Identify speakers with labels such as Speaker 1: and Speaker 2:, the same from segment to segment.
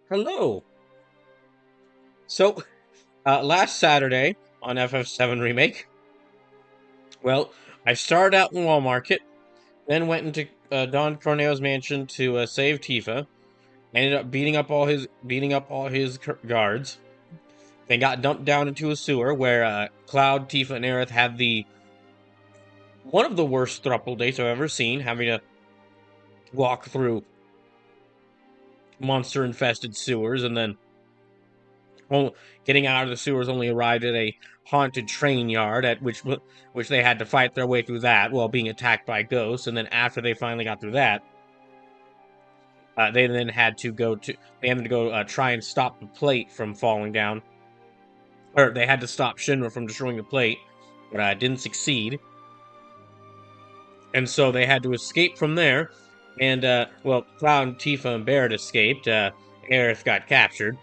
Speaker 1: Hello. So, last Saturday on FF7 Remake, well, I started out in Wall Market, then went into Don Corneo's mansion to save Tifa. Ended up beating up all his guards. Then got dumped down into a sewer where Cloud, Tifa, and Aerith had the one of the worst thruple dates I've ever seen, having to walk through monster-infested sewers, and then getting out of the sewers only arrived at a haunted train yard at which they had to fight their way through that while being attacked by ghosts. And then after they finally got through that, they then had to go try and stop the plate from falling down, or they had to stop Shinra from destroying the plate, but didn't succeed. And so they had to escape from there. And Cloud, Tifa, and Barrett escaped. Aerith got captured.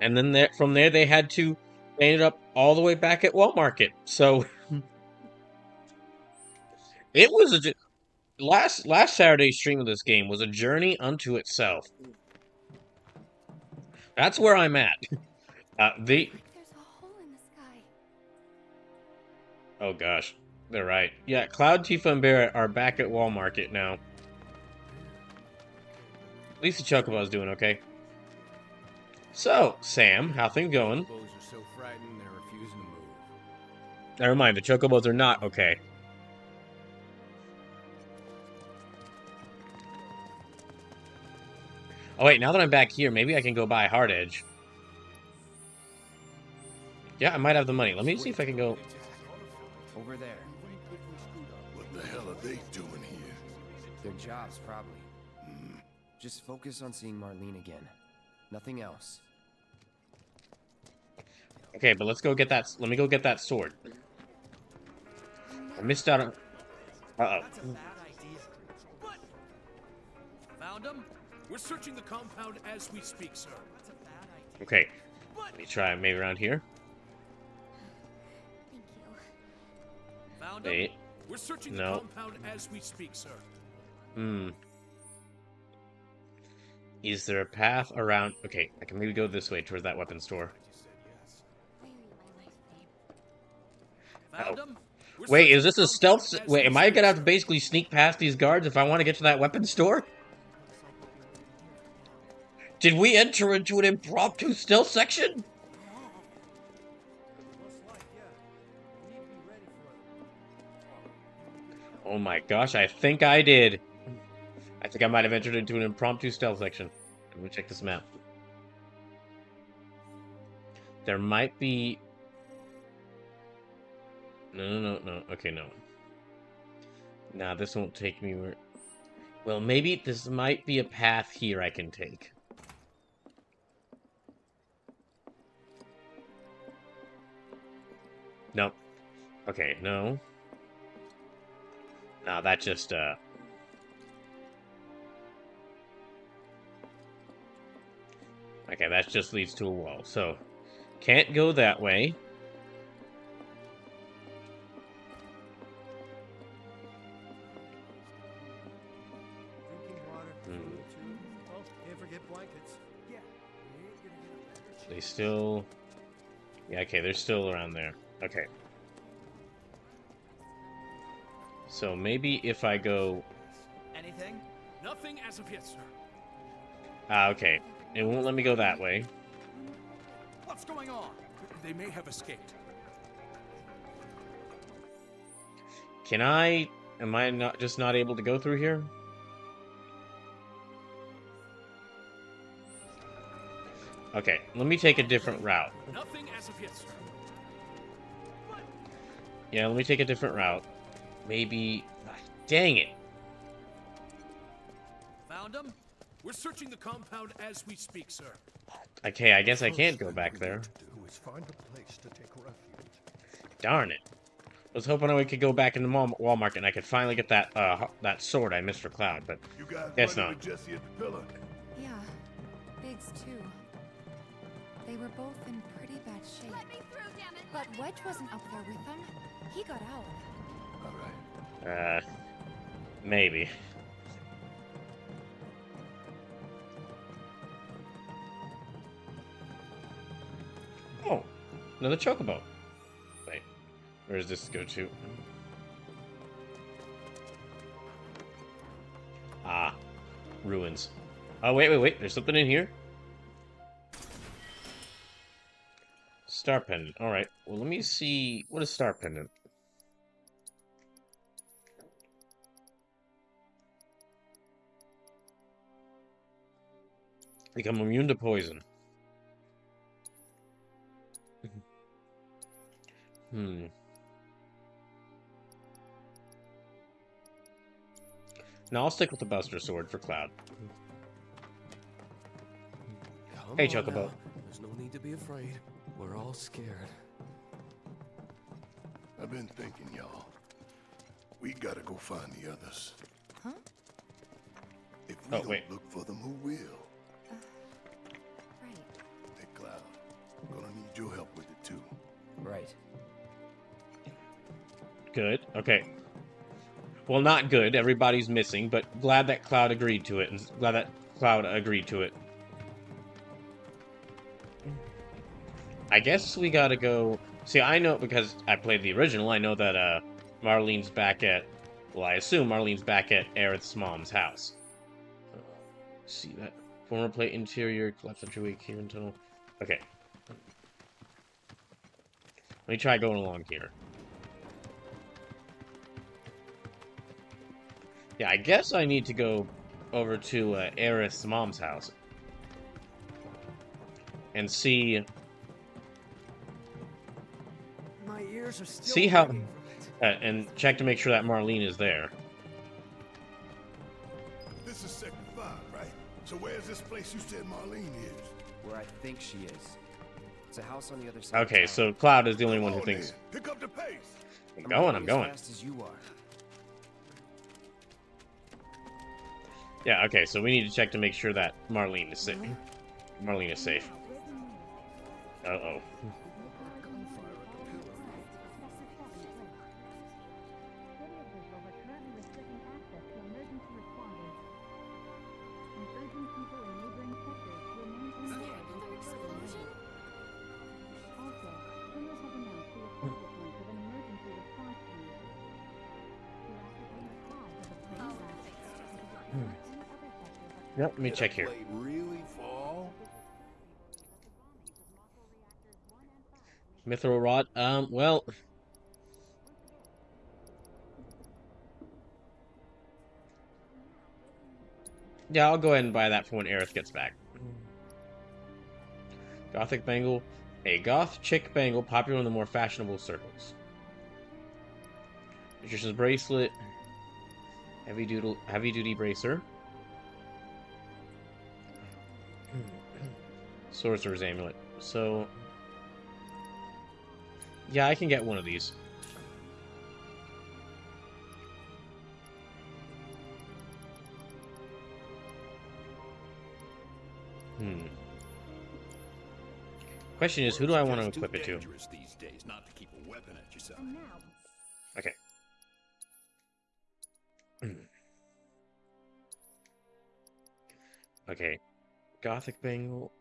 Speaker 1: And then from there they ended up all the way back at Wall Market. So it was last Saturday's stream of this game was a journey unto itself. That's where I'm at. There's
Speaker 2: a hole in the sky.
Speaker 1: Oh gosh, they're right. Yeah, Cloud, Tifa, and Barrett are back at Wall Market now. At least the Chocobo's doing okay. So, Sam, how things going? Never mind, the Chocobos are not okay. Oh wait, now that I'm back here, maybe I can go buy Hard Edge. Yeah, I might have the money. Let me see if I can go...
Speaker 3: Over there.
Speaker 4: What the hell are they doing here?
Speaker 3: Their jobs, probably. Just focus on seeing Marlene again. Nothing else.
Speaker 1: Okay, but let's go get that... Let me go get that sword. I missed out on... Uh-oh.
Speaker 5: That's a bad idea. What? Found him? We're searching the compound as we speak, sir. That's a bad idea.
Speaker 1: Okay. Let me try maybe around here.
Speaker 2: Thank you.
Speaker 5: Found
Speaker 1: Wait.
Speaker 5: him? We're searching the compound as we speak, sir.
Speaker 1: Is there a path around... Okay, I can maybe go this way towards that weapon store.
Speaker 5: Found him?
Speaker 1: Wait, is this a stealth... Wait, am I gonna have to basically sneak past these guards if I want to get to that weapon store? Did we enter into an impromptu stealth section? Oh my gosh, I think I did. I think I might have entered into an impromptu stealth section. Let me check this map. There might be... No. Okay, no. Nah, this won't take me where... Well, maybe this might be a path here I can take. Nope. Okay, no. No, that just, Okay, that just leads to a wall. So, Can't go that way.
Speaker 6: Drinking water, food too. Oh, can't forget blankets. Yeah.
Speaker 1: They still... Yeah, okay, they're still around there. Okay. So maybe if I go...
Speaker 5: Anything? Nothing as of yet, sir.
Speaker 1: Ah, okay. It won't let me go that way.
Speaker 5: What's going on? They may have escaped.
Speaker 1: Can I... Am I not just not able to go through here? Okay, let me take a different route.
Speaker 5: Nothing as of yet, sir.
Speaker 1: Yeah, let me take a different route. Maybe... Dang it!
Speaker 5: Found them? We're searching the compound as we speak, sir.
Speaker 1: Okay, I guess I can't go back there.
Speaker 4: Is find a place to take refuge.
Speaker 1: Darn it. I was hoping I could go back into Walmart and I could finally get that that sword I missed for Cloud, but
Speaker 4: You guys
Speaker 1: guess
Speaker 4: running
Speaker 1: not.
Speaker 4: with Jesse at the pillar?
Speaker 2: Yeah, Biggs too. They were both in pretty bad shape.
Speaker 7: Let me through, damn it!
Speaker 2: But Wedge wasn't up there with them. He got out.
Speaker 4: All right.
Speaker 1: Maybe. Oh, another chocobo. Wait, where does this go to? Ah, ruins. Oh, wait, there's something in here. Star pendant. Alright, well, let me see. What is star pendant? Become immune to poison. Hmm. No, I'll stick with the Buster Sword for Cloud.
Speaker 3: Come
Speaker 1: Hey,
Speaker 3: on
Speaker 1: Chocobo.
Speaker 3: now. There's no need to be afraid. We're all scared.
Speaker 4: I've been thinking, y'all. We gotta go find the others.
Speaker 2: Huh?
Speaker 4: If we
Speaker 1: Oh,
Speaker 4: don't
Speaker 1: wait.
Speaker 4: look for them, who will?
Speaker 2: Right.
Speaker 4: Hey, Cloud. I'm gonna need your help with it, too.
Speaker 3: Right.
Speaker 1: Good. Okay. Well, not good. Everybody's missing, but glad that Cloud agreed to it, and glad that Cloud agreed to it. I guess we gotta go... See, I know, because I played the original, I know that, Marlene's back at... Well, I assume Marlene's back at Aerith's mom's house. See that? Former plate interior, collapse after week here until... Okay. Let me try going along here. Yeah, I guess I need to go over to Aerith's mom's house. And see...
Speaker 6: My ears are still
Speaker 1: See how...
Speaker 6: ringing from it.
Speaker 1: and check to make sure that Marlene is there.
Speaker 4: This is Sector 5, right? So where's this place you said Marlene is?
Speaker 3: Where I think she is. It's a house on the other side.
Speaker 1: Okay,
Speaker 3: of town.
Speaker 1: so Cloud is the only one who
Speaker 4: Come on,
Speaker 1: thinks...
Speaker 4: then. Pick up the pace.
Speaker 1: I'm going.
Speaker 3: As fast as you are.
Speaker 1: Yeah, okay, so we need to check to make sure that Marlene is safe. Marlene is safe. Uh-oh. Yep, let me check here.
Speaker 4: Blade really fall?
Speaker 1: Mithril Rod, well... Yeah, I'll go ahead and buy that for when Aerith gets back. Gothic bangle. A goth chick bangle popular in the more fashionable circles. Magician's bracelet. Heavy duty bracer. Sorcerer's amulet. So... Yeah, I can get one of these. Question is, who do I want to
Speaker 4: It's
Speaker 1: equip it
Speaker 4: too
Speaker 1: to?
Speaker 4: dangerous these days not to keep a weapon at your side.
Speaker 1: Okay. Okay. Gothic Bangle.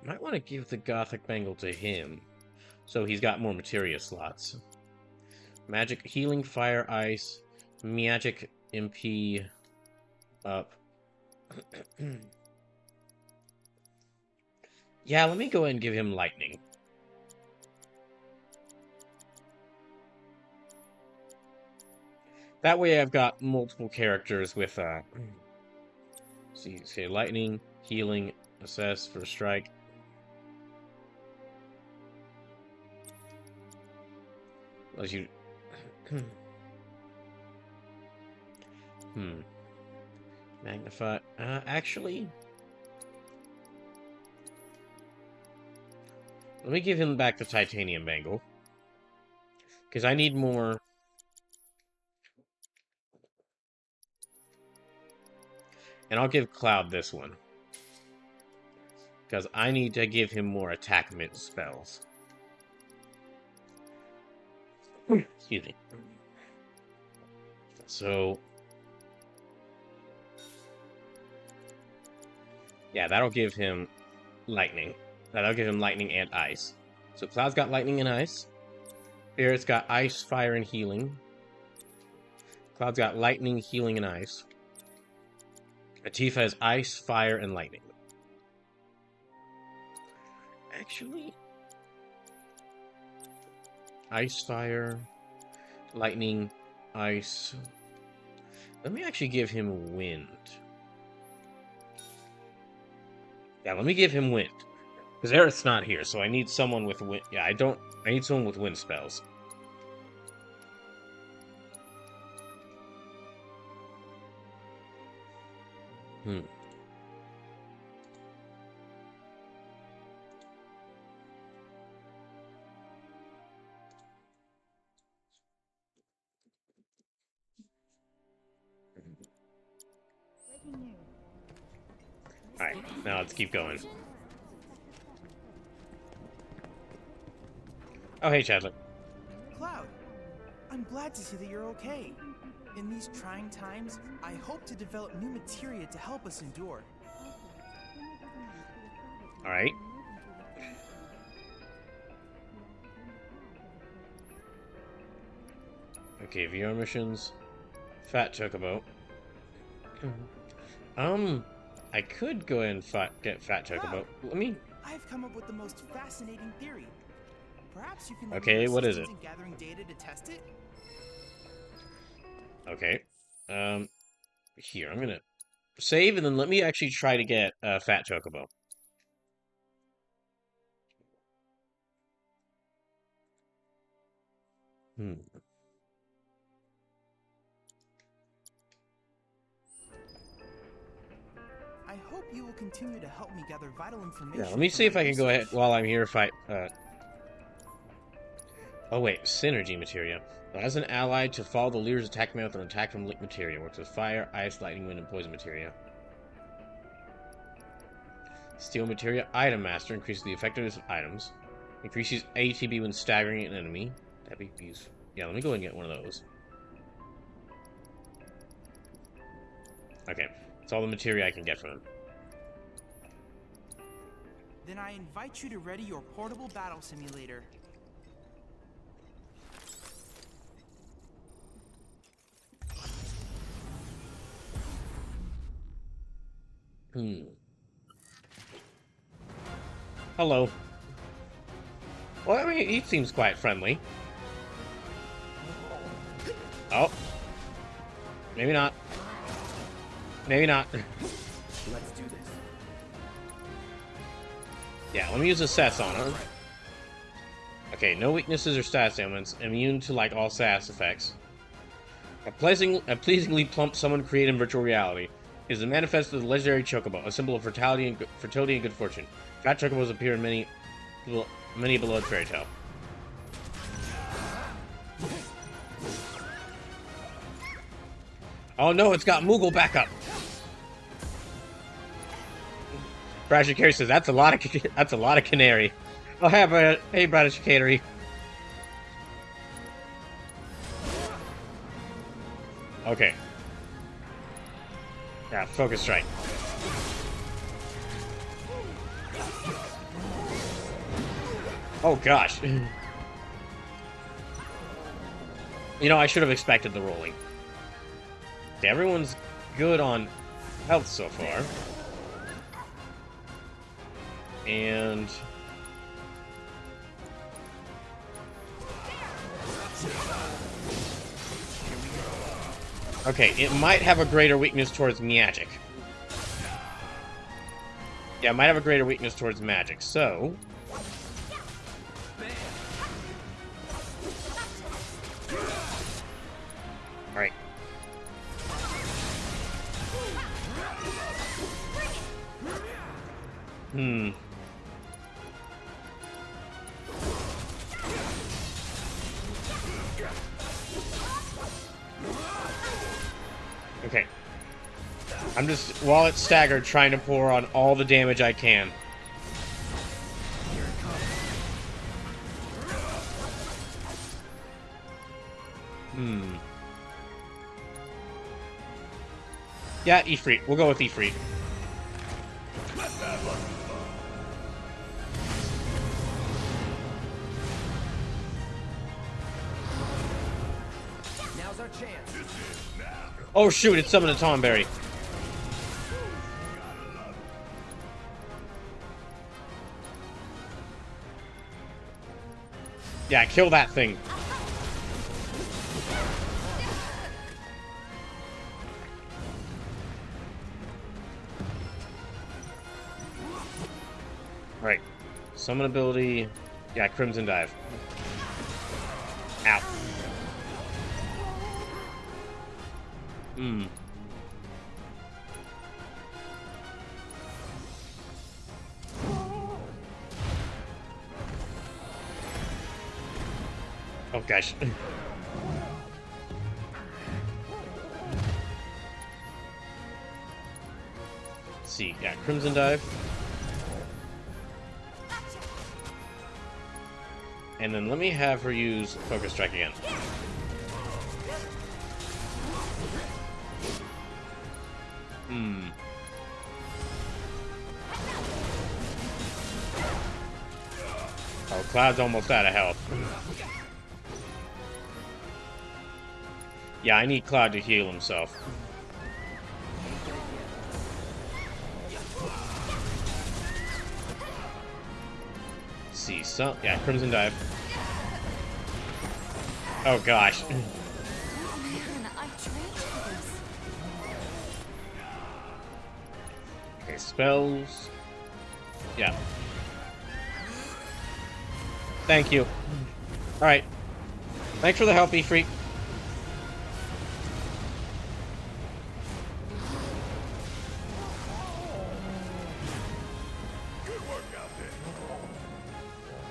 Speaker 1: Might want to give the Gothic Bangle to him, so he's got more materia slots. Magic, healing, fire, ice, magic, MP, up. Yeah, let me go ahead and give him lightning. That way I've got multiple characters with, see, lightning, healing, assess, for strike. As you... Magnify... actually... Let me give him back the titanium bangle. Because I need more... And I'll give Cloud this one. Because I need to give him more attack mid spells. Excuse me. So... Yeah, that'll give him lightning. That'll give him lightning and ice. So Cloud's got lightning and ice. Spirit's got ice, fire, and healing. Cloud's got lightning, healing, and ice. Atifa has ice, fire, and lightning. Actually... Ice, fire, lightning, ice. Let me actually give him wind. Yeah, let me give him wind. Because Aerith's not here, so I need someone with wind. Yeah, I need someone with wind spells. Alright, now let's keep going. Oh, hey, Chadley.
Speaker 7: Cloud, I'm glad to see that you're okay. In these trying times, I hope to develop new materia to help us endure.
Speaker 1: Alright. Okay, VR missions. Fat Chocobo. I could go ahead and get Fat Chocobo. Let me...
Speaker 7: I've come up with the most fascinating theory. Perhaps you can
Speaker 1: Okay, what is it?
Speaker 7: in gathering data to test it?
Speaker 1: Okay. Here, I'm gonna save, and then let me actually try to get Fat Chocobo.
Speaker 7: I hope you will continue to help me gather vital information.
Speaker 1: Yeah, let me see if I can go ahead while I'm here fight. Oh wait, synergy materia. As an ally to follow the leader's attack command with an attack from linked materia. Works with fire, ice, lightning, wind, and poison materia. Steel materia. Item master increases the effectiveness of items. Increases ATB when staggering an enemy. That'd be useful. Yeah, let me go and get one of those. Okay, that's all the materia I can get from him.
Speaker 7: Then I invite you to ready your portable battle simulator.
Speaker 1: Hello. Well, I mean, he seems quite friendly. Oh. Maybe not. Maybe not.
Speaker 3: Let's do this.
Speaker 1: Yeah, let me use a Sess on her. Okay, no weaknesses or status ailments. Immune to, like, all status effects. A pleasingly plump summon created in virtual reality. Is the manifest of the legendary Chocobo, a symbol of fertility and good fortune. Fat Chocobos appear in many Mini below fairy tale. Oh no, it's got Moogle back up. Brad Carey says that's a lot of canary. Oh hey Brad Carey. Okay. Yeah, focus strike. Oh gosh. You know, I should have expected the rolling. Everyone's good on health so far. And... okay, it might have a greater weakness towards magic. Yeah, it might have a greater weakness towards magic, so... alright. Okay. I'm just, while it's staggered, trying to pour on all the damage I can. Yeah, Ifrit. We'll go with Ifrit.
Speaker 3: Now's our chance.
Speaker 1: Oh shoot, it's summoned a Tomberry. Yeah, kill that thing. Right. Summon ability. Yeah, Crimson Dive. Ow. Oh gosh. Let's see. Yeah, Crimson Dive. And then let me have her use Focus Strike again. Oh, Cloud's almost out of health. Yeah, I need Cloud to heal himself. Let's see, so yeah, Crimson Dive. Oh gosh.
Speaker 2: Man, I trained for this.
Speaker 1: Okay, spells. Yeah. Thank you. Alright. Thanks for the help, E-Freak.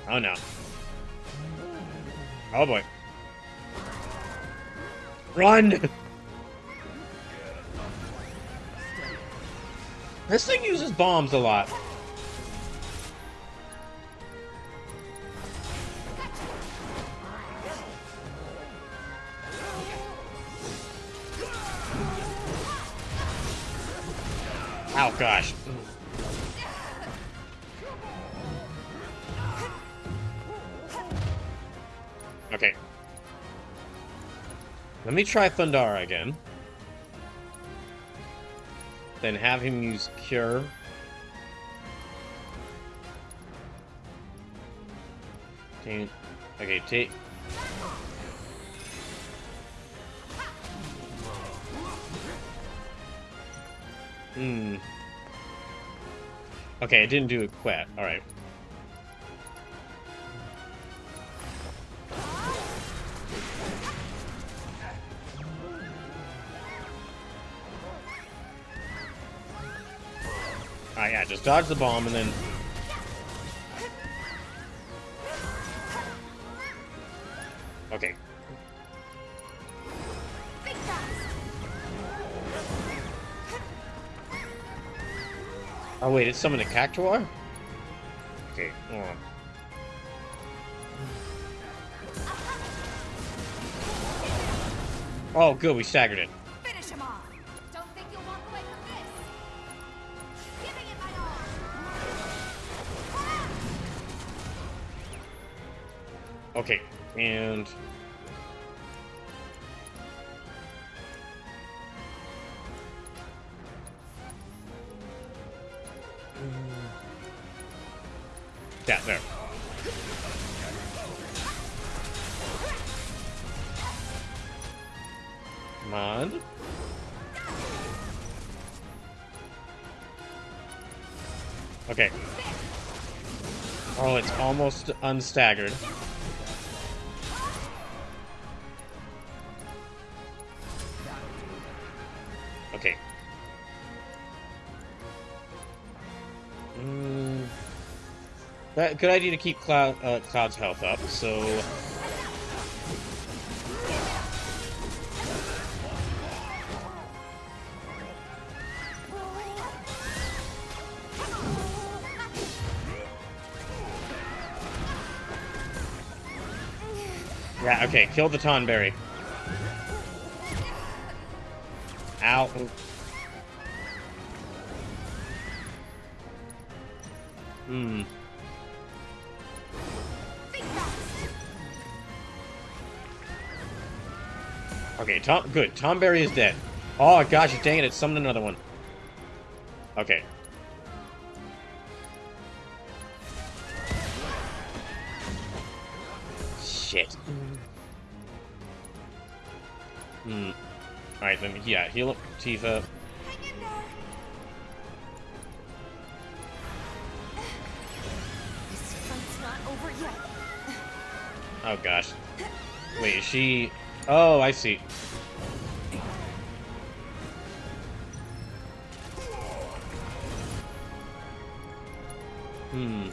Speaker 1: Oh no. Oh boy. Run! This thing uses bombs a lot. Oh gosh. Okay. Let me try Thundara again. Then have him use Cure. Okay, take... Okay, I didn't do it quit. Alright. Yeah, just dodge the bomb and then... Okay. Oh wait, it's summoned a Cactuar? Okay, hold on. Oh, good, we staggered it.
Speaker 2: Finish him off. Don't think you'll walk away from this. Giving it my all.
Speaker 1: Okay, and... yeah, there. Come on. Okay. Oh, it's almost unstaggered. Okay. Good idea to keep Cloud's health up, so... yeah, okay, kill the Tonberry. Ow. Hmm. Okay, good. Tonberry is dead. Oh gosh, dang it, it summoned another one. Okay. Shit. Hmm. Alright, then, yeah, heal up Tifa.
Speaker 2: Hang in there. This fight's not over yet.
Speaker 1: Oh gosh. Wait, is she... oh, I see. Hmm.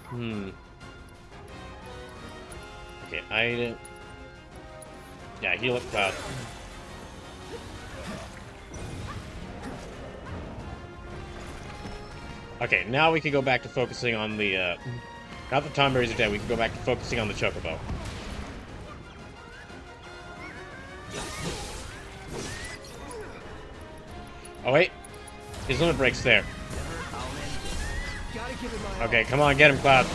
Speaker 1: Hmm. Okay, yeah, heal up Cloud. Okay, now we can go back to focusing on the, now that Tonberries are dead, we can go back to focusing on the Chocobo. Oh, wait. His limit break's there. Okay, come on, get him, Cloud.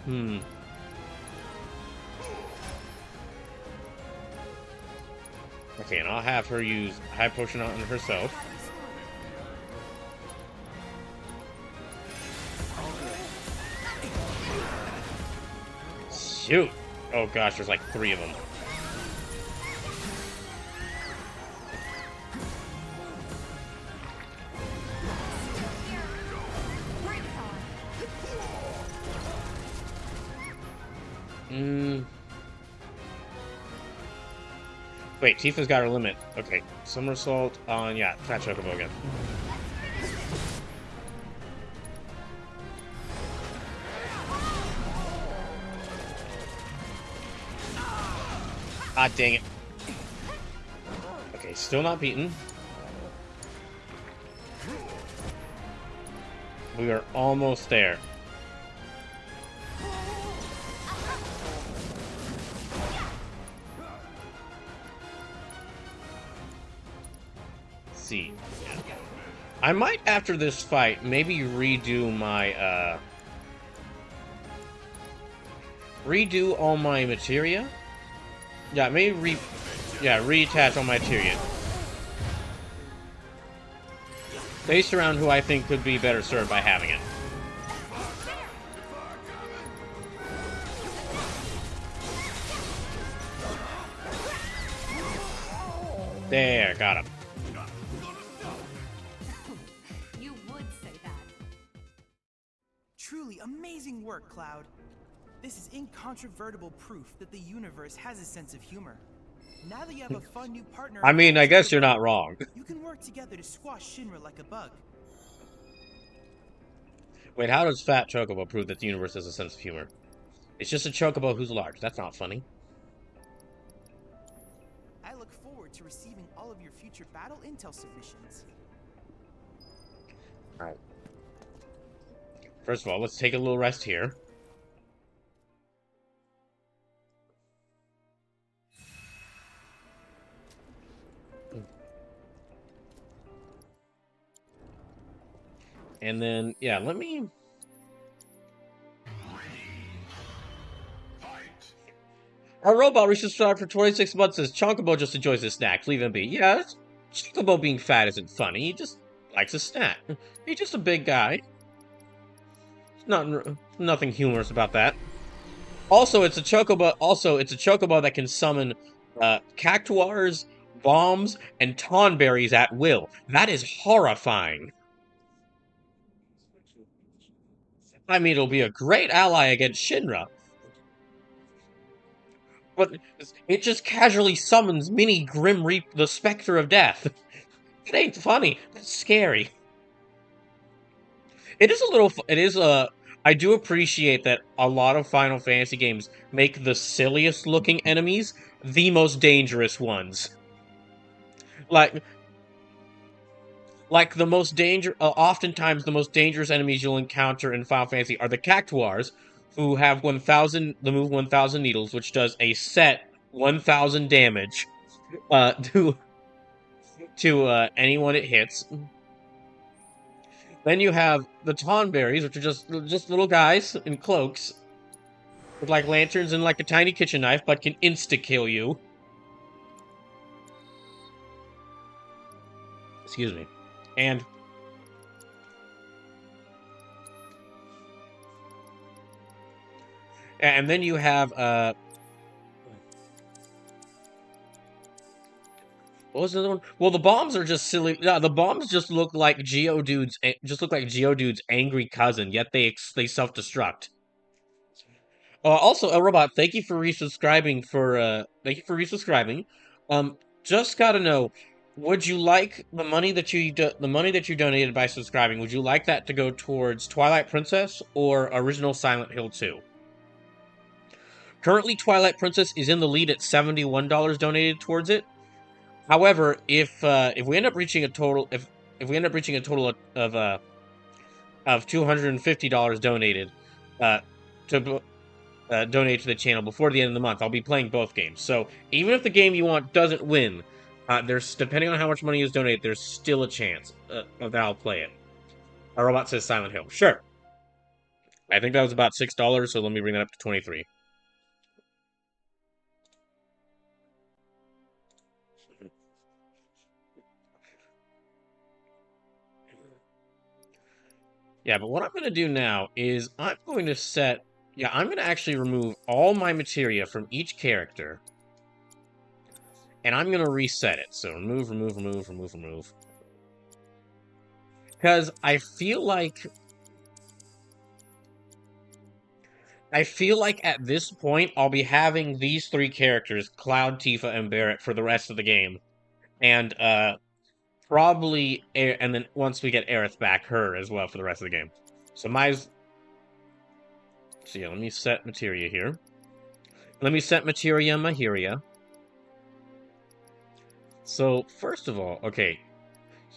Speaker 1: Hmm. Okay, and I'll have her use High Potion on herself. Shoot! Oh gosh, there's like 3 of them. Wait, Tifa's got her limit. Okay, somersault on, yeah, Fat Chocobo again. Ah, dang it. Okay, still not beaten. We are almost there. Let's see. I might, after this fight, maybe redo my, redo all my materia. Yeah, maybe reattach all my materia. Based around who I think could be better served by having it. There, got him.
Speaker 7: truly amazing work, Cloud. This is incontrovertible proof that the universe has a sense of humor. Now that you have a fun new partner,
Speaker 1: I mean, I guess you're
Speaker 7: Chocobo,
Speaker 1: not wrong.
Speaker 7: you can work together to squash Shinra like a bug.
Speaker 1: Wait, how does Fat Chocobo prove that the universe has a sense of humor? It's just a Chocobo who's large. That's not funny.
Speaker 7: I look forward to receiving all of your future battle intel submissions.
Speaker 1: Alright. First of all, let's take a little rest here. And then, yeah, let me... Our robot resubscribed for 26 months says Chocobo just enjoys his snacks. Leave him be. Yeah, Chocobo being fat isn't funny. He just likes a snack. He's just a big guy. Nothing humorous about that. Also, it's a Chocobo that can summon cactuars, bombs, and tonberries at will. That is horrifying. I mean, it'll be a great ally against Shinra. But it just casually summons Mini Grim Reap, the Spectre of Death. It ain't funny. That's scary. It is a little... I do appreciate that a lot of Final Fantasy games make the silliest looking enemies the most dangerous ones. Like the most oftentimes the most dangerous enemies you'll encounter in Final Fantasy are the Cactuars, who have the move 1000 Needles, which does a set 1000 damage to anyone it hits. Then you have the Tonberries, which are just little guys in cloaks with like lanterns and like a tiny kitchen knife, but can insta-kill you. Excuse me. And then you have what was the other one? Well, the bombs are just silly. Yeah, the bombs just look like Geodude's angry cousin. Yet they self-destruct. Also, El Robot, thank you for resubscribing. Just gotta know, would you like the money that you donated by subscribing? Would you like that to go towards Twilight Princess or Original Silent Hill 2? Currently, Twilight Princess is in the lead at $71 donated towards it. However, if we end up reaching a total of $250 donated to donate to the channel before the end of the month, I'll be playing both games. So even if the game you want doesn't win, there's, depending on how much money is donated, there's still a chance that I'll play it. A robot says Silent Hill. Sure. I think that was about $6, so let me bring that up to 23. Yeah, but what I'm going to do now is I'm going to actually remove all my materia from each character. And I'm going to reset it. So remove. Because I feel like at this point, I'll be having these three characters, Cloud, Tifa, and Barret, for the rest of the game. And, probably, and then once we get Aerith back, her as well for the rest of the game. So yeah, let me set materia here. Let me set materia Mahiria. So, first of all, okay,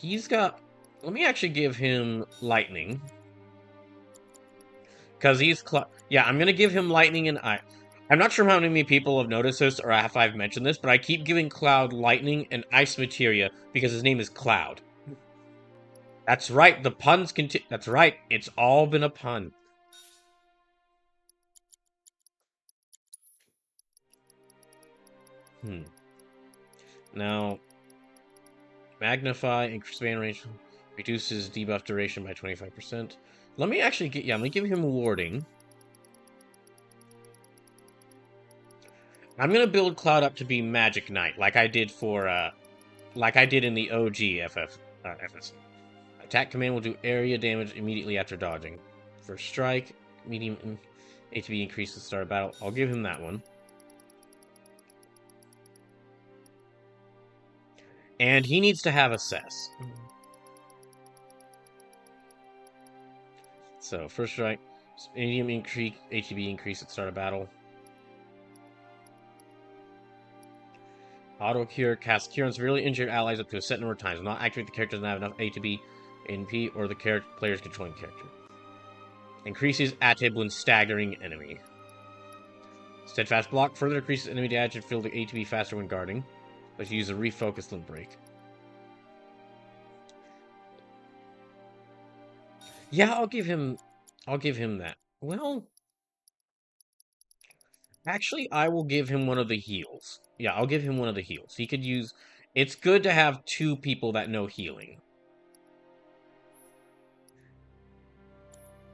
Speaker 1: let me actually give him lightning. Because I'm going to give him lightning and ice. I'm not sure how many people have noticed this or if I've mentioned this, but I keep giving Cloud lightning and ice materia because his name is Cloud. That's right, the puns continue. That's right, it's all been a pun. Now, magnify, expand range, reduces debuff duration by 25%. Let me actually let me give him warding. I'm gonna build Cloud up to be Magic Knight, like I did in the OG FF. Attack command will do area damage immediately after dodging. First strike, medium ATB increase to start a battle. I'll give him that one. And he needs to have assess. So, first strike, medium increase, ATB increase at start of battle. Auto cure, cast cure on severely injured allies up to a set number of times. Will not activate the character doesn't have enough ATB, NP, or the player's controlling character. Increases ATB when staggering enemy. Steadfast block further increases enemy damage and fill the ATB faster when guarding. Let's use a refocus limb break. Yeah, I'll give him that. Well, actually, I will give him one of the heals. Yeah, I'll give him one of the heals. He could use... It's good to have two people that know healing.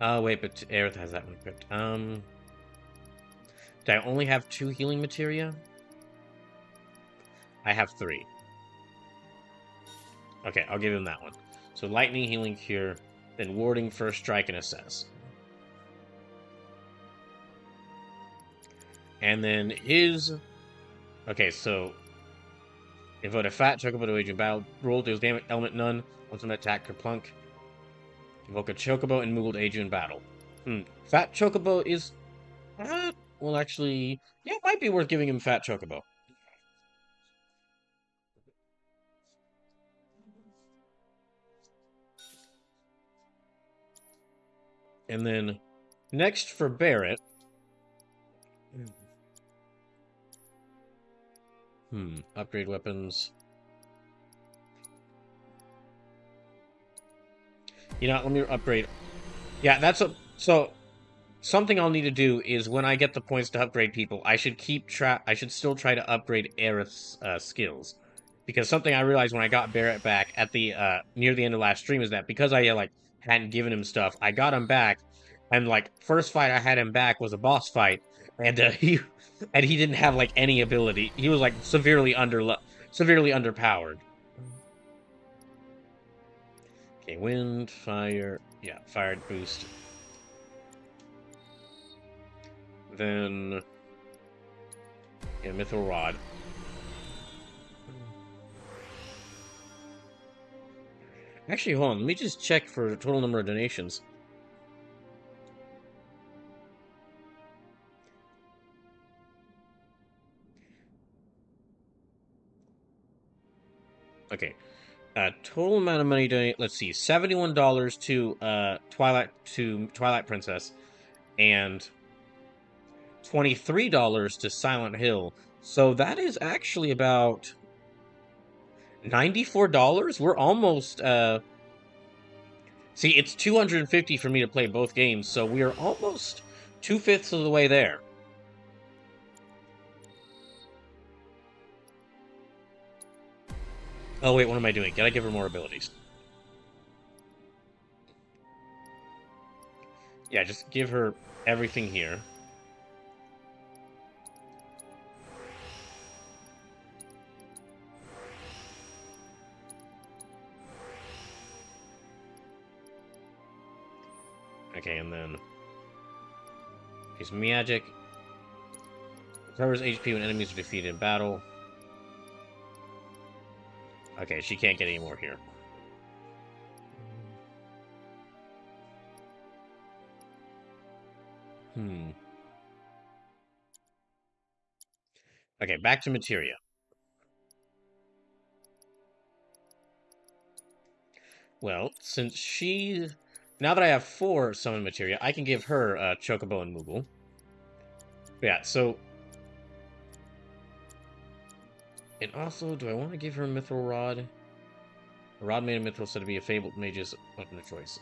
Speaker 1: Oh, wait, but Aerith has that one equipped. Do I only have 2 healing materia? I have 3. Okay, I'll give him that one. So, lightning, healing, cure, then warding, first strike, and assess. And then his... Okay, so... Invoke a fat chocobo to age in battle. Roll deals damage, element none. Once an attack, kerplunk. Invoke a chocobo and Moogle to age you in battle. Fat chocobo is... well, actually... Yeah, it might be worth giving him fat chocobo. And then... Next for Barret... Upgrade weapons. You know, let me upgrade. Yeah, that's a... So, something I'll need to do is when I get the points to upgrade people, I should keep track... I should still try to upgrade Aerith's skills. Because something I realized when I got Barret back at the, near the end of last stream is that because I, like, hadn't given him stuff, I got him back, and, like, first fight I had him back was a boss fight, and, he didn't have, like, any ability. He was, like, severely underpowered. Okay, wind, fire... Yeah, fire boost. Then... Yeah, Mithril Rod. Actually, hold on. Let me just check for the total number of donations. Okay. Total amount of money donated. Let's see, $71 to Twilight Princess, and $23 to Silent Hill. So that is actually about $94. We're almost see, it's $250 for me to play both games, so we are almost 2/5 of the way there. Oh wait, what am I doing? Gotta give her more abilities. Yeah, just give her everything here. Okay, and then... His magic. Recovers HP when enemies are defeated in battle. Okay, she can't get any more here. Okay, back to materia. Well, since she... Now that I have 4 summon materia, I can give her Chocobo and Moogle. Yeah, so... And also, do I want to give her a Mithril Rod? A rod made of Mithril said to be a fabled mage's weapon of choice.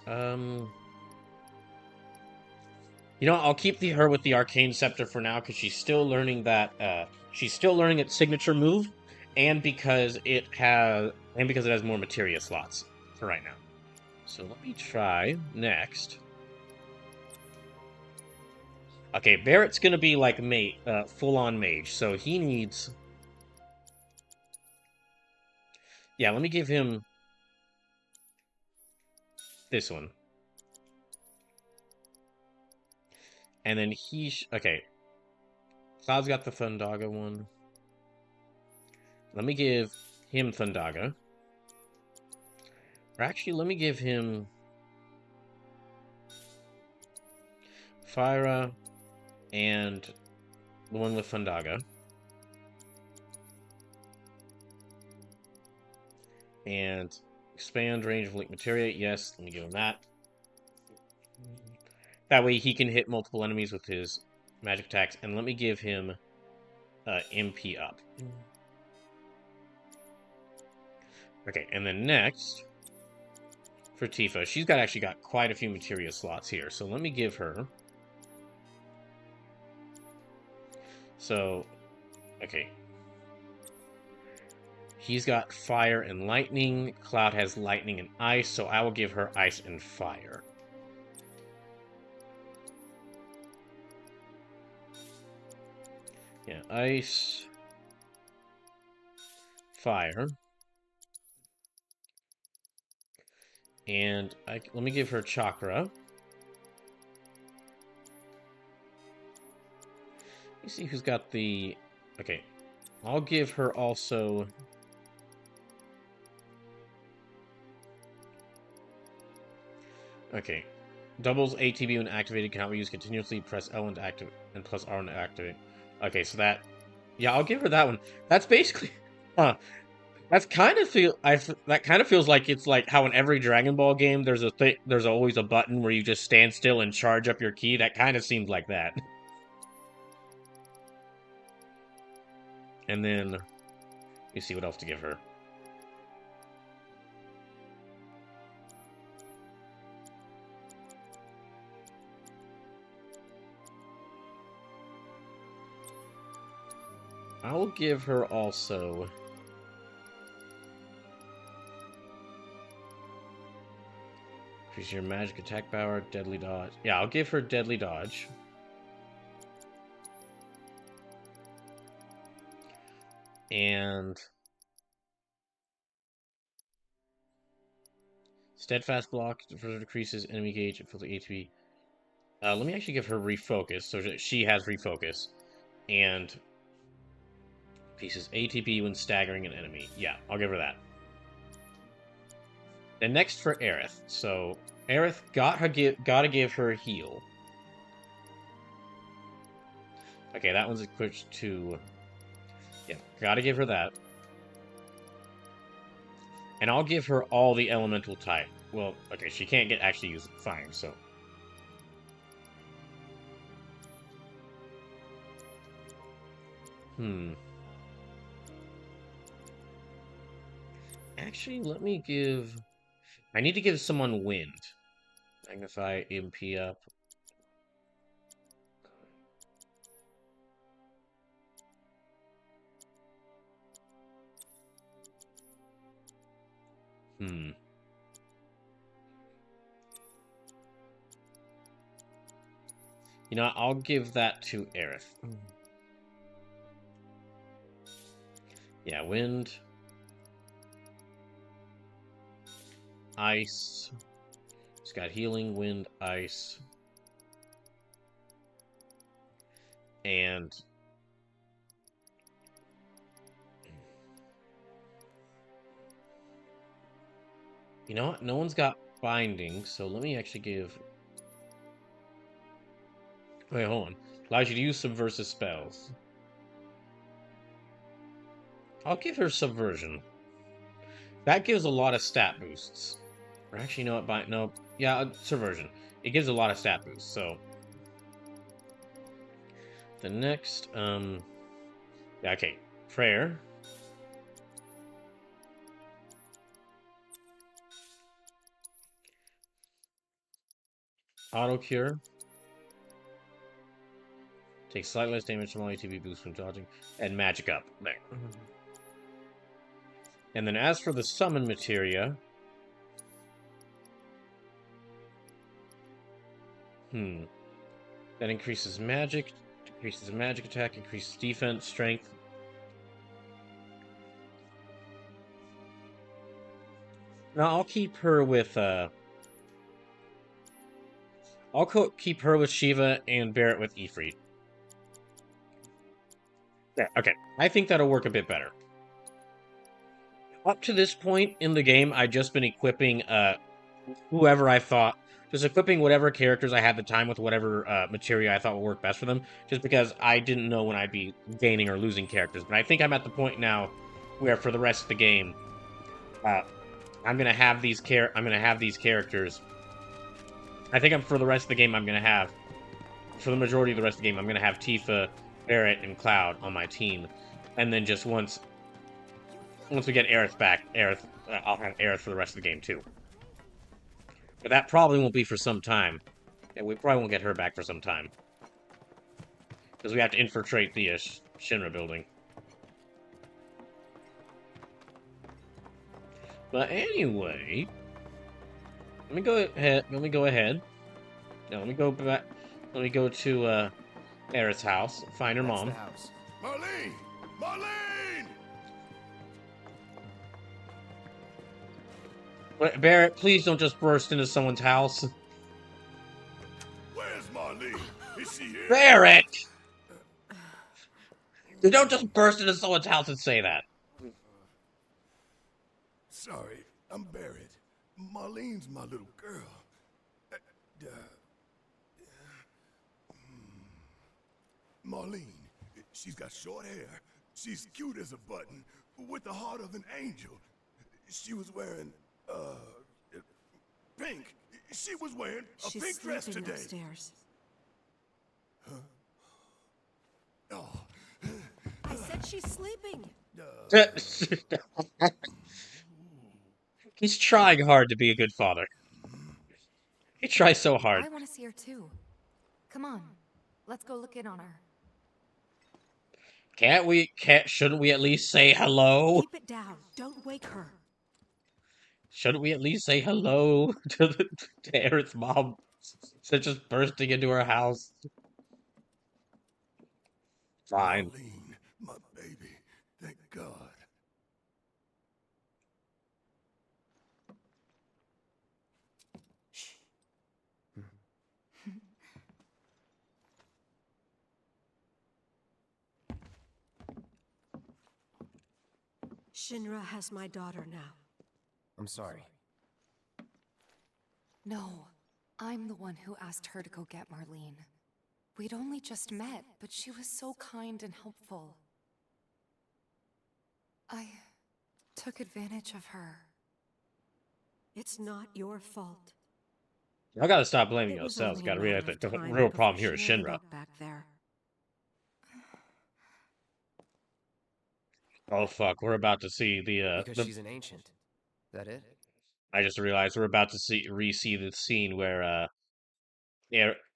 Speaker 1: You know, I'll keep her with the Arcane Scepter for now, because she's still learning that, she's still learning its signature move, and because it has more materia slots for right now. So let me try next. Okay, Barret's gonna be like full-on mage, so he needs... Yeah, let me give him this one. And then okay. Cloud's got the Thundaga one. Let me give him Thundaga. Or actually, let me give him Fyra and the one with Thundaga. And expand range of Link Materia. Yes, let me give him that. That way he can hit multiple enemies with his magic attacks. And let me give him MP up. Okay, and then next, for Tifa, she's actually got quite a few materia slots here. So let me give her... So, okay. He's got fire and lightning. Cloud has lightning and ice, so I will give her ice and fire. Yeah, ice, fire. And let me give her chakra. You see who's got the... Okay, I'll give her also... Okay. Doubles ATB when activated, cannot be used continuously. Press L to activate and plus R to activate. Okay, so that... Yeah, I'll give her that one. That's basically... Huh. That's kind of that kind of feels like it's like how in every Dragon Ball game there's always a button where you just stand still and charge up your ki. That kind of seems like that. And then you see what else to give her. I'll give her also... Increase your magic attack power, deadly dodge. Yeah, I'll give her deadly dodge. And... Steadfast block further decreases enemy gauge and fills the ATB. Let me actually give her refocus, so that she has refocus. And... Pieces ATB when staggering an enemy. Yeah, I'll give her that. Then next for Aerith. So, Aerith gotta give her a heal. Okay, that one's equipped to... Yeah, gotta give her that. And I'll give her all the elemental type. Well, okay, she can't actually use fire, so... Actually, let me give... I need to give someone wind. Magnify, MP up. You know, I'll give that to Aerith. Yeah, wind. Ice. It's got healing, wind, ice. And... You know what? No one's got binding, so let me actually give... Wait, hold on. Allows you to use subversive spells. I'll give her subversion. That gives a lot of stat boosts. Or actually, you know what? No. Yeah, subversion. It gives a lot of stat boosts, so... The next, yeah, okay. Prayer. Auto cure. Takes slightly less damage from all ATB boosts from dodging. And magic up. There. And then as for the summon materia... That increases magic, decreases magic attack, increases defense, strength. Now I'll keep her with, I'll keep her with Shiva and Barrett with Ifrit. Yeah, okay. I think that'll work a bit better. Up to this point in the game, I've just been equipping whoever I thought, just equipping whatever characters I had the time with whatever materia I thought would work best for them, just because I didn't know when I'd be gaining or losing characters. But I think I'm at the point now where for the rest of the game, I'm gonna have these characters. I think for the rest of the game, for the majority of the rest of the game, I'm gonna have Tifa, Barrett, and Cloud on my team, and then just once we get Aerith back, I'll have Aerith for the rest of the game too. But that probably won't be for some time. And we probably won't get her back for some time. Because we have to infiltrate the Shinra building. But anyway, let me go ahead. Now, let me go back. Let me go to Aerith's house, find her
Speaker 3: That's
Speaker 1: mom.
Speaker 3: the house.
Speaker 4: Marlene! Marlene!
Speaker 1: But Barrett, please don't just burst into someone's house.
Speaker 4: Where's Marlene? Is she here?
Speaker 1: Barrett! You don't just burst into someone's house and say that.
Speaker 4: Sorry, I'm Barrett. Marlene's my little girl. Marlene, she's got short hair. She's cute as a button, with the heart of an angel. She was wearing, pink. She was wearing a
Speaker 8: She's
Speaker 4: pink dress
Speaker 8: sleeping
Speaker 4: today.
Speaker 8: upstairs.
Speaker 4: Oh,
Speaker 8: I said she's sleeping.
Speaker 1: He's trying hard to be a good father. He tries so hard.
Speaker 2: I want to see her too. Come on, let's go look in on her.
Speaker 1: Shouldn't we at least say hello?
Speaker 8: Keep it down. Don't wake her.
Speaker 1: Shouldn't we at least say hello to Aerith's mom? Instead of just bursting into her house. Fine.
Speaker 4: Marlene, my baby. Thank God.
Speaker 8: Shinra has my daughter now.
Speaker 3: I'm sorry.
Speaker 2: No, I'm the one who asked her to go get Marlene. We'd only just met, but she was so kind and helpful. I took advantage of her.
Speaker 8: It's not your fault.
Speaker 1: Y'all gotta stop blaming
Speaker 8: It was
Speaker 1: yourselves.
Speaker 8: only a
Speaker 1: Gotta realize
Speaker 8: matter
Speaker 1: that
Speaker 8: of
Speaker 1: the
Speaker 8: time
Speaker 1: real
Speaker 8: before
Speaker 1: problem here is
Speaker 8: she ended
Speaker 1: Shinra.
Speaker 8: up back there.
Speaker 1: Oh fuck, we're about to see
Speaker 3: Because she's an ancient. That it?
Speaker 1: I just realized we're about to see the scene where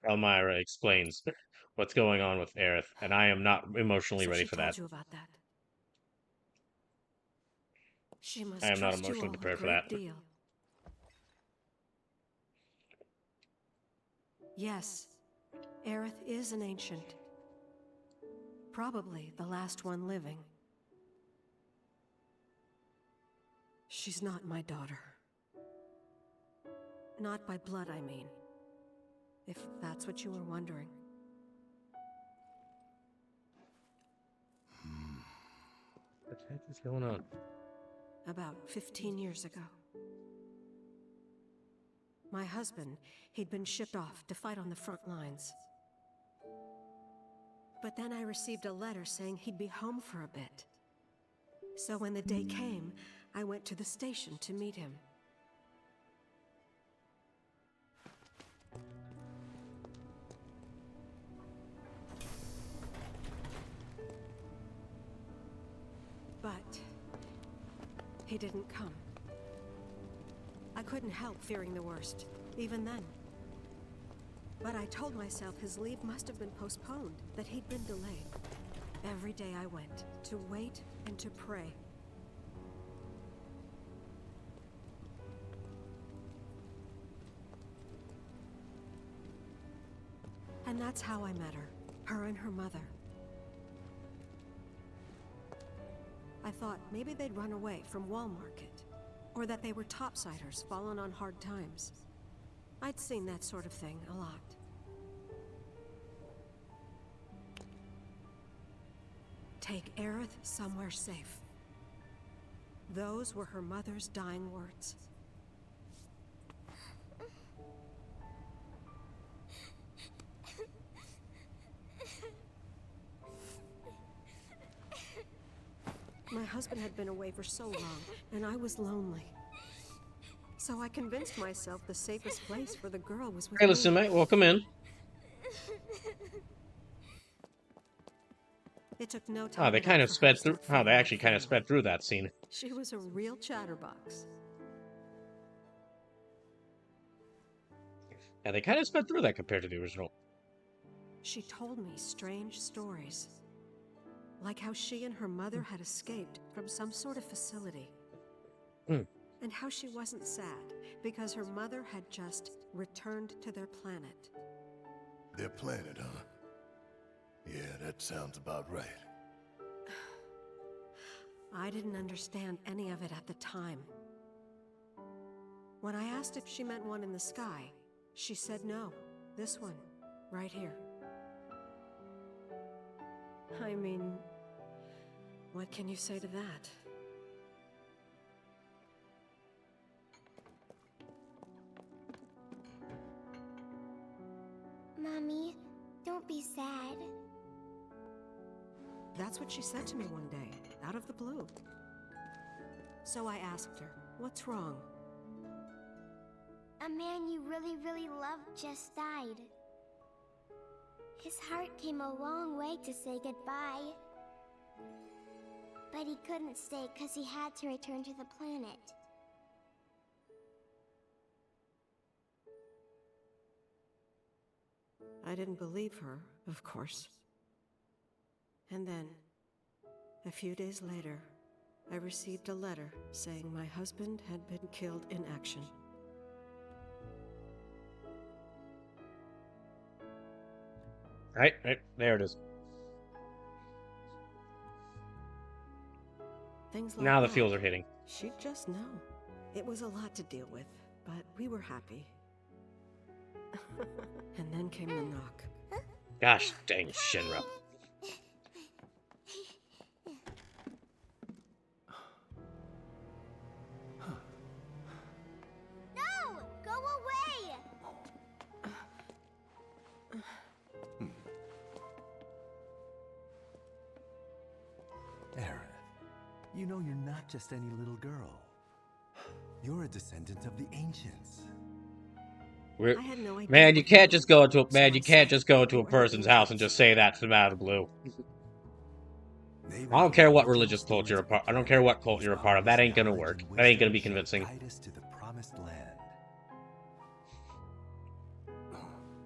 Speaker 1: Elmira explains what's going on with Aerith, and I am not emotionally
Speaker 8: So
Speaker 1: ready
Speaker 8: she
Speaker 1: for
Speaker 8: told
Speaker 1: that.
Speaker 8: you about that. She must
Speaker 1: I am not
Speaker 8: trust you
Speaker 1: emotionally
Speaker 8: all a
Speaker 1: prepared for
Speaker 8: great
Speaker 1: that.
Speaker 8: deal. Yes, Aerith is an ancient. Probably the last one living. She's not my daughter. Not by blood, I mean. If that's what you were wondering.
Speaker 1: What the heck is going on?
Speaker 8: About 15 years ago. My husband, he'd been shipped off to fight on the front lines. But then I received a letter saying he'd be home for a bit. So when the day came, I went to the station to meet him. But he didn't come. I couldn't help fearing the worst, even then. But I told myself his leave must have been postponed, that he'd been delayed. Every day I went, to wait and to pray. And that's how I met her and her mother. I thought maybe they'd run away from Wall Market, or that they were topsiders fallen on hard times. I'd seen that sort of thing a lot. Take Aerith somewhere safe. Those were her mother's dying words. My husband had been away for so long, and I was lonely. So I convinced myself the safest place for the girl was with
Speaker 1: Hey,
Speaker 8: me.
Speaker 1: listen, mate. Welcome in.
Speaker 8: It took no time
Speaker 1: Oh, they
Speaker 8: at all
Speaker 1: kind of
Speaker 8: for her
Speaker 1: sped
Speaker 8: to
Speaker 1: through.
Speaker 8: start
Speaker 1: Oh, they
Speaker 8: feeling like
Speaker 1: actually kind of
Speaker 8: family.
Speaker 1: sped through that scene.
Speaker 8: She was a real chatterbox.
Speaker 1: Yeah, they kind of sped through that compared to the original.
Speaker 8: She told me strange stories. Like how she and her mother had escaped from some sort of facility.
Speaker 1: Hmm.
Speaker 8: And how she wasn't sad because her mother had just returned to their planet.
Speaker 4: Their planet, huh? Yeah, that sounds about right.
Speaker 8: I didn't understand any of it at the time. When I asked if she meant one in the sky, she said no. This one, right here. I mean, what can you say to that?
Speaker 9: Mommy, don't be sad.
Speaker 8: That's what she said to me one day, out of the blue. So I asked her, what's wrong?
Speaker 9: A man you really, really loved just died. His heart came a long way to say goodbye. But he couldn't stay because he had to return to the planet.
Speaker 8: I didn't believe her, of course. And then, a few days later, I received a letter saying my husband had been killed in action.
Speaker 1: Right, there it is.
Speaker 8: Things like
Speaker 1: Now the
Speaker 8: that,
Speaker 1: feels are hitting.
Speaker 8: she'd just know. It was a lot to deal with, but we were happy. And then came the knock.
Speaker 1: Gosh dang Shinra.
Speaker 9: No! Go away!
Speaker 10: Aerith, you know you're not just any little girl. You're a descendant of the ancients.
Speaker 1: We're,
Speaker 8: I had no idea
Speaker 1: man, you
Speaker 8: what
Speaker 1: can't
Speaker 8: he
Speaker 1: just
Speaker 8: meant,
Speaker 1: go into
Speaker 8: so I said,
Speaker 1: a
Speaker 8: "Who are the
Speaker 1: person's house and
Speaker 8: ancients?"
Speaker 1: just say that to them out of the blue.
Speaker 10: They
Speaker 1: I don't care what
Speaker 10: recount
Speaker 1: religious
Speaker 10: original
Speaker 1: cult you're a
Speaker 10: stories
Speaker 1: part.
Speaker 10: of the
Speaker 1: I don't care what cult
Speaker 10: whose
Speaker 1: you're a part of. That
Speaker 10: arms,
Speaker 1: ain't gonna
Speaker 10: knowledge,
Speaker 1: work.
Speaker 10: and
Speaker 1: That ain't gonna
Speaker 10: wisdom
Speaker 1: be
Speaker 10: shall
Speaker 1: convincing.
Speaker 10: guide us to the promised land.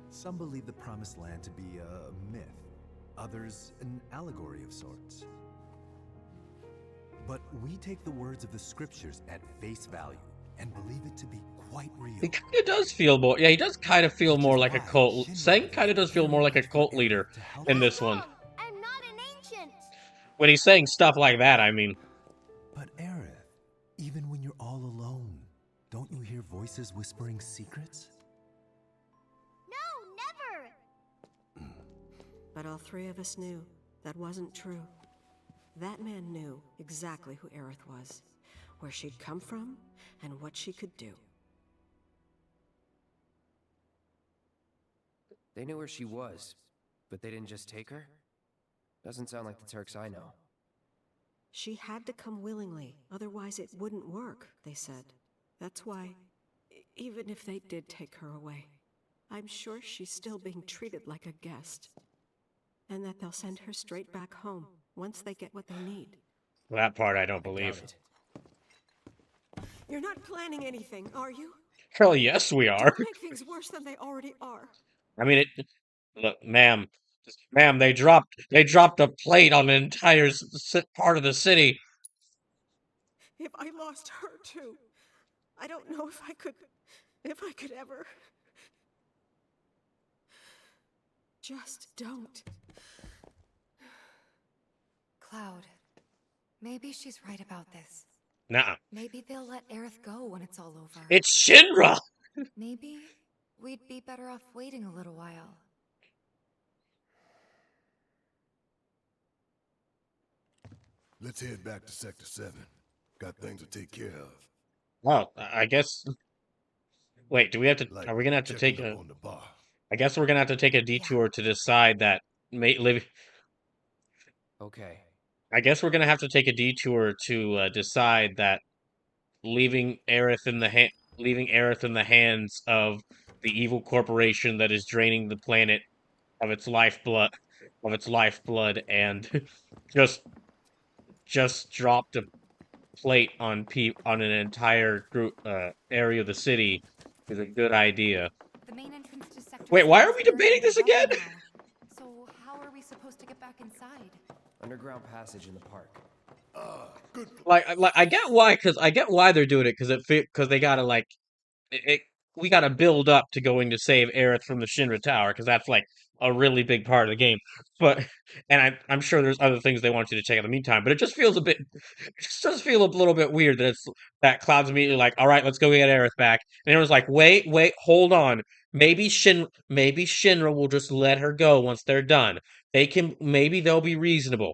Speaker 10: Some believe the promised land to be a myth, others an allegory of sorts. But we take the words of the scriptures at face value and believe it to be quite real.
Speaker 1: He kind of does feel more. Yeah, he does kind of feel
Speaker 10: Which
Speaker 1: more
Speaker 10: is
Speaker 1: like a
Speaker 10: why
Speaker 1: cult.
Speaker 10: Shinra
Speaker 1: Sang kind of
Speaker 10: does
Speaker 1: does feel
Speaker 10: very
Speaker 1: more like a
Speaker 10: much for
Speaker 1: cult
Speaker 10: Aerith
Speaker 1: leader
Speaker 10: to help
Speaker 1: in
Speaker 10: us.
Speaker 1: this one.
Speaker 9: Wrong! I'm not an ancient!
Speaker 1: When he's saying stuff like that, I mean,
Speaker 10: But Aerith, even when you're all alone, don't you hear voices whispering secrets?
Speaker 9: No, never!
Speaker 8: But all three of us knew that wasn't true. That man knew exactly who Aerith was, where she'd come from, and what she could do.
Speaker 3: They knew where she was, but they didn't just take her? Doesn't sound like the Turks I know.
Speaker 8: She had to come willingly, otherwise it wouldn't work, they said. That's why, even if they did take her away, I'm sure she's still being treated like a guest. And that they'll send her straight back home, once they get what they need.
Speaker 1: that part I don't
Speaker 3: I doubt
Speaker 1: believe.
Speaker 3: it.
Speaker 8: You're not planning anything, are you?
Speaker 1: Hell yes, we are.
Speaker 8: Don't make things worse than they already are.
Speaker 1: I mean, look, ma'am, they dropped a plate on an entire part of the city.
Speaker 8: If I lost her too, I don't know if I could ever. Just don't.
Speaker 2: Cloud, maybe she's right about this.
Speaker 1: Nah,
Speaker 2: Maybe they'll let Aerith go when it's all over.
Speaker 1: it's Shinra.
Speaker 2: Maybe We'd be better off waiting a little while.
Speaker 4: Let's head back to Sector 7. Got things to take care of.
Speaker 1: Well, I guess. Wait, do we have to?
Speaker 4: Like
Speaker 1: Are we gonna have to take
Speaker 4: checking up
Speaker 1: a?
Speaker 4: on the bar.
Speaker 1: I guess we're gonna have to take a
Speaker 2: Yeah.
Speaker 1: detour to decide that. Live.
Speaker 3: Okay.
Speaker 1: I guess we're gonna have to take a detour to decide that leaving Aerith in the hands of the evil corporation that is draining the planet of its lifeblood, and just dropped a plate on on an entire group area of the city is a good idea.
Speaker 2: The main entrance to Sector
Speaker 1: Wait, why
Speaker 2: 7
Speaker 1: are
Speaker 2: is
Speaker 1: we
Speaker 2: buried
Speaker 1: debating
Speaker 2: under
Speaker 1: this again?
Speaker 2: rubble now. So how are we supposed to get back inside?
Speaker 3: Underground passage in the park.
Speaker 4: Good.
Speaker 1: Like I get why they're doing it because they gotta it, we got to build up to going to save Aerith from the Shinra Tower because that's like a really big part of the game. But I'm sure there's other things they want you to check in the meantime. But it just does feel a little bit weird that that Cloud's immediately like, all right, let's go get Aerith back, and it was like, wait, hold on. Maybe Shinra will just let her go once they're done. Maybe they'll be reasonable.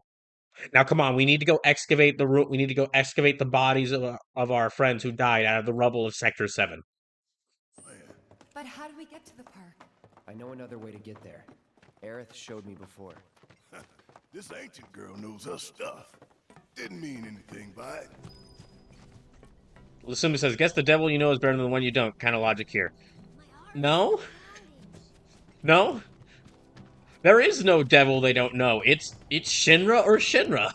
Speaker 1: Now, come on, we need to go excavate the room. We need to go excavate the bodies of our friends who died out of the rubble of Sector 7.
Speaker 2: But how do we get to the park?
Speaker 3: I know another way to get there. Aerith showed me before.
Speaker 4: This ancient girl knows her stuff. Didn't mean anything by it.
Speaker 1: Lusumi says, guess the devil you know is better than the one you don't. Kind of logic here. No? No? There is no devil they don't know. It's Shinra or Shinra.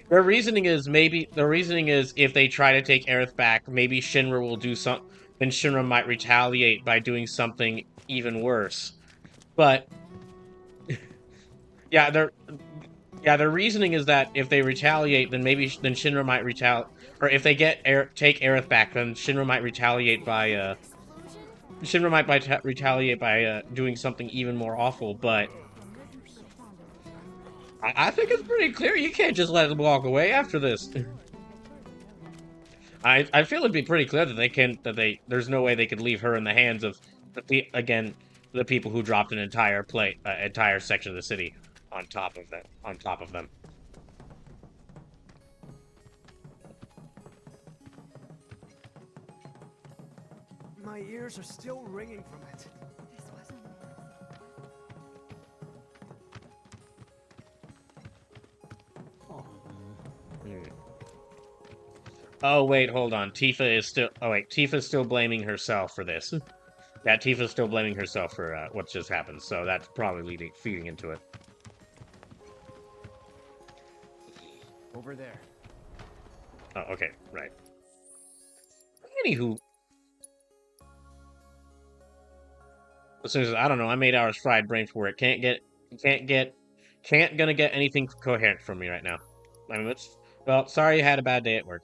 Speaker 1: Their reasoning is if they try to take Aerith back, maybe Shinra will do some. Then Shinra might retaliate by doing something even worse. But yeah, their reasoning is that if they retaliate, then Shinra might retaliate, or if they take Aerith back, then Shinra might retaliate by doing something even more awful. But I think it's pretty clear you can't just let them walk away after this. I feel it'd be pretty clear that there's no way they could leave her in the hands of the people who dropped an entire section of the city on top of them.
Speaker 6: My ears are still ringing from it.
Speaker 2: This wasn't.
Speaker 1: Oh wait, hold on. Tifa's still blaming herself for this. Yeah, Tifa's still blaming herself for what just happened, so that's probably feeding into it.
Speaker 3: Over there.
Speaker 1: Oh, okay, right. Anywho, as soon as I don't know, I'm 8 hours fried brain for it. Can't gonna get anything coherent from me right now. I mean, sorry you had a bad day at work.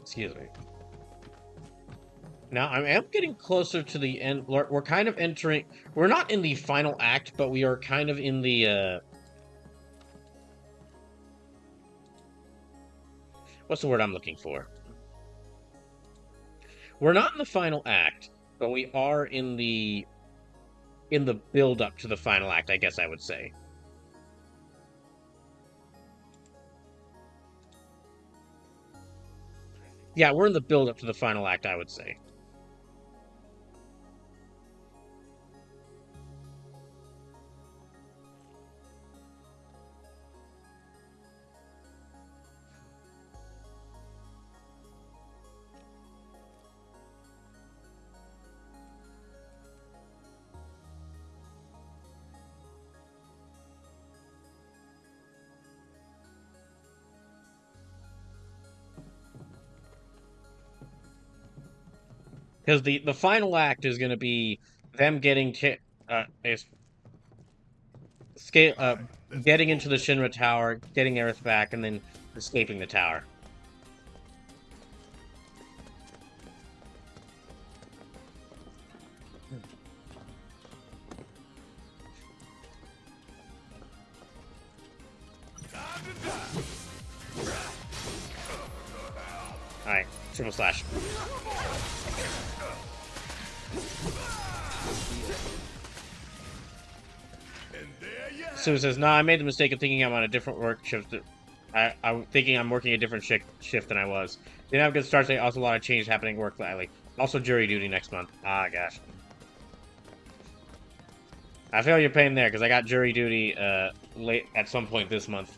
Speaker 1: Excuse me. Now, I am getting closer to the end. We're kind of entering... We're not in the final act, but we are kind of in the, what's the word I'm looking for? We're not in the final act, but we are in the build-up to the final act, I guess I would say. Yeah, we're in the build-up to the final act, I would say. Because the final act is going to be them getting scale getting into the Shinra Tower, getting Aerith back, and then escaping the tower. Alright, triple slash. Sue says, "No, I made the mistake of thinking I'm on a different work shift. I'm thinking I'm working a different shift than I was. Didn't have a good start today. Also, a lot of change happening at work lately. Also, jury duty next month. Ah, gosh. I feel your pain there, because I got jury duty late at some point this month.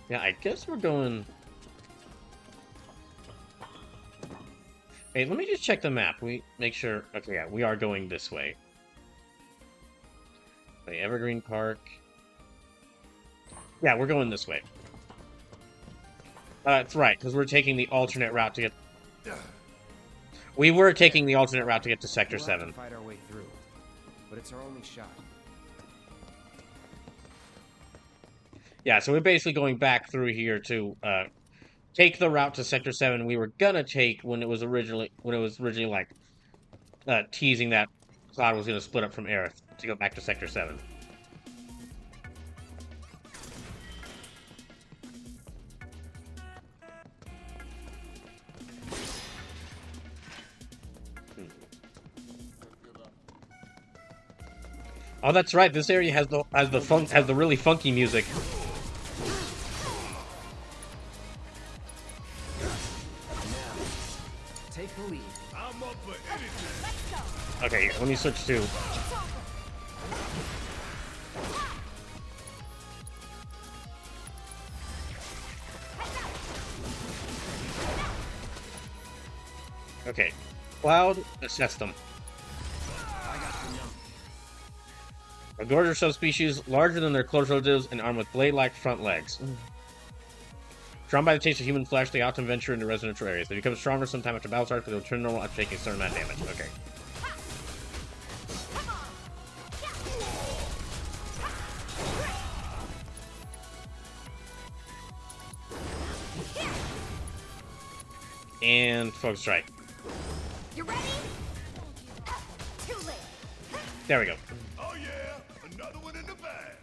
Speaker 1: Yeah, I guess we're going... Hey, let me just check the map. We make sure... Okay, yeah, we are going this way. Wait, Evergreen Park... Yeah, we're going this way. That's right, because we're taking the alternate route to get... We were taking the alternate route to get to Sector 7.
Speaker 3: We'll have to fight our way through, but it's our only shot.
Speaker 1: Yeah, so we're basically going back through here to take the route to Sector 7 we were gonna take when it was originally like teasing that Cloud was gonna split up from Aerith to go back to Sector 7. Oh, that's right. This area has the really funky music.
Speaker 3: Take the lead.
Speaker 4: I'm up for anything.
Speaker 1: Okay, let me switch to... Okay. Cloud, assess them. A gorger subspecies larger than their close relatives and armed with blade-like front legs. Drawn by the taste of human flesh, they often venture into residential areas. They become stronger sometime after battle starts, but they'll turn normal after taking a certain amount of damage. Okay. And focus strike.
Speaker 9: You ready? Too late.
Speaker 1: There we go.
Speaker 4: Oh yeah, another one in the bag.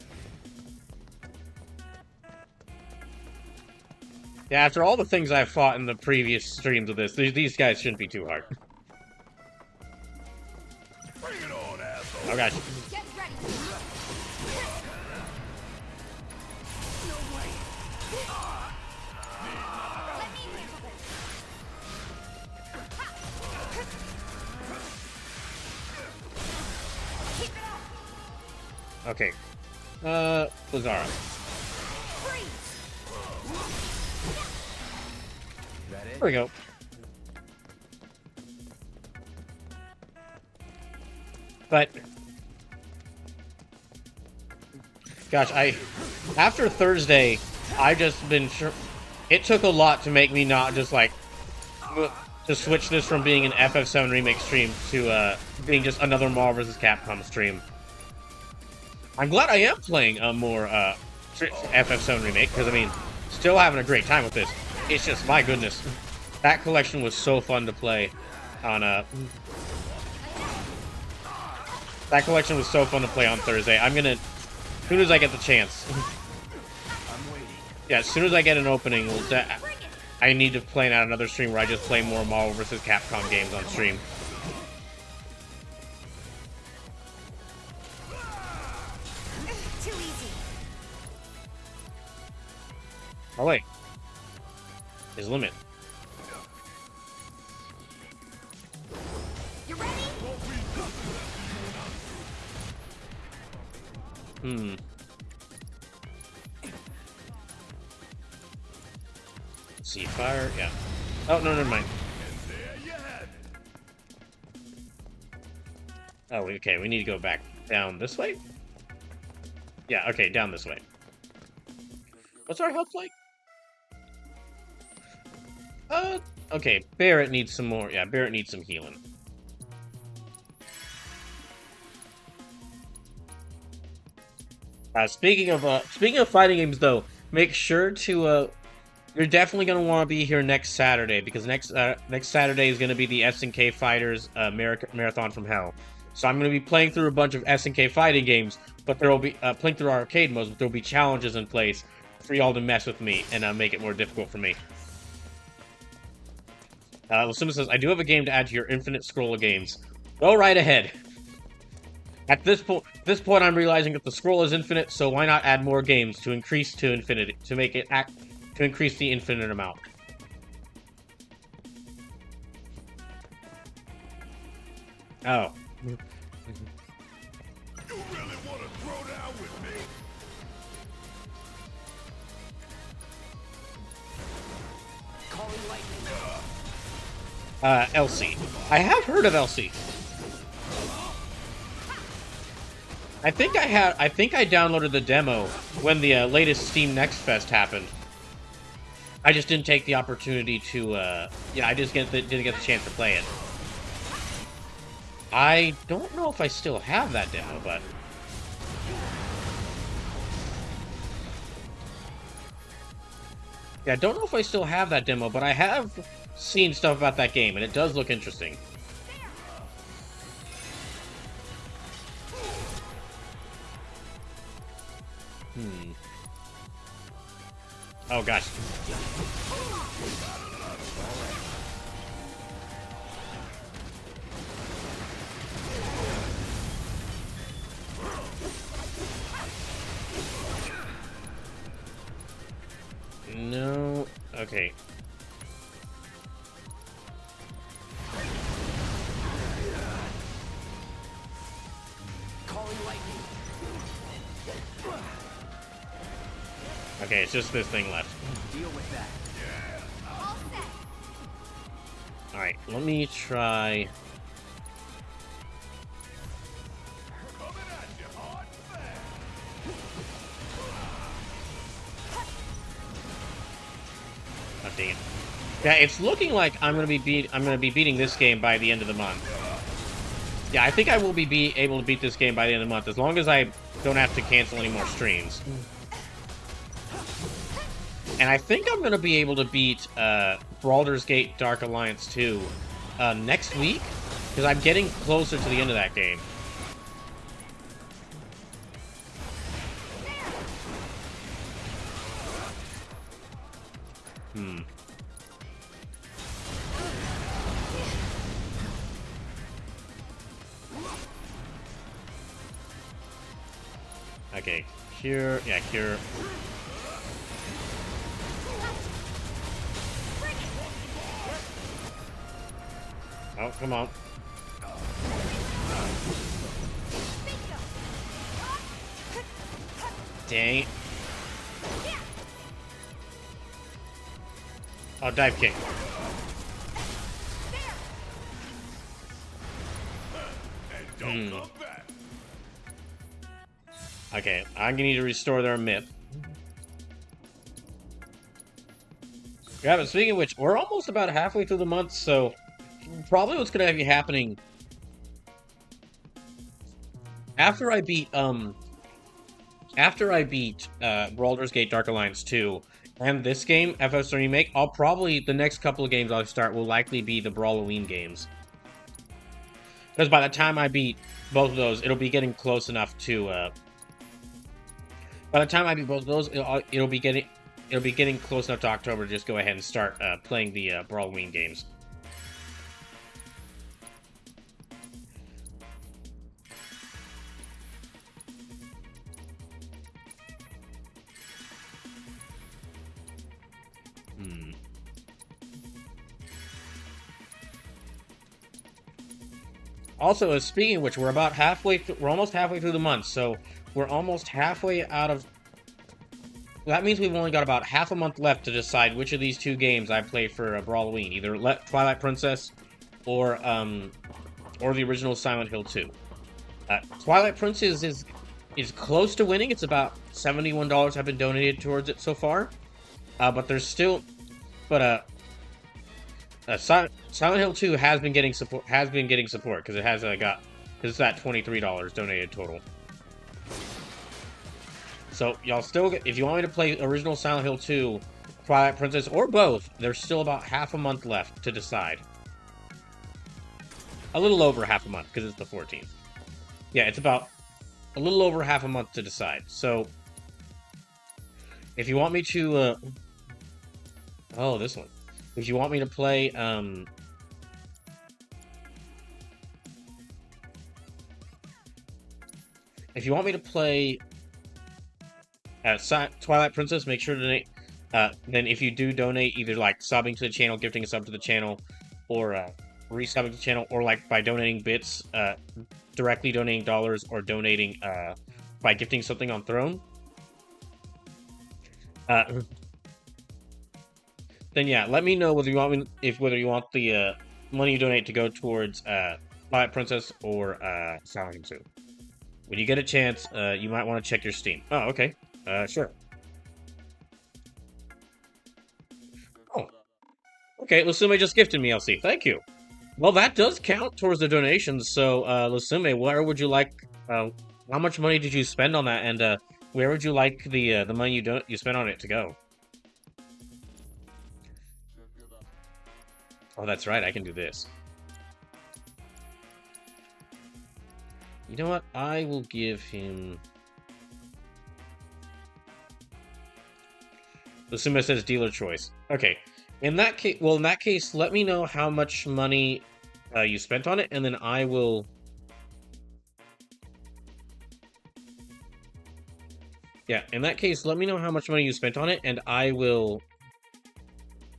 Speaker 1: Yeah, after all the things I've fought in the previous streams of this, these guys shouldn't be too hard.
Speaker 4: Bring it on, asshole.
Speaker 1: Oh gosh.
Speaker 9: Get ready.
Speaker 4: No way.
Speaker 9: Let me handle this. Keep it up.
Speaker 1: Okay. Lazara.
Speaker 9: Freeze.
Speaker 3: That it?
Speaker 1: There we go. But... Gosh, after Thursday, I've just been sure... It took a lot to make me not just, like... To switch this from being an FF7 Remake stream to, being just another Marvel vs. Capcom stream. I'm glad I am playing a more, FF7 Remake, because, I mean, still having a great time with this. It's just, my goodness. That collection was so fun to play on, That collection was so fun to play on Thursday. I'm gonna... As soon as I get the chance.
Speaker 3: I'm waiting.
Speaker 1: Yeah, as soon as I get an opening, I need to plan out another stream where I just play more Marvel vs. Capcom games on stream.
Speaker 9: Too easy.
Speaker 1: Oh wait. His limit.
Speaker 9: You ready?
Speaker 1: Let's see, fire, yeah. Oh, no, never mind.
Speaker 4: There you have it.
Speaker 1: Oh, okay, we need to go back down this way? Yeah, okay, down this way. What's our health like? Okay, Barrett needs some more. Yeah, Barrett needs some healing. Speaking of fighting games, though, make sure to you're definitely gonna want to be here next Saturday because next Saturday is gonna be the SNK Fighters Marathon from Hell. So I'm gonna be playing through a bunch of SNK fighting games, but there will be playing through arcade modes, but there will be challenges in place for y'all to mess with me and make it more difficult for me. Lasuma says, I do have a game to add to your infinite scroll of games. Go right ahead. At this point, I'm realizing that the scroll is infinite, so why not add more games to increase to infinity, to make it to increase the infinite amount. Oh.
Speaker 4: You really want to throw down with me?
Speaker 5: Calling lightning.
Speaker 1: Elsie. I have heard of Elsie. I think I downloaded the demo when the latest Steam Next Fest happened. I just didn't take the opportunity to, yeah, I just didn't get the chance to play it. I don't know if I still have that demo, but... Yeah, I don't know if I still have that demo, but I have seen stuff about that game, and it does look interesting. Oh, gosh. No. Okay.
Speaker 5: Calling lightning.
Speaker 1: Okay, it's just this thing left.
Speaker 5: Deal with that.
Speaker 1: Alright, let me try... Oh, dang it. Yeah, it's looking like I'm gonna be beating this game by the end of the month. Yeah, I think I will be able to beat this game by the end of the month, as long as I don't have to cancel any more streams. And I think I'm gonna be able to beat Baldur's Gate Dark Alliance 2 next week, because I'm getting closer to the end of that game. Okay, cure, yeah, cure. Oh, come on. Dang it. Oh, dive kick. Okay, I'm gonna need to restore their myth. Yeah, but speaking of which, we're almost about halfway through the month, so probably what's gonna be happening after I beat Baldur's Gate Dark Alliance 2 and this game, FF7 Remake, the next couple of games I'll start will likely be the Brawloween games. Because by the time I beat both of those, it'll be getting close enough to by the time I beat both of those, it'll be getting close enough to October to just go ahead and start playing the Brawloween games. Also, speaking of which, we're almost halfway through the month, so we're almost halfway out of... That means we've only got about half a month left to decide which of these two games I play for Brawloween, either Twilight Princess or the original Silent Hill 2. Twilight Princess is close to winning. It's about $71 have been donated towards it so far, but there's still... But Silent Hill 2 has been getting support. Because it has got because it's at $23 donated total. So y'all still get, if you want me to play original Silent Hill 2, Twilight Princess, or both, there's still about half a month left to decide. A little over half a month because it's the 14th. Yeah, it's about a little over half a month to decide. So if you want me to, oh, this one. If you want me to play, if you want me to play Twilight Princess, make sure to donate. Then if you do donate, either like subbing to the channel, gifting a sub to the channel, or resubbing to the channel, or like by donating bits, directly donating dollars, or donating by gifting something on Throne. Then yeah, let me know whether you want the money you donate to go towards Twilight Princess or Silent Hill 2. When you get a chance, you might want to check your Steam. Oh, okay. Sure. Oh. Okay, Lusume just gifted me LC. Thank you. Well, that does count towards the donations. So, Lusume, where would you like? How much money did you spend on that? And where would you like the money you spent on it to go? Oh, that's right. I can do this. You know what? I will give him. Lusume says dealer choice. Okay. In that case, let me know how much money you spent on it, and then I will. Yeah, in that case, let me know how much money you spent on it, and I will.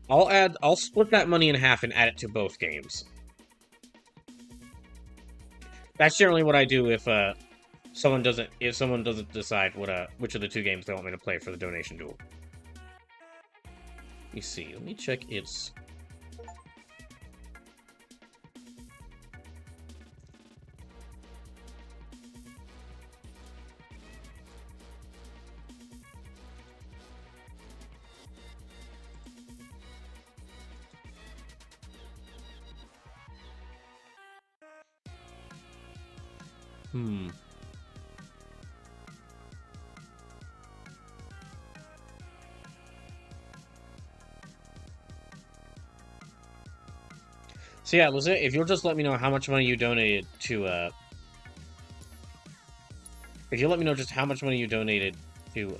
Speaker 1: I'll split that money in half and add it to both games. That's generally what I do if someone doesn't decide which of the two games they want me to play for the donation duel. Let me see. Let me check its. So yeah, Lizette, if you'll just let me know how much money you donated to, if you'll let me know just how much money you donated to,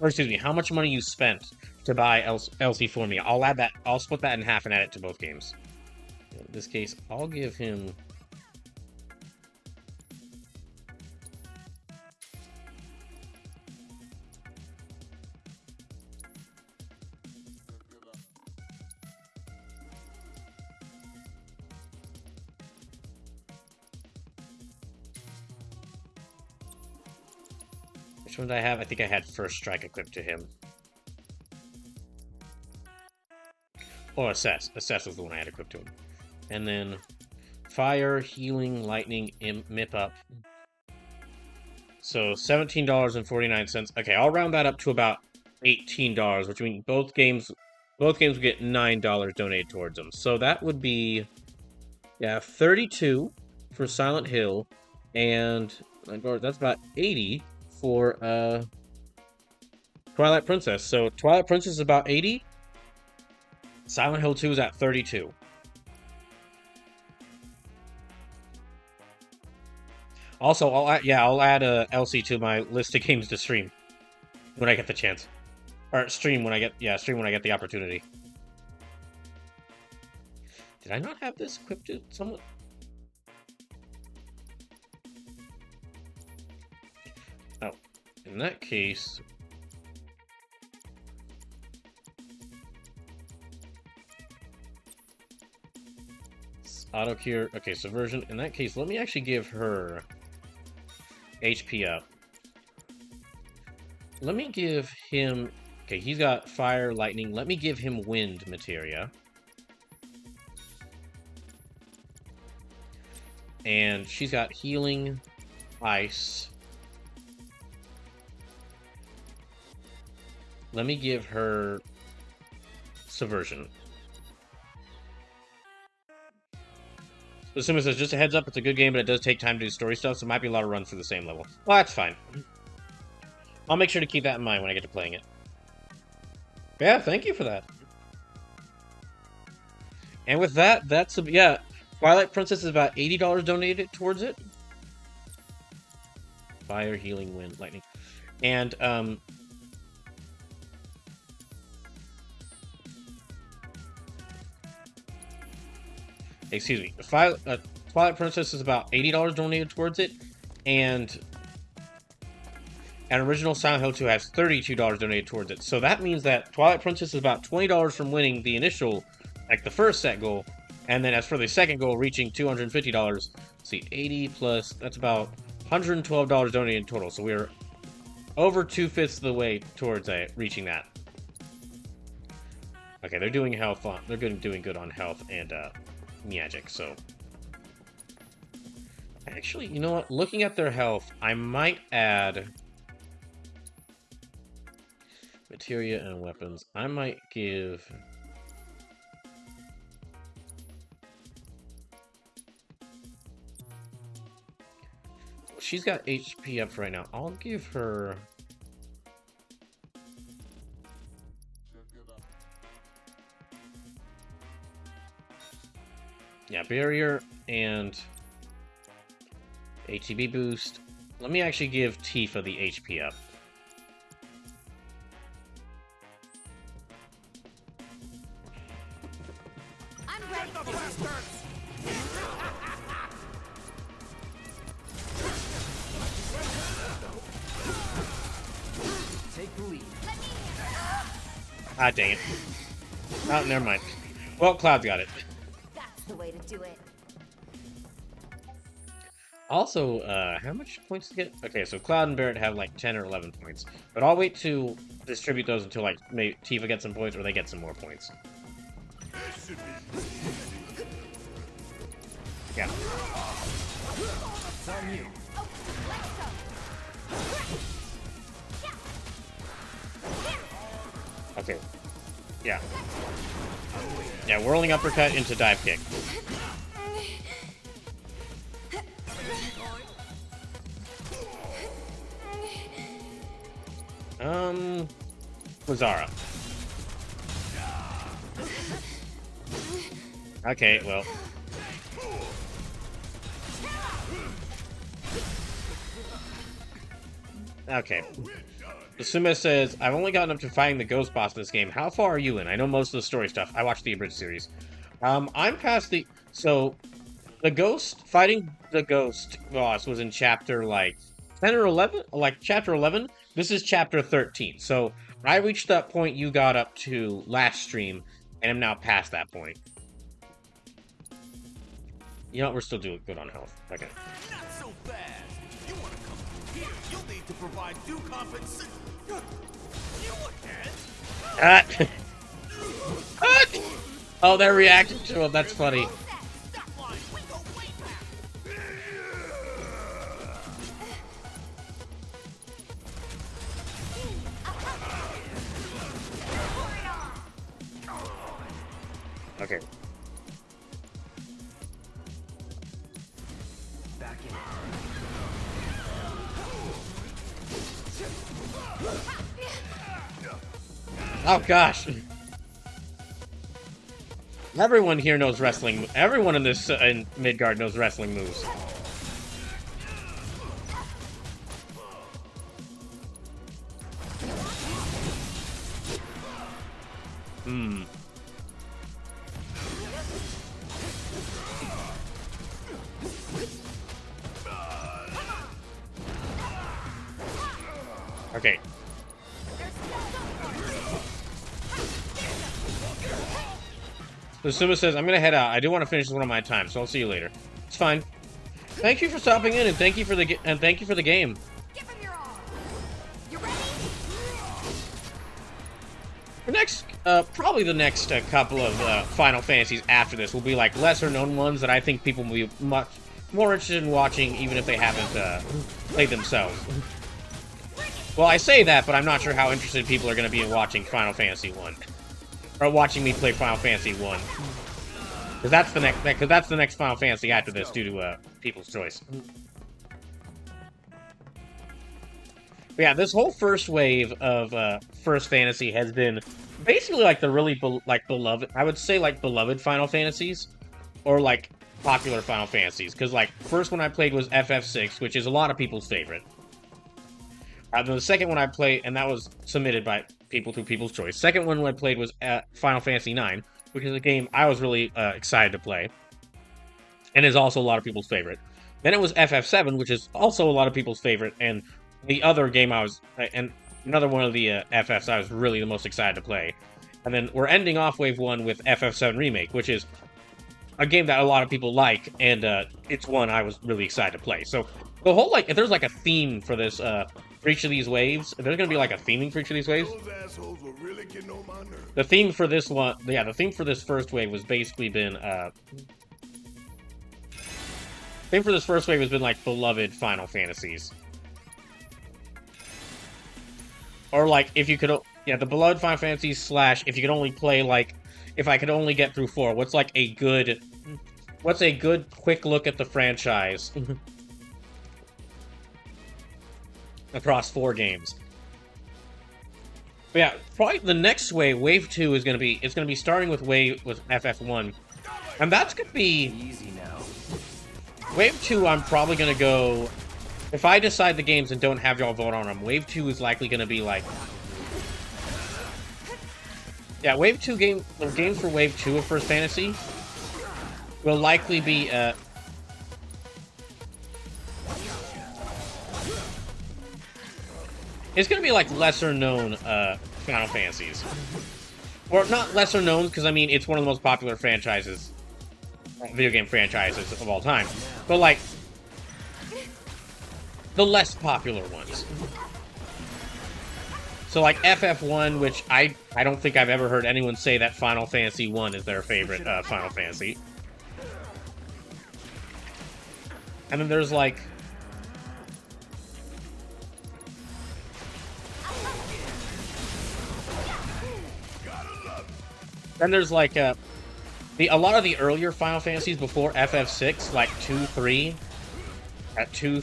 Speaker 1: or excuse me, how much money you spent to buy LC for me, I'll split that in half and add it to both games. In this case, I'll give him. Which one did I have? I think I had First Strike equipped to him. Oh, Assess. Assess was the one I had equipped to him. And then Fire, Healing, Lightning, Mip Up. So $17.49. Okay, I'll round that up to about $18, which means both games would get $9 donated towards them. So that would be, yeah, 32 for Silent Hill, and that's about 80 for Twilight Princess. So Twilight Princess is about 80. Silent Hill 2 is at 32. Also, I'll add LC to my list of games to stream when I get the chance, or stream when I get the opportunity. Did I not have this equipped to someone? Oh, in that case. Auto cure. Okay, subversion. In that case, let me actually give her HP up. Let me give him. Okay, he's got fire, lightning. Let me give him wind materia. And she's got healing, ice. Let me give her Subversion. So Suma says, just a heads up, it's a good game, but it does take time to do story stuff, so it might be a lot of runs through the same level. Well, that's fine. I'll make sure to keep that in mind when I get to playing it. Yeah, thank you for that. And with that, that's... yeah, Twilight Princess is about $80 donated towards it. Fire, healing, wind, lightning. And, excuse me. Twilight Princess is about $80 donated towards it. And original Silent Hill 2 has $32 donated towards it. So that means that Twilight Princess is about $20 from winning the initial, like the first set goal. And then as for the second goal, reaching $250. Let's see, 80 plus, that's about $112 donated in total. So we're over 2/5 of the way towards reaching that. Okay, they're doing health on, they're doing good on health and magic, so. Actually, you know what? Looking at their health, I might add materia and weapons. I might give... she's got HP up right now. I'll give her... yeah, barrier and ATB boost. Let me actually give Tifa the HP up.
Speaker 9: I'm ready for this.
Speaker 3: Take the lead.
Speaker 1: Ah, dang it. Oh, never mind. Well, Cloud's got it.
Speaker 9: That's the way to do it.
Speaker 1: Also, how much points to get? Okay, so Cloud and Barret have like 10 or 11 points. But I'll wait to distribute those until like maybe Tifa gets some points or they get some more points. Yeah.
Speaker 3: It's on you.
Speaker 1: Okay. Yeah. Yeah, whirling uppercut into dive kick. Lazara. Okay, well. Okay. Suma says, I've only gotten up to fighting the ghost boss in this game. How far are you in? I know most of the story stuff. I watched the abridged series. I'm past the... so, the ghost... fighting the ghost boss was in chapter, like, 10 or 11? Like, chapter 11? This is chapter 13. So, I reached that point you got up to last stream, and I'm now past that point. You know what? We're still doing good on health. Okay.
Speaker 5: Not so fast. You want to come through here, you'll need to provide due compensation. You again?
Speaker 1: Oh, they're reacting to him. That's funny. Okay.
Speaker 3: Back in.
Speaker 1: Oh gosh. Everyone here knows wrestling. Everyone in this in Midgard knows wrestling moves. Hmm. Okay. So Suma says, I'm gonna head out. I do want to finish this one on my time, so I'll see you later. It's fine. Thank you for stopping in, and thank you for the game.
Speaker 9: Give him your all. You ready?
Speaker 1: The next, probably the next couple of Final Fantasies after this will be like lesser known ones that I think people will be much more interested in watching, even if they haven't played themselves. Well, I say that, but I'm not sure how interested people are going to be in watching Final Fantasy 1. or watching me play Final Fantasy 1. Because that's the next Final Fantasy after this, due to People's Choice. But yeah, this whole first wave of First Fantasy has been basically like the really beloved, I would say like beloved Final Fantasies, or like popular Final Fantasies. Because like first one I played was FF6, which is a lot of people's favorite. Then the second one I played, and that was submitted by people through People's Choice. Second one I played was Final Fantasy 9, which is a game I was really excited to play, and is also a lot of people's favorite. Then it was FF7, which is also a lot of people's favorite, and the other game and another one of the FFs I was really the most excited to play. And then we're ending off Wave 1 with FF7 Remake, which is a game that a lot of people like, and it's one I was really excited to play. So the whole, like, if there's like a theme for this, for each of these waves, if there's gonna be like a theming for each of these waves, the theme for this one, yeah, the theme for this first wave was basically been, theme for this first wave has been like beloved Final Fantasies. Or like, if you could, yeah, the beloved Final Fantasies slash, if you could only play like, if I could only get through 4, what's a good quick look at the franchise across 4 games? But yeah, probably the next wave, Wave 2, is gonna be, it's gonna be starting with FF1, and that's gonna be
Speaker 3: Easy now.
Speaker 1: Wave 2. I'm probably gonna go, if I decide the games and don't have y'all vote on them, Wave 2 is likely gonna be like, yeah, Wave 2 the games for Wave 2 of First Fantasy will likely be, it's gonna be like lesser known, Final Fantasies. Or not lesser known, because I mean, it's one of the most popular franchises, video game franchises of all time. But like, the less popular ones. So like FF1, which I don't think I've ever heard anyone say that Final Fantasy 1 is their favorite Final Fantasy. And then there's like, a lot of the earlier Final Fantasies before FF6, like 2, 3, 2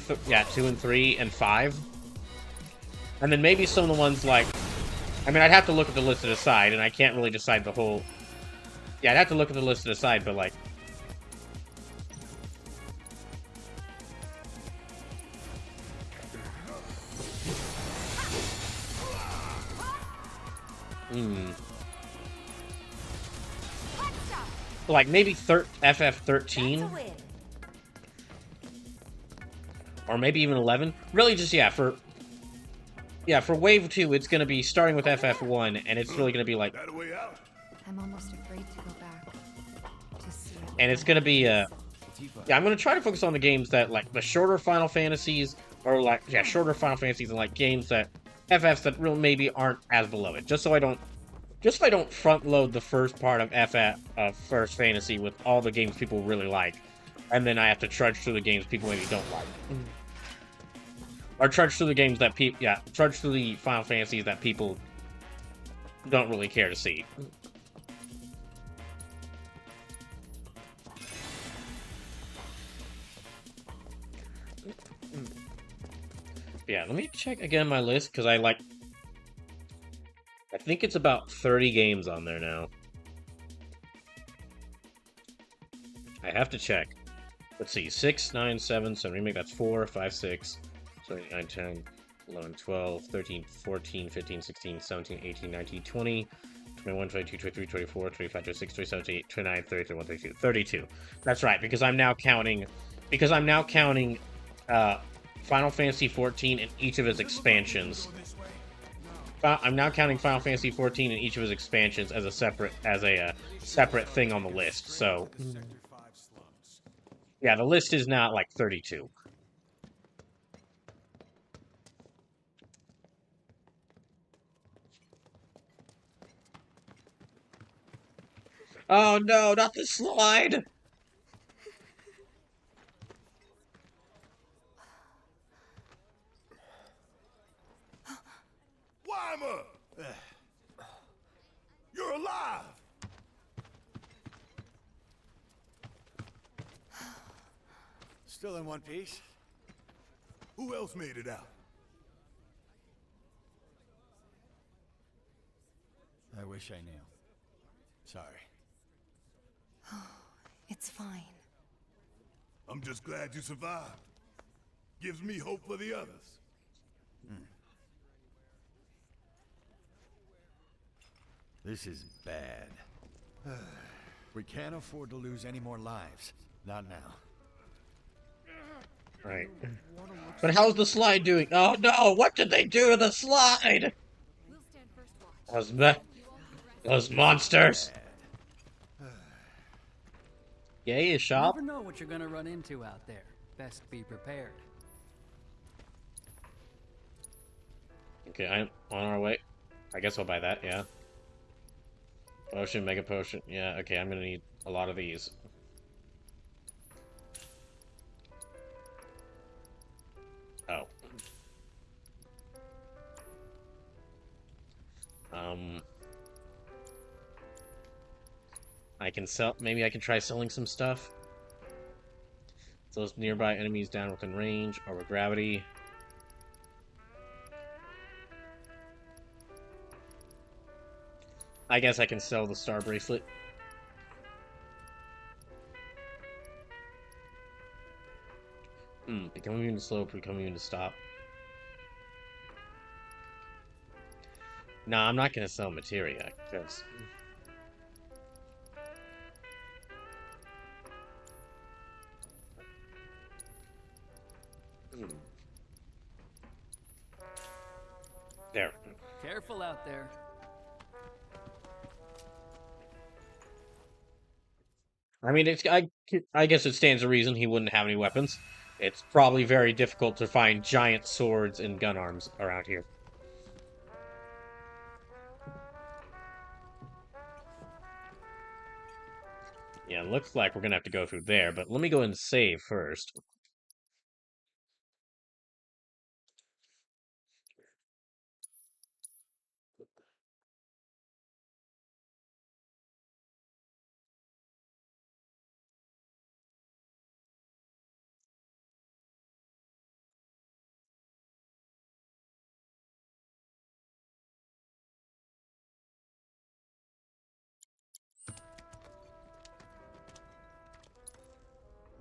Speaker 1: and 3 and 5. And then maybe some of the ones like, I mean, I'd have to look at the list to decide, and I can't really decide the whole, yeah, I'd have to look at the list to decide, but like, like maybe FF13, or maybe even 11. Really, just for Wave 2, it's gonna be starting with FF1, and it's really gonna be like,
Speaker 2: I'm almost afraid to go back to see it.
Speaker 1: and it's gonna be yeah, I'm gonna try to focus on the games that like the shorter Final Fantasies, or like shorter Final Fantasies, and like games that FFs that really maybe aren't as beloved, just so I don't front load the first part of First Fantasy with all the games people really like, and then I have to trudge through the games people maybe don't like. Or trudge through the games that trudge through the Final Fantasies that people don't really care to see. Yeah, let me check again my list, because I think it's about 30 games on there now. I have to check. Let's see, 6, 9, 7, 7 remake, that's 4, 5, 6, 7, 8, 9, 10, 11, 12, 13, 14, 15, 16, 17, 18, 19, 20, 21, 22, 23, 24, 25, 26, 27, 28, 29, 30, 31, 32. 32. That's right, because I'm now counting Final Fantasy 14 and each of its expansions. I'm now counting Final Fantasy 14 and each of its expansions as a separate thing on the list. So yeah, the list is now like 32. Oh no, not the slide!
Speaker 4: Weimer! You're alive! Still in one piece. Who else made it out?
Speaker 6: I wish I knew. Sorry.
Speaker 2: It's fine.
Speaker 4: I'm just glad you survived. Gives me hope for the others.
Speaker 6: This is bad. We can't afford to lose any more lives. Not now.
Speaker 1: Right. But how's the slide doing? Oh no! What did they do to the slide? Those monsters. Yay, a shop.
Speaker 11: You never know what you're gonna run into out there. Best be prepared.
Speaker 1: Okay, I'm on our way. I guess I'll buy that, yeah. Potion, mega potion. Yeah, okay, I'm gonna need a lot of these. Oh. I can sell. Maybe I can try selling some stuff. Those nearby enemies down within range or with gravity. I guess I can sell the star bracelet. Become immune to slow, become immune to stop. Nah, I'm not gonna sell materia, because... There.
Speaker 11: Careful out there.
Speaker 1: I mean, I guess it stands to reason he wouldn't have any weapons. It's probably very difficult to find giant swords and gun arms around here. Yeah, looks like we're gonna have to go through there, but let me go and save first.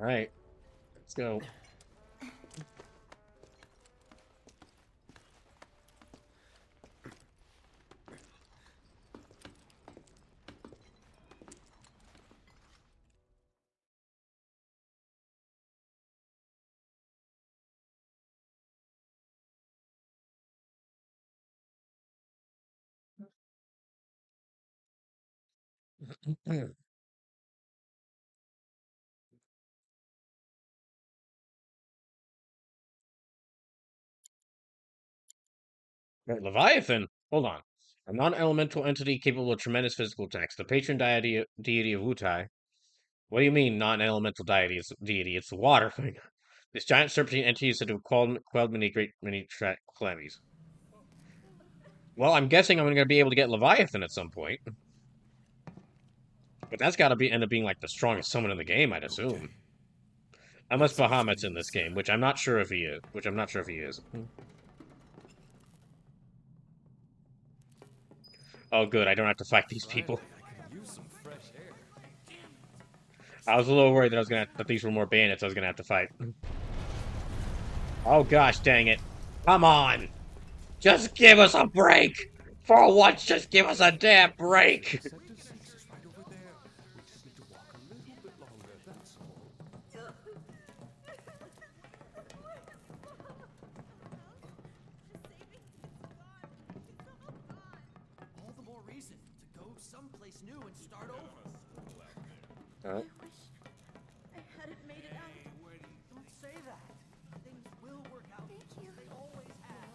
Speaker 1: Alright, let's go. Right, Leviathan? Hold on. A non-elemental entity capable of tremendous physical attacks. The patron deity of Wutai. What do you mean, non-elemental deity? It's the water thing. This giant serpentine entity is said to have quelled many calamities. Well, I'm guessing I'm going to be able to get Leviathan at some point. But that's got to end up being like the strongest summon in the game, I'd assume. Unless Bahamut's in this game, which I'm not sure if he is. Oh, good. I don't have to fight these people. I was a little worried that these were more bandits I was gonna have to fight. Oh gosh, dang it! Come on, just give us a break. For once, just give us a damn break.
Speaker 7: I wish I hadn't made it out. Don't say that. Things will work out. Thank you. They always have.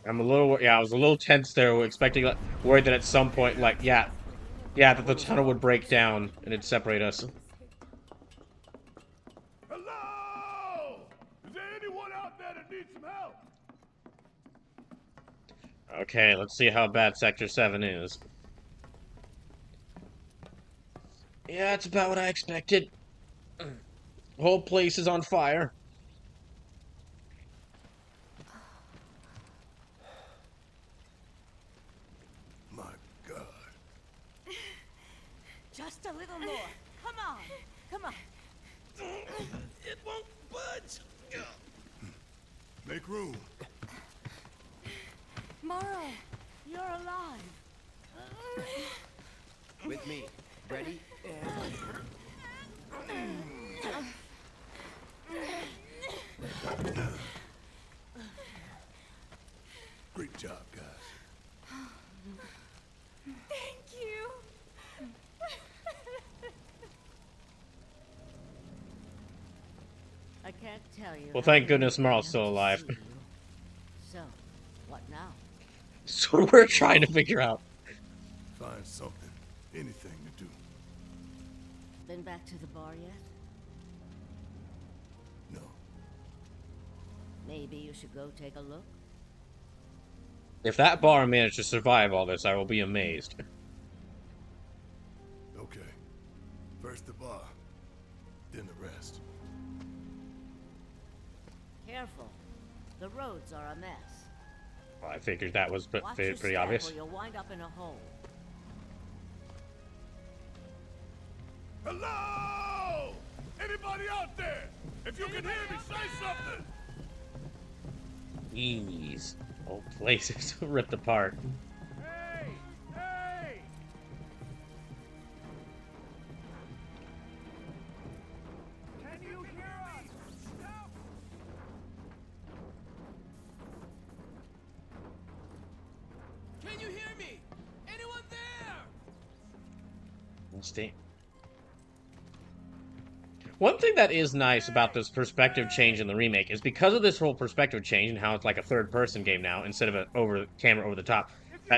Speaker 1: I was a little tense there, expecting, worried that at some point, that the tunnel would break down and it'd separate us.
Speaker 4: Hello! Is there anyone out there that needs some help?
Speaker 1: Okay, let's see how bad Sector 7 is. Yeah, it's about what I expected. The whole place is on fire.
Speaker 4: My God.
Speaker 12: Just a little more. Come on. Come on.
Speaker 5: It won't budge.
Speaker 4: Make room.
Speaker 2: Morrow!
Speaker 12: You're alive.
Speaker 3: With me. Ready? And...
Speaker 4: Great job, guys.
Speaker 12: Thank you. I can't tell you.
Speaker 1: Well,
Speaker 12: how
Speaker 1: thank
Speaker 12: relieved
Speaker 1: goodness
Speaker 12: I
Speaker 1: Marl's
Speaker 12: am
Speaker 1: still
Speaker 12: to
Speaker 1: alive.
Speaker 12: see you. So, what now?
Speaker 1: So we're trying to figure out.
Speaker 4: Find something. Anything to do.
Speaker 12: Been back to the bar yet?
Speaker 4: No.
Speaker 12: Maybe you should go take a look.
Speaker 1: If that bar managed to survive all this, I will be amazed.
Speaker 4: Okay. First the bar, then the rest.
Speaker 12: Careful. The roads are a mess.
Speaker 1: Well, I figured that was
Speaker 12: Watch your
Speaker 1: pretty
Speaker 12: step
Speaker 1: obvious.
Speaker 12: or you'll wind up in a hole.
Speaker 4: Hello! Anybody out there? If you can hear me, say something!
Speaker 1: Jeez. Whole place is ripped apart.
Speaker 4: Hey! Hey! Can you hear us? Stop!
Speaker 5: Can you hear me? Anyone there?
Speaker 1: Stay. One thing that is nice about this perspective change in the remake is because of this whole perspective change and how it's like a third-person game now instead of a camera over the top.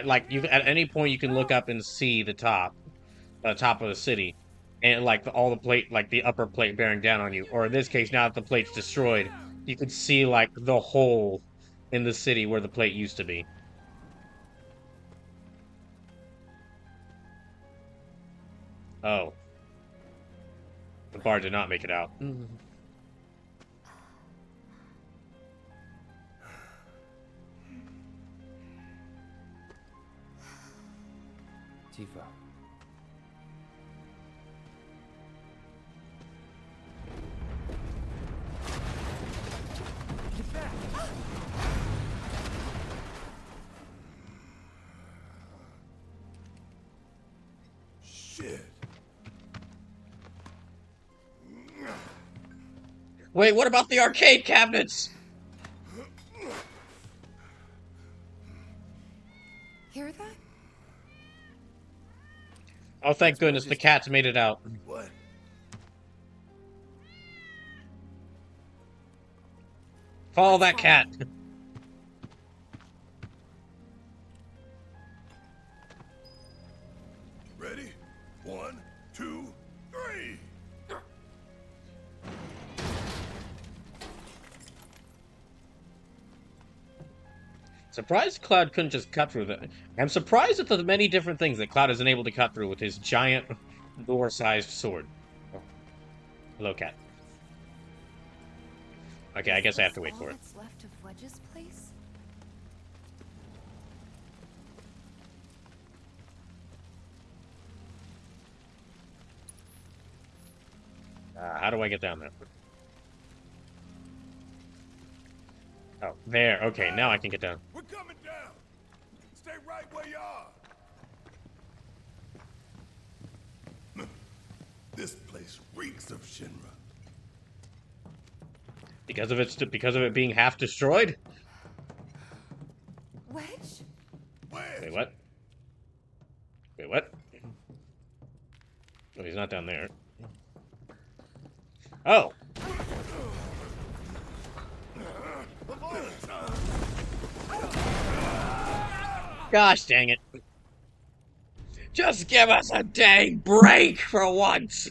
Speaker 1: Like you, at any point, you can look up and see the top of the city, and like all the plate, like the upper plate bearing down on you. Or in this case, now that the plate's destroyed, you could see like the hole in the city where the plate used to be. Oh. The bar did not make it out.
Speaker 3: Tifa.
Speaker 7: Get back!
Speaker 4: Shit.
Speaker 1: Wait, what about the arcade cabinets?
Speaker 2: Hear that?
Speaker 1: Oh, thank goodness the cats made it out.
Speaker 4: What?
Speaker 1: Follow that cat.
Speaker 4: Ready? 1, 2, 3!
Speaker 1: Surprised Cloud couldn't just cut through the... I'm surprised at the many different things that Cloud isn't able to cut through with his giant door-sized sword. Oh. Hello, cat. Okay, I guess I have to wait for it.
Speaker 2: What's left of Wedge's place?
Speaker 1: How do I get down there? Oh, there. Okay, now I can get down.
Speaker 4: We're coming down! Stay right where you are! This place reeks of Shinra.
Speaker 1: Because of it being half destroyed?
Speaker 2: Wedge?
Speaker 1: Wait, what? Wait, what? Oh, he's not down there. Oh! Gosh dang it. Just give us a dang break for once!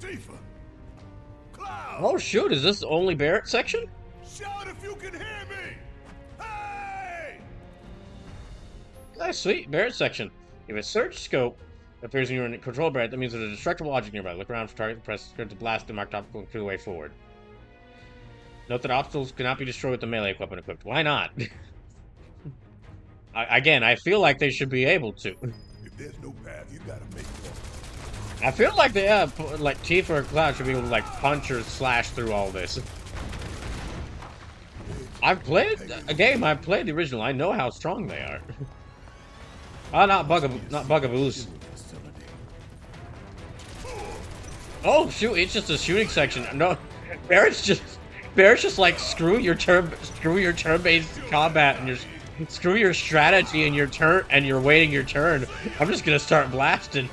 Speaker 4: Tifa! Cloud!
Speaker 1: Oh shoot, is this only Barrett section?
Speaker 4: Shout if you can hear me! Hey!
Speaker 1: Nice, sweet, Barrett section. If a search scope appears when you're in control Barrett, that means there's a destructible object nearby. Look around for target and press script to blast the marked obstacle and clear the way forward. Note that obstacles cannot be destroyed with the melee weapon equipped. Why not? Again, I feel like they should be able to.
Speaker 4: If there's no path, you gotta make one.
Speaker 1: I feel like they like Tifa or Cloud should be able to like punch or slash through all this. I've played a game. I've played the original. I know how strong they are. Not bugaboos. Oh shoot! It's just a shooting section. No, Barrett's just like screw your turn-based combat and screw your strategy and your turn and you're waiting your turn. I'm just gonna start blasting.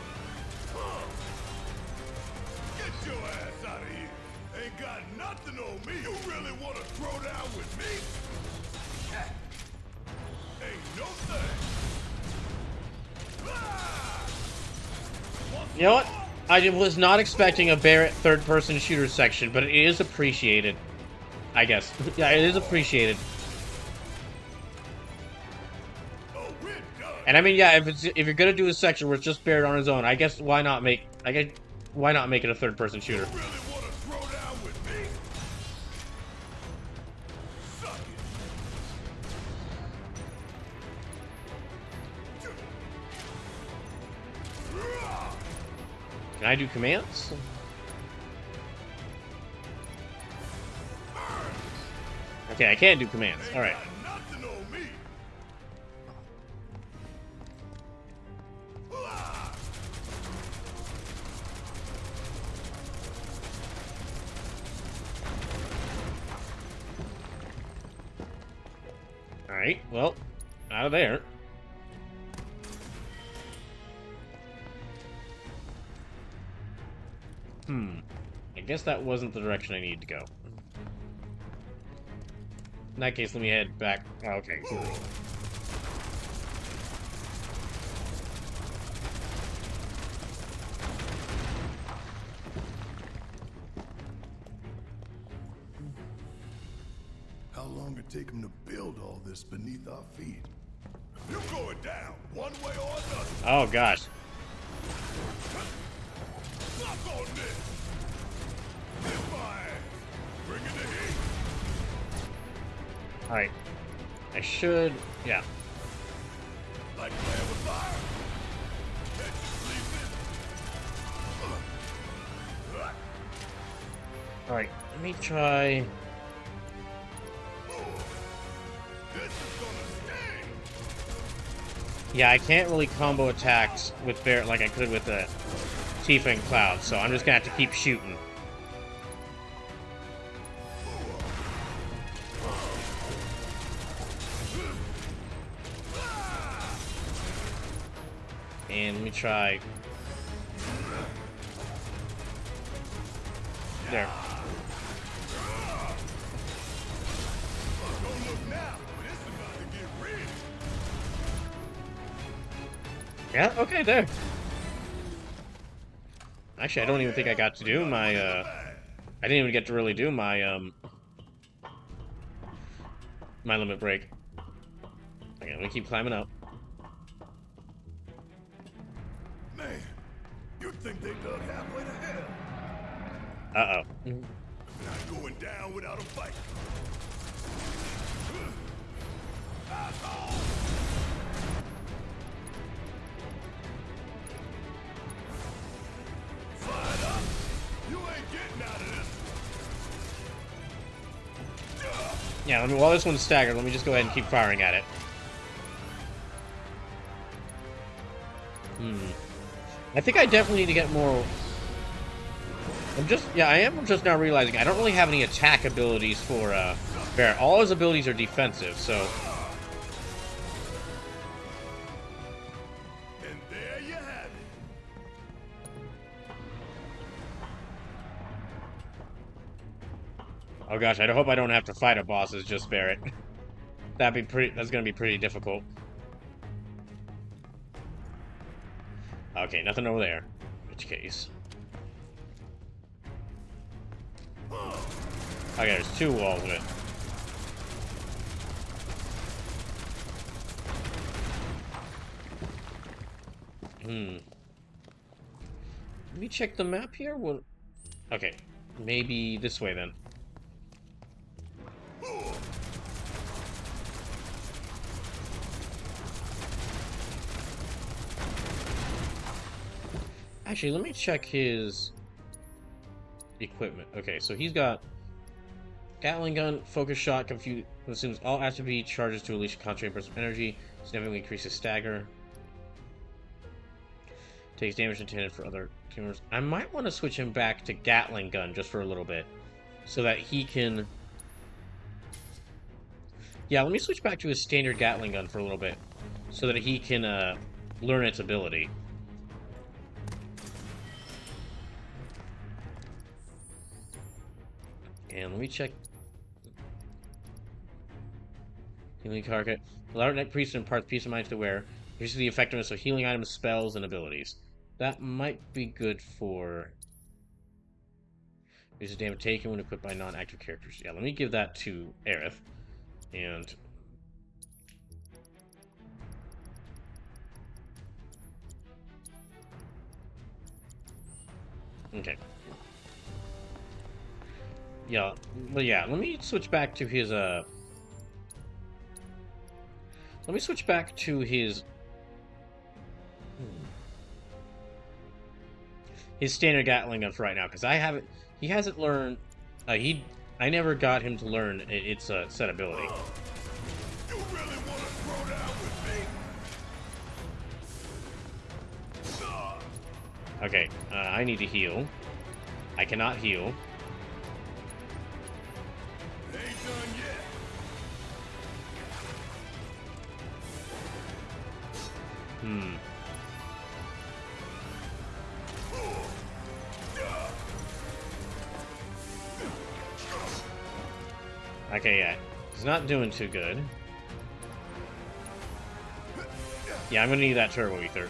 Speaker 4: Get your ass out of here! Ain't got nothing on me! You really wanna throw down with me? Ain't no thing!
Speaker 1: You know what? I was not expecting a Barrett third-person shooter section, but it is appreciated. I guess. Yeah, it is appreciated. And I mean, yeah, if you're gonna do a section where it's just Barrett on his own, I guess why not make it a third-person shooter? Can I do commands? Okay, I can't do commands. All right. Alright, well, out of there. I guess that wasn't the direction I needed to go. In that case, let me head back. Oh, okay, cool.
Speaker 4: How long it take them to build all this beneath our feet? You're going down, one way or another.
Speaker 1: Oh gosh.
Speaker 4: Suck on this. Hit my ass. Bring in the heat.
Speaker 1: Alright. I should... yeah.
Speaker 4: Like playing with fire. Can't you sleep it?
Speaker 1: Alright, let me try... Yeah, I can't really combo attacks with Barrett like I could with the Tifa and Cloud, so I'm just gonna have to keep shooting. And let me try... there. Yeah, okay, there. Actually, I don't even think I got to do my, I didn't even get to really do my, my limit break. Okay, let me keep climbing up.
Speaker 4: Man, you'd think they dug halfway to hell.
Speaker 1: Uh-oh.
Speaker 4: Not going down without a fight. Asshole! Fired up! You ain't getting out of this.
Speaker 1: Yeah, while this one's staggered, let me just go ahead and keep firing at it. I think I definitely need to get more... I am just now realizing I don't really have any attack abilities for, Barrett. All his abilities are defensive, so...
Speaker 4: And there you have it.
Speaker 1: Oh gosh, I hope I don't have to fight a boss as just Barrett. That's gonna be pretty difficult. Okay, nothing over there. In which case... Okay, there's 2 walls of it. Let me check the map here. Well, okay, maybe this way then. Actually, let me check his equipment. Okay, so he's got Gatling gun, focus shot, consumes all attribute charges to unleash concentrated burst of energy, significantly increases stagger. Takes damage intended for other tumors. I might want to switch him back to Gatling gun just for a little bit, so that he can. Yeah, let me switch back to his standard Gatling gun for a little bit, so that he can learn its ability. And let me check. Healing target. Allow neck priest imparts peace of mind to the wearer. Increases the effectiveness of healing items, spells, and abilities. That might be good for. Reduces damage taken when equipped by non-active characters. Yeah, let me give that to Aerith. And. Okay. Yeah, but yeah, let me switch back to his, Let me switch back to his... His standard Gatling gun for right now, because I haven't... He hasn't learned... I never got him to learn its set ability.
Speaker 4: You really want to throw down with me?
Speaker 1: Okay, I need to heal. I cannot heal.
Speaker 4: Ain't done yet.
Speaker 1: Okay, yeah. He's not doing too good. Yeah, I'm gonna need that Turbo Ether.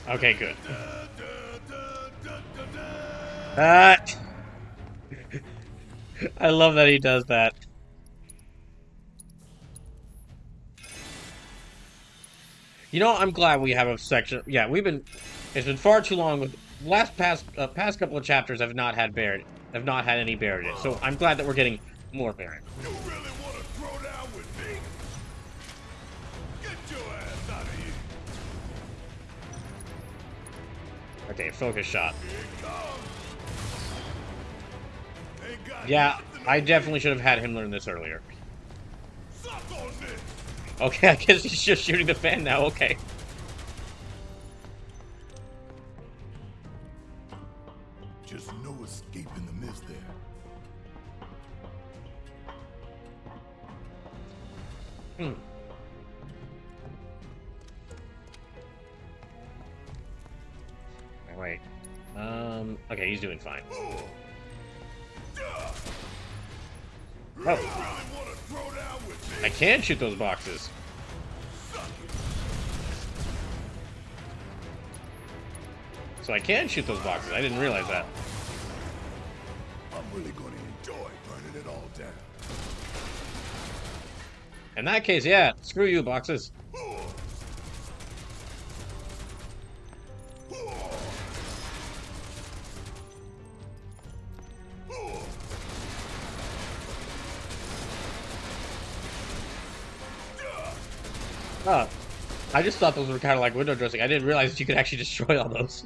Speaker 1: Okay, good. I love that he does that. You know, I'm glad we have a section. Yeah, it's been far too long. With past couple of chapters have not had any Barret in it. So I'm glad that we're getting more Barret.
Speaker 4: You really want to throw down with me? Get your ass out of here.
Speaker 1: Okay, focus shot.
Speaker 4: Here it comes. Ain't got
Speaker 1: Yeah,
Speaker 4: nothing
Speaker 1: I
Speaker 4: on
Speaker 1: definitely should have had him learn this earlier.
Speaker 4: Suck on this.
Speaker 1: Okay, I guess he's just shooting the fan now. Okay.
Speaker 4: Just no escape in the mist there.
Speaker 1: Wait. Okay, he's doing fine.
Speaker 4: Oh.
Speaker 1: I can shoot those boxes. So I can shoot those boxes. I didn't realize that.
Speaker 4: I'm really going to enjoy burning it all down.
Speaker 1: In that case, yeah. Screw you, boxes. Oh, I just thought those were kind of like window dressing. I didn't realize that you could actually destroy all those.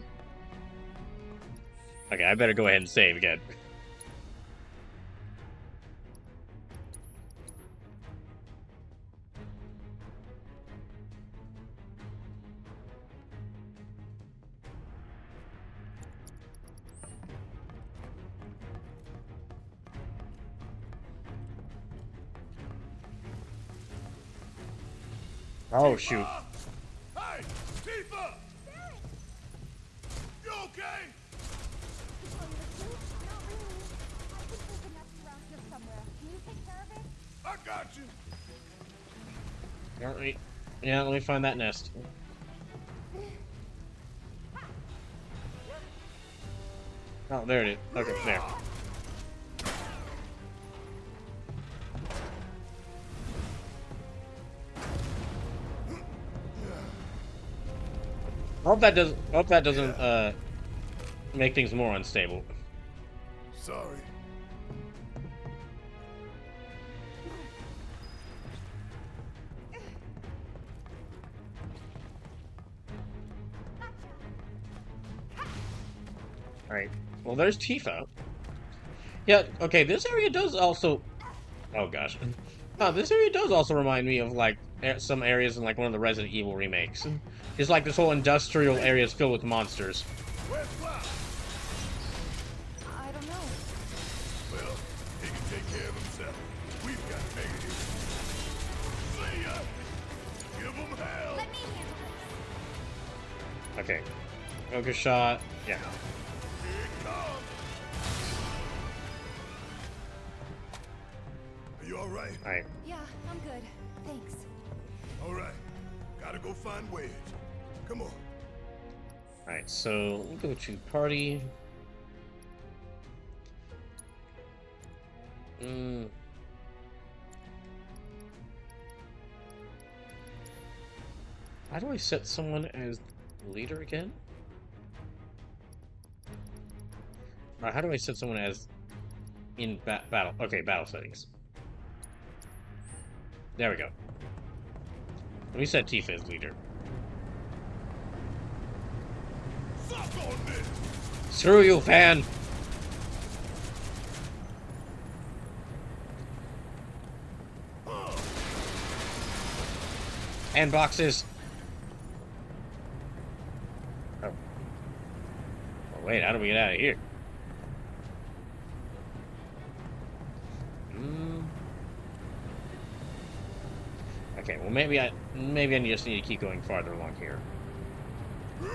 Speaker 1: Okay, I better go ahead and save again. Oh, shoot.
Speaker 4: Hey, Tifa! Gotcha.
Speaker 1: Alright. Yeah, let me find that nest. Oh, there it is. Okay, there. Hope that doesn't make things more unstable.
Speaker 4: Sorry.
Speaker 1: Alright. Well, there's Tifa. Yeah, okay, this area does also... Oh, gosh. This area does also remind me of, like, some areas in, like, one of the Resident Evil remakes. It's like this whole industrial area is filled with monsters.
Speaker 4: Where's Cloud?
Speaker 2: I don't know.
Speaker 4: Well, he can take care of himself. We've got to make it. See ya! Give him hell!
Speaker 9: Let me handle this.
Speaker 1: Okay. Focus shot. Yeah.
Speaker 4: Here it comes! Are you alright?
Speaker 1: Alright.
Speaker 2: Yeah, I'm good. Thanks.
Speaker 4: Alright. Gotta go find Wedge. Come on.
Speaker 1: Alright, so we'll go to party. How do I set someone as leader again? Or how do I set someone as in battle? Okay, battle settings. There we go. Let me set Tifa as leader.
Speaker 4: Suck on this!
Speaker 1: Screw you, fan! And boxes. Oh. Oh, wait, how do we get out of here? Okay, well maybe I just need to keep going farther along here.
Speaker 2: I'm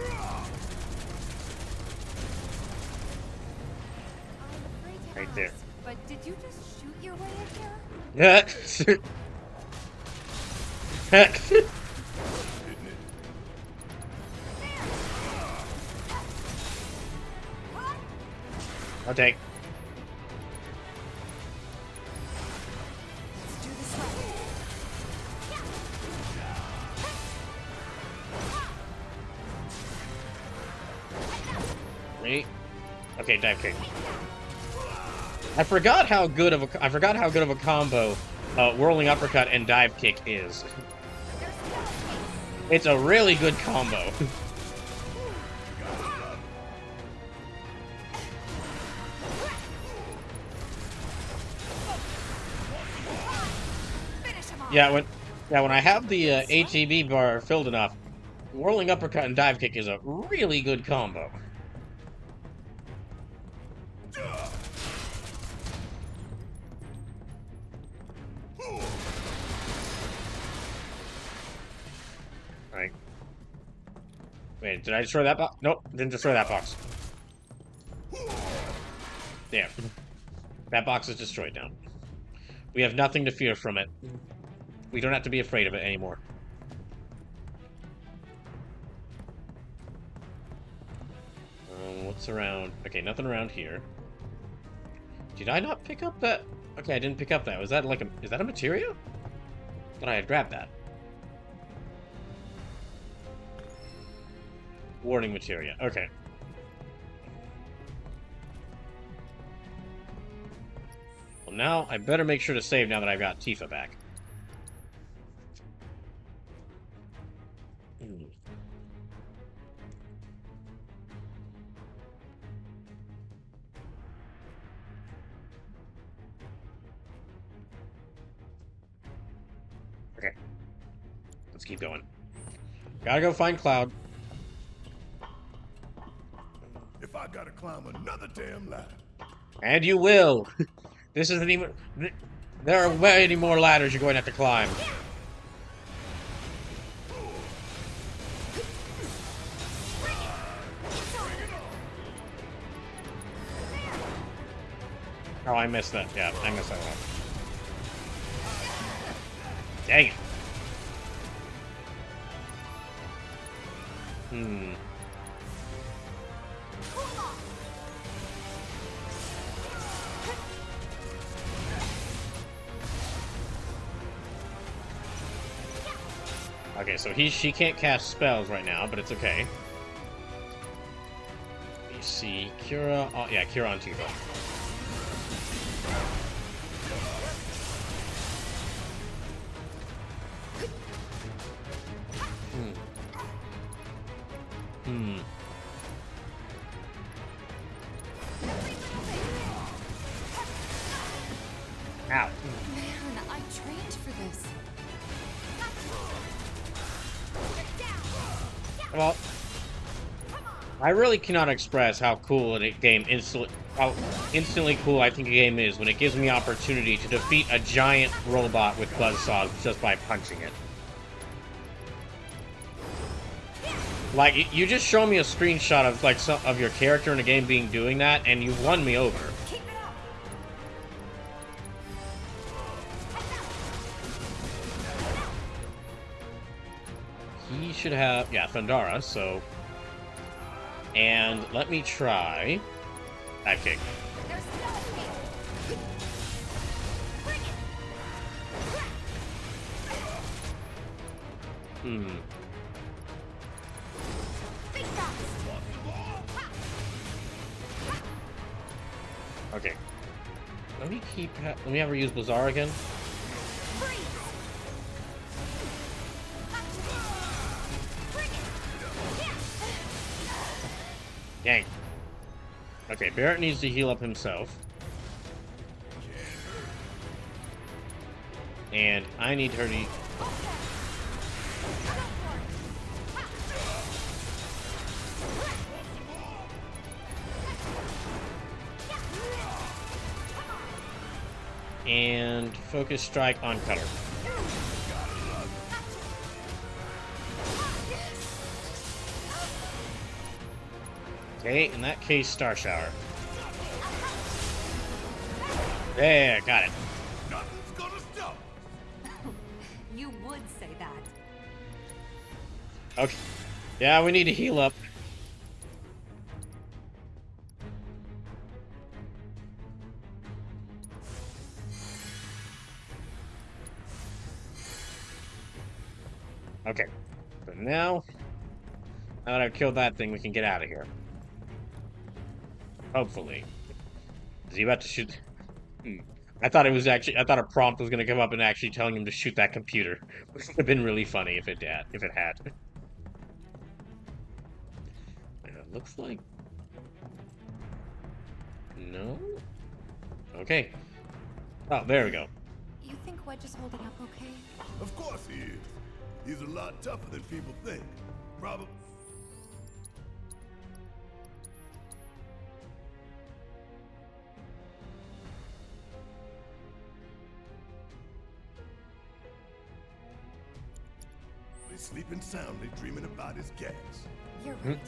Speaker 2: afraid to
Speaker 1: Right there.
Speaker 2: ask, but did you just shoot your way in here?
Speaker 1: Yeah. I'll take.
Speaker 2: Let's do this right.
Speaker 1: Wait. Okay, dive kick. I forgot how good of a combo whirling uppercut and dive kick is. It's a really good combo. Yeah, when I have the ATB bar filled enough, whirling uppercut and dive kick is a really good combo. Alright. Wait, did I destroy that box? Nope, didn't destroy that box. There. That box is destroyed now. We have nothing to fear from it. We don't have to be afraid of it anymore. What's around? Okay, nothing around here. Did I not pick up that? Okay, I didn't pick up that. Was that like a... Is that a materia? Thought I had grabbed that. Warning materia. Okay. Well, now I better make sure to save now that I've got Tifa back. Okay. Let's keep going. Gotta go find Cloud.
Speaker 4: If I gotta climb another damn ladder.
Speaker 1: And you will! This isn't even... There are many more ladders you're going to have to climb. Oh, I missed that. Yeah, I missed that one. Dang it. Hmm. Okay, so she can't cast spells right now, but it's okay. Let me see. Cura. Oh, yeah, Cura on Tifa. Hmm. Ow.
Speaker 2: Man, I trained for this.
Speaker 1: Well, I really cannot express how cool a game how instantly cool I think a game is when it gives me opportunity to defeat a giant robot with buzzsaws just by punching it. Like, you just show me a screenshot of like some of your character in a game being doing that, and you've won me over. He should have, yeah, Thundara, so... And let me try... that kick. Hmm. Okay. Let me have her use Bazaar again. Dang. Okay, Barrett needs to heal up himself. And I need her to... And focus strike on Cutter. Okay, in that case, Star Shower. There, got it.
Speaker 4: Nothing's gonna stop.
Speaker 2: You would say that.
Speaker 1: Okay. Yeah, we need to heal up. Okay. So now that I've killed that thing, we can get out of here. Hopefully. Is he about to shoot? I thought a prompt was gonna come up and actually telling him to shoot that computer. Which would have been really funny if it had. And it looks like... No? Okay. Oh, there we go.
Speaker 2: You think Wedge is holding up okay?
Speaker 4: Of course he is. He's a lot tougher than people think. Probably. Sleeping soundly, dreaming about his gas.
Speaker 2: You're right.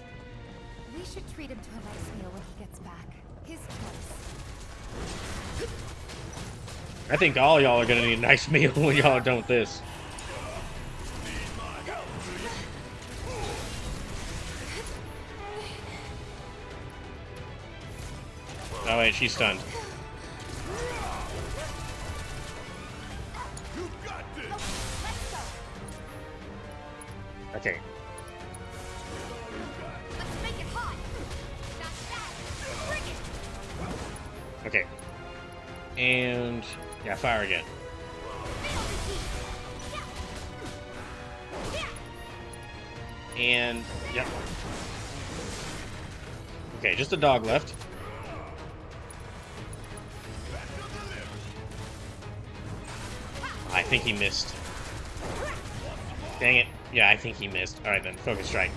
Speaker 2: We should treat him to a nice meal when he gets back. His choice.
Speaker 1: I think all y'all are gonna need a nice meal when y'all are done with this. Oh wait, she's stunned. Okay.
Speaker 9: Let's make it hot. Bring it.
Speaker 1: Okay. And yeah, fire again. And yep. Okay, just a dog left. I think he missed. Dang it. Yeah, I think he missed. Alright then, focus strike.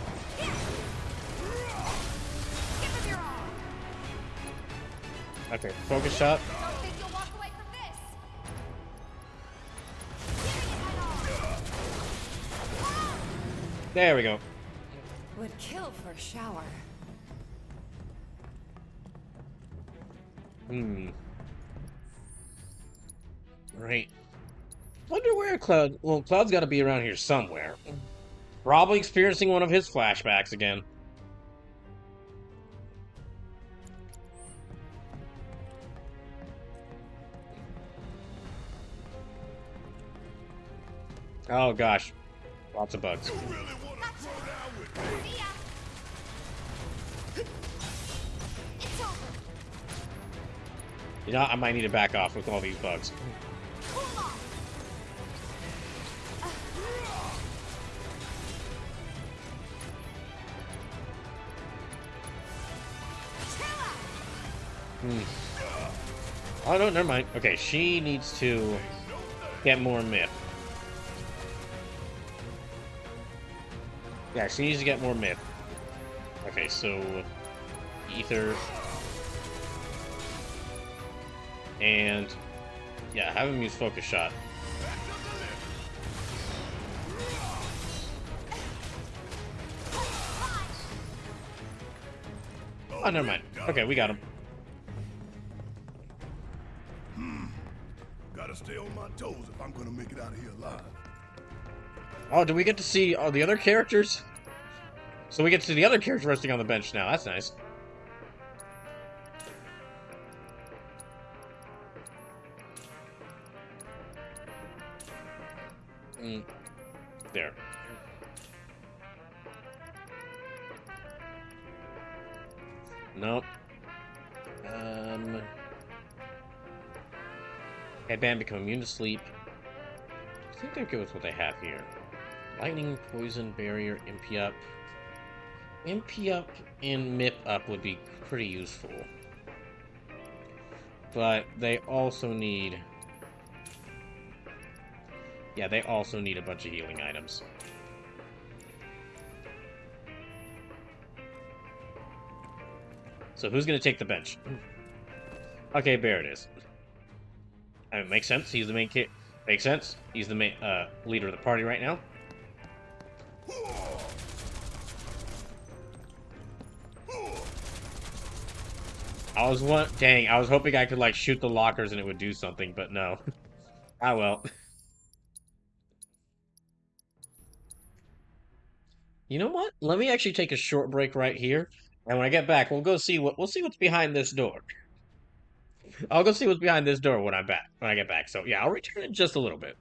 Speaker 1: Okay, focus shot. There we go.
Speaker 2: Would kill for a shower.
Speaker 1: Right. Wonder where Cloud... Well, Cloud's got to be around here somewhere. Probably experiencing one of his flashbacks again. Oh gosh. Lots of bugs.
Speaker 4: You really want to throw down with me?
Speaker 9: It's over.
Speaker 1: You know, I might need to back off with all these bugs.
Speaker 9: Cool off.
Speaker 1: Oh no, never mind. Okay, she needs to get more myth. Yeah, she needs to get more myth. Okay, so ether and yeah, have him use focus shot. Oh, never mind. Okay, we got him.
Speaker 4: Gotta stay on my toes if I'm gonna make it out of here alive.
Speaker 1: Oh, do we get to see all the other characters? So we get to see the other characters resting on the bench now. That's nice. There. Nope. Headband become immune to sleep. I think they're good with what they have here. Lightning, poison, barrier, MP up. MP up and MIP up would be pretty useful. But they also need... Yeah, they also need a bunch of healing items. So who's gonna take the bench? Okay, Bear it is. I mean, makes sense. He's the main kid. Makes sense. He's the main leader of the party right now. Dang, I was hoping I could like shoot the lockers and it would do something, but no. Ah well. You know what? Let me actually take a short break right here, and when I get back, we'll see what's behind this door. I'll go see what's behind this door when I get back. So yeah, I'll return in just a little bit.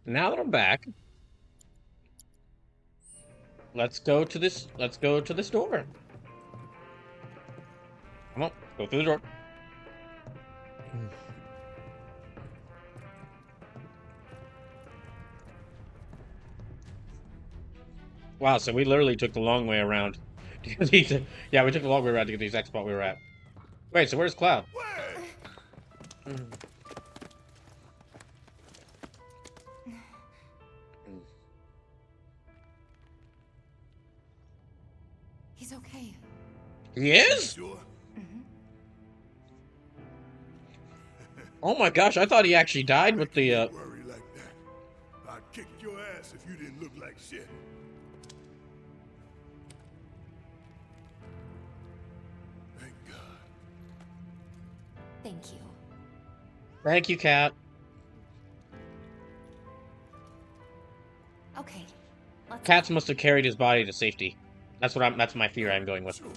Speaker 1: Now that I'm back, let's go to this. Let's go to this door. Come on, go through the door. Wow, so we literally took the long way around. Yeah, we took the long way around to get the exact spot we were at. Wait, so where's Cloud?
Speaker 2: He's okay.
Speaker 1: He is?
Speaker 4: Sure.
Speaker 1: Oh my gosh, I thought he actually died with the,
Speaker 4: Don't worry like that. I'd kick your ass if you didn't look like shit. Thank God.
Speaker 2: Thank you.
Speaker 1: Thank you, Cat.
Speaker 2: Okay. Let's
Speaker 1: Cats must have carried his body to safety. That's my fear I'm going with.
Speaker 4: Sure.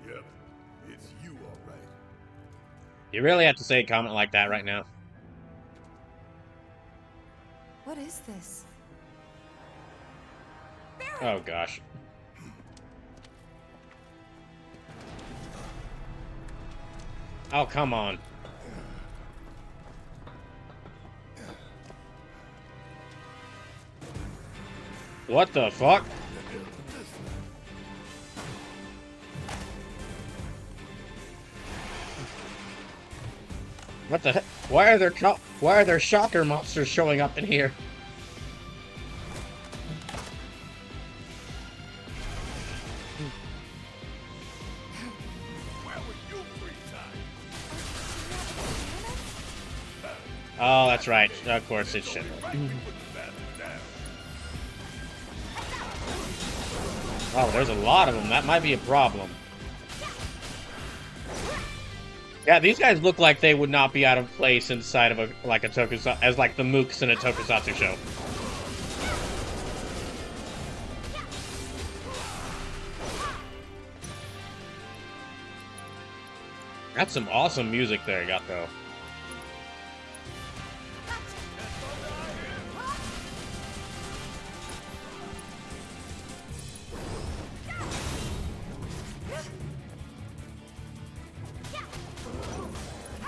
Speaker 4: Yep, it's you, all right.
Speaker 1: You really have to say a comment like that right now.
Speaker 2: What is this?
Speaker 1: Oh gosh. Oh, come on. What the fuck? What the heck? Why are there shocker monsters showing up in here? Oh, that's right. Of course it should. Oh, there's a lot of them. That might be a problem. Yeah, these guys look like they would not be out of place inside of a tokusatsu, as like the mooks in a tokusatsu show. That's some awesome music there you got though.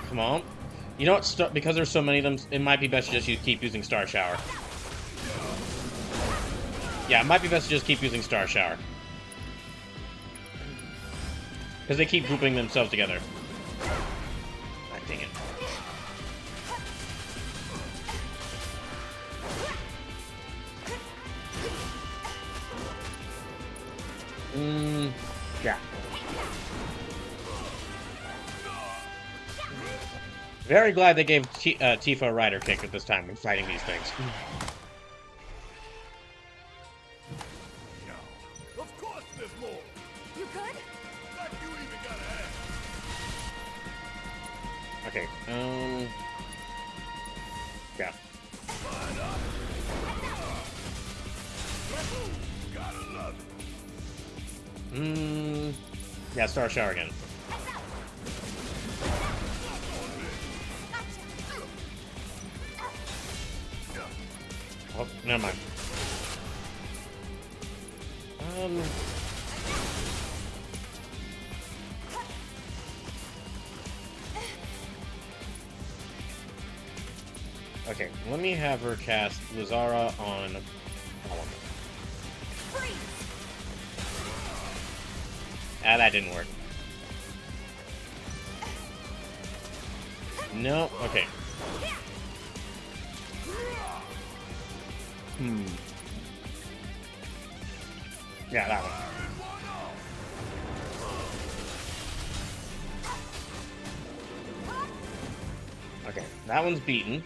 Speaker 1: Come on. You know what? Because there's so many of them, it might be best to just keep using Star Shower. Yeah, it might be best to just keep using Star Shower. Because they keep grouping themselves together. Ah, dang it. Yeah. Very glad they gave Tifa a rider kick at this time when fighting these things.
Speaker 4: No. Of course there's more.
Speaker 2: You good?
Speaker 4: Like you even gotta ask.
Speaker 1: Okay, yeah.
Speaker 4: Gotta love it.
Speaker 1: Yeah, Star Shower again. Oh, never mind. Okay, let me have her cast Lazara on Element. Ah, that didn't work. No, okay. Yeah, that one. Okay, that one's beaten.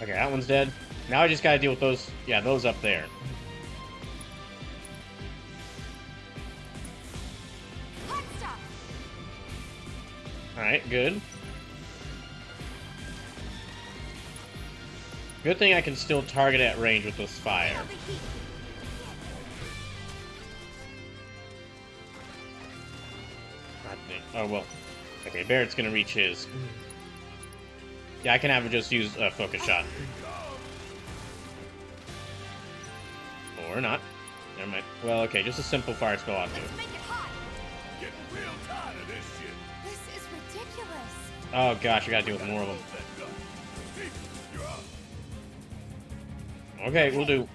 Speaker 1: Okay, that one's dead. Now I just gotta deal with those, yeah, those up there. Alright, good. Good thing I can still target at range with this fire. Oh, well. Okay, Barrett's gonna reach his. Yeah, I can have him just use a focus shot. Or not. Never mind. Well, okay, just a simple fire spell I'll do.
Speaker 4: Getting real tired of this shit.
Speaker 2: This is ridiculous.
Speaker 1: Oh gosh, I gotta deal with more of them.
Speaker 4: You're up.
Speaker 1: Okay, we'll do.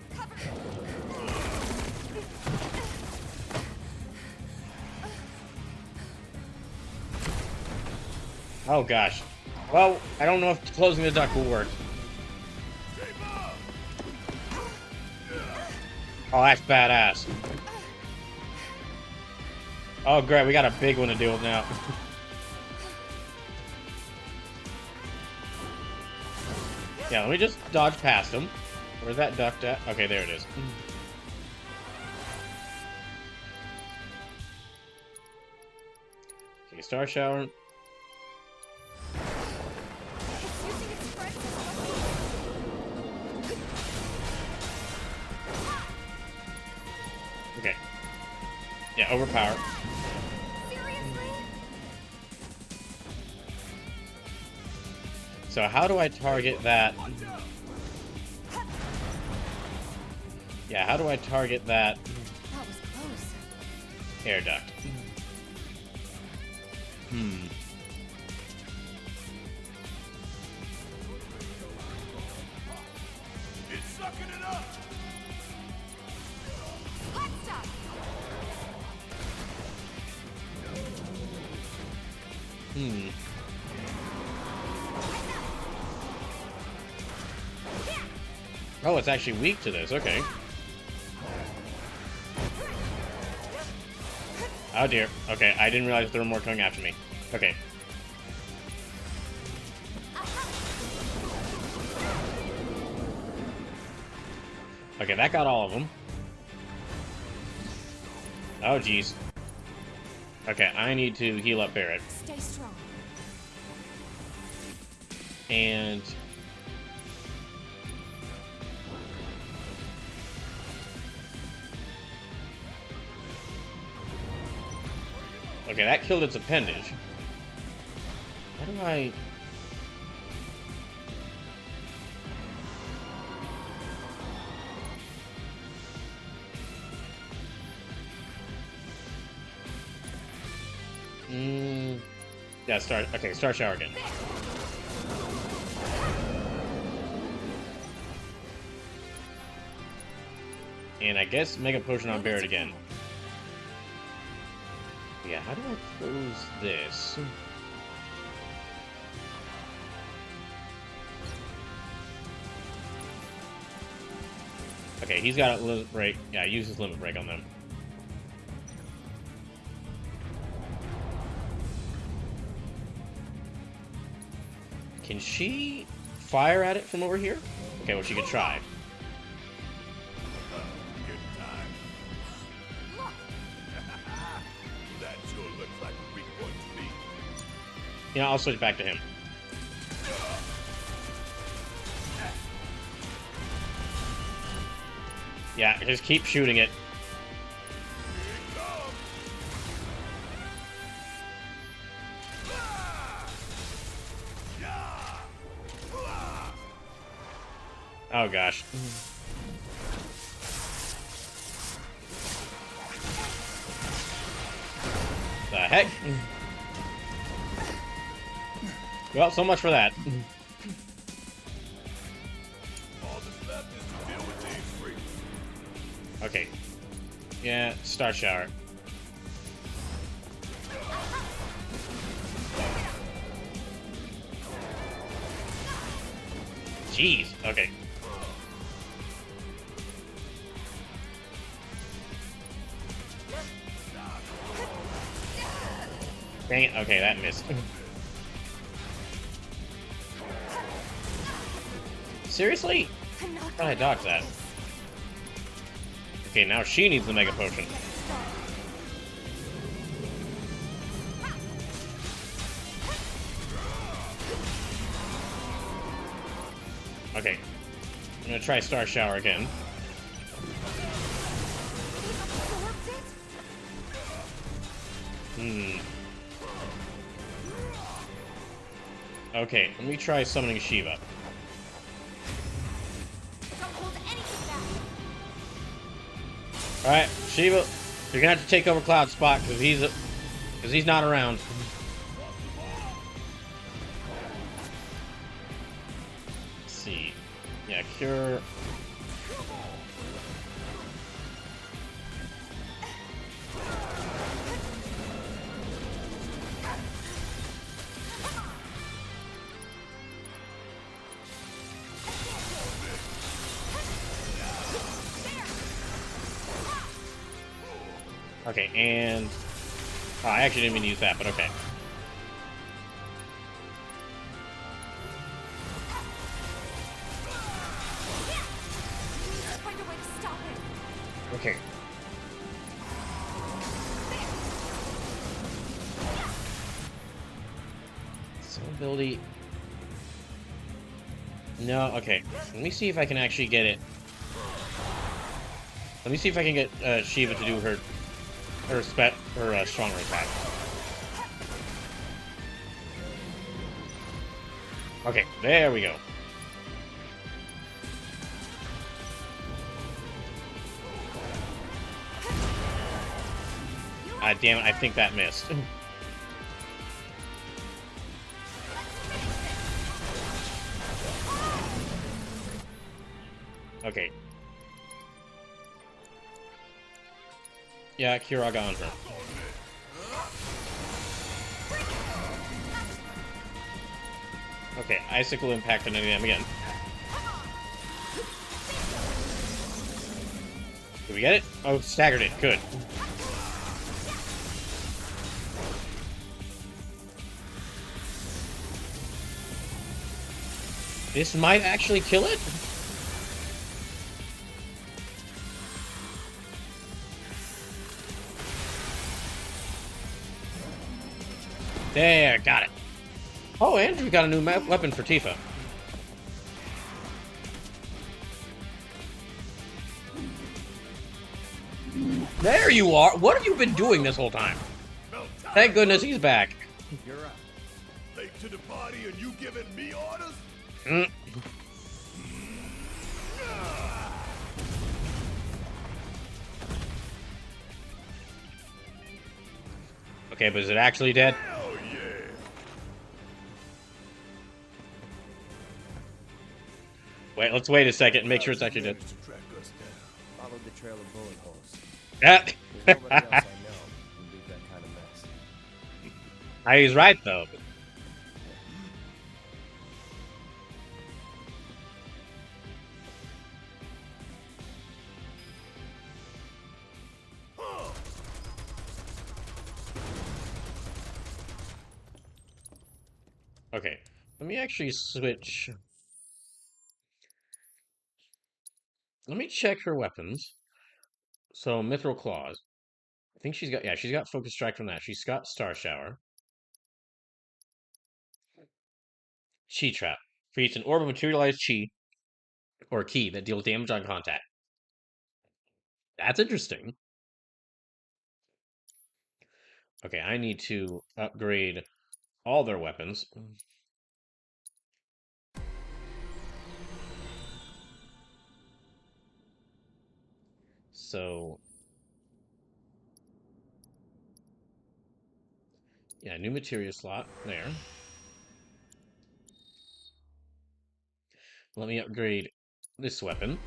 Speaker 1: Oh gosh. Well, I don't know if closing the duct will work. Oh, that's badass. Oh great, we got a big one to deal with now. Yeah, let me just dodge past him. Where's that duct at? Okay, there it is. Okay, Star Shower. Okay. Yeah, overpower. So how do I target that? Yeah, how do I target that?
Speaker 2: That was close.
Speaker 1: Air duct.
Speaker 4: It's sucking it up.
Speaker 2: Hot stuff.
Speaker 1: Oh, it's actually weak to this. Okay. Oh dear. Okay, I didn't realize there were more coming after me. Okay. Okay, that got all of them. Oh, jeez. Okay, I need to heal up Barrett.
Speaker 2: Stay strong.
Speaker 1: And... okay, that killed its appendage. How do I... yeah, start. Okay, Star Shower again. And I guess Mega Potion on Barrett again. Yeah, how do I close this? Okay, he's got a limit break. Yeah, use his limit break on them. Can she fire at it from over here? Okay, well, she could try.
Speaker 4: Good time. That sure looks like a weak point to me.
Speaker 1: You know, I'll switch back to him. Yeah, just keep shooting it. Oh gosh. The heck? Well, so much for that.
Speaker 4: All that's left is to deal with these freaks.
Speaker 1: Okay. Yeah, Star Shower. Jeez. Okay. Dang it. Okay, that missed. Seriously? How did I dodge that? Okay, now she needs the Mega Potion. Okay. I'm gonna try Star Shower again. Okay, let me try summoning Shiva. Alright, Shiva, you're gonna have to take over Cloud's spot because he's not around. Let's see. Yeah, Cure. Okay, and... Oh, I actually didn't mean to use that, but okay. Okay. So ability... No, okay. Let me see if I can actually get it. Let me see if I can get Shiva to do her stronger attack. Okay, there we go. Ah, damn it, I think that missed. Okay. Yeah, Kira got on her. Okay, Icicle Impact on them again. Did we get it? Oh, staggered it. Good. This might actually kill it? There, got it. Oh, Andrew got a new weapon for Tifa. There you are! What have you been doing this whole time? Thank goodness he's back.
Speaker 4: You're up. Late to the party and you giving me orders?
Speaker 1: Okay, but is it actually dead?
Speaker 4: Hell yeah!
Speaker 1: Wait, let's wait a second and make sure it's actually dead.
Speaker 3: Follow the trail of bullet holes.
Speaker 1: Ah.
Speaker 3: There's nobody else I know who leave that kind of mess.
Speaker 1: He's right, though. Okay, let me actually switch. Let me check her weapons. So, Mithril Claws. I think she's got Focus Strike from that. She's got Star Shower. Chi Trap. Creates an orb of materialized chi, or ki, that deals damage on contact. That's interesting. Okay, I need to upgrade all their weapons. So, yeah, new materia slot there. Let me upgrade this weapon.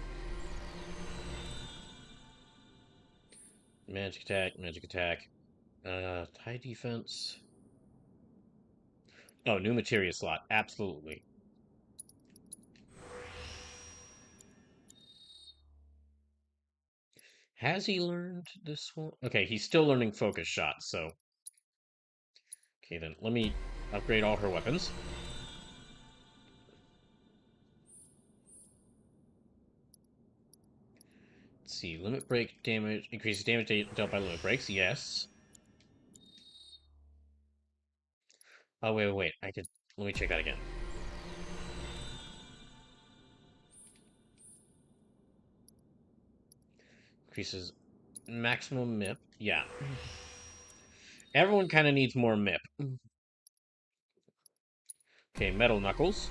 Speaker 1: Magic attack, magic attack. High defense. Oh, new materia slot. Absolutely. Has he learned this one? Okay, he's still learning focus shots, so... Okay, then, let me upgrade all her weapons. Let's see, limit break damage... Increases damage dealt by limit breaks, yes. Oh, wait. Let me check that again. Increases maximum MIP. Yeah. Everyone kind of needs more MIP. Okay, Metal Knuckles.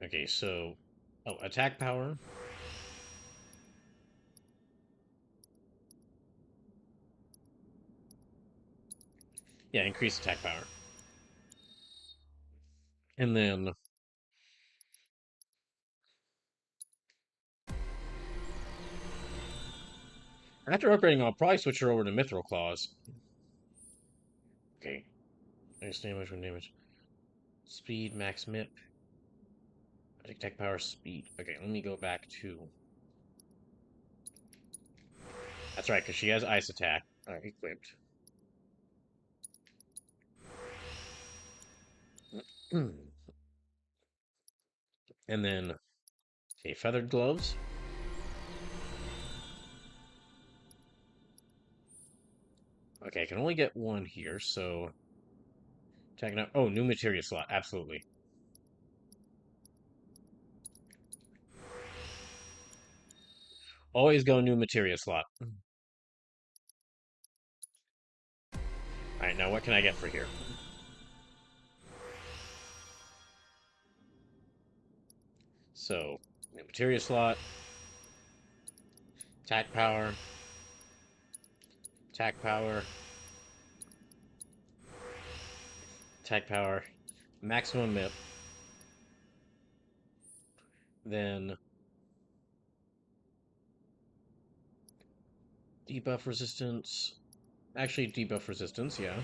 Speaker 1: Okay, so... Oh, attack power. Yeah, increase attack power. And then... After upgrading, I'll probably switch her over to Mithril Claws. Okay. Nice damage when damage. Speed, max MIP. Attack power, speed. Okay, let me go back to... That's right, because she has Ice Attack equipped. And then... Okay, Feathered Gloves. Okay, I can only get one here, so... Attack now... Oh, new materia slot, absolutely. Always go new materia slot. Alright, now what can I get for here? So, new materia slot. Attack power. Attack power. Attack power. Maximum MIP. Then... Debuff resistance. Actually, debuff resistance, yeah.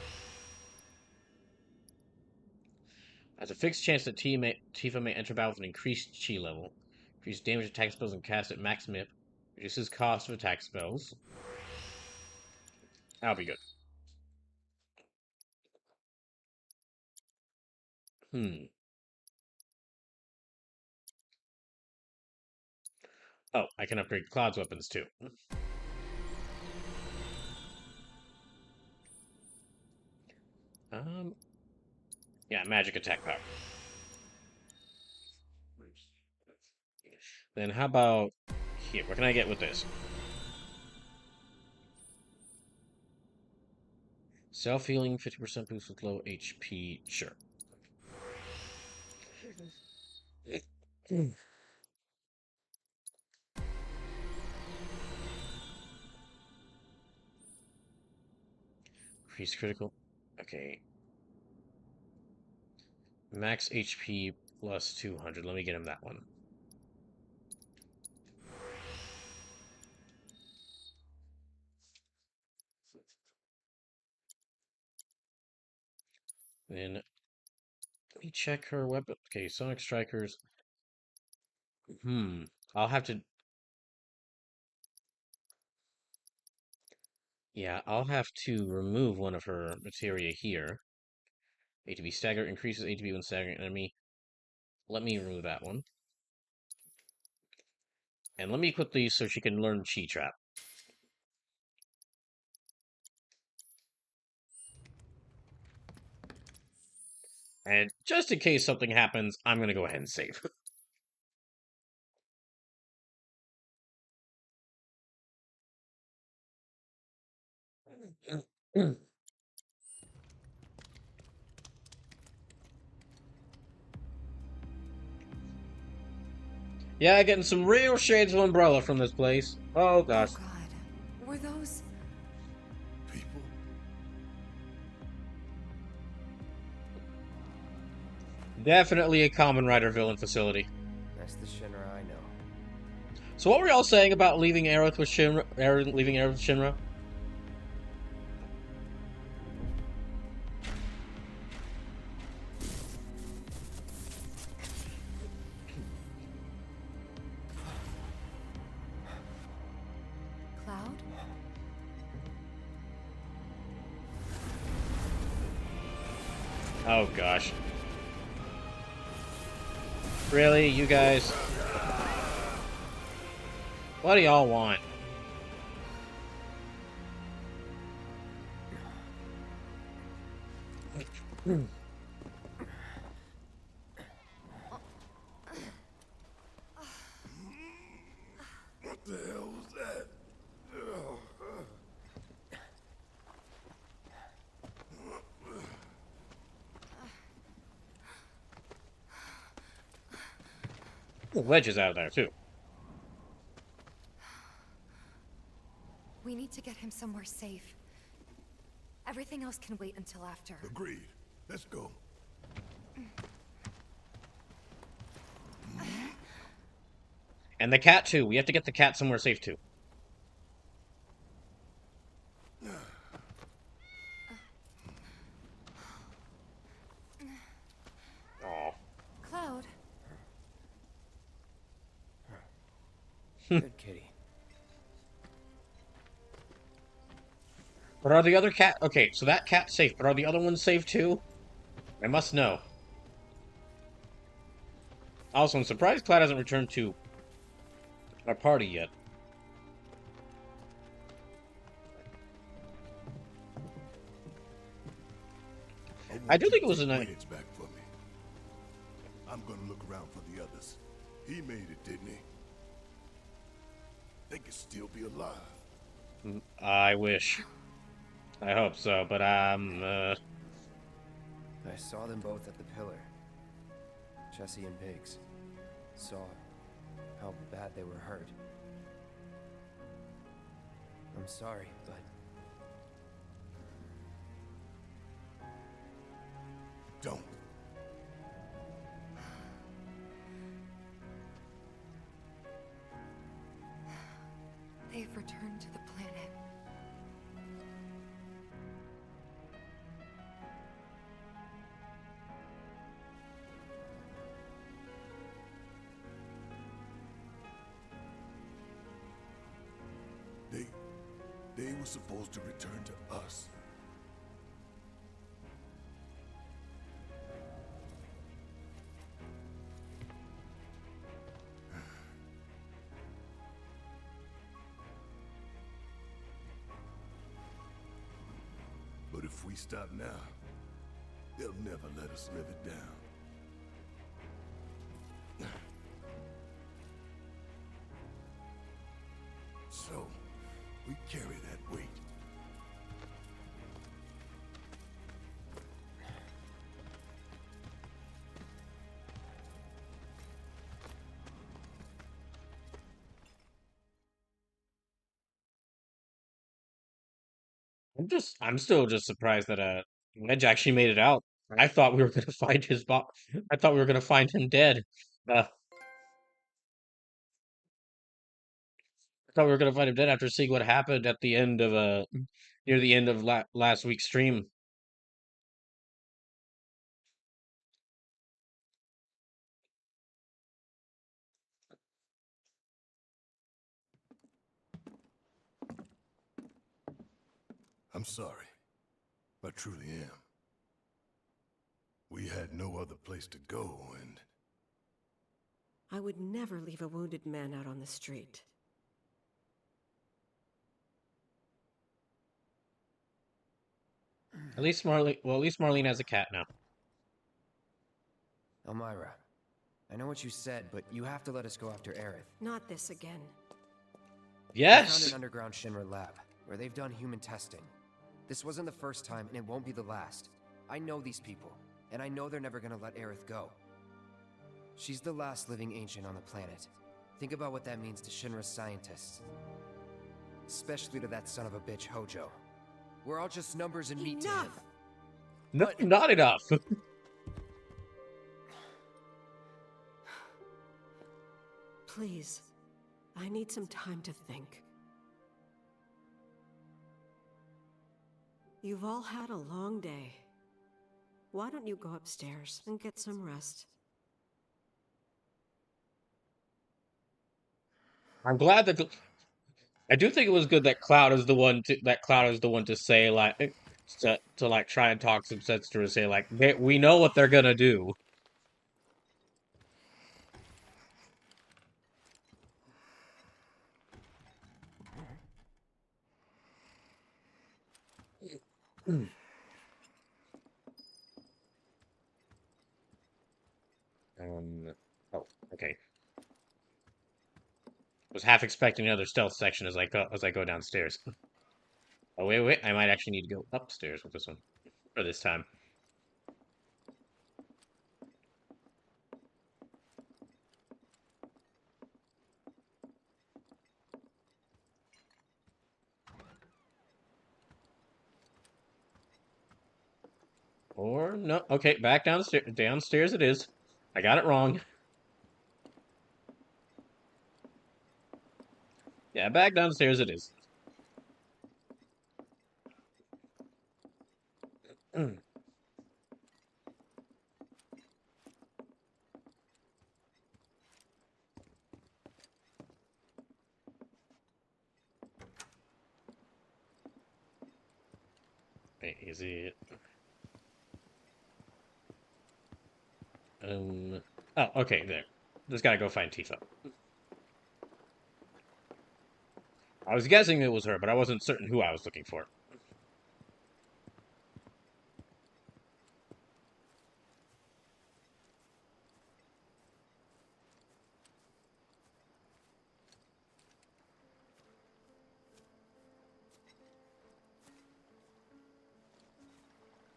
Speaker 1: Has a fixed chance that Tifa may enter battle with an increased chi level. Increase damage attack spells and cast at max MIP. Reduces cost of attack spells. That'll be good. Oh, I can upgrade Cloud's weapons too. Yeah, magic attack power. Then how about here? What can I get with this? Self-healing, 50% boost with low HP. Sure. Increase critical. Okay. Max HP plus 200. Let me get him that one. Then let me check her weapon. Okay, Sonic Strikers. I'll have to... Yeah, I'll have to remove one of her materia here. ATB stagger increases ATB when staggering an enemy. Let me remove that one. And let me equip these so she can learn Chi Trap. And just in case something happens, I'm going to go ahead and save. Yeah, getting some real shades of Umbrella from this place. Oh, gosh.
Speaker 2: Oh, God. Were those...
Speaker 4: People?
Speaker 1: Definitely a Kamen Rider villain facility.
Speaker 3: That's the Shinra I know.
Speaker 1: So what were y'all saying about leaving Aerith with Shinra? Leaving Aerith with Shinra?
Speaker 2: Cloud?
Speaker 1: Oh, gosh. Really, you guys? What do y'all want?
Speaker 4: What the hell was that?
Speaker 1: The wedge is out of there, too.
Speaker 2: We need to get him somewhere safe. Everything else can wait until after.
Speaker 4: Agreed. Let's go.
Speaker 1: And the cat, too. We have to get the cat somewhere safe, too. Aw.
Speaker 2: Cloud.
Speaker 3: Good kitty.
Speaker 1: But are the other cat... Okay, so that cat's safe, but are the other ones safe, too? I must know. Also, I'm surprised Cloud hasn't returned to our party yet. I do think it was a nice...
Speaker 4: Wayne's back for me. I'm gonna look around for the others. He made it, didn't he? They could still be alive.
Speaker 1: I wish. I hope so, but,
Speaker 3: I saw them both at the pillar. Jesse and Biggs. Saw how bad they were hurt. I'm sorry, but...
Speaker 4: Don't.
Speaker 2: They've returned to the planet.
Speaker 4: They were supposed to return to us. But if we stop now, they'll never let us live it down. So, we carry that weight.
Speaker 1: I'm still just surprised that, Wedge actually made it out. I thought we were gonna find his I thought we were gonna find him dead. I thought we were gonna find him dead after seeing what happened at the end of, near the end of last week's stream.
Speaker 4: I'm sorry. I truly am. We had no other place to go, and...
Speaker 8: I would never leave a wounded man out on the street.
Speaker 1: At least Marlene has a cat now.
Speaker 3: Elmira, I know what you said, but you have to let us go after Aerith.
Speaker 8: Not this again.
Speaker 3: I found
Speaker 1: Yes!
Speaker 3: an underground Shinra lab, where they've done human testing. This wasn't the first time, and it won't be the last. I know these people, and I know they're never gonna let Aerith go. She's the last living ancient on the planet. Think about what that means to Shinra's scientists. Especially to that son of a bitch, Hojo. We're all just numbers and meat to him.
Speaker 1: No, not enough.
Speaker 8: Please, I need some time to think. You've all had a long day. Why don't you go upstairs and get some rest?
Speaker 1: I'm glad that I do think it was good that Cloud is the one to say like to like try and talk some sense to her, say like we know what they're gonna do. Oh, okay. Was half expecting another stealth section as I go downstairs. Oh wait, I might actually need to go upstairs with this one, or this time. Or no, okay, back downstairs. Downstairs it is. I got it wrong. Yeah, back downstairs it is. Wait, is it? Oh, okay, there. Just gotta go find Tifa. I was guessing it was her, but I wasn't certain who I was looking for.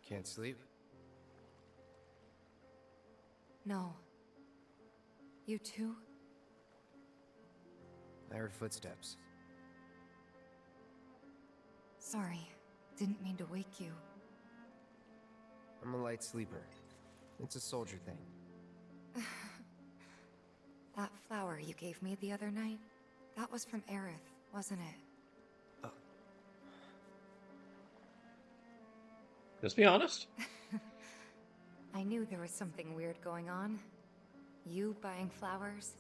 Speaker 3: Can't sleep?
Speaker 2: No. You too?
Speaker 3: I heard footsteps.
Speaker 2: Sorry. Didn't mean to wake you.
Speaker 3: I'm a light sleeper. It's a soldier thing.
Speaker 2: That flower you gave me the other night, that was from Aerith, wasn't it?
Speaker 1: Just be honest.
Speaker 2: I knew there was something weird going on. You buying flowers?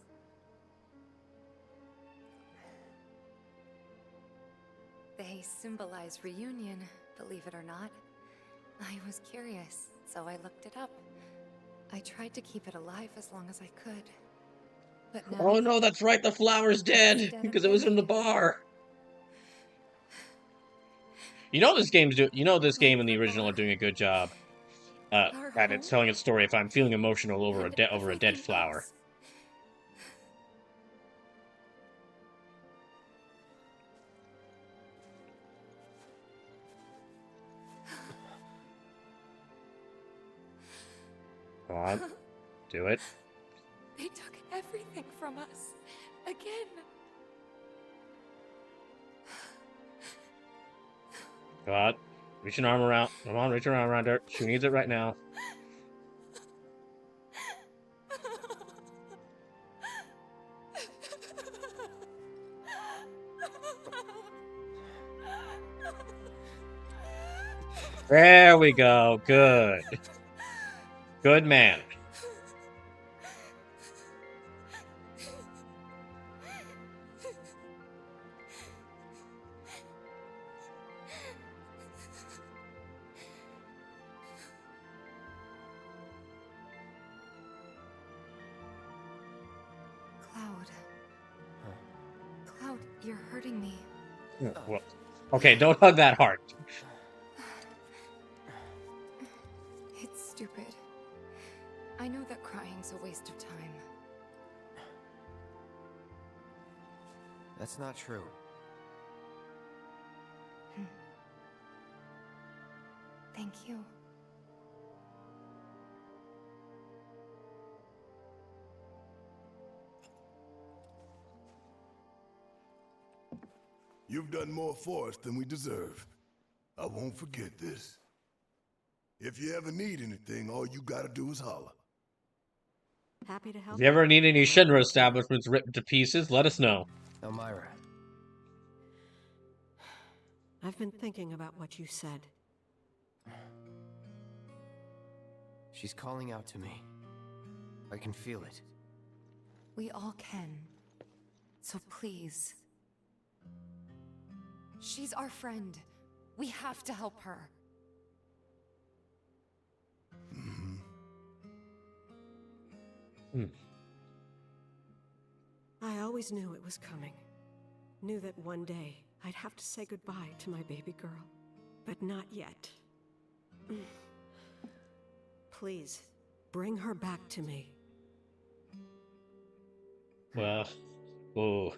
Speaker 2: They symbolize reunion, believe it or not. I was curious, so I looked it up. I tried to keep it alive as long as I could. But now...
Speaker 1: Oh no, that's right, the flower's dead! Because it was in the bar! You know this game and the original are doing a good job. At it's telling its story if I'm feeling emotional over a dead flower. Come on. Do it.
Speaker 2: They took everything from us. Again.
Speaker 1: Come on. Reach an arm around. Come on, reach your arm around her. She needs it right now. There we go. Good. Good man.
Speaker 2: Cloud, you're hurting me.
Speaker 1: Well, okay, don't hug that hard.
Speaker 2: It's stupid. I know that crying's a waste of time.
Speaker 3: That's not true.
Speaker 2: Thank you.
Speaker 4: You've done more for us than we deserve. I won't forget this. If you ever need anything, all you gotta do is holler.
Speaker 8: Happy to help.
Speaker 1: If you ever need any Shinra establishments ripped to pieces, let us know.
Speaker 3: Elmira.
Speaker 8: I've been thinking about what you said.
Speaker 3: She's calling out to me. I can feel it.
Speaker 2: We all can. So please. She's our friend. We have to help her.
Speaker 8: I always knew it was coming. Knew that one day I'd have to say goodbye to my baby girl. But not yet. Please, bring her back to me.
Speaker 1: Well, oh,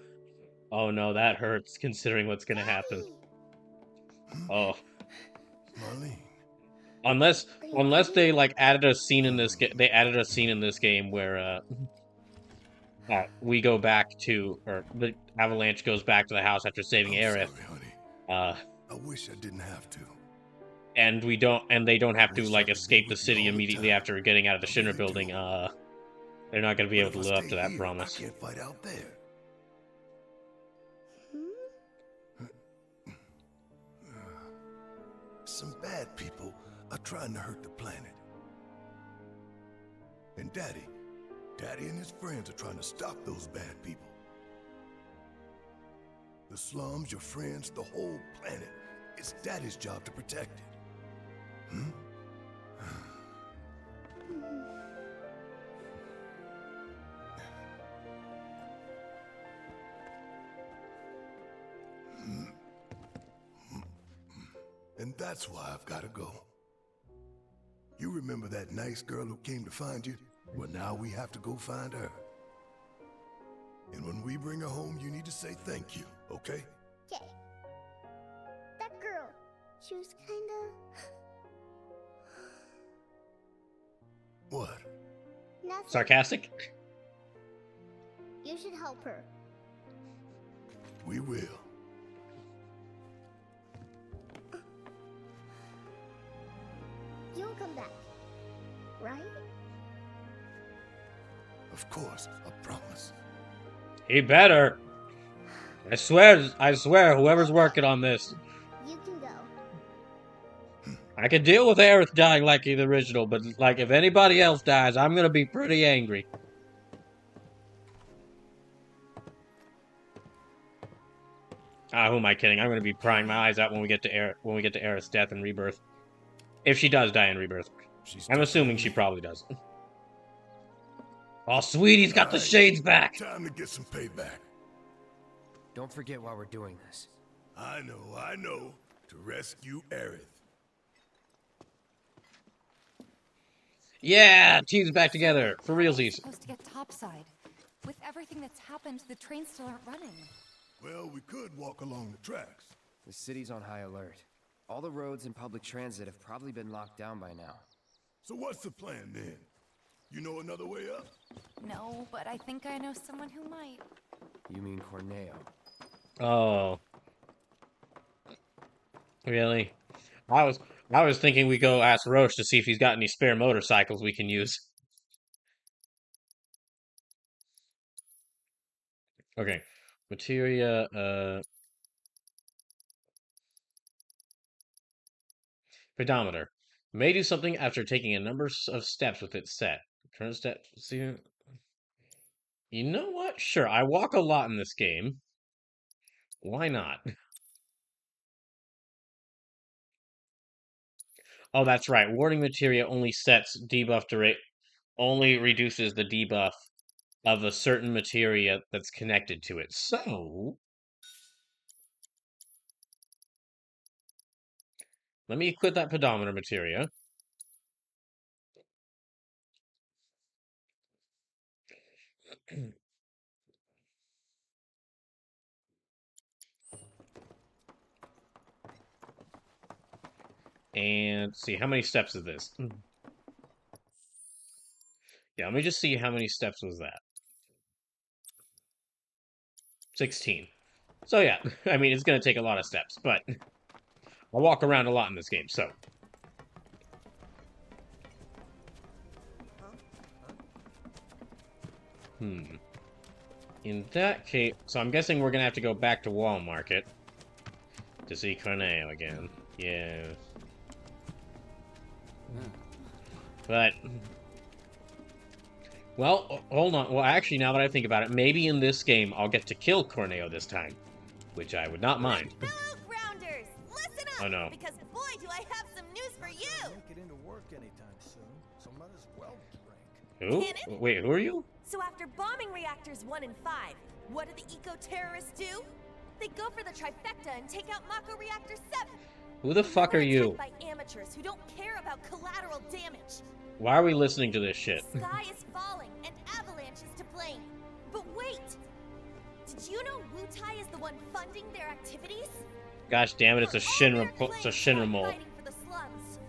Speaker 1: oh no, that hurts considering what's gonna happen. Oh,
Speaker 4: Marlene.
Speaker 1: unless they like added a scene in this they added a scene in this game where we go back to, or the Avalanche goes back to the house after saving
Speaker 4: I'm
Speaker 1: Aerith.
Speaker 4: sorry, honey.
Speaker 1: Uh,
Speaker 4: I wish I didn't have to.
Speaker 1: and they don't have to
Speaker 4: wish I
Speaker 1: like
Speaker 4: could be
Speaker 1: escape the
Speaker 4: with you
Speaker 1: city
Speaker 4: all the
Speaker 1: immediately
Speaker 4: time.
Speaker 1: after getting out of the
Speaker 4: I
Speaker 1: Shinra
Speaker 4: really
Speaker 1: building.
Speaker 4: do.
Speaker 1: They're not gonna be able
Speaker 4: But
Speaker 1: to
Speaker 4: if
Speaker 1: live
Speaker 4: I
Speaker 1: up to
Speaker 4: stay
Speaker 1: that
Speaker 4: here,
Speaker 1: promise.
Speaker 4: I can't fight out there. Some bad people are trying to hurt the planet. And Daddy and his friends are trying to stop those bad people. The slums, your friends, the whole planet. It's Daddy's job to protect it. And that's why I've got to go. You remember that nice girl who came to find you? Well, now we have to go find her. And when we bring her home, you need to say thank you, okay?
Speaker 9: Okay. That girl, she was kinda...
Speaker 4: What?
Speaker 9: Nothing.
Speaker 1: Sarcastic?
Speaker 9: You should help her.
Speaker 4: We will.
Speaker 9: You'll come back, right?
Speaker 4: Of course, I promise.
Speaker 1: He better. I swear, whoever's working on this.
Speaker 9: You can go.
Speaker 1: I can deal with Aerith dying like the original, but like if anybody else dies, I'm gonna be pretty angry. Who am I kidding? I'm gonna be crying my eyes out when we get to Aerith's death and rebirth. If she does die in rebirth. I'm assuming she probably does. Oh, sweetie's got the shades back!
Speaker 4: Time to get some payback.
Speaker 3: Don't forget why we're doing this.
Speaker 4: I know. To rescue Aerith.
Speaker 1: Yeah! Team's back together. For realsies.
Speaker 2: Supposed to get topside. With everything that's happened, the trains still aren't running.
Speaker 4: Well, we could walk along the tracks.
Speaker 3: The city's on high alert. All the roads and public transit have probably been locked down by now.
Speaker 4: So what's the plan then? You know another way up?
Speaker 2: No, but I think I know someone who might.
Speaker 3: You mean Corneo?
Speaker 1: Oh. Really? I was thinking we go ask Roche to see if he's got any spare motorcycles we can use. Okay. Materia, pedometer. May do something after taking a number of steps with its set. Current step, see. You know what? Sure, I walk a lot in this game. Why not? Oh, that's right. Warning materia only sets debuff only reduces the debuff of a certain materia that's connected to it. So, let me equip that pedometer materia. And see, how many steps is this? Yeah, let me just see how many steps was that. 16. So yeah, I mean, it's going to take a lot of steps, but I walk around a lot in this game, so. In that case, so I'm guessing we're going to have to go back to Wall Market to see Corneo again. Yeah. But, well, hold on. Well, actually, now that I think about it, maybe in this game I'll get to kill Corneo this time, which I would not mind.
Speaker 13: Fellow grounders, listen up!
Speaker 1: Oh no.
Speaker 13: Because boy, do I have some news for you!
Speaker 14: Can't get into work anytime soon, so might as well drink.
Speaker 1: Who? Wait, who are you?
Speaker 13: So after bombing reactors 1 and 5, what do the eco-terrorists do? They go for the trifecta and take out Mako Reactor 7.
Speaker 1: Who the fuck are you?
Speaker 13: By amateurs who don't care about collateral damage.
Speaker 1: Why are we listening to this shit?
Speaker 13: The sky is falling, and Avalanche is to blame. But wait! Did you know Wutai is the one funding their activities?
Speaker 1: Gosh damn it, it's a Shinra mole.
Speaker 13: Fighting for the slums.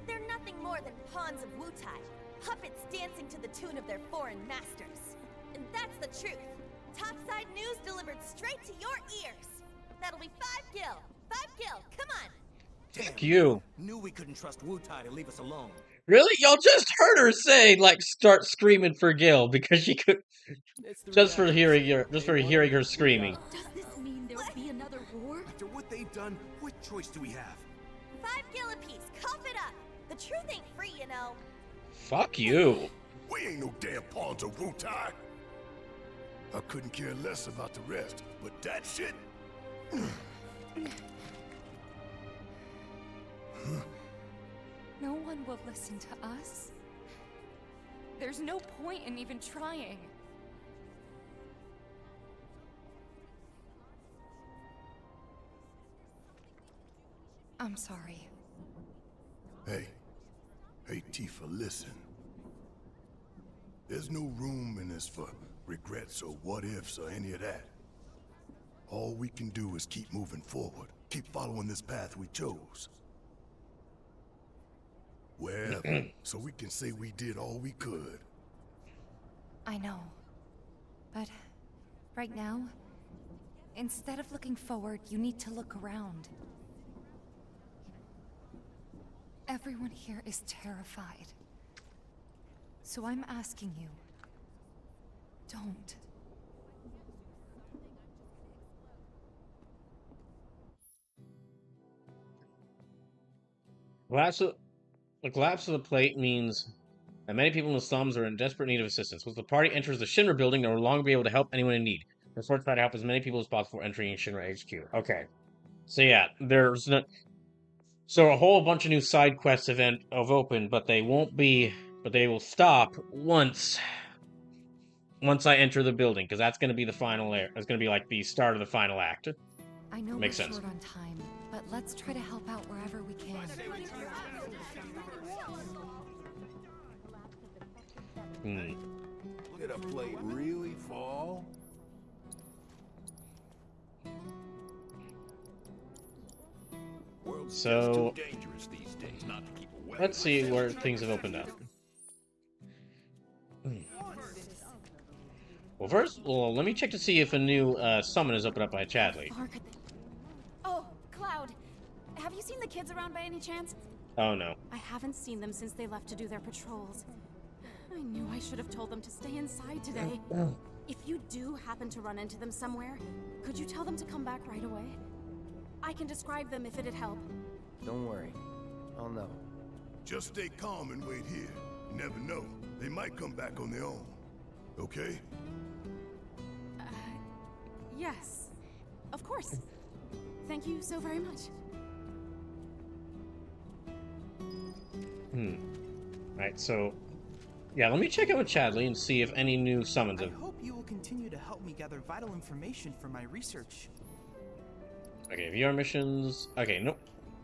Speaker 13: They're nothing more than pawns of Wutai, puppets dancing to the tune of their foreign masters. And that's the truth. Topside news delivered straight to your ears. That'll be 5 gil. 5 gil, come on.
Speaker 1: Fuck you.
Speaker 5: Knew we couldn't trust Wutai to leave us alone.
Speaker 1: Really? Y'all just heard her say, like, start screaming for Gil because she could. Just for hearing her screaming.
Speaker 13: Does this mean there'll be another war?
Speaker 5: After what they've done, what choice do we have?
Speaker 13: 5 gil apiece, cough it up. The truth ain't free, you know.
Speaker 1: Fuck you.
Speaker 4: We ain't no damn pawns of Wutai. I couldn't care less about the rest, but that shit.
Speaker 2: No one will listen to us. There's no point in even trying. I'm sorry.
Speaker 4: Hey, Tifa, listen. There's no room in this for regrets or what ifs or any of that. All we can do is keep moving forward, keep following this path we chose. Wherever, so we can say we did all we could.
Speaker 2: I know. But right now, instead of looking forward, you need to look around. Everyone here is terrified. So I'm asking you, don't.
Speaker 1: The collapse of the plate means that many people in the slums are in desperate need of assistance. Once the party enters the Shinra building, they will no longer be able to help anyone in need. The Sword try to help as many people as possible entering Shinra HQ. Okay. So yeah, there's no... So a whole bunch of new side quests have opened, but they won't be... But they will stop once I enter the building, because that's going to be the final... That's going to be like the start of the final act.
Speaker 2: I know
Speaker 1: Makes
Speaker 2: we're
Speaker 1: sense.
Speaker 2: short on time, but let's try to help out wherever we can.
Speaker 4: Did a plate really fall?
Speaker 1: So, let's see where things have opened up. Well, let me check to see if a new summon is opened up by Chadley.
Speaker 15: Oh, Cloud. Have you seen the kids around by any chance?
Speaker 1: Oh, no.
Speaker 15: I haven't seen them since they left to do their patrols. I knew I should have told them to stay inside today. If you do happen to run into them somewhere, could you tell them to come back right away? I can describe them if it'd help.
Speaker 3: Don't worry. I'll know.
Speaker 4: Just stay calm and wait here. You never know. They might come back on their own. Okay?
Speaker 15: Yes. Of course. Thank you so very much.
Speaker 1: Right, so... Yeah, let me check out with Chadley and see if any new summons have...
Speaker 7: I hope you will continue to help me gather vital information for my research.
Speaker 1: Okay, VR missions... Okay, nope.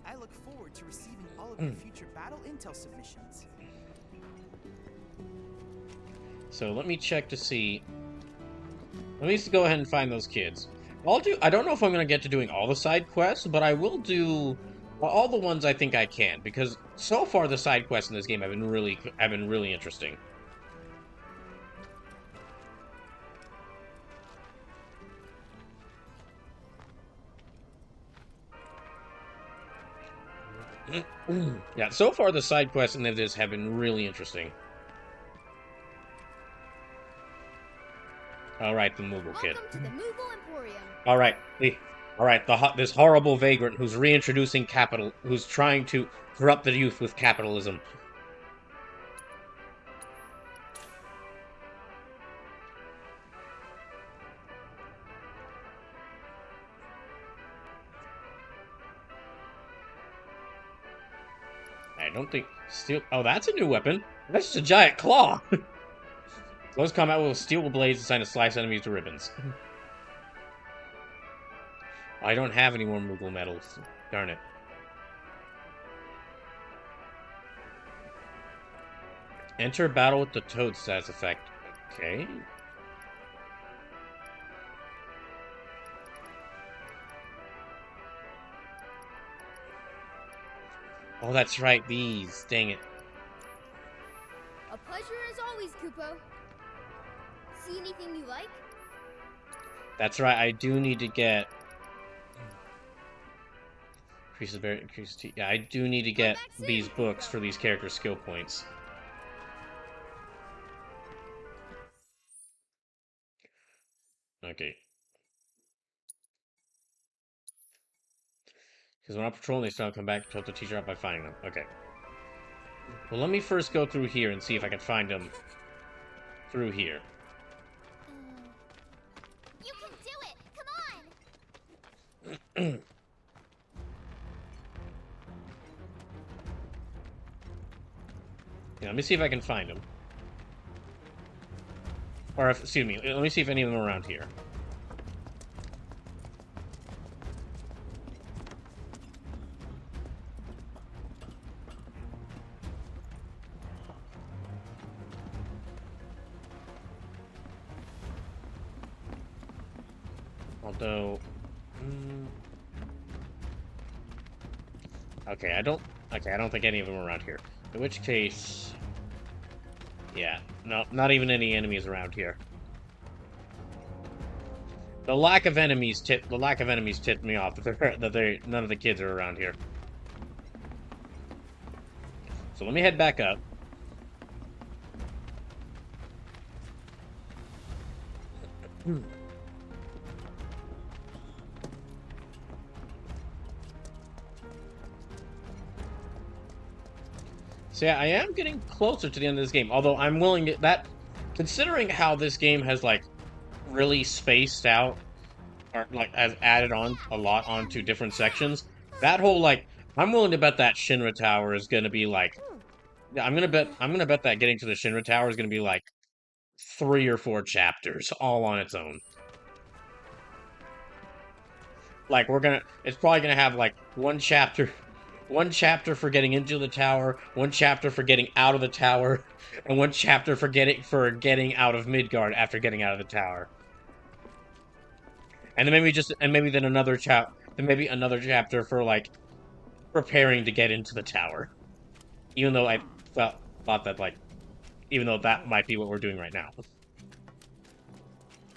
Speaker 7: I look forward to receiving all of your future battle intel submissions.
Speaker 1: So let me check to see... Let me go ahead and find those kids. I don't know if I'm going to get to doing all the side quests, but I will do all the ones I think I can, because so far the side quests in this game have been really interesting. Yeah, so far the side quests in this have been really interesting. Alright, the Moogle kid.
Speaker 16: Welcome to the Moogle Emporium.
Speaker 1: Alright, this horrible vagrant who's reintroducing capital, who's trying to corrupt the youth with capitalism. I don't think steel... Oh, that's a new weapon. That's just a giant claw. Close combat with steel blades designed to slice enemies to ribbons. I don't have any more Moogle medals. Darn it. Enter battle with the toad stats effect. Okay. Oh, that's right, these. Dang it.
Speaker 16: A pleasure as always, Kupo. See anything you like?
Speaker 1: That's right, I do need to get... Yeah, I do need to get these books for these character skill points. Okay. Because when I'm patrolling, they still come back to help the teacher out by finding them. Okay. Well, let me first go through here and see if I can find them through here.
Speaker 16: You can do it! Come on!
Speaker 1: Yeah, let me see if I can find them. Or, if, excuse me, let me see if any of them are around here. Although... Okay, I don't think any of them are around here. In which case... Yeah, no, not even any enemies around here. The lack of enemies tipped me off that none of the kids are around here. So let me head back up. So yeah, I am getting closer to the end of this game. Although I'm willing to that, considering how this game has like really spaced out, or like has added on a lot onto different sections. That whole like, I'm willing to bet that Shinra Tower is gonna be like, I'm gonna bet that getting to the Shinra Tower is gonna be like 3 or 4 chapters all on its own. Like it's probably gonna have like one chapter for getting into the tower, one chapter for getting out of the tower, and one chapter for getting out of Midgard after getting out of the tower. And then maybe another chapter for like preparing to get into the tower. Even though I thought that like, even though that might be what we're doing right now.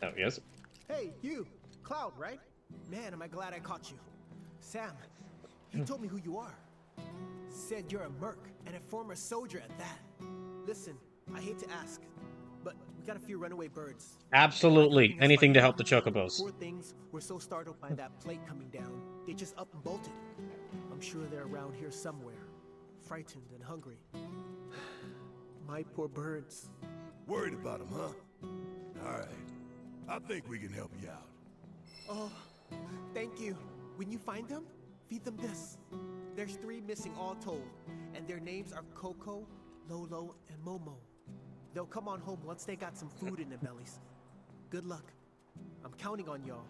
Speaker 1: Oh, yes?
Speaker 7: Hey, you! Cloud, right? Man, am I glad I caught you. Sam, you told me who you are. Said you're a merc, and a former soldier at that. Listen, I hate to ask, but we got a few runaway birds.
Speaker 1: Absolutely. Anything to help the chocobos.
Speaker 7: Poor things were so startled by that plate coming down, they just up and bolted. I'm sure they're around here somewhere, frightened and hungry. My poor birds.
Speaker 4: Worried about them, huh? All right. I think we can help you out.
Speaker 7: Oh, thank you. When you find them, feed them this. There's 3 missing all told, and their names are Coco, Lolo, and Momo. They'll come on home once they got some food in their bellies. Good luck. I'm counting on y'all.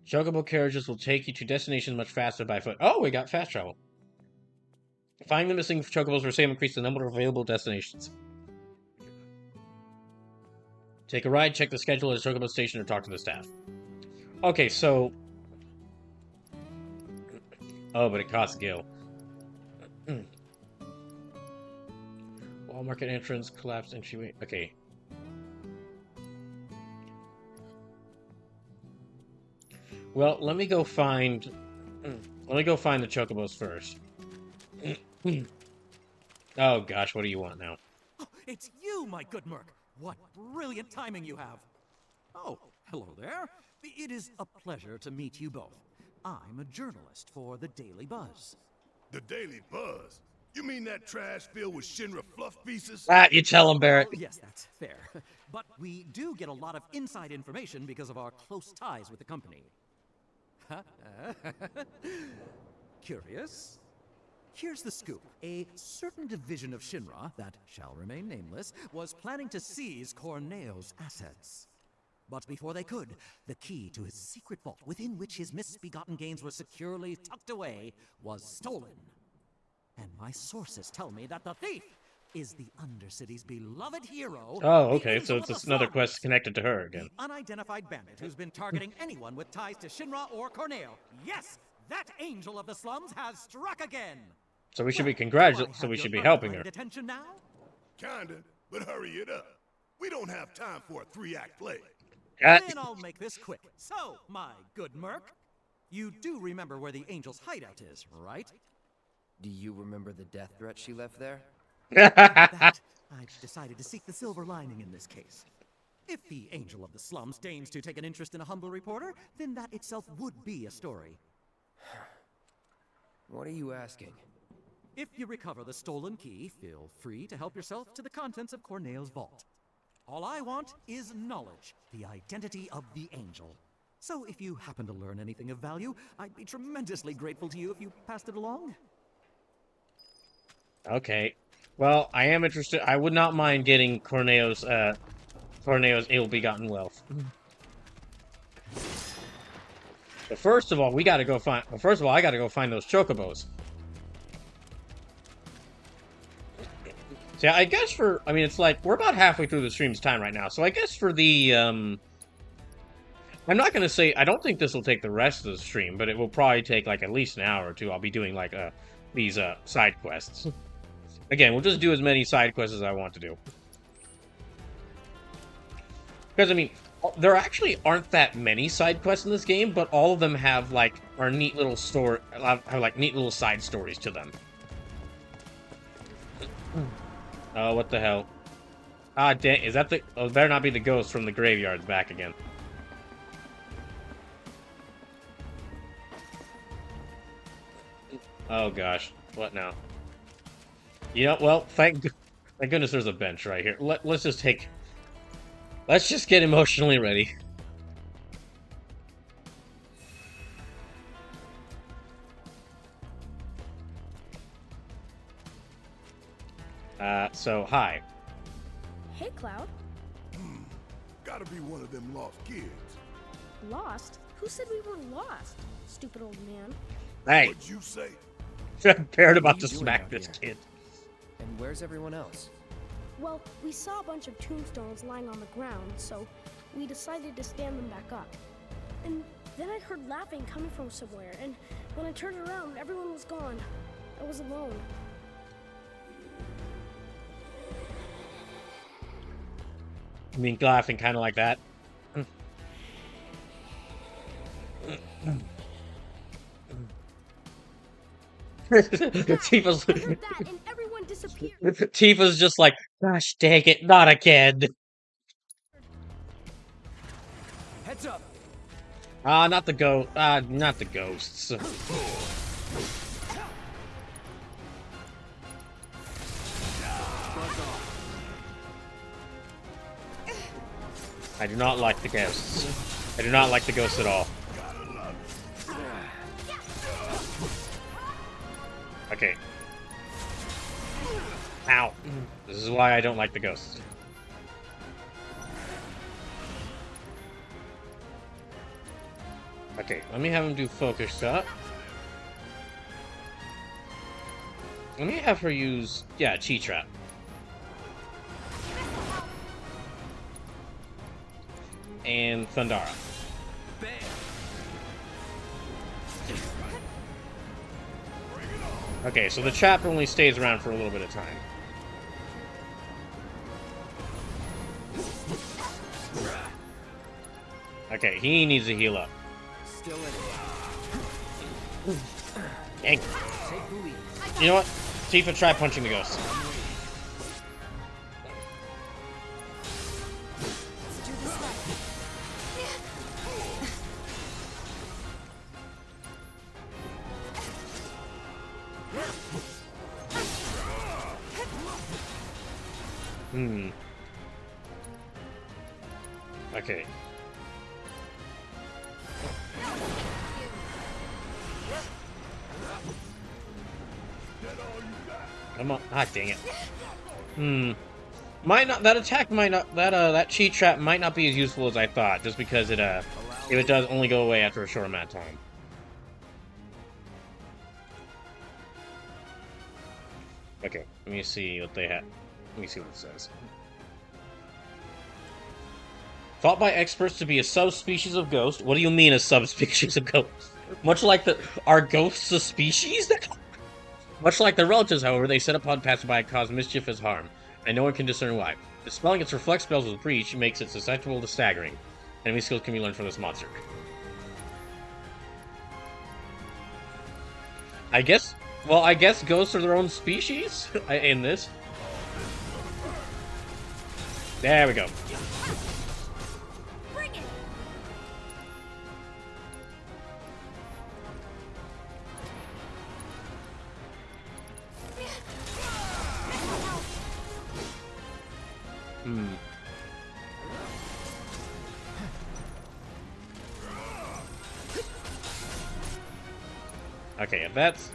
Speaker 1: Chocobo carriages will take you to destinations much faster by foot. Oh, we got fast travel. Finding the missing chocobos for sale increase the number of available destinations. Take a ride, check the schedule at a chocobo station, or talk to the staff. Okay, so... Oh, but it costs Gil. Wall market entrance, collapsed entryway. Okay. Well, let me go find the chocobos first. Oh gosh, what do you want now?
Speaker 17: Oh, it's you, my good merc. What brilliant timing you have. Oh, hello there. It is a pleasure to meet you both. I'm a journalist for the Daily Buzz.
Speaker 4: The Daily Buzz? You mean that trash filled with Shinra fluff pieces?
Speaker 1: Ah, you tell him, Barrett.
Speaker 17: Well, yes, that's fair. But we do get a lot of inside information because of our close ties with the company. Curious? Here's the scoop. A certain division of Shinra, that shall remain nameless, was planning to seize Corneo's assets. But before they could, the key to his secret vault, within which his misbegotten gains were securely tucked away, was stolen. And my sources tell me that the thief is the Undercity's beloved hero.
Speaker 1: Oh,
Speaker 17: the
Speaker 1: okay, so
Speaker 17: Angel of
Speaker 1: it's
Speaker 17: the
Speaker 1: another
Speaker 17: Slums,
Speaker 1: quest connected to her again.
Speaker 17: the unidentified bandit who's been targeting anyone with ties to Shinra or Corneo. Yes, that Angel of the Slums has struck again.
Speaker 1: So we should be
Speaker 17: Well,
Speaker 1: congratulating.
Speaker 17: do I
Speaker 1: So we
Speaker 17: have
Speaker 1: should
Speaker 17: your
Speaker 1: be helping her.
Speaker 17: undivided attention now?
Speaker 4: Kinda, but hurry it up. We don't have time for a 3-act play.
Speaker 17: Then I'll make this quick. So, my good Merc, you do remember where the Angel's hideout is, right?
Speaker 3: Do you remember the death threat she left there?
Speaker 17: That, I've decided to seek the silver lining in this case. If the Angel of the Slums deigns to take an interest in a humble reporter, then that itself would be a story.
Speaker 3: What are you asking?
Speaker 17: If you recover the stolen key, feel free to help yourself to the contents of Corneo's vault. All I want is knowledge, the identity of the Angel. So if you happen to learn anything of value, I'd be tremendously grateful to you if you passed it along.
Speaker 1: Okay. Well, I am interested. I would not mind getting Corneo's ill-begotten wealth. But first of all, we gotta go find. First of all, I gotta go find those chocobos. See, I guess for. I mean, it's like we're about halfway through the stream's time right now, so I guess for the. I'm not gonna say. I don't think this will take the rest of the stream, but it will probably take like at least an hour or two. I'll be doing like these side quests. Again, we'll just do as many side quests as I want to do. Because, I mean, there actually aren't that many side quests in this game, but all of them have, like, neat little neat little side stories to them. Oh, what the hell? Ah, dang, is that the... Oh, it better not be the ghost from the graveyards back again. Oh, gosh. What now? You know, well, thank goodness there's a bench right here. Let's just take... Let's just get emotionally ready. So, hi.
Speaker 16: Hey, Cloud.
Speaker 4: Gotta be one of them lost kids.
Speaker 16: Lost? Who said we were lost? Stupid old man.
Speaker 1: Hey.
Speaker 4: What'd you say?
Speaker 1: Barrett about to
Speaker 3: doing
Speaker 1: smack
Speaker 3: out
Speaker 1: this
Speaker 3: here?
Speaker 1: kid.
Speaker 3: And where's everyone else?
Speaker 16: Well, we saw a bunch of tombstones lying on the ground, so we decided to stand them back up. And then I heard laughing coming from somewhere, and when I turned around, everyone was gone. I was alone.
Speaker 1: I mean, laughing kind of like that. Tifa's...
Speaker 16: I heard that, and everyone disappeared.
Speaker 1: Tifa's just like, gosh dang it, not again.
Speaker 3: Heads up.
Speaker 1: Not the not the ghosts. I do not like the ghosts. I do not like the ghosts at all. Okay. Ow. This is why I don't like the ghosts. Okay, let me have him do focus shot. Let me have her use, yeah, Chi Trap. And Thundara. Okay, so the trap only stays around for a little bit of time. Okay, he needs to heal up.
Speaker 3: Still in it.
Speaker 1: Dang.
Speaker 3: Take the lead.
Speaker 1: You know what? Tifa, try punching the ghost. Okay. Come on. Ah, dang it. Might not, that attack might not, that Chi Trap might not be as useful as I thought, just because it, if it does only go away after a short amount of time. Okay, let me see what they have. Let me see what it says. Thought by experts to be a subspecies of ghost. What do you mean a subspecies of ghost? Much like are ghosts a species? Much like the relatives, however, they set upon passerby and cause mischievous harm, and no one can discern why. Dispelling its reflect spells with breach makes it susceptible to staggering. Enemy skills can be learned from this monster. I guess ghosts are their own species in this. There we go.
Speaker 13: Bring it.
Speaker 1: Okay, if that's...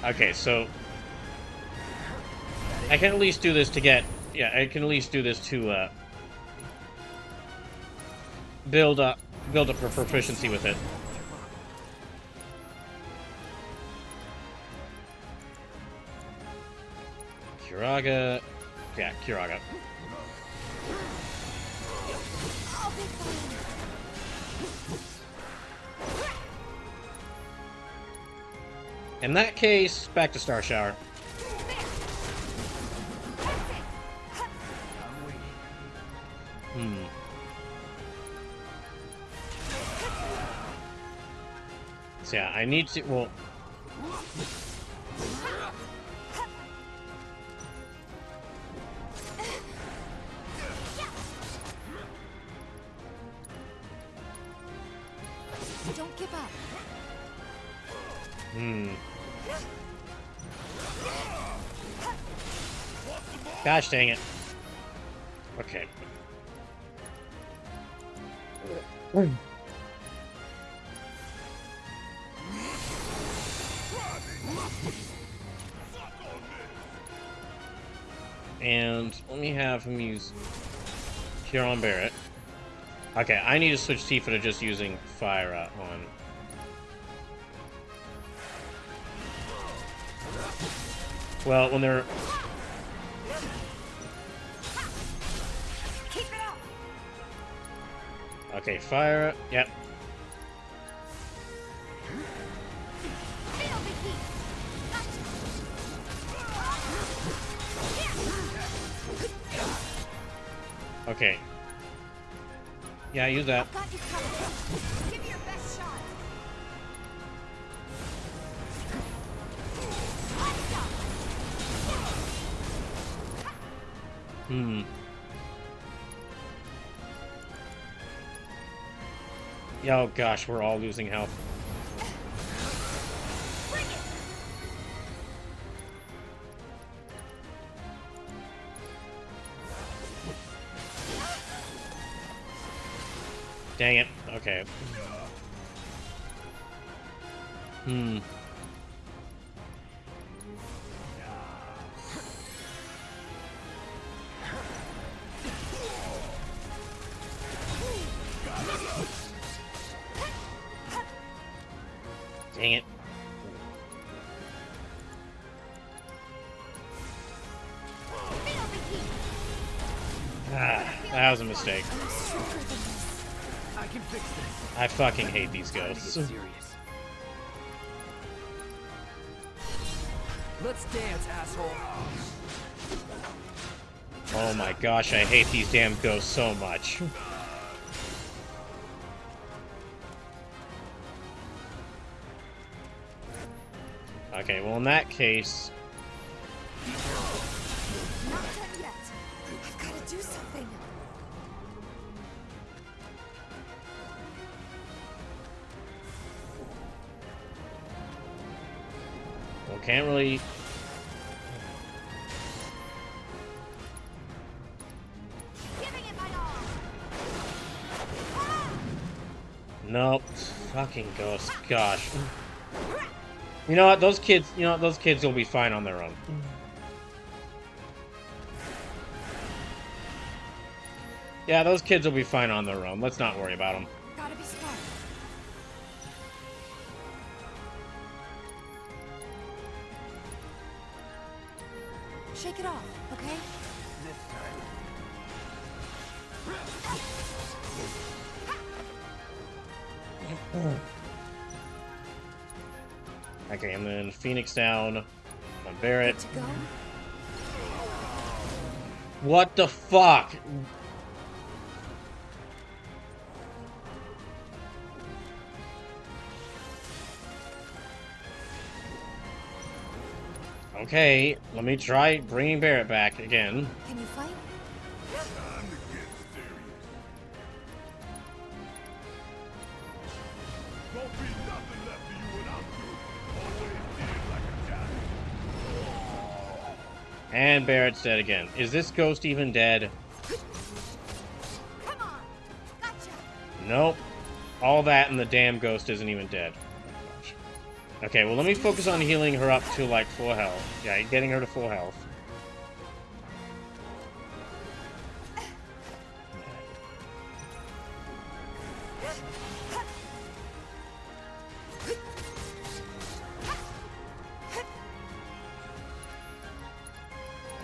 Speaker 1: Okay, so... I can at least do this to get... Yeah, I can at least do this to, build up a proficiency with it. Kiraga... Yeah, Kiraga. In that case, back to Star Shower. So yeah, I need to, well...
Speaker 2: Don't give up.
Speaker 1: Gosh dang it. Okay. And let me have him use Kieran Barrett. Okay, I need to switch Tifa to just using Fire on. Well, when they're... Okay, Fire... Yep. Okay. Yeah, use that.
Speaker 13: Give it your best shot.
Speaker 1: Yeah, oh gosh, we're all losing health. Dang it. Okay. Dang it. Ah, that was a mistake.
Speaker 14: I can fix this.
Speaker 1: I fucking hate these ghosts.
Speaker 14: Let's dance, asshole.
Speaker 1: Oh my gosh, I hate these damn ghosts so much. Okay, well in that case...
Speaker 2: Not done yet. I've got to do something.
Speaker 1: Well, can't really... Nope. Fucking ghosts. Gosh. You know what? Those kids will be fine on their own. Yeah, those kids will be fine on their own. Let's not worry about them.
Speaker 2: Gotta be smart. Shake it off, okay?
Speaker 14: This time.
Speaker 1: Okay, and then Phoenix down on Barrett.
Speaker 2: Good to go?
Speaker 1: What the fuck? Okay, let me try bringing Barrett back again.
Speaker 2: Can you fight?
Speaker 4: Time to get serious. Won't be nothing left of you without you. Always did like a giant.
Speaker 1: And Barrett's dead again. Is this ghost even dead?
Speaker 13: Come on! Gotcha!
Speaker 1: Nope. All that and the damn ghost isn't even dead. Okay, well let me focus on healing her up to like full health. Yeah, getting her to full health.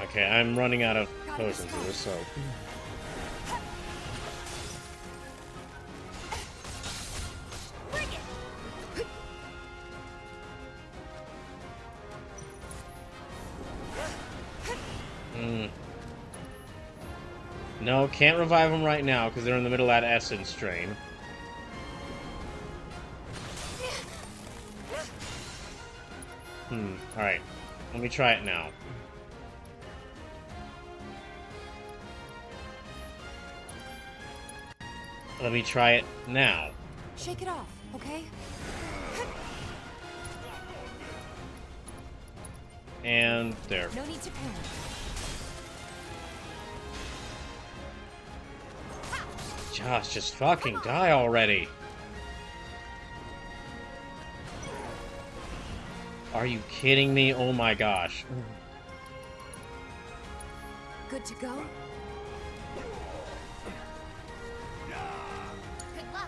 Speaker 1: Okay, I'm running out of potions here, so... No, can't revive them right now because they're in the middle of that essence drain. Alright. Let me try it now. Let me try it now.
Speaker 2: Shake it off, okay?
Speaker 1: And there.
Speaker 2: No need to panic.
Speaker 1: Josh, just fucking die already. Are you kidding me? Oh my gosh.
Speaker 2: Good to go?
Speaker 13: Good luck!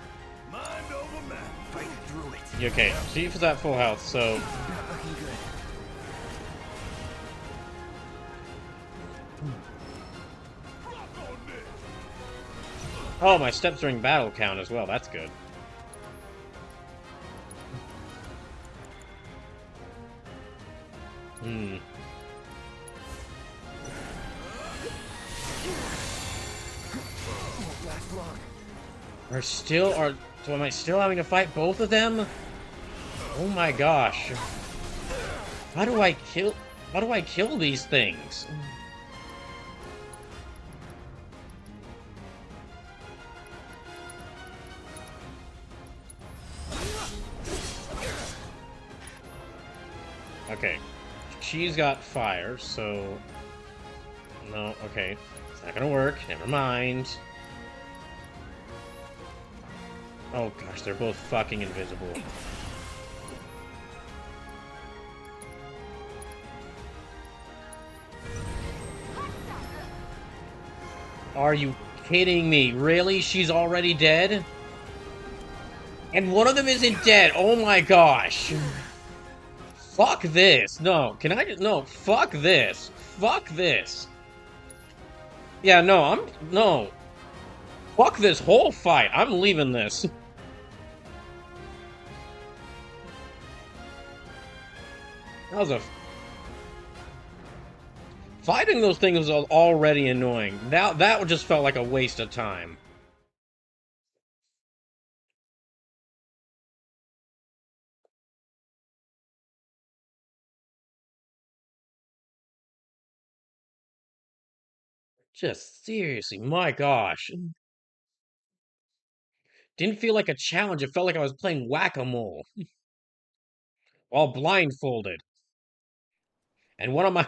Speaker 4: Mind over matter.
Speaker 14: Fight through it.
Speaker 1: Okay, see for that full health, so...
Speaker 14: Not looking good.
Speaker 1: Oh, my steps during battle count as well. That's good.
Speaker 14: Won't last long.
Speaker 1: So am I still having to fight both of them? Oh my gosh. How do I kill these things? Okay. She's got fire, so... No, okay. It's not gonna work. Never mind. Oh gosh, they're both fucking invisible. Are you kidding me? Really? She's already dead? And one of them isn't dead! Oh my gosh! Fuck this! No, can I just... No, fuck this! Fuck this! Yeah, no, No! Fuck this whole fight! I'm leaving this! That was a... Fighting those things was already annoying. That just felt like a waste of time. Just seriously, my gosh. Didn't feel like a challenge, it felt like I was playing whack-a-mole. While blindfolded. And one of my...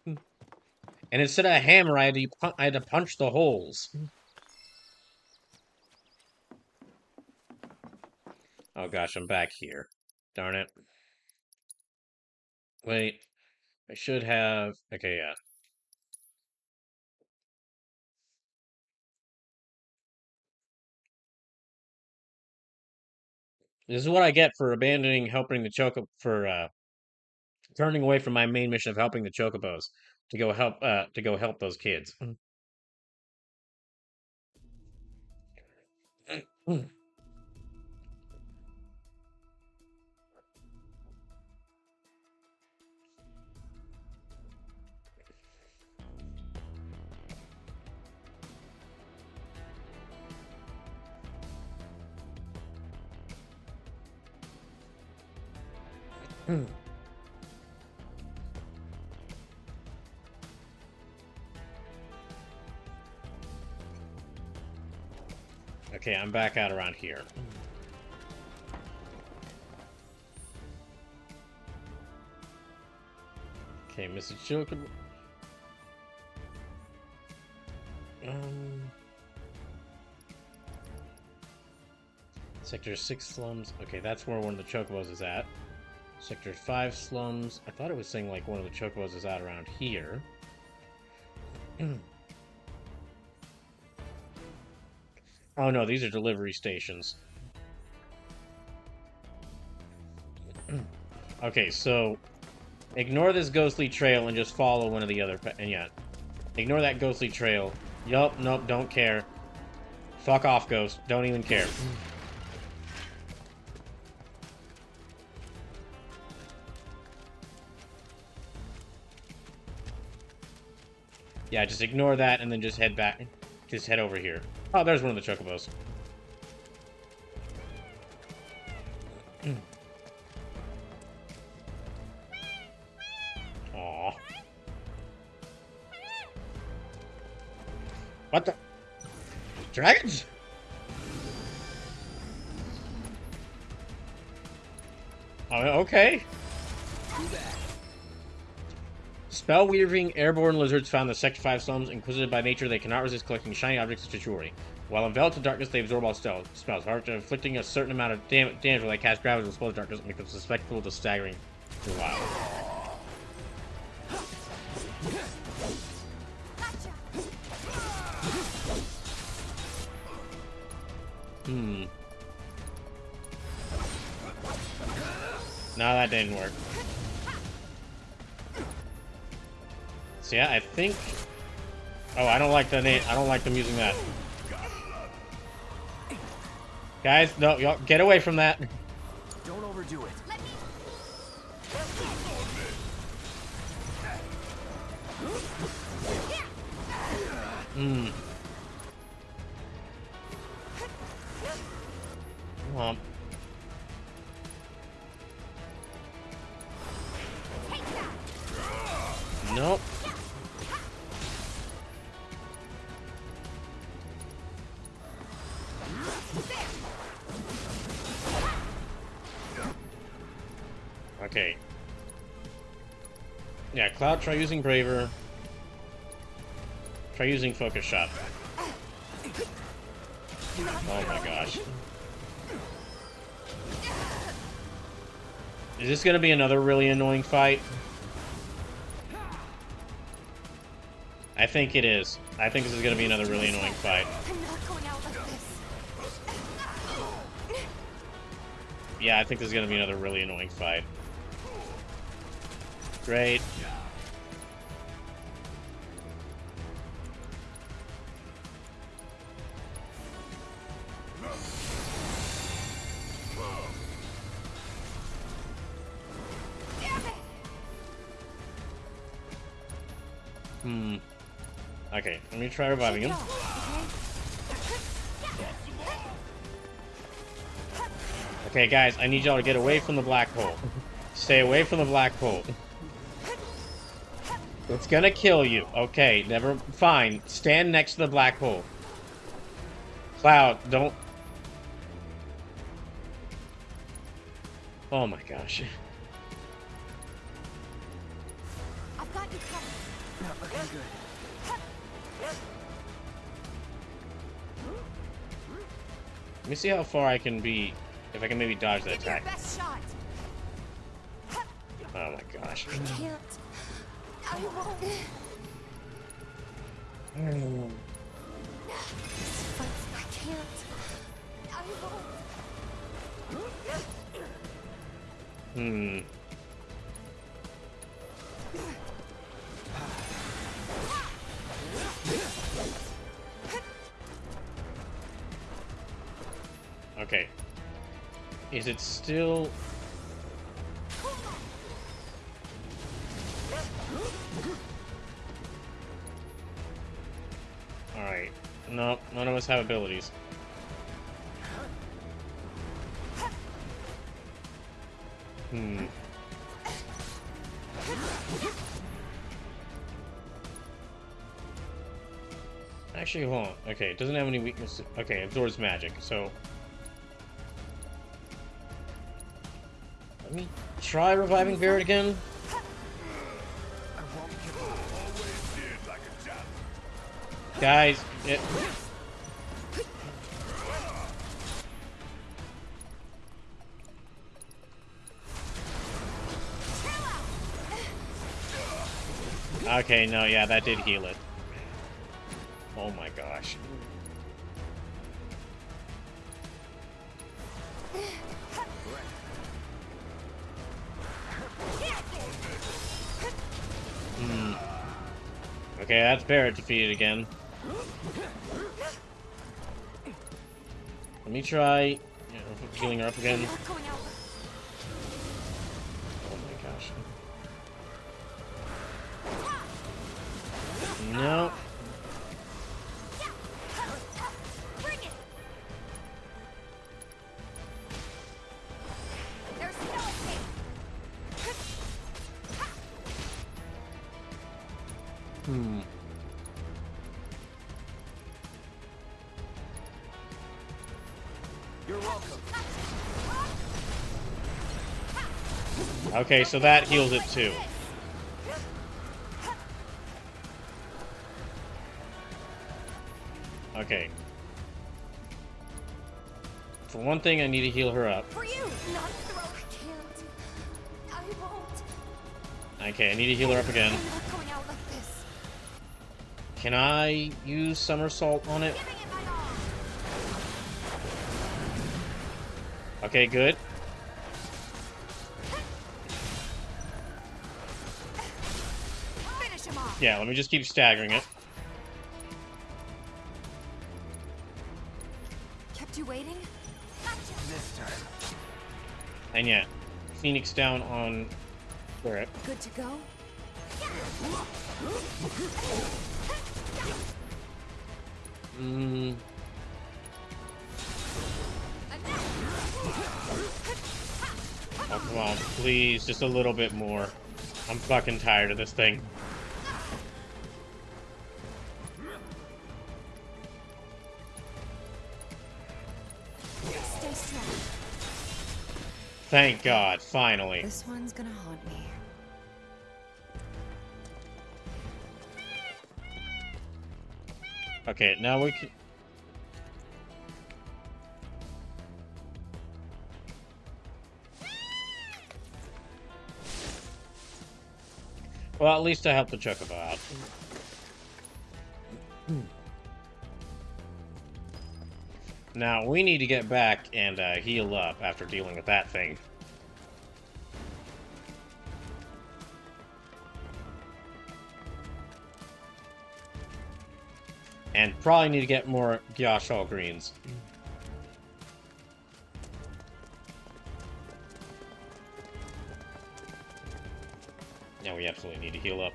Speaker 1: And instead of a hammer, I had to punch the holes. Oh gosh, I'm back here. Darn it. Wait. I should have... Okay, yeah. This is what I get for abandoning helping the Chocobo... For, turning away from my main mission of helping the Chocobos. to go help those kids. Okay, I'm back out around here. Okay, Mrs. Chocobo. Sector 6 slums. Okay, that's where one of the chocobos is at. Sector 5 slums. I thought it was saying like one of the chocobos is out around here. Oh no, these are delivery stations. Okay, so ignore this ghostly trail and just follow one of the other. And yeah, ignore that ghostly trail. Yup, nope, don't care. Fuck off, ghost. Don't even care. Yeah, just ignore that and then just head back. Just head over here. Oh, there's one of the chocobos. Aww. What the? Dragons? Oh, okay. Spell-weaving airborne lizards found in the Sector 5 slums. Inquisitive by nature, they cannot resist collecting shiny objects such as jewelry. While enveloped in darkness, they absorb all spells. However, inflicting a certain amount of damage when they cast gravity will expose darkness and make them susceptible to staggering for a while. No, that didn't work. So yeah, I think. Oh, I don't like the name. I don't like them using that. Guys, no, y'all get away from that.
Speaker 3: Don't overdo it.
Speaker 1: Come on. Nope. Okay. Yeah, Cloud, try using Braver. Try using Focus Shot. Oh my gosh. Is this gonna be another really annoying fight? I think it is. I think this is gonna be another really annoying fight.
Speaker 13: I'm not going out like this.
Speaker 1: Yeah, I think this is gonna be another really annoying fight. Great. Okay, let me try reviving him. Okay, guys, I need y'all to get away from the black hole. Stay away from the black hole. It's gonna kill you. Okay, never. Fine. Stand next to the black hole. Cloud, don't. Oh my gosh.
Speaker 13: I've got you covered.
Speaker 3: Not looking good.
Speaker 1: Let me see how far I can be. If I can maybe dodge that
Speaker 13: Give your
Speaker 1: attack.
Speaker 13: best shot.
Speaker 1: Oh my gosh.
Speaker 13: I can't. I won't. This fight, I can't. I won't.
Speaker 1: Okay. Is it still... Alright. Nope, none of us have abilities. Actually, hold on. Okay, it doesn't have any weaknesses. Okay, absorbs magic, so... Let me try reviving Barret again. Guys, it... Okay, no, yeah, that did heal it. Oh my gosh. Okay, that's Barret defeated again. Let me try healing her up again. Oh my gosh. No.
Speaker 5: You're welcome.
Speaker 1: Okay, so that heals it too. Okay. For one thing, I need to heal her up.
Speaker 13: For you, not throw. I can't. I won't.
Speaker 1: Okay, I need to heal her up again.
Speaker 13: I'm not going out like this.
Speaker 1: Can I use somersault on it? Okay, good.
Speaker 13: Finish him off.
Speaker 1: Yeah, let me just keep staggering it.
Speaker 13: Kept you waiting?
Speaker 5: This time.
Speaker 1: And yeah, Phoenix down on Barret.
Speaker 13: Good to go?
Speaker 1: Oh, come on, please, just a little bit more. I'm fucking tired of this thing.
Speaker 13: Stay strong.
Speaker 1: Thank God, finally.
Speaker 2: This one's gonna haunt me.
Speaker 1: Okay, now we can... Well, at least I helped the Chocobo out. Now, we need to get back and heal up after dealing with that thing. And probably need to get more Gyashal greens. Now we absolutely need to heal up.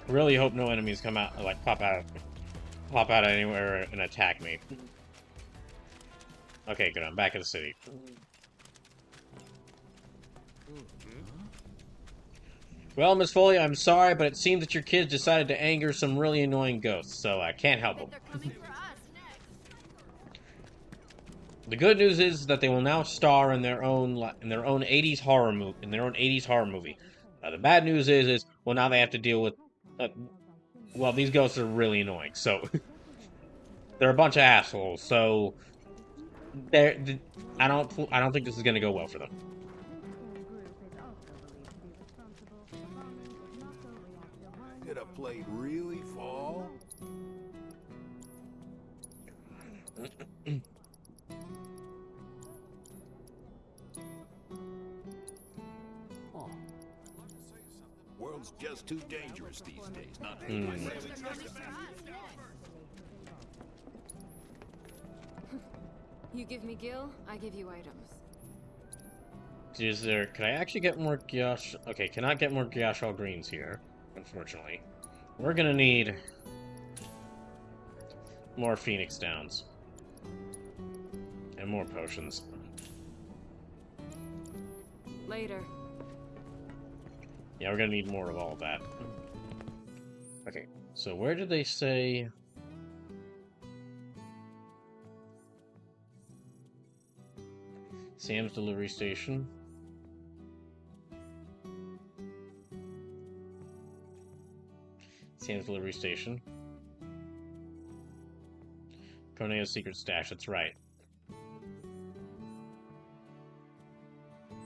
Speaker 1: Really hope no enemies come out, like pop out anywhere and attack me. Okay, good. I'm back in the city. Well, Miss Foley, I'm sorry, but it seems that your kids decided to anger some really annoying ghosts, so I can't help them. The good news is that they will now star in their own 80s horror movie. The bad news is well, now they have to deal with. Well, these ghosts are really annoying, so they're a bunch of assholes. So I don't think this is gonna go well for them.
Speaker 4: Did a plate really fall?
Speaker 5: World's
Speaker 6: just too dangerous these days, not to
Speaker 15: You give me gil, I give you items.
Speaker 1: Is there... Can I actually get more Gyash... Okay, cannot get more Gyashal greens here, unfortunately. We're gonna need more Phoenix Downs. And more potions.
Speaker 15: Later.
Speaker 1: Yeah, we're gonna need more of all of that. Okay, so where did they say... Sam's delivery station. Sam's delivery station. Corneo's secret stash, that's right.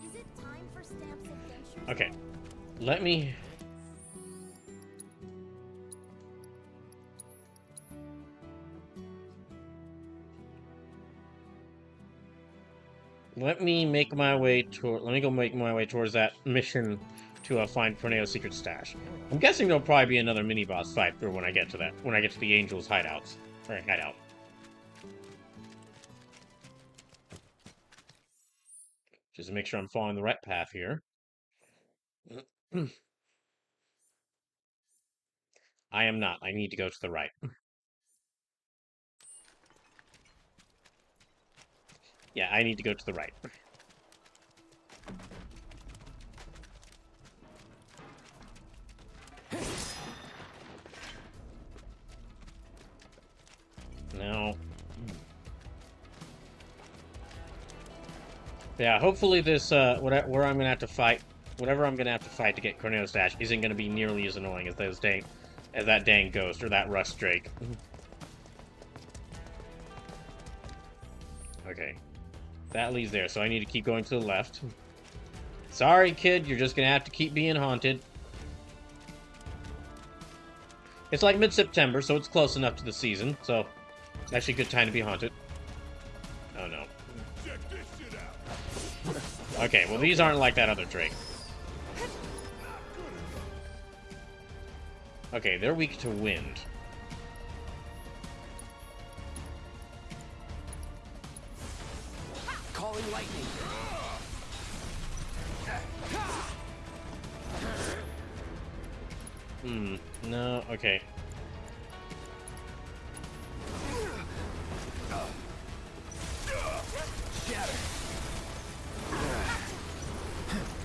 Speaker 13: Is it time for Stamp's adventures?
Speaker 1: Okay, let me... Let me make my way toward... Let me go make my way towards that mission to find Corneo's secret stash. I'm guessing there'll probably be another mini-boss fight for when I get to that. When I get to the Angels' hideouts. Or hideout. Just to make sure I'm following the right path here. I am not. I need to go to the right. Yeah, I need to go to the right. No. Yeah, hopefully this, where I'm gonna have to fight, whatever I'm gonna have to fight to get Corneo's Dash isn't gonna be nearly as annoying as that dang ghost, or that Rust Drake. Okay. That leads there, so I need to keep going to the left. Sorry, kid, you're just gonna have to keep being haunted. It's like mid-September, so it's close enough to the season, so it's actually a good time to be haunted. Oh no. Okay, well these aren't like that other Drake. Okay, they're weak to wind.
Speaker 3: Calling lightning.
Speaker 1: No, okay.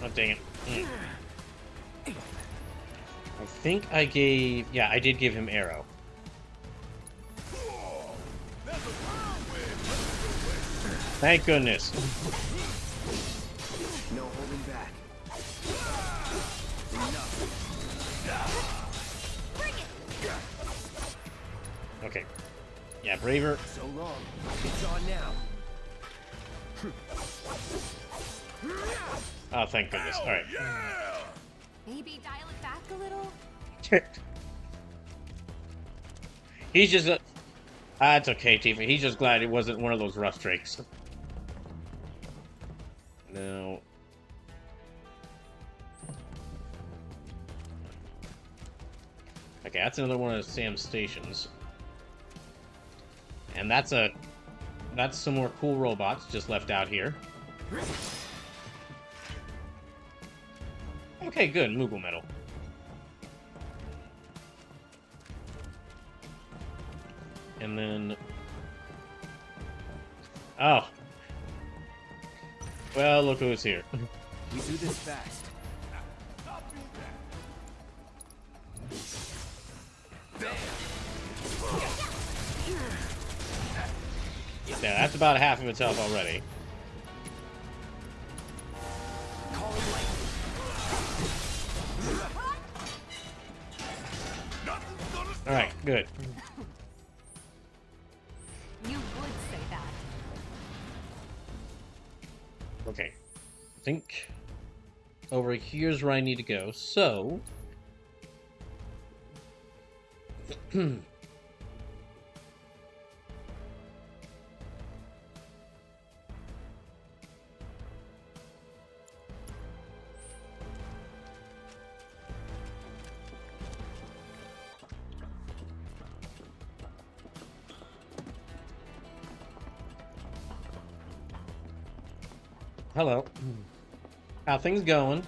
Speaker 1: Oh, dang it. I think I gave... Yeah, I did give him arrow. Thank goodness.
Speaker 3: No holding back.
Speaker 1: Okay. Yeah, braver.
Speaker 3: So long. It's on now.
Speaker 1: Oh, thank goodness. Alright.
Speaker 15: Maybe dial it back a little?
Speaker 1: He's just... it's okay, Tifa. He's just glad it wasn't one of those Rust Drakes. No. Okay, that's another one of Sam's stations. And that's some more cool robots just left out here. Okay, good. Moogle Metal. And then... Oh. Well, look who's here.
Speaker 3: We do this fast.
Speaker 1: Yeah, that's about half of its health already. Alright, good.
Speaker 15: You would say that.
Speaker 1: Okay. I think over here's where I need to go, so... Hello. How things going?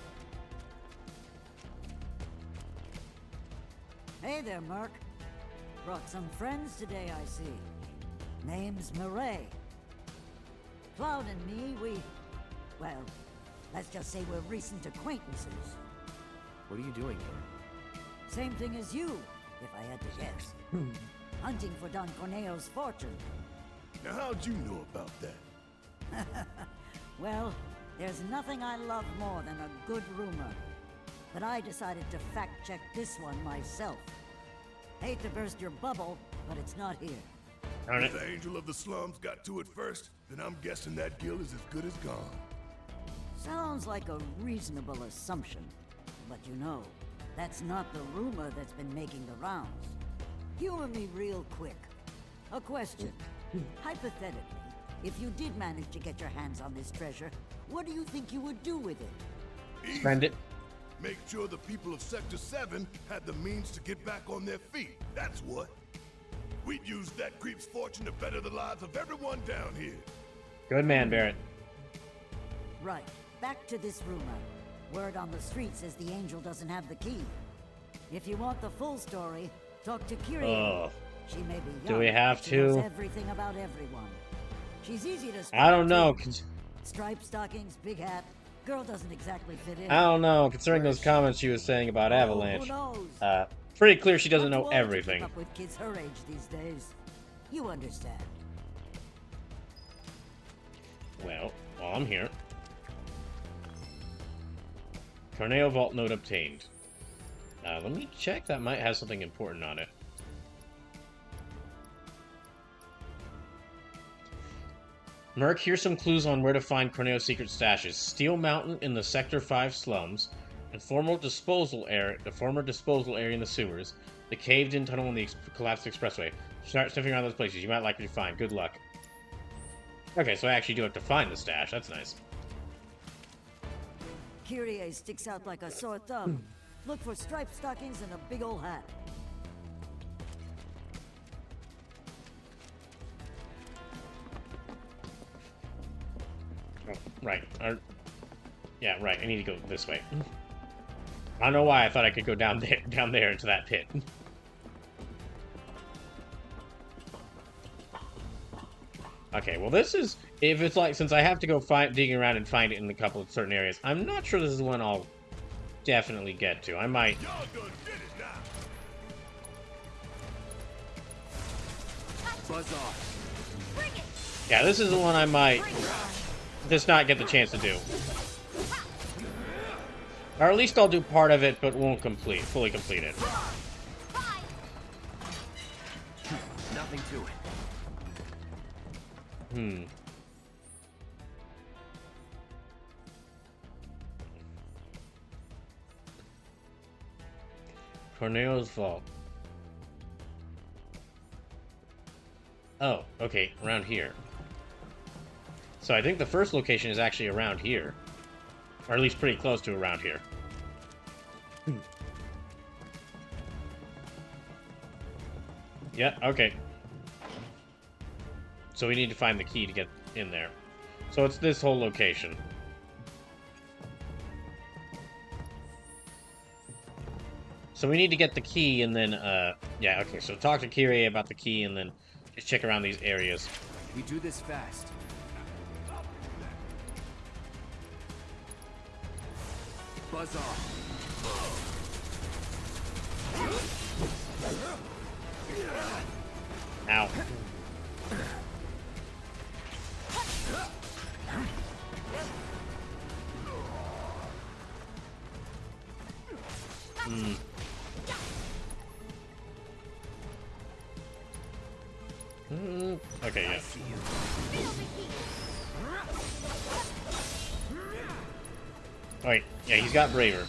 Speaker 18: Hey there, Merc. Brought some friends today, I see. Name's Murray. Cloud and me, well, let's just say we're recent acquaintances.
Speaker 3: What are you doing here?
Speaker 18: Same thing as you, if I had to guess. Hunting for Don Corneo's fortune.
Speaker 4: Now how'd you know about that?
Speaker 18: Well, there's nothing I love more than a good rumor. But I decided to fact-check this one myself. Hate to burst your bubble, but it's not here.
Speaker 4: If the Angel of the Slums got to it first, then I'm guessing that guild is as good as gone.
Speaker 18: Sounds like a reasonable assumption. But you know, that's not the rumor that's been making the rounds. Humor me real quick. A question. Hypothetically, if you did manage to get your hands on this treasure, what do you think you would do with it?
Speaker 1: Spend it.
Speaker 4: Make sure the people of Sector 7 had the means to get back on their feet. That's what. We'd use that creep's fortune to better the lives of everyone down here.
Speaker 1: Good man, Barrett.
Speaker 18: Right. Back to this rumor. Word on the street says the Angel doesn't have the key. If you want the full story, talk to Kyrie. She may be young,
Speaker 1: do we have
Speaker 18: but she knows
Speaker 1: to?
Speaker 18: Everything about everyone. She's easy to spot.
Speaker 1: I don't know.
Speaker 18: Striped stockings, big hat. Girl doesn't exactly fit in.
Speaker 1: I don't know. Considering those comments she was saying about Avalanche,
Speaker 18: who knows?
Speaker 1: pretty clear she doesn't know
Speaker 18: Too old to keep
Speaker 1: everything.
Speaker 18: up with kids her age these days. You understand.
Speaker 1: Well, while I'm here, Corneo Vault Note obtained. Let me check. That might have something important on it. Merc, here's some clues on where to find Corneo's secret stashes. Steel Mountain in the Sector 5 slums, the former disposal area in the sewers, the caved-in tunnel in the collapsed expressway. Start sniffing around those places. You might likely find. Good luck. Okay, so I actually do have to find the stash. That's nice.
Speaker 18: Kyrie sticks out like a sore thumb. Look for striped stockings and a big old hat.
Speaker 1: Oh, right. Yeah, right. I need to go this way. I don't know why I thought I could go down there into that pit. Okay, well this is, if it's like, since I have to go digging around and find it in a couple of certain areas, I'm not sure this is one I'll definitely get to. I might.
Speaker 3: Buzz off.
Speaker 1: Yeah, this is the one I might just not get the chance to do. Or at least I'll do part of it, but won't fully complete it.
Speaker 3: Nothing to it.
Speaker 1: Corneo's Vault. Oh, okay, around here. So I think the first location is actually around here. Or at least pretty close to around here. Yeah, okay. So we need to find the key to get in there. So it's this whole location. So we need to get the key and then, yeah, okay, so talk to Kyrie about the key and then just check around these areas.
Speaker 3: We do this fast. Buzz off.
Speaker 1: Ow. Okay, yeah. Alright, yeah, he's got Braver.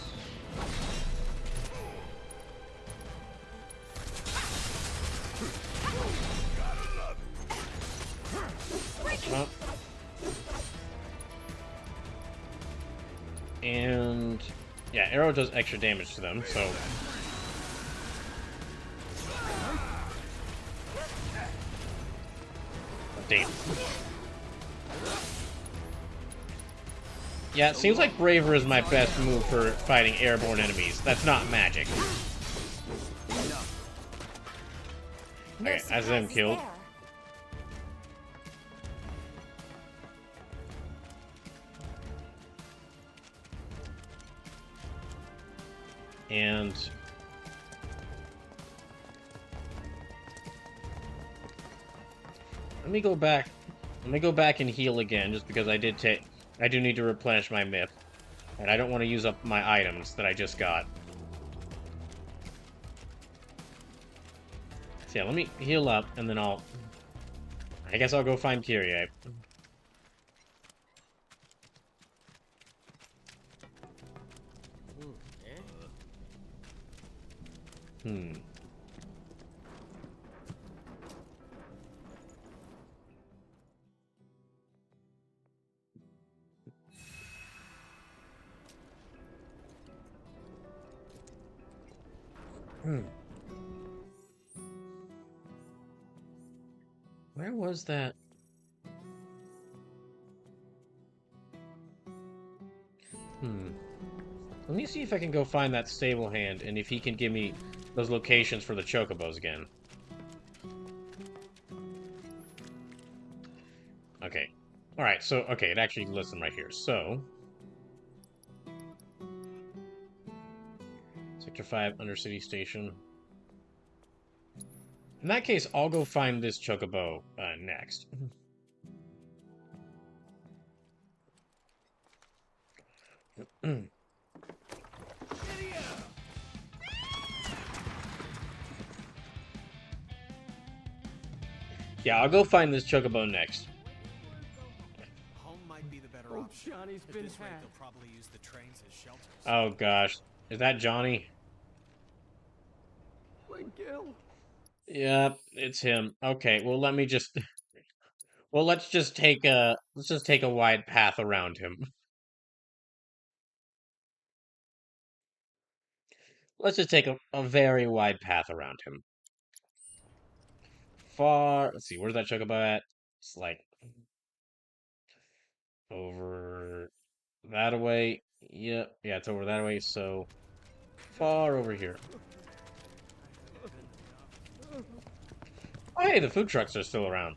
Speaker 1: And yeah, arrow does extra damage to them, so damn. Yeah, it seems like Braver is my best move for fighting airborne enemies. That's not magic. Okay, that's them killed. And let me go back. Let me go back and heal again, just because I do need to replenish my myth. And I don't want to use up my items that I just got. So yeah, let me heal up, and then I guess I'll go find Kyrie. Hmm. Where was that? Let me see if I can go find that stable hand, and if he can give me those locations for the chocobos again. Okay. Alright, so, okay, it actually lists them right here. So, Sector 5, Undercity Station. In that case, I'll go find this chocobo next. Yeah, I'll go find this chocobo next.
Speaker 7: Home might be the better option.
Speaker 11: Johnny's
Speaker 7: At
Speaker 11: been
Speaker 7: this rate,
Speaker 11: hacked.
Speaker 7: they'll probably use the trains as shelters.
Speaker 1: Oh gosh, is that Johnny?
Speaker 11: Miguel.
Speaker 1: Yeah, it's him. Okay, well let me just well let's just take a wide path around him. Let's just take a very wide path around him. Let's see, where's that chocobo at? It's like over that away. Yep, yeah, it's over that way, so far over here. Oh, hey, the food trucks are still around.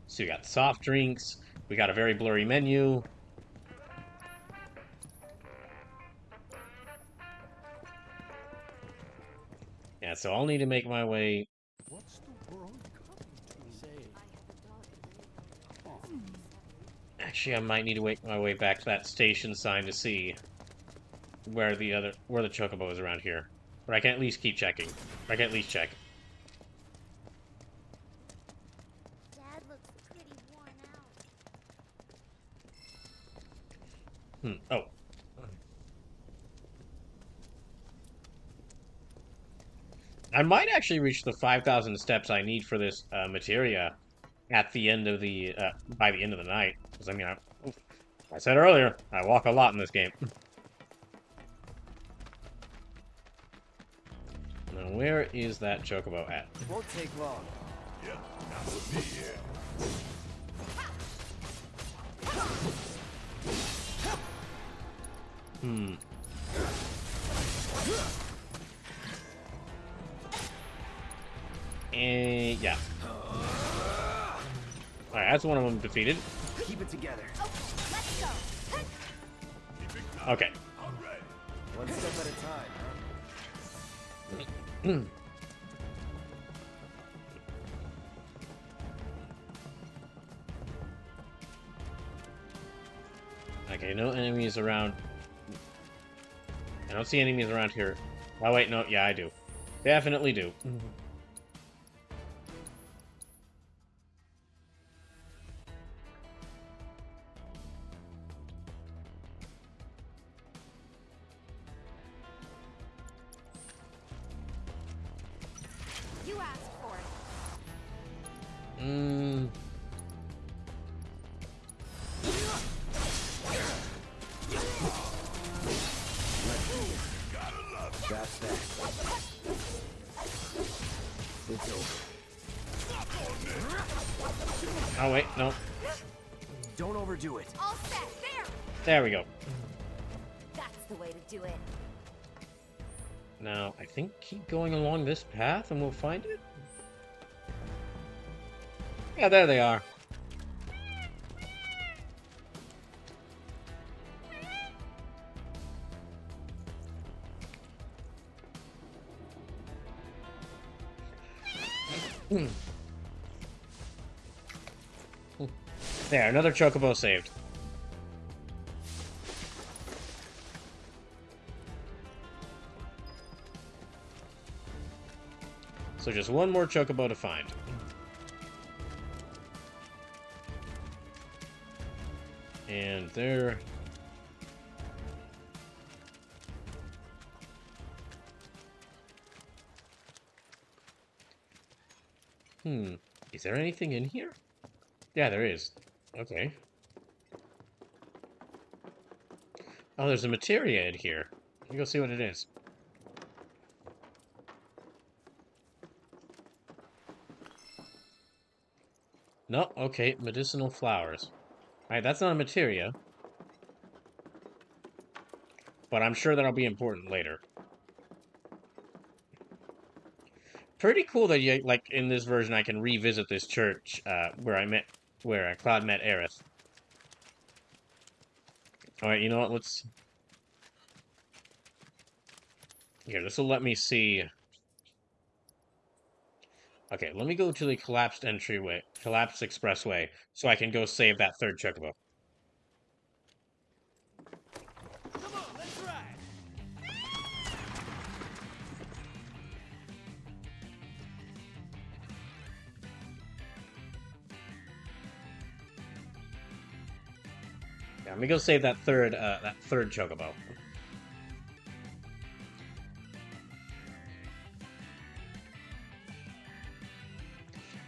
Speaker 1: So we got soft drinks, we got a very blurry menu. Yeah, so I'll need to make my way.
Speaker 14: What's the world coming to?
Speaker 1: Actually, I might need to make my way back to that station sign to see where the chocobo is around here. But I can at least keep checking. I can at least check.
Speaker 9: Dad looks pretty worn out.
Speaker 1: Oh. I might actually reach the 5,000 steps I need for this materia at the end of the by the end of the night. Because I mean, I said earlier, I walk a lot in this game. Now, where is that chocobo at?
Speaker 3: Won't take long.
Speaker 4: Yeah, not with me here.
Speaker 1: Yeah. Alright, that's one of them defeated.
Speaker 3: Keep it together.
Speaker 13: Let's go.
Speaker 1: Okay.
Speaker 3: One step at a time, huh?
Speaker 1: Okay, no enemies around. I don't see enemies around here. Oh, wait, no. Yeah, I do. Definitely do.
Speaker 15: You asked for it.
Speaker 3: That's that. It's over.
Speaker 1: Oh, wait, no.
Speaker 3: Don't overdo it.
Speaker 13: All set. There.
Speaker 1: There we go.
Speaker 13: That's the way to do it.
Speaker 1: Now, I think keep going along this path and we'll find it. Yeah, there they are. There, another chocobo saved. So just one more chocobo to find. And there... Is there anything in here? Yeah, there is. Okay. Oh, there's a materia in here. Let me go see what it is. No, okay, medicinal flowers. Alright, that's not a materia. But I'm sure that'll be important later. Pretty cool that you, like, in this version I can revisit this church, where Claude met Aerith. Alright, you know what, let's... Here, this will let me see... Okay, let me go to the collapsed expressway, so I can go save that third chocobo.
Speaker 5: Come on, let's ride.
Speaker 1: Yeah, let me go save that third chocobo.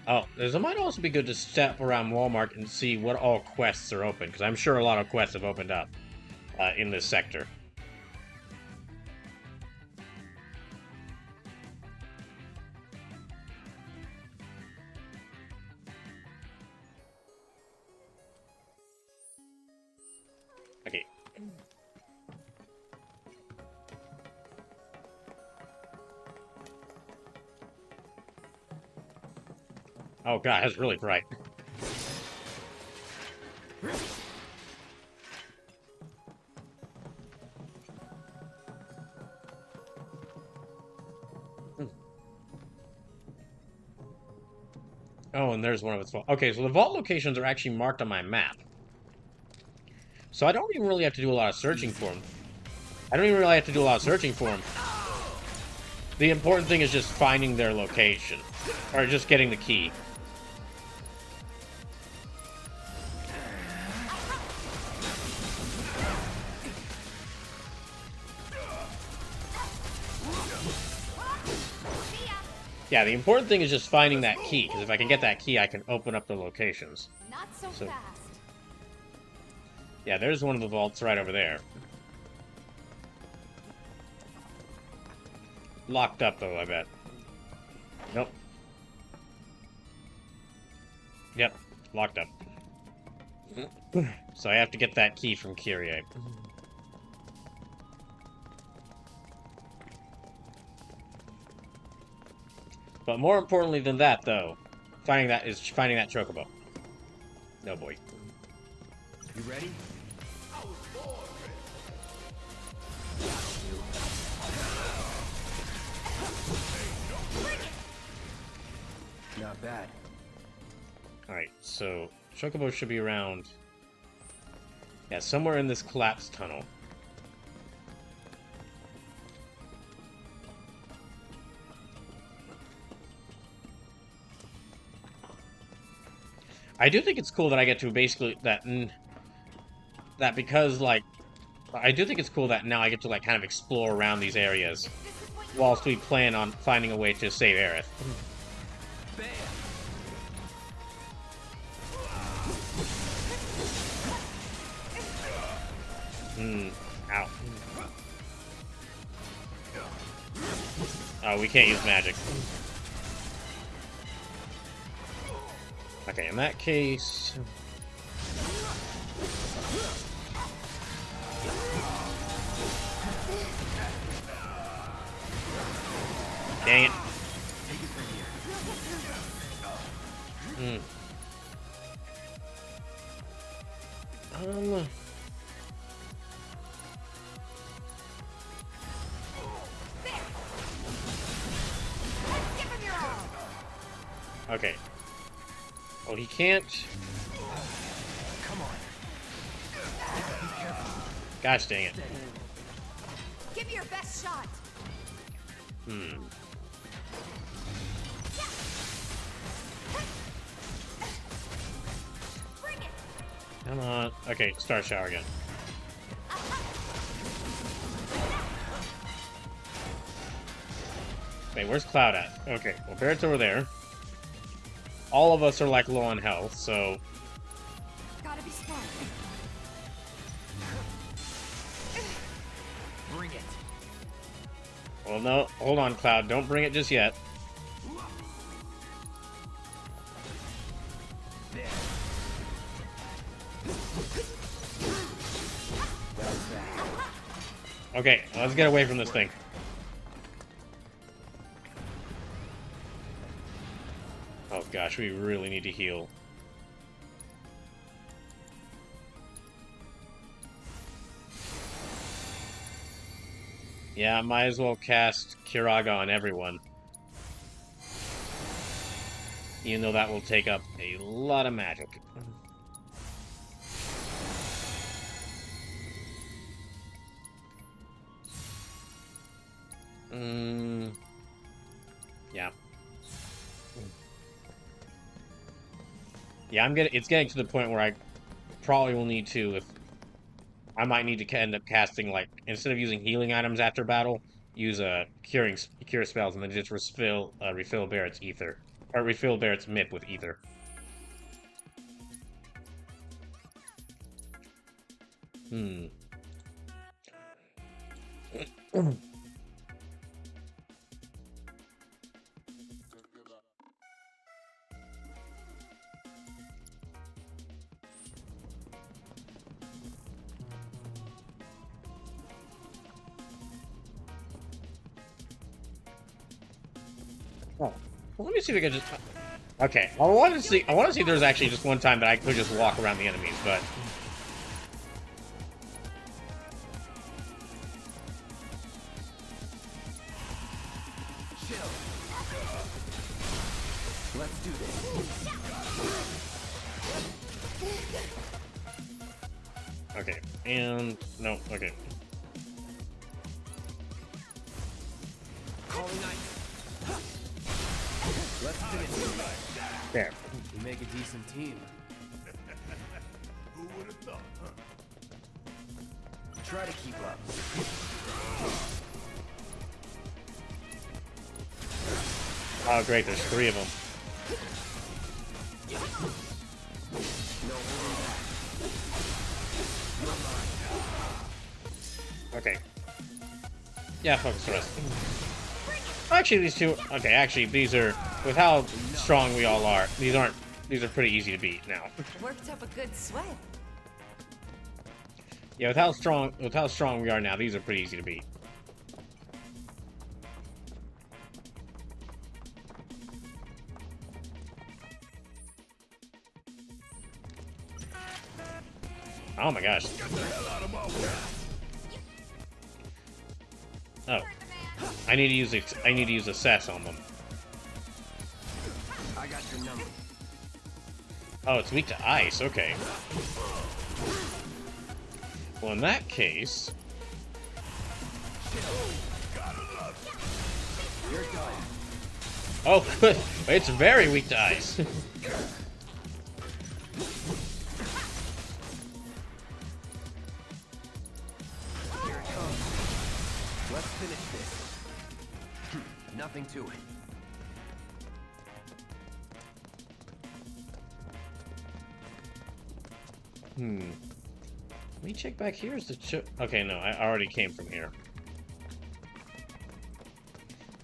Speaker 1: Oh, it might also be good to step around Walmart and see what all quests are open, because I'm sure a lot of quests have opened up in this sector. Okay. Oh god, that's really bright. Oh, and there's one of its vault. Okay, so the vault locations are actually marked on my map. So I don't even really have to do a lot of searching for them. The important thing is just finding their location. Or just getting the key. Yeah, the important thing is just finding that key, because if I can get that key, I can open up the locations.
Speaker 15: Not so fast.
Speaker 1: Yeah, there's one of the vaults right over there. Locked up, though, I bet. Nope. Yep, locked up. So I have to get that key from Kyrie. But more importantly than that, though, finding that chocobo. No boy.
Speaker 3: You ready? Not bad.
Speaker 1: Alright, so chocobo should be around... Yeah, somewhere in this collapsed tunnel. I do think it's cool that I get to basically... because, like... I do think it's cool that now I get to, like, kind of explore around these areas. Whilst we plan on finding a way to save Aerith. Ow. Oh, we can't use magic. Okay, in that case... Dang it.
Speaker 3: Take it from here.
Speaker 1: Okay. Oh, he can't.
Speaker 3: Come on.
Speaker 1: Gosh dang it.
Speaker 13: Give me your best shot. Bring it.
Speaker 1: Come on. Okay, Star Shower again. Wait, where's Cloud at? Okay, well, Barrett's over there. All of us are, like, low on health, so...
Speaker 13: Gotta be smart.
Speaker 3: Bring it.
Speaker 1: Well, no, hold on, Cloud. Don't bring it just yet.
Speaker 3: There.
Speaker 1: Okay, let's get away from this thing. Oh gosh, we really need to heal. Yeah, might as well cast Kiraga on everyone. Even though that will take up a lot of magic. Yeah. Yeah, it's getting to the point where I probably will need to, if I might need to end up casting, like, instead of using healing items after battle, use cure spells and then just refill Barrett's ether, or refill Barrett's MIP with ether. Oh, well, let me see if I can just. Okay, I want to see if there's actually just one time that I could just walk around the enemies, but.
Speaker 3: Chill. Let's do this.
Speaker 1: Okay, and no, okay.
Speaker 3: Calling ice. Let's finish it.
Speaker 1: There.
Speaker 3: We make a decent team.
Speaker 4: Who would have thought, huh?
Speaker 3: Try to keep up.
Speaker 1: Oh, great, there's 3 of them.
Speaker 3: No holding back.
Speaker 1: Okay. Yeah, focus the rest. Actually, these two. Okay, actually, these are, with how strong we all are, these are pretty easy to beat now.
Speaker 13: Worked up a good sweat.
Speaker 1: Yeah, with how strong we are now, these are pretty easy to beat. Oh my gosh. Oh. I need to use assess on them.
Speaker 3: I got your number.
Speaker 1: Oh, it's weak to ice, okay. Well, in that case...
Speaker 3: You're done.
Speaker 1: Oh, good. It's very weak to ice.
Speaker 3: Here it comes. Let's finish this. Nothing to it.
Speaker 1: Let me check back here. Is the okay, no, I already came from here.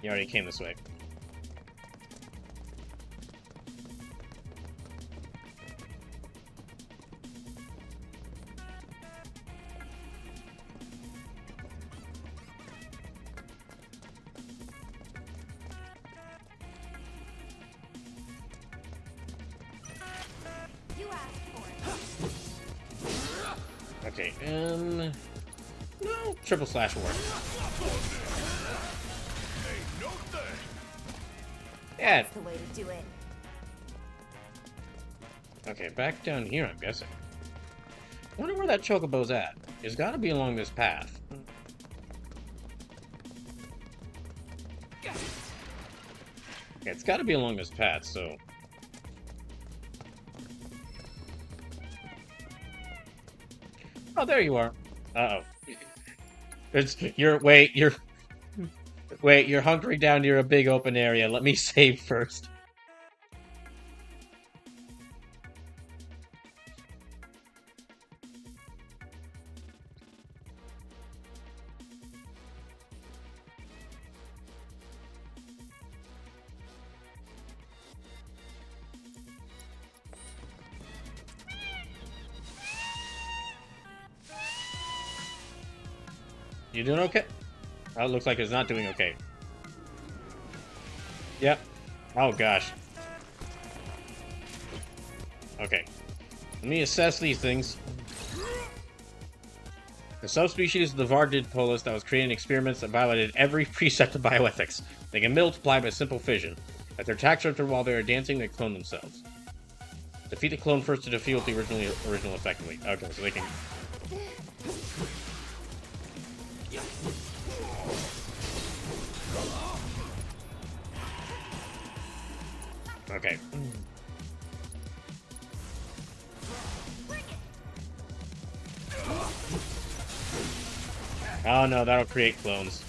Speaker 1: You already came this way. Okay, no, triple slash will work. Yeah.
Speaker 13: That's the way to do it.
Speaker 1: Okay, back down here, I'm guessing. I wonder where that chocobo's at. It's gotta be along this path. Yeah, it's gotta be along this path, so... Oh, there you are. Uh-oh. Wait, you're hunkering down near a big open area. Let me save first. You doing okay? Oh, it looks like it's not doing okay. Yep. Oh, gosh. Okay. Let me assess these things. The subspecies of the Vardid polis that was creating experiments that violated every precept of bioethics. They can multiply by simple fission. If their attacks are while they are dancing, they clone themselves. Defeat the clone first to defeat the original effectively. Okay, so they can... Okay. Oh no, that'll create clones.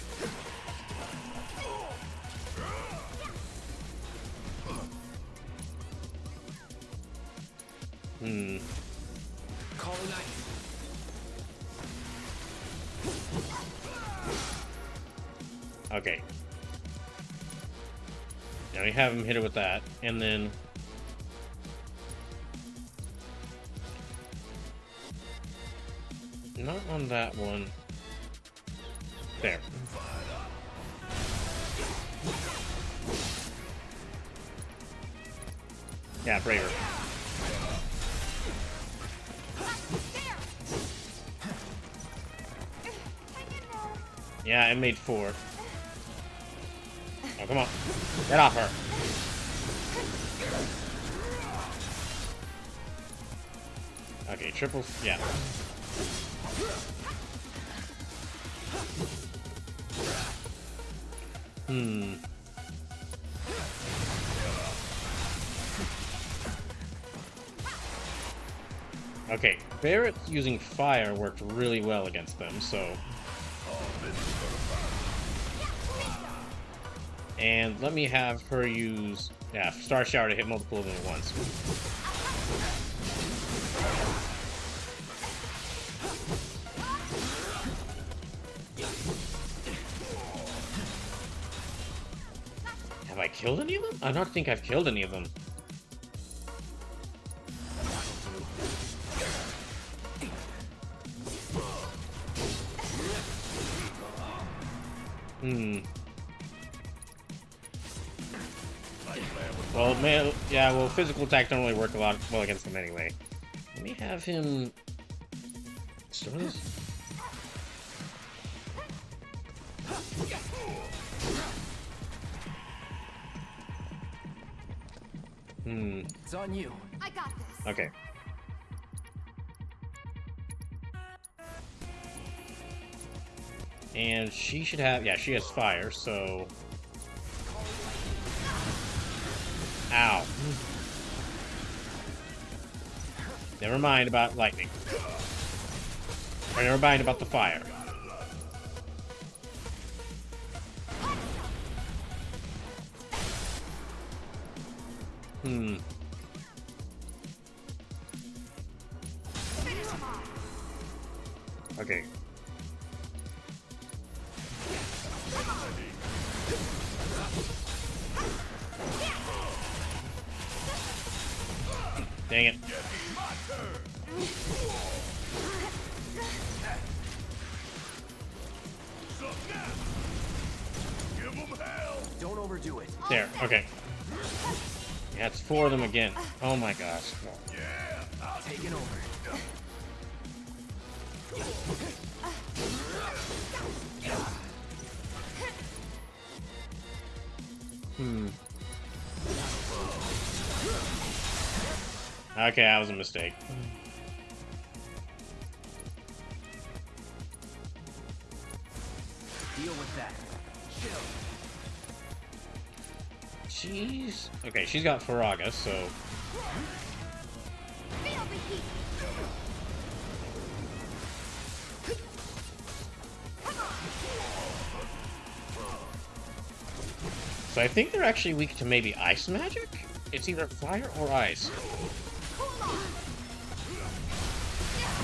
Speaker 1: Okay. Now we have him hit it with that, and then... Not on that one. There. Yeah, braver. Yeah, I made 4. Oh, come on. Get off her. Okay, triple... Yeah. Okay, Barrett using fire worked really well against them, so... And let me have her use... Yeah, Star Shower to hit multiple of them at once. Have I killed any of them? I don't think I've killed any of them. Well, man, yeah, well, physical attacks don't really work a lot well against them anyway. Let me have him... Store this?
Speaker 3: It's on you.
Speaker 13: I got this.
Speaker 1: Okay. And she should have... Yeah, she has fire, so... Ow. Never mind about lightning. Or never mind about the fire. Okay. Dang it.
Speaker 3: Don't overdo it.
Speaker 1: There, okay. Yeah, it's 4 of them again. Oh my gosh.
Speaker 3: Taking over.
Speaker 1: Okay, that was a mistake.
Speaker 3: Deal with that. Chill.
Speaker 1: Jeez. Okay, she's got Faraga, so...
Speaker 13: Feel the heat.
Speaker 1: So I think they're actually weak to maybe ice magic? It's either fire or ice.
Speaker 13: Cool off.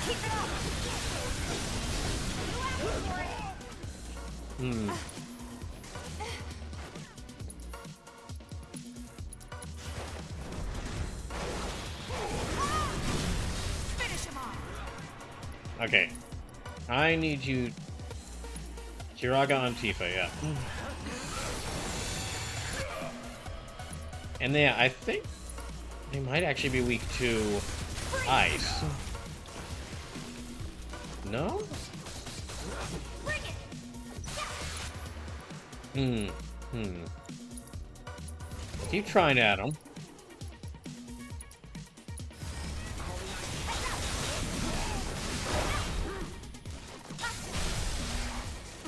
Speaker 13: Keep it up. You asked for it. Finish him off.
Speaker 1: Okay. I need you... Kiraga on Tifa, yeah. And yeah, I think they might actually be weak to ice. No? Keep trying at them.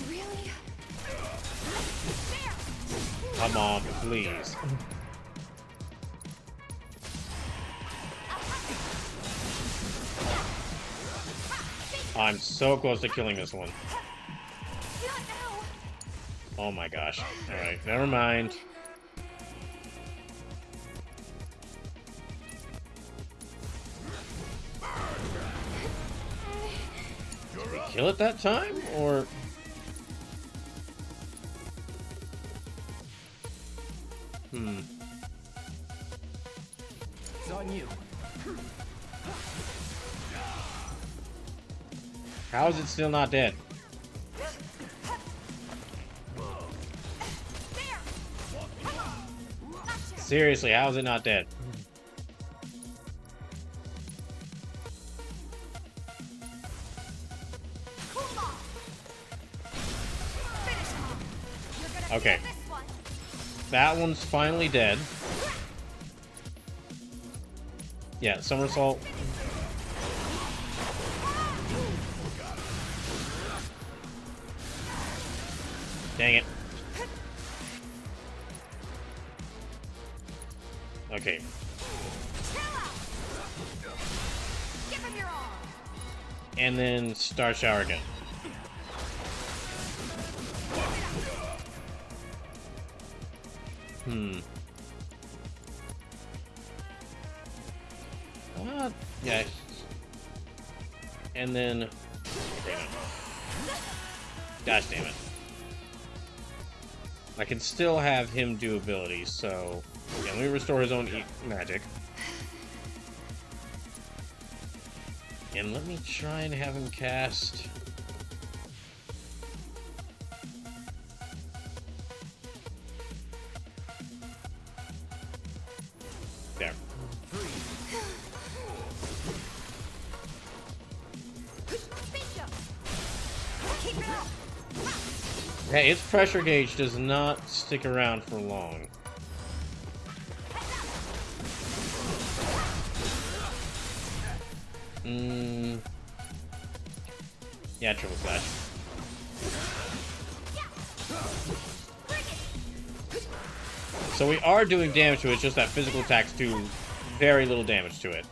Speaker 13: Really?
Speaker 1: Come on, please. I'm so close to killing this one. Oh my gosh. Alright, never mind. Did we kill it that time? Or...
Speaker 3: It's on you.
Speaker 1: How is it still not dead? Seriously, how is it not dead? Okay. That one's finally dead. Yeah, somersault. Dang it. Okay. And then Star Shower again. Yeah. And then... Okay, no. Gosh damn it. I can still have him do abilities, so... Yeah, let me restore his own magic. And let me try and have him cast... There. Hey, its pressure gauge does not stick around for long. Yeah, triple slash. So we are doing damage to it, it's just that physical attacks do very little damage to it.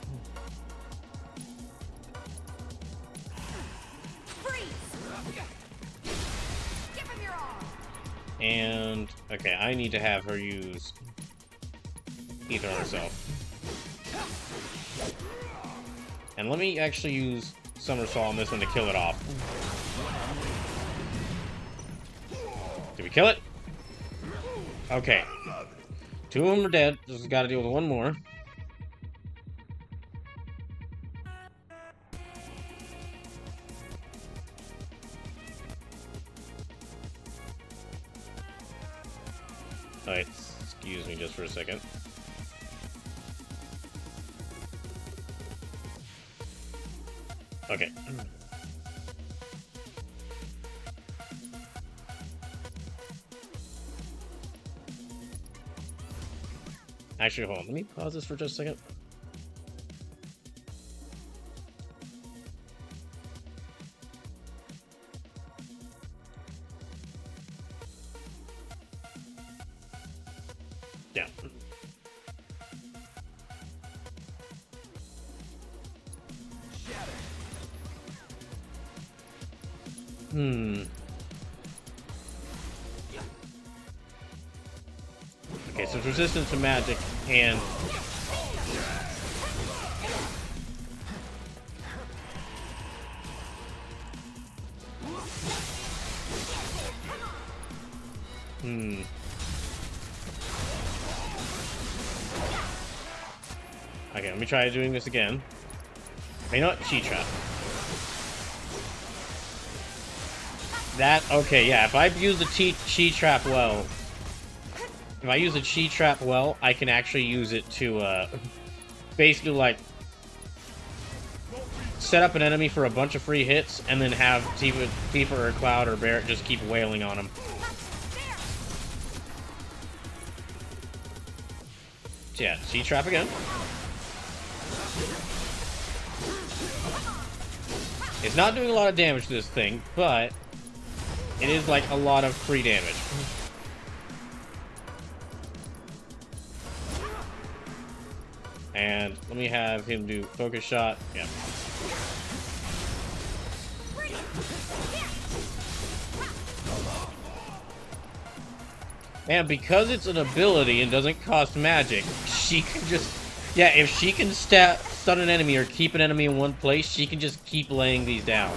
Speaker 1: And, okay, I need to have her use Ether on herself. And let me actually use Somersault on this one to kill it off. Did we kill it? Okay. 2 of them are dead. Just gotta deal with one more. Alright, excuse me just for a second. Okay. Actually, hold on. Let me pause this for just a second. Yeah. Okay, so it's resistant to magic and... Okay, let me try doing this again. You know what? Chi Trap. That, okay, yeah, if I use the Chi Trap well... If I use the Chi Trap well, I can actually use it to, basically, like... set up an enemy for a bunch of free hits, and then have Tifa or Cloud or Barret just keep wailing on him. So yeah, Chi Trap again. It's not doing a lot of damage to this thing, but it is like a lot of free damage. And let me have him do focus shot. Yeah. And because it's an ability and doesn't cost magic, she can just... Yeah, if she can stun an enemy or keep an enemy in one place, she can just keep laying these down.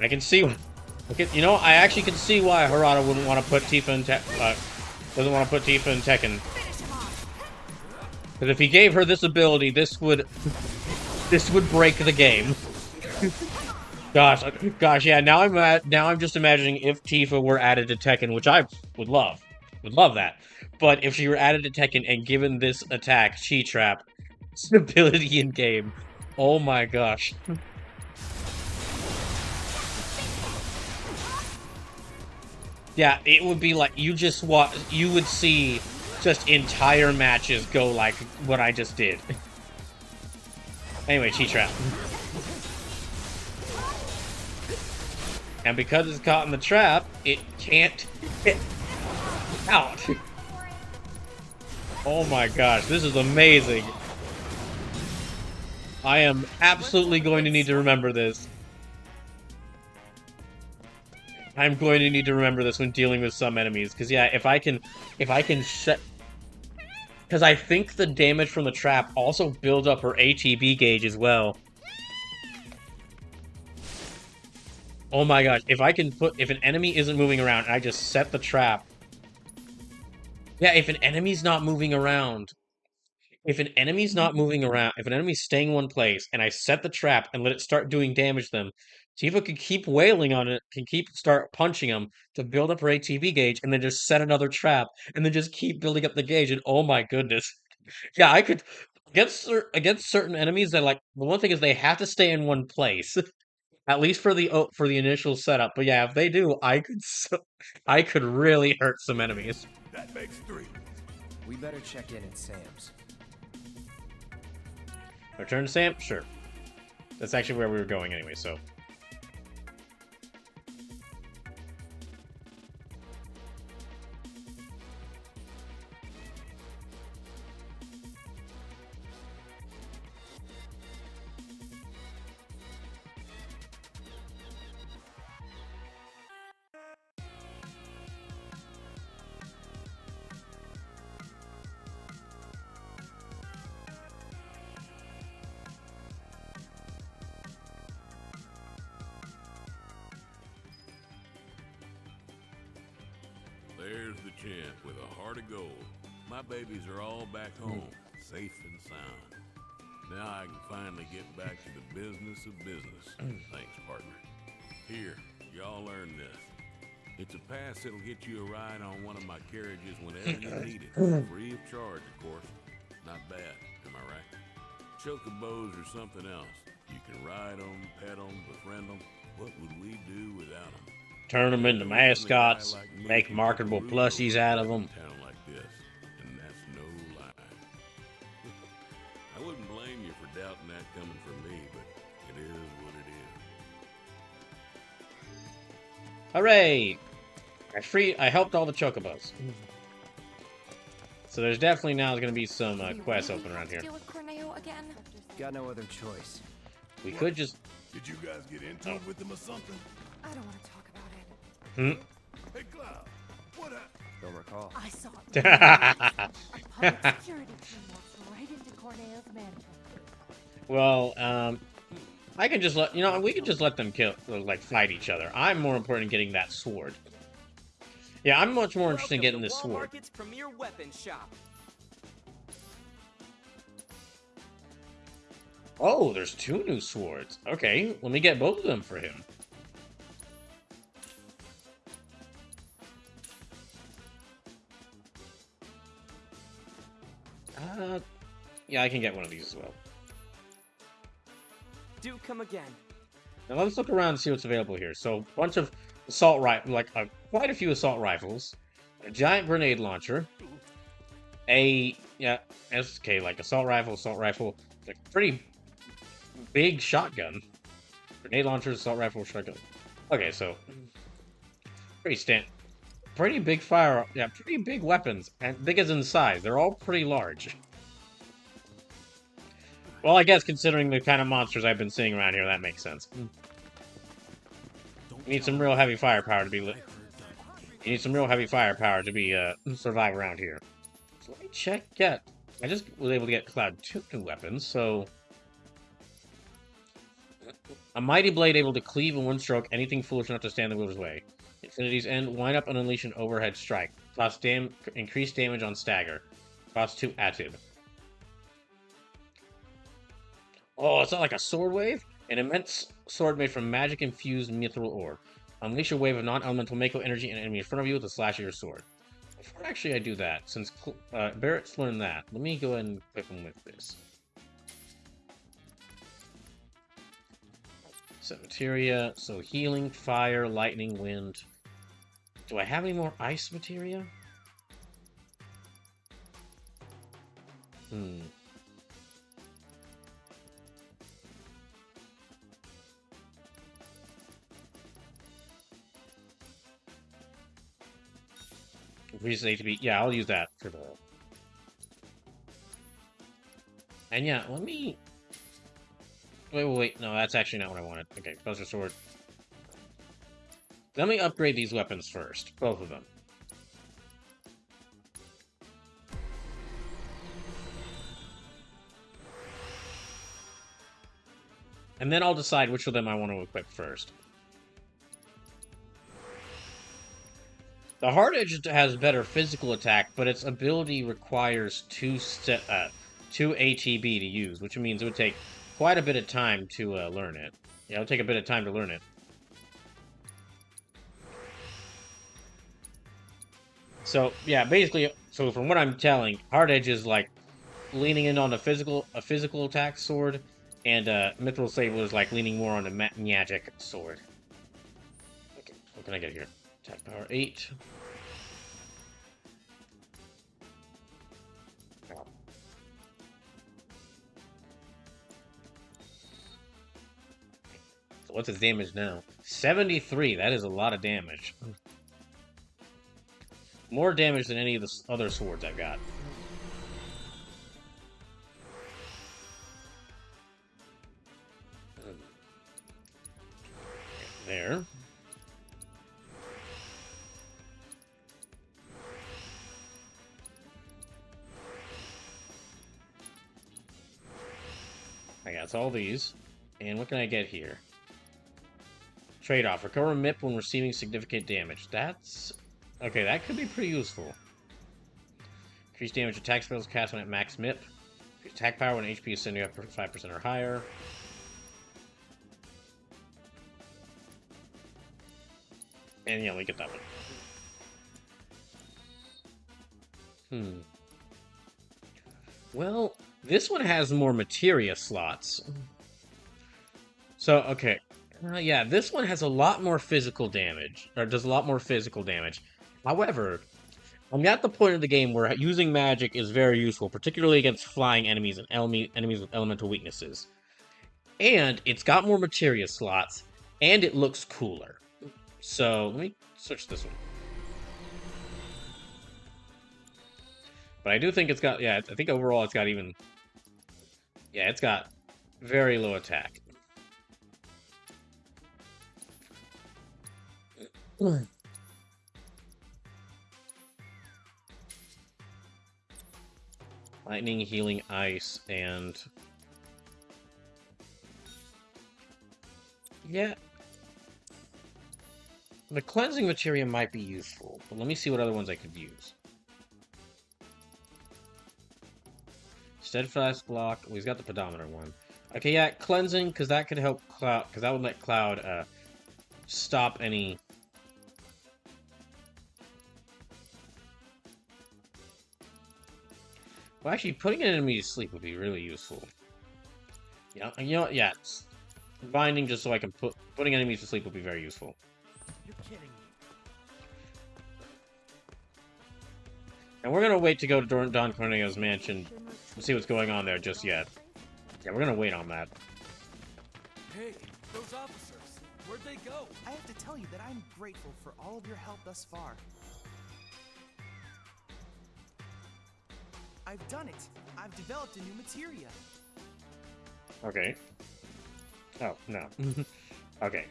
Speaker 1: I can see... You know, I actually can see why Harada wouldn't want to put Tifa in doesn't want to put Tifa in Tekken. Because if he gave her this ability, this would break the game. Gosh, yeah. Now I'm just imagining if Tifa were added to Tekken, which I would love that. But if she were added to Tekken and given this attack, Chi Trap, it's an ability in game. Oh my gosh. Yeah, it would be like you would see just entire matches go like what I just did. Anyway, Chi Trap. And because it's caught in the trap, it can't get out. Oh my gosh, this is amazing. I am absolutely going to need to remember this. I'm going to need to remember this when dealing with some enemies, because yeah, if I can set... Because I think the damage from the trap also builds up her ATB gauge as well. Oh my gosh, if an enemy isn't moving around and I just set the trap... Yeah, if an enemy's not moving around... If an enemy's staying in one place, and I set the trap and let it start doing damage to them, Tifa can keep wailing on it, start punching them to build up her ATB gauge, and then just set another trap, and then just keep building up the gauge, and oh my goodness. Yeah, I could... Against certain enemies, the one thing is they have to stay in one place. At least for the initial setup. But yeah, if they do, I could really hurt some enemies.
Speaker 4: That makes 3.
Speaker 3: We better check in at Sam's.
Speaker 1: Return to Sam? Sure. That's actually where we were going anyway, so...
Speaker 19: There's the champ with a heart of gold. My babies are all back home, safe and sound. Now I can finally get back to the business of business. Thanks, partner. Here, y'all learn this. It's a pass that'll get you a ride on one of my carriages whenever you need it. Free of charge, of course. Not bad, am I right? Chocobos or something else. You can ride them, pet them, befriend them. What would we do without them?
Speaker 1: turn them into mascots,
Speaker 19: Like me
Speaker 1: make
Speaker 19: can
Speaker 1: marketable
Speaker 19: put a roof
Speaker 1: plushies
Speaker 19: over
Speaker 1: out
Speaker 19: a
Speaker 1: of them.
Speaker 19: town like this, and that's no lie. I wouldn't blame you for doubting that coming from me, but it is what it is.
Speaker 1: Hooray! I helped all the chocobos. So there's definitely now going to be some quests open around here.
Speaker 2: Deal with Corneo again?
Speaker 3: Got no other choice.
Speaker 1: We could just...
Speaker 4: Did you guys get into it with him or something?
Speaker 2: I don't want to talk about it.
Speaker 4: Hey, Cloud, what happened?
Speaker 3: Don't recall.
Speaker 12: I saw
Speaker 1: it.
Speaker 12: A public security team walks right into Corneo's mansion.
Speaker 1: Well, I can just let... You know, we can just let them fight each other. I'm more important in getting that sword. Yeah, I'm much more interested in getting this sword.
Speaker 20: Market's premier weapon shop.
Speaker 1: Oh, there's 2 new swords. Okay, let me get both of them for him. Yeah, I can get one of these as well.
Speaker 20: Do come again.
Speaker 1: Now let's look around and see what's available here. So, a bunch of assault rifles, quite a few assault rifles, a giant grenade launcher, assault rifle, like pretty big shotgun, grenade launcher, assault rifle, shotgun. Okay, so pretty big pretty big weapons, and big as in size. They're all pretty large. Well, I guess considering the kind of monsters I've been seeing around here, that makes sense. You need some real heavy firepower to be survive around here. So let me check. Yeah, I just was able to get Cloud 2 new weapons. So a mighty blade able to cleave in one stroke anything foolish enough to stand in the wielder's way. Infinity's End, wind up and unleash an overhead strike. Cost increased damage on stagger. Cost 2 active. Oh, it's not like a sword wave? An immense sword made from magic-infused mithril ore. Unleash a wave of non-elemental Mako energy and enemy in front of you with a slash of your sword. Before actually I do that, since Barrett's learned that, let me go ahead and equip him with this. Set materia, so healing, fire, lightning, wind. Do I have any more ice materia? Increase HP. Yeah, I'll use that for the... And yeah, let me... Wait. No, that's actually not what I wanted. Okay, Buster Sword. Let me upgrade these weapons first. Both of them. And then I'll decide which of them I want to equip first. The Hard Edge has better physical attack, but its ability requires 2 ATB to use, which means it would take quite a bit of time to learn it. Yeah, it would take a bit of time to learn it. So, yeah, basically, so from what I'm telling, Hard Edge is like leaning in on a physical attack sword, and Mithril Saber is like leaning more on a magic sword. Okay, what can I get here? Attack power 8. So what's his damage now? 73. That is a lot of damage. More damage than any of the other swords I've got. There. I got all these. And what can I get here? Trade-off. Recover MIP when receiving significant damage. That's... Okay, that could be pretty useful. Increase damage attack spells cast when at max MIP. Increase attack power when HP is sending up 5% or higher. And yeah, let me get that one. Well, this one has more materia slots. So, okay. Yeah, this one has a lot more physical damage, or does a lot more physical damage. However, I'm at the point of the game where using magic is very useful, particularly against flying enemies and enemies with elemental weaknesses. And it's got more materia slots, and it looks cooler. So, let me switch this one. But I do think it's got, yeah, I think overall it's got even, yeah, it's got very low attack. Lightning, healing, ice, and... yeah. The cleansing materia might be useful, but let me see what other ones I could use. Steadfast block. Well, he's got the pedometer one. Okay, yeah, cleansing, because that could help Cloud, because that would let Cloud stop any... well, actually, putting an enemy to sleep would be really useful. Yeah, you know what? Yeah, binding just so I can putting enemies to sleep would be very useful.
Speaker 14: You're kidding me.
Speaker 1: And we're gonna wait to go to Don Corneo's mansion and see what's going on there just yet. Yeah, we're gonna wait on that.
Speaker 5: Hey, those officers, where'd they go?
Speaker 7: I have to tell you that I'm grateful for all of your help thus far. I've done it. I've developed a new materia.
Speaker 1: Okay. Oh, no. Okay.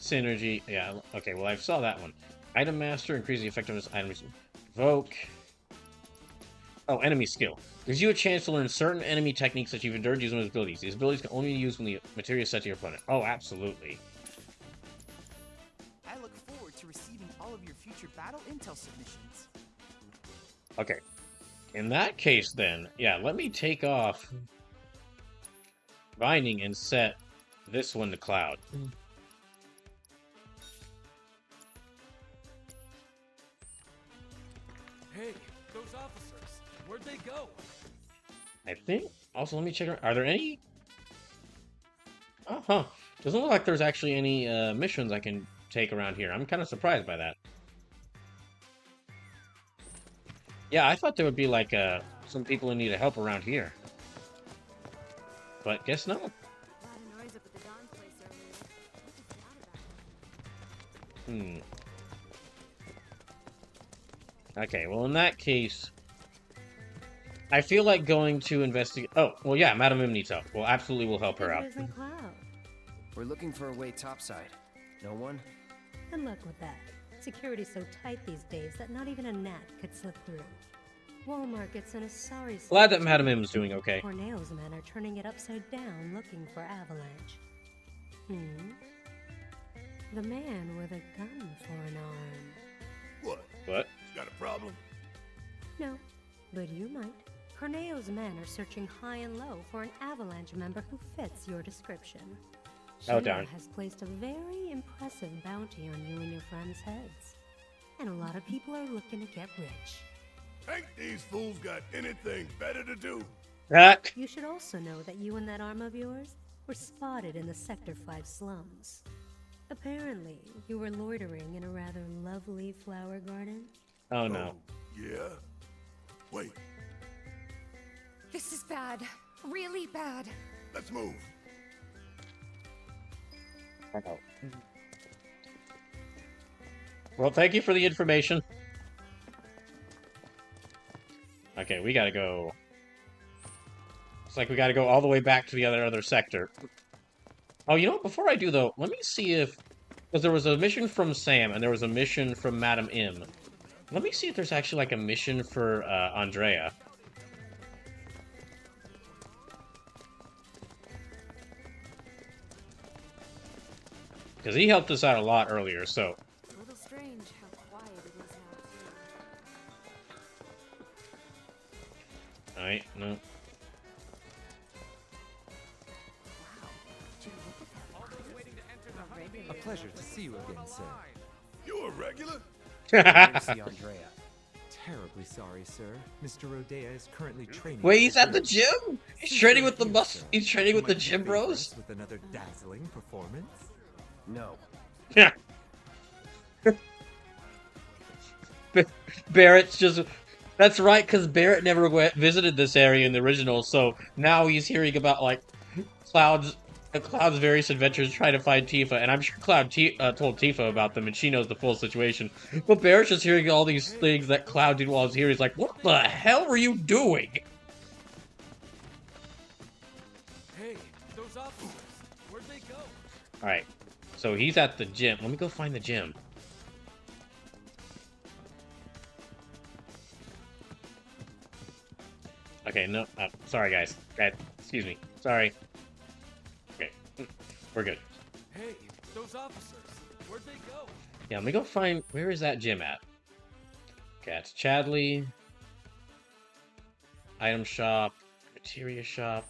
Speaker 1: Synergy. Yeah, okay, well, I saw that one. Item Master, increase the effectiveness of items. Evoke. Oh, enemy skill. Gives you a chance to learn certain enemy techniques that you've endured using those abilities. These abilities can only be used when the materia is set to your opponent. Oh, absolutely.
Speaker 7: I look forward to receiving all of your future battle intel submissions.
Speaker 1: Okay. In that case, then, yeah, let me take off Binding and set this one to Cloud.
Speaker 5: Hey, those officers, where'd they go?
Speaker 1: I think. Also, let me check. Are there any? Oh, huh. Doesn't look like there's actually any missions I can take around here. I'm kind of surprised by that. Yeah, I thought there would be like some people in need of help around here, but guess not. Hmm. Okay, well in that case, I feel like going to investigate. Oh, well, yeah, Madam M needs help. Well, absolutely, we'll help her out.
Speaker 3: We're looking for a way topside. No one?
Speaker 21: And look with that. Security's so tight these days that not even a gnat could slip through. Walmart gets in a sorry state.
Speaker 1: Glad that Madam M is doing okay.
Speaker 21: Corneo's men are turning it upside down looking for Avalanche. The man with a gun for an arm.
Speaker 1: What?
Speaker 4: Got a problem?
Speaker 21: No, but you might. Corneo's men are searching high and low for an Avalanche member who fits your description.
Speaker 1: Oh, darn.
Speaker 21: Shinra has placed a very impressive bounty on you and your friends' heads. And a lot of people are looking to get rich.
Speaker 4: Ain't these fools got anything better to do?
Speaker 21: You should also know that you and that arm of yours were spotted in the Sector 5 slums. Apparently, you were loitering in a rather lovely flower garden.
Speaker 1: Oh, no.
Speaker 4: Yeah? Wait.
Speaker 2: This is bad. Really bad.
Speaker 4: Let's move.
Speaker 1: Well, thank you for the information. Okay, we gotta go. Looks like we gotta go all the way back to the other sector. Oh, you know what? Before I do, though, let me see if... because there was a mission from Sam, and there was a mission from Madam M. Let me see if there's actually, like, a mission for Andrea. Because he helped us out a lot earlier, so...
Speaker 15: A little strange how quiet it is now, too.
Speaker 1: Alright, no.
Speaker 10: A pleasure to see you again, sir.
Speaker 4: You a regular?
Speaker 3: See Andrea.
Speaker 10: terribly sorry, sir. Mr. Rodea is currently training.
Speaker 1: Wait, he's at the gym? He's training with the He's training with the gym bros?
Speaker 10: With another dazzling performance?
Speaker 3: No.
Speaker 1: Yeah. Barrett's just... That's right, because Barrett never visited this area in the original, so now he's hearing about, like, Cloud's various adventures trying to find Tifa, and I'm sure Cloud told Tifa about them, and she knows the full situation. But Barrett's just hearing all these things that Cloud did while he was here. He's like, what the hell were you doing?
Speaker 5: Hey, those officers, where'd they go?
Speaker 1: Alright, so he's at the gym. Let me go find the gym. Okay, no, sorry guys. Excuse me. Sorry. Okay, we're good.
Speaker 5: Hey, those officers, where'd they go?
Speaker 1: Yeah, let me go find, where is that gym at? Okay, it's Chadley. Item shop. Materia shop.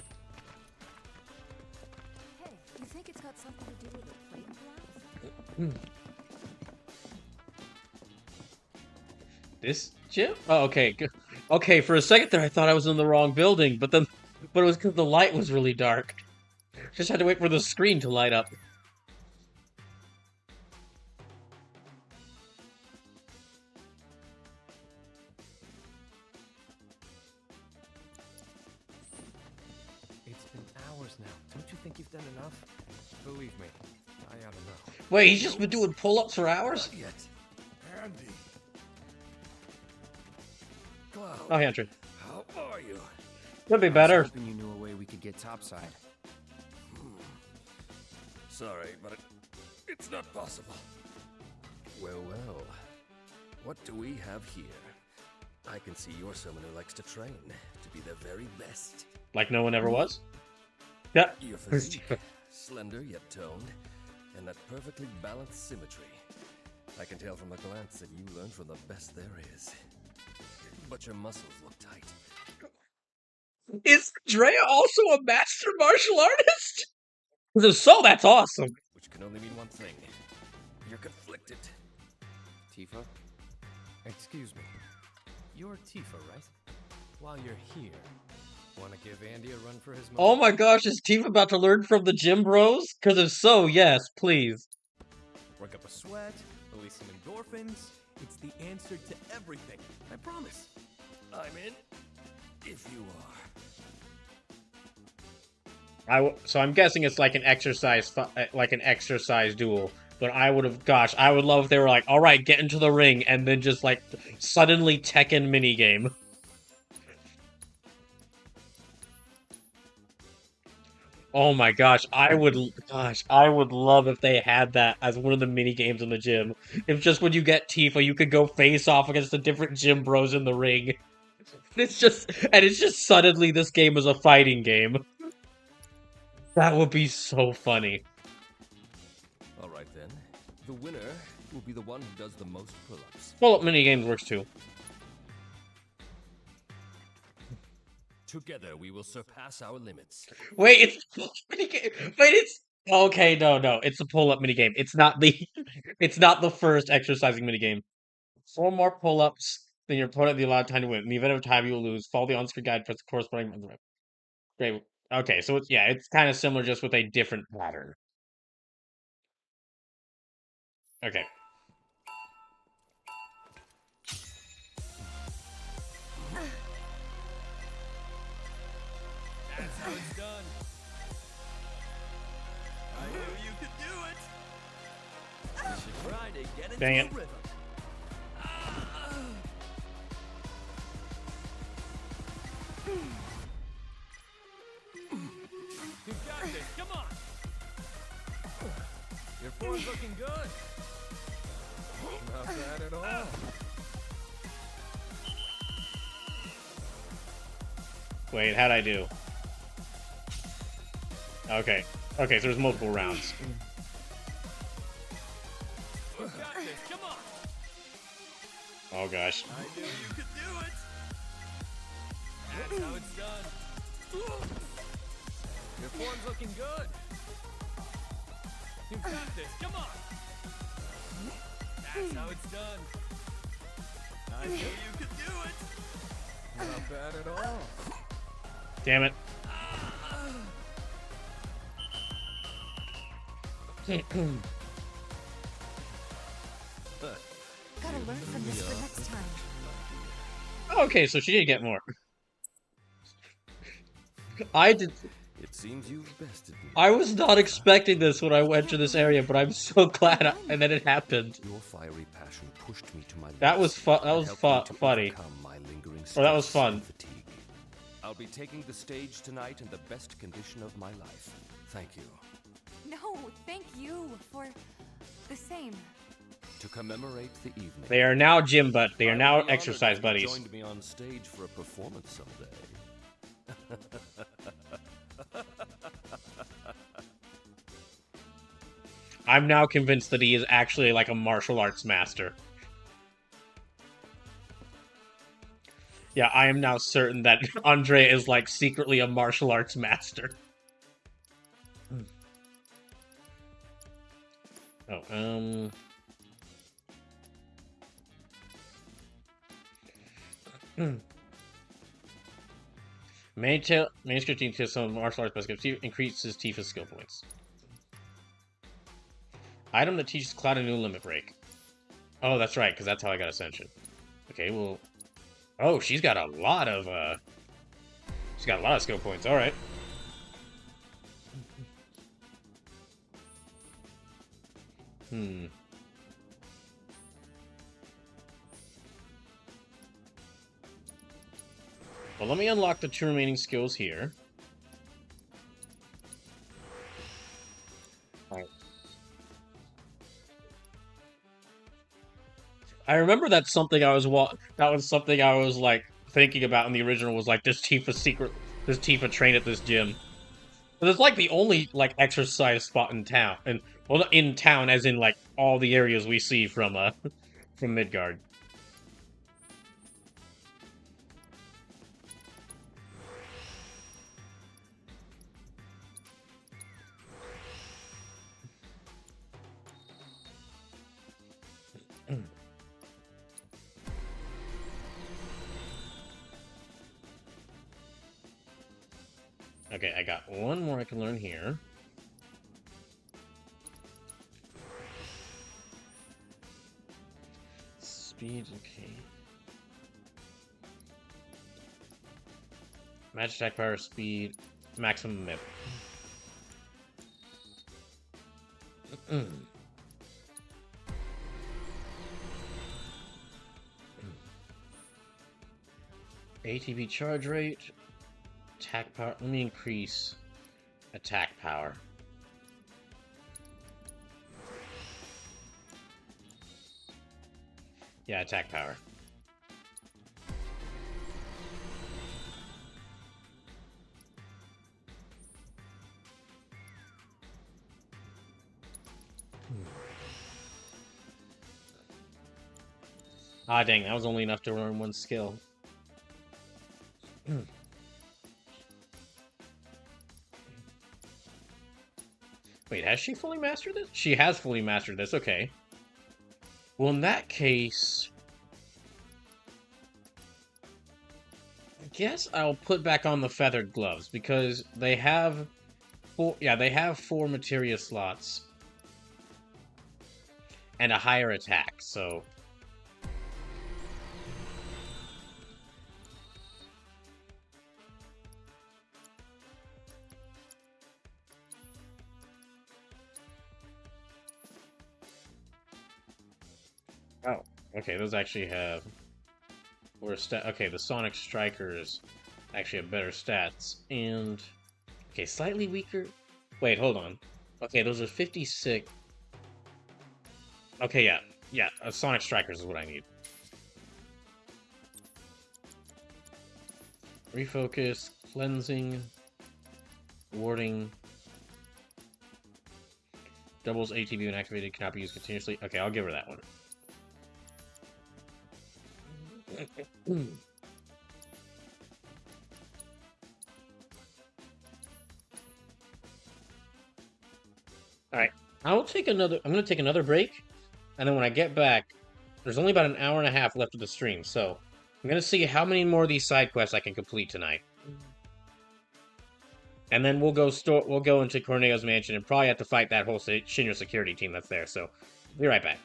Speaker 12: Hey, you think it's got something to do with the plate glass?
Speaker 1: This gym? Oh, okay. Good. Okay, for a second there I thought I was in the wrong building, but it was because the light was really dark. Just had to wait for the screen to light up.
Speaker 3: It's been hours now. Don't you think you've done enough? Believe me, I ought to know.
Speaker 1: Wait, he's just been doing pull-ups for hours?
Speaker 4: Not yet. Andy. Cloud.
Speaker 1: Oh, Andrew.
Speaker 4: How are you?
Speaker 1: Could be better.
Speaker 3: I was hoping you knew a way we could get topside.
Speaker 4: Sorry, but it's not possible.
Speaker 3: Well, well. What do we have here? I can see you're someone who likes to train, to be the very best.
Speaker 1: Like no one ever was? Yeah.
Speaker 3: Your physique, slender yet toned, and that perfectly balanced symmetry. I can tell from the glance that you learned from the best there is. But your muscles look tight.
Speaker 1: Is Drea also a master martial artist? If so, that's awesome.
Speaker 3: Which can only mean one thing. You're conflicted. Tifa?
Speaker 8: Excuse me. You're Tifa, right? While you're here, want to give Andy a run for his money?
Speaker 1: Oh my gosh, is Tifa about to learn from the gym bros? Because if so, yes, please.
Speaker 8: Work up a sweat, release some endorphins. It's the answer to everything. I promise.
Speaker 3: I'm in, if you are.
Speaker 1: So I'm guessing it's like an exercise duel. But I would love if they were like, all right, get into the ring, and then just like suddenly Tekken minigame. Oh my gosh, I would love if they had that as one of the mini games in the gym. If just when you get Tifa, you could go face off against the different gym bros in the ring. It's just suddenly this game is a fighting game. That would be so funny.
Speaker 3: All right then, the winner will be the one who does the most pull-ups.
Speaker 1: Pull-up mini games works too.
Speaker 3: Together we will surpass our limits.
Speaker 1: Wait, it's okay. No, it's a pull-up minigame. It's not the first exercising minigame. 4 more pull-ups, then your opponent the allowed time to win. In the event of time, you will lose. Follow the on-screen guide, press the corresponding. Great. Okay, so it's kind of similar, just with a different pattern. Okay.
Speaker 5: That's how it's done. I knew you could do it. You should try to get into
Speaker 1: Dang
Speaker 5: a
Speaker 1: it.
Speaker 5: rhythm. You got this. Come on. Your form's looking good.
Speaker 3: Not bad at all.
Speaker 1: Wait, how'd I do? Okay, so there's multiple rounds.
Speaker 5: You got this. Come on.
Speaker 1: Oh gosh.
Speaker 5: I knew you could do it. That's how it's done. Your form's looking good. You got this. Come on. That's how it's done. I
Speaker 14: I knew you could do it. Not bad at all.
Speaker 1: Damn it.
Speaker 2: Gotta learn from this for next time.
Speaker 1: Okay, so she did get more. I did.
Speaker 17: It seems you've bested me.
Speaker 1: I was not expecting this when I went to this area, but I'm so glad and then it happened.
Speaker 17: Your fiery passion pushed me to my
Speaker 1: That was
Speaker 17: limits
Speaker 1: that
Speaker 17: and
Speaker 1: was
Speaker 17: helped me to
Speaker 1: funny.
Speaker 17: overcome my lingering
Speaker 1: Or that was
Speaker 17: stress
Speaker 1: fun.
Speaker 17: and fatigue. I'll be taking the stage tonight in the best condition of my life. Thank you.
Speaker 2: No, thank you for the same.
Speaker 17: To commemorate the evening,
Speaker 1: They are now gym bud. They are
Speaker 17: I
Speaker 1: now
Speaker 17: would be honored
Speaker 1: exercise
Speaker 17: if you
Speaker 1: buddies.
Speaker 17: Joined me on stage for a performance someday.
Speaker 1: I'm now convinced that he is actually like a martial arts master. Yeah, I am now certain that Andre is like secretly a martial arts master. Oh, Manuscript team to some martial arts best increases Tifa's skill points. Item that teaches Cloud a new limit break. Oh, that's right, because that's how I got Ascension. Okay, well... Oh, she's got a lot of, She's got a lot of skill points, alright. Well, let me unlock the 2 remaining skills here. Alright. I remember that's something I was something I was like thinking about in the original was like does Tifa train at this gym? But it's like the only like exercise spot in town, and well, in town as in like all the areas we see from from Midgard. Okay, I got one more I can learn here. Speed, okay. Magic attack power, speed, maximum MIP. ATB charge rate, attack power. Let me increase attack power. Yeah, attack power. Ah, dang, that was only enough to learn one skill. Wait, has she fully mastered this? She has fully mastered this, okay. Well, in that case... I guess I'll put back on the feathered gloves, because they have... they have 4 materia slots. And a higher attack, so... Oh, okay, those actually have... Okay, the Sonic Strikers actually have better stats, and... Okay, slightly weaker... Wait, hold on. Okay, those are 56... Okay, yeah, Sonic Strikers is what I need. Refocus, cleansing, warding... Doubles ATB when activated, cannot be used continuously. Okay, I'll give her that one. Alright, I'm gonna take another break, and then when I get back, there's only about an hour and a half left of the stream, so I'm gonna see how many more of these side quests I can complete tonight. And then we'll go into Corneo's mansion and probably have to fight that whole Shinra security team that's there. So, be right back.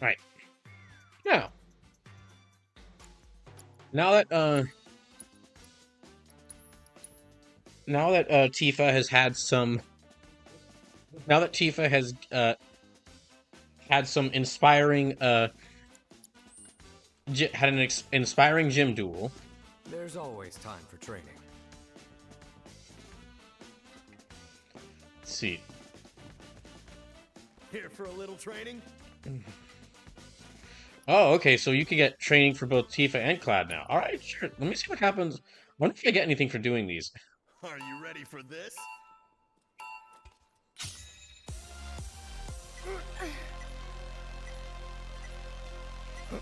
Speaker 1: Right. Yeah. Now that Tifa has had some, now that Tifa has had some inspiring had an inspiring gym duel.
Speaker 8: There's always time for training.
Speaker 1: Let's see.
Speaker 14: Here for a little training?
Speaker 1: Oh, okay, so you can get training for both Tifa and Cloud now. Alright, sure. Let me see what happens. I wonder if I get anything for doing these.
Speaker 14: Are you ready for this?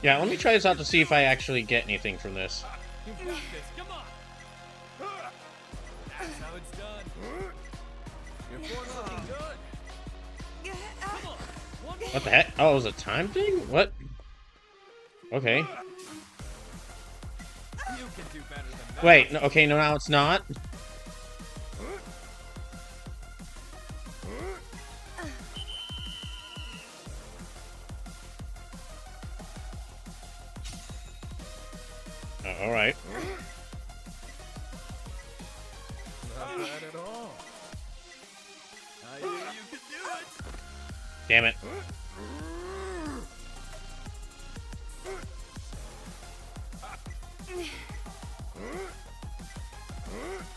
Speaker 1: Yeah, let me try this out to see if I actually get anything from this.
Speaker 5: You got this, come on! That's how it's done. Your form's looking good. Come on, one more.
Speaker 1: What the heck? Oh, it was a time thing? What? Okay.
Speaker 5: You can do better than that.
Speaker 1: Wait, no, okay, no, now it's not. Alright.
Speaker 14: Not bad at all. I knew you could do it.
Speaker 1: Damn it.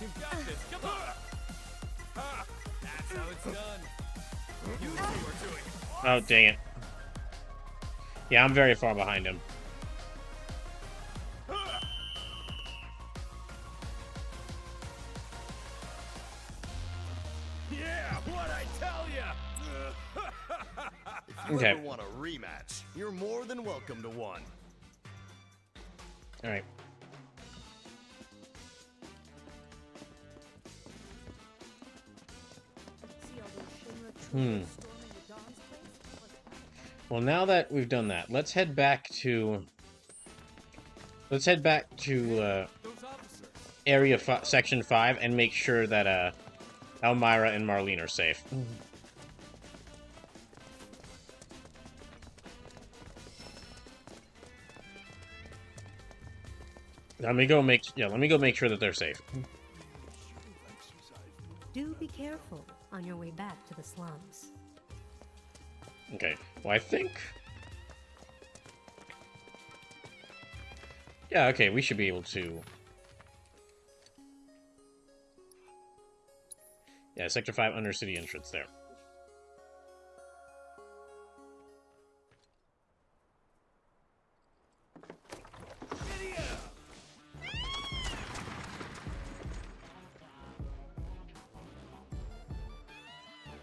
Speaker 5: You've got this, come on! That's how it's done. You two are doing it.
Speaker 1: Oh, dang it. Yeah, I'm very far behind him.
Speaker 14: Yeah, what'd I tell ya? If you
Speaker 1: Okay.
Speaker 14: ever want a rematch, you're more than welcome to one.
Speaker 1: Alright. Well, now that we've done that, let's head back to Section 5 and make sure that Elmira and Marlene are safe. Let me go make sure that they're safe.
Speaker 21: Do be careful on your way back to the slums.
Speaker 1: Okay. Well, I think. Yeah. Okay. We should be able to. Yeah. Sector 5 Undercity entrance there.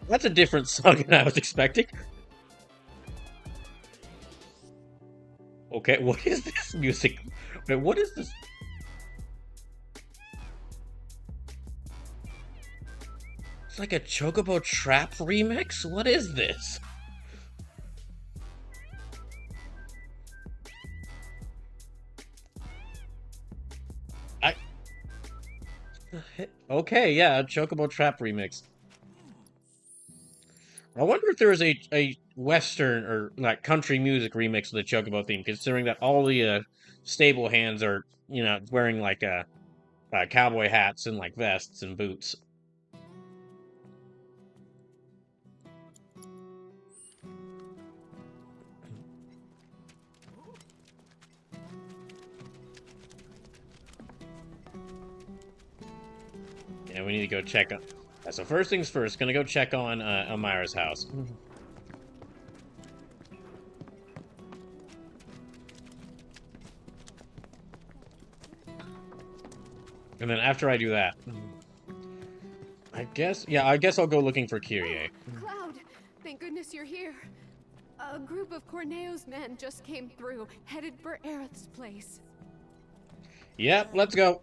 Speaker 1: That's a different song than I was expecting. Okay, what is this music? Wait, what is this? It's like a Chocobo Trap remix? What is this? Okay, yeah, Chocobo Trap remix. I wonder if there is a Western or like country music remix of the Chocobo theme, considering that all the stable hands are, wearing like cowboy hats and like vests and boots. Yeah, we need to go check on. So first things first, gonna go check on Elmira's house. And then after I do that, I guess I'll go looking for Kyrie.
Speaker 15: Cloud, thank goodness you're here. A group of Corneo's men just came through, headed for Aerith's place.
Speaker 1: Yep, let's go.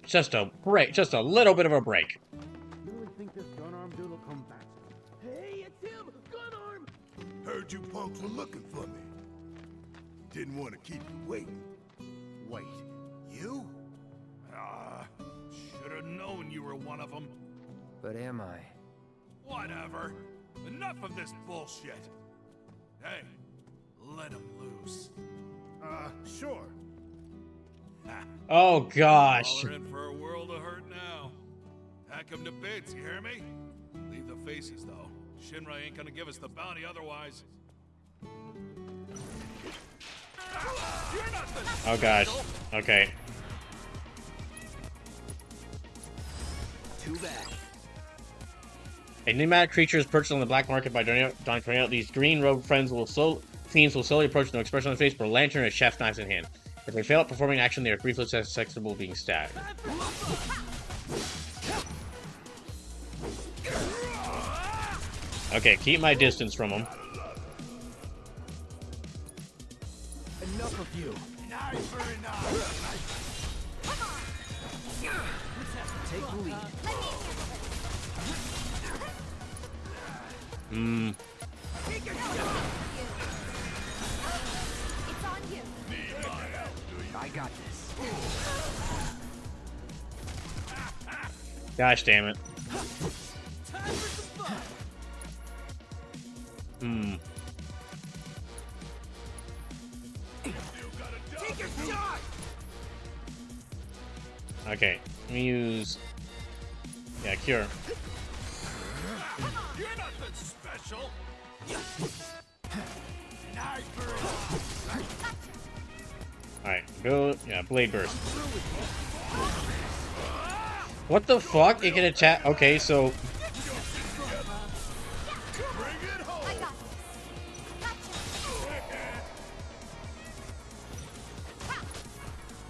Speaker 1: Just a break, just a little bit of a break.
Speaker 16: You really think this gun-armed dude will come back?
Speaker 7: Hey, it's him! Gun-arm!
Speaker 4: Heard you punks were looking for me. Didn't want to keep you waiting.
Speaker 14: Wait, you? Should have known you were one of them.
Speaker 3: But am I?
Speaker 5: Whatever. Enough of this bullshit. Hey, let him loose.
Speaker 16: Sure.
Speaker 1: Oh gosh.
Speaker 5: All are in for a world of hurt now. Hack him to bits, you hear me? Leave the faces, though. Shinra ain't gonna give us the bounty otherwise.
Speaker 1: Oh gosh. Okay.
Speaker 3: Too bad.
Speaker 1: A pneumatic creature is purchased on the black market by turning out these green robed fiends will slowly approach, no expression on the face, but a lantern and chef's knives in hand. If they fail at performing action, they are briefly susceptible to being stabbed. Okay, keep my distance from them.
Speaker 3: Enough of you. Take the lead.
Speaker 1: Hmm.
Speaker 13: It's on you.
Speaker 3: I got this.
Speaker 1: Gosh damn it. Hmm.
Speaker 5: Take a shot!
Speaker 1: Okay, let me use... Yeah, cure.
Speaker 5: You're nothing special.
Speaker 1: Alright, go... Yeah, Blade Burst. What the fuck? It can attack... Okay, so...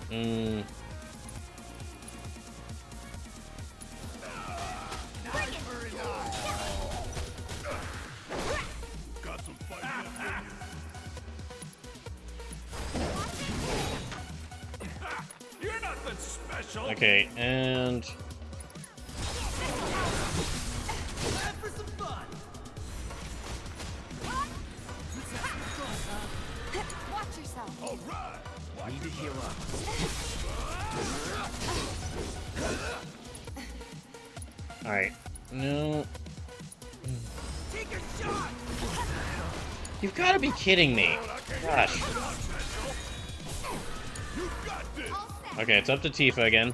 Speaker 1: Hmm...
Speaker 5: You're nothing special.
Speaker 1: Okay, and...
Speaker 5: For some fun.
Speaker 13: Watch yourself.
Speaker 5: All right.
Speaker 3: Need to heal up.
Speaker 1: Alright. No...
Speaker 5: Take a shot.
Speaker 1: You've gotta be kidding me. Gosh. Okay, it's up to Tifa again.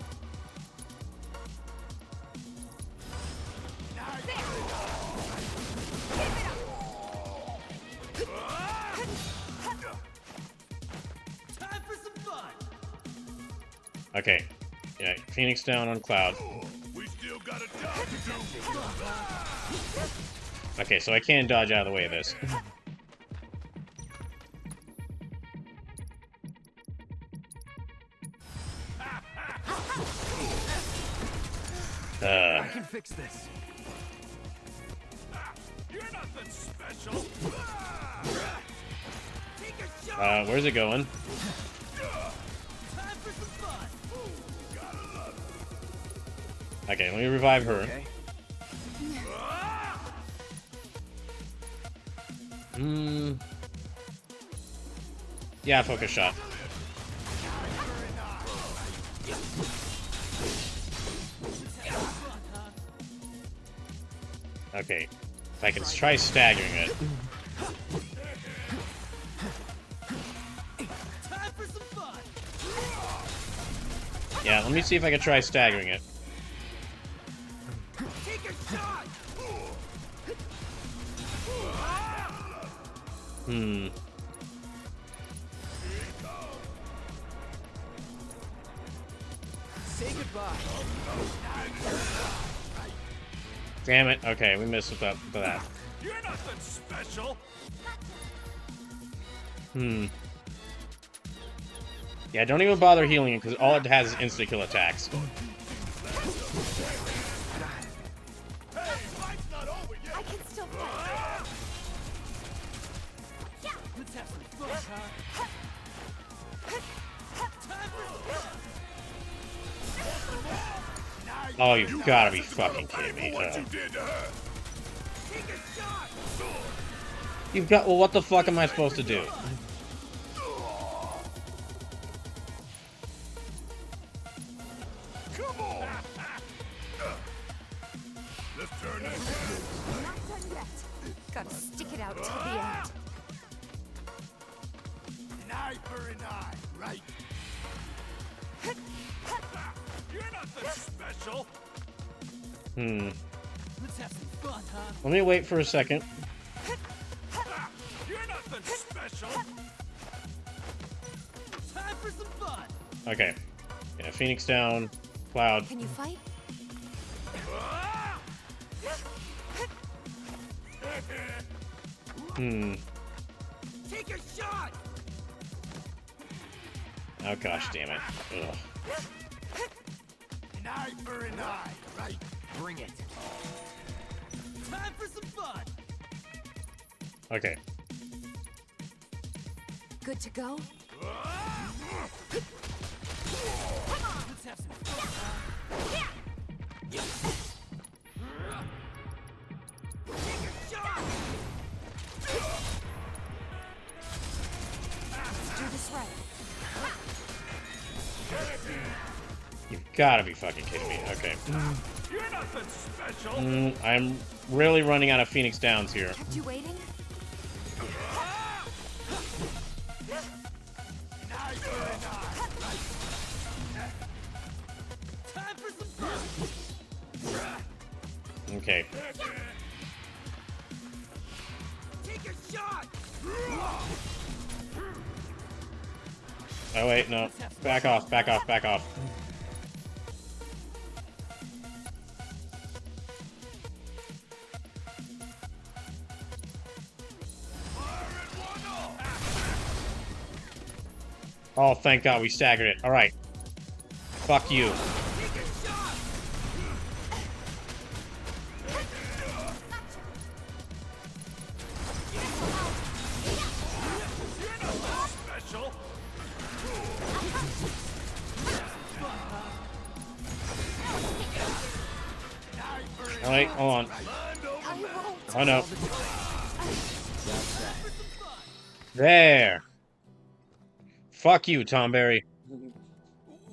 Speaker 5: Time for some fun.
Speaker 1: Okay. Yeah, Phoenix down on Cloud.
Speaker 5: We still got a job to do.
Speaker 1: Okay, so I can dodge out of the way of this.
Speaker 3: I can fix this.
Speaker 5: You're nothing special. Take a shot.
Speaker 1: Where's it going?
Speaker 5: Time for some fun.
Speaker 1: Okay, let me revive her.
Speaker 3: Okay.
Speaker 1: Hmm. Yeah, focus shot. Okay, if I can try staggering it.
Speaker 5: Time for some fun.
Speaker 1: Yeah, let me see if I can try staggering it.
Speaker 5: Take a shot.
Speaker 1: Hmm.
Speaker 3: Say goodbye.
Speaker 1: Damn it. Okay, we missed with that.
Speaker 5: You're nothing special.
Speaker 1: Hmm. Yeah, don't even bother healing it, because all it has is insta-kill attacks.
Speaker 5: Hey, fight's not over yet.
Speaker 13: I can still fight.
Speaker 5: Let's have some fun, huh? Time for some
Speaker 1: Oh, you've gotta be fucking kidding me.
Speaker 5: what you did to her. Take a shot.
Speaker 1: You've got... Well, what the fuck am I supposed to do?
Speaker 5: Come on.
Speaker 19: Let's turn this
Speaker 2: Not done yet. Gotta stick it out till the end.
Speaker 19: An eye for an eye, right? You're nothing special.
Speaker 5: Let's have some fun, huh?
Speaker 1: Let me wait for a second.
Speaker 19: You're nothing special.
Speaker 5: Time for some fun.
Speaker 1: Okay. Yeah, Phoenix down. Cloud.
Speaker 2: Can you fight?
Speaker 5: Take a shot.
Speaker 1: Oh gosh, damn it. Ugh.
Speaker 19: An eye for an eye, right?
Speaker 3: Bring it.
Speaker 5: Time for some fun.
Speaker 1: Okay.
Speaker 2: Good to go?
Speaker 5: Let's have some fun. Take a shot.
Speaker 2: Let's do this right.
Speaker 1: You've gotta be fucking kidding me. Okay.
Speaker 19: You're nothing special.
Speaker 1: I'm really running out of Phoenix Downs here.
Speaker 2: Kept you waiting?
Speaker 5: Time for some fun.
Speaker 1: Okay.
Speaker 5: Take a shot.
Speaker 1: Oh wait, no. Back off, back off, back off. Oh, thank God we staggered it. Alright. Fuck you.
Speaker 19: Special.
Speaker 1: Alright, hold on. Oh no. There. Fuck you, Tom Berry.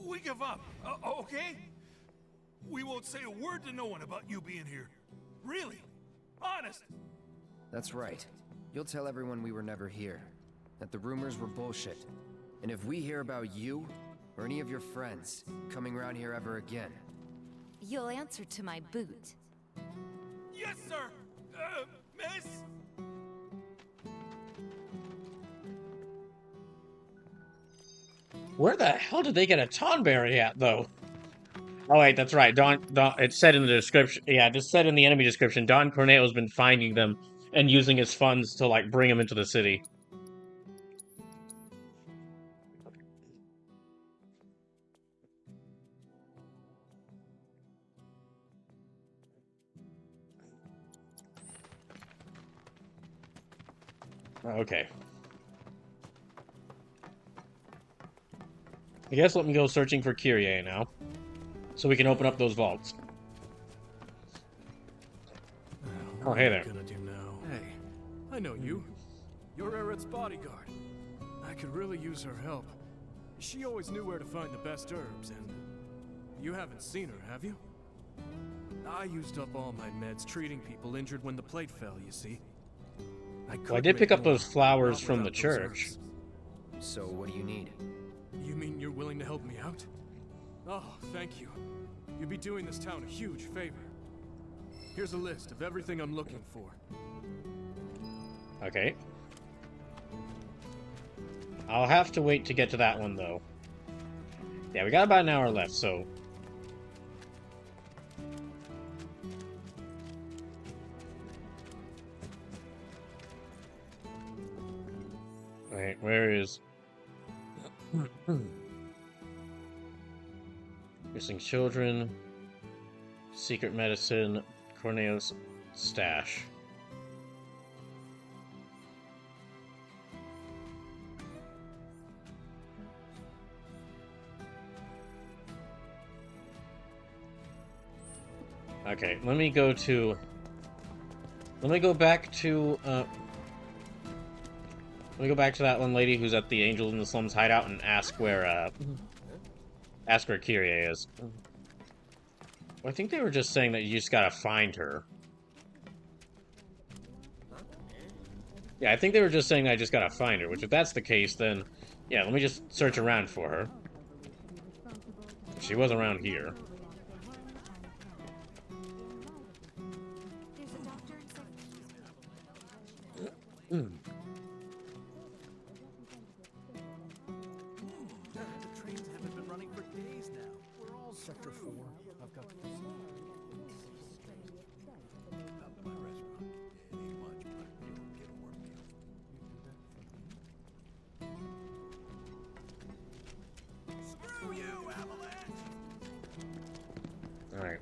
Speaker 19: We give up, okay? We won't say a word to no one about you being here. Really? Honest?
Speaker 3: That's right. You'll tell everyone we were never here. That the rumors were bullshit. And if we hear about you, or any of your friends, coming around here ever again...
Speaker 2: You'll answer to my boot.
Speaker 19: Yes, sir! Miss?
Speaker 1: Where the hell did they get a Tonberry at, though? Oh, wait, that's right. Don, it said in the description. Yeah, it just said in the enemy description, Don Corneo's been finding them and using his funds to, like, bring them into the city. Okay. I guess let me go searching for Kyrie now, so we can open up those vaults. Oh, hey there.
Speaker 8: What am I gonna do now? Hey, I know you. You're Aerith's bodyguard. I could really use her help. She always knew where to find the best herbs, and you haven't seen her, have you? I used up all my meds treating people injured when the plate fell, you see.
Speaker 1: Well, I did pick up those flowers from the church.
Speaker 3: So, what do you need?
Speaker 8: You mean you're willing to help me out? Oh, thank you. You'd be doing this town a huge favor. Here's a list of everything I'm looking for.
Speaker 1: Okay. I'll have to wait to get to that one, though. Yeah, we got about an hour left, so... Alright, where is... Missing children... Secret medicine... Corneo's stash. Okay, let me go to... Let me go back to, Let me go back to that one lady who's at the Angels in the Slums hideout and ask where, ask where Kyrie is. I think they were just saying that you just gotta find her. Yeah, I think they were just saying that I just gotta find her, which if that's the case, then... Yeah, let me just search around for her. She was around here.
Speaker 8: The trains haven't been running for days now. We're all Sector 4. I've got to go see.
Speaker 4: Stop by my restaurant. It ain't much, but you'll get a work deal.
Speaker 5: Screw you, Avalanche!
Speaker 1: Alright.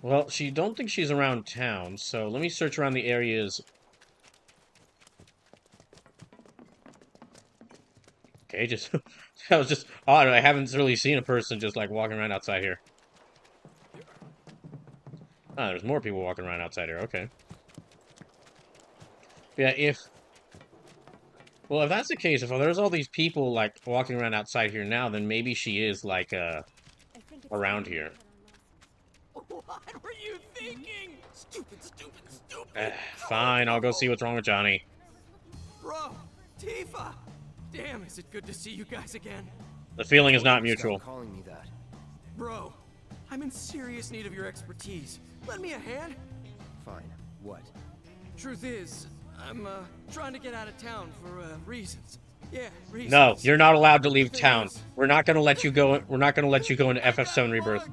Speaker 1: Well, she don't think she's around town, so let me search around the areas. Okay, just that was just odd. I haven't really seen a person just like walking around outside here. Ah, there's more people walking around outside here. Okay. Yeah, well, if that's the case, if there's all these people like walking around outside here now, then maybe she is like around here.
Speaker 5: What were you thinking? Stupid.
Speaker 1: Fine, I'll go see what's wrong with Johnny.
Speaker 5: Bro, Tifa! Damn, is it good to see you guys again?
Speaker 1: The feeling is not mutual.
Speaker 3: Stop calling me that.
Speaker 5: Bro, I'm in serious need of your expertise. Lend me a hand?
Speaker 3: Fine. What?
Speaker 5: Truth is, I'm trying to get out of town for reasons. Yeah, reasons.
Speaker 1: No, you're not allowed to leave town. We're not gonna let you go. We're not gonna let you go into FF7 Rebirth.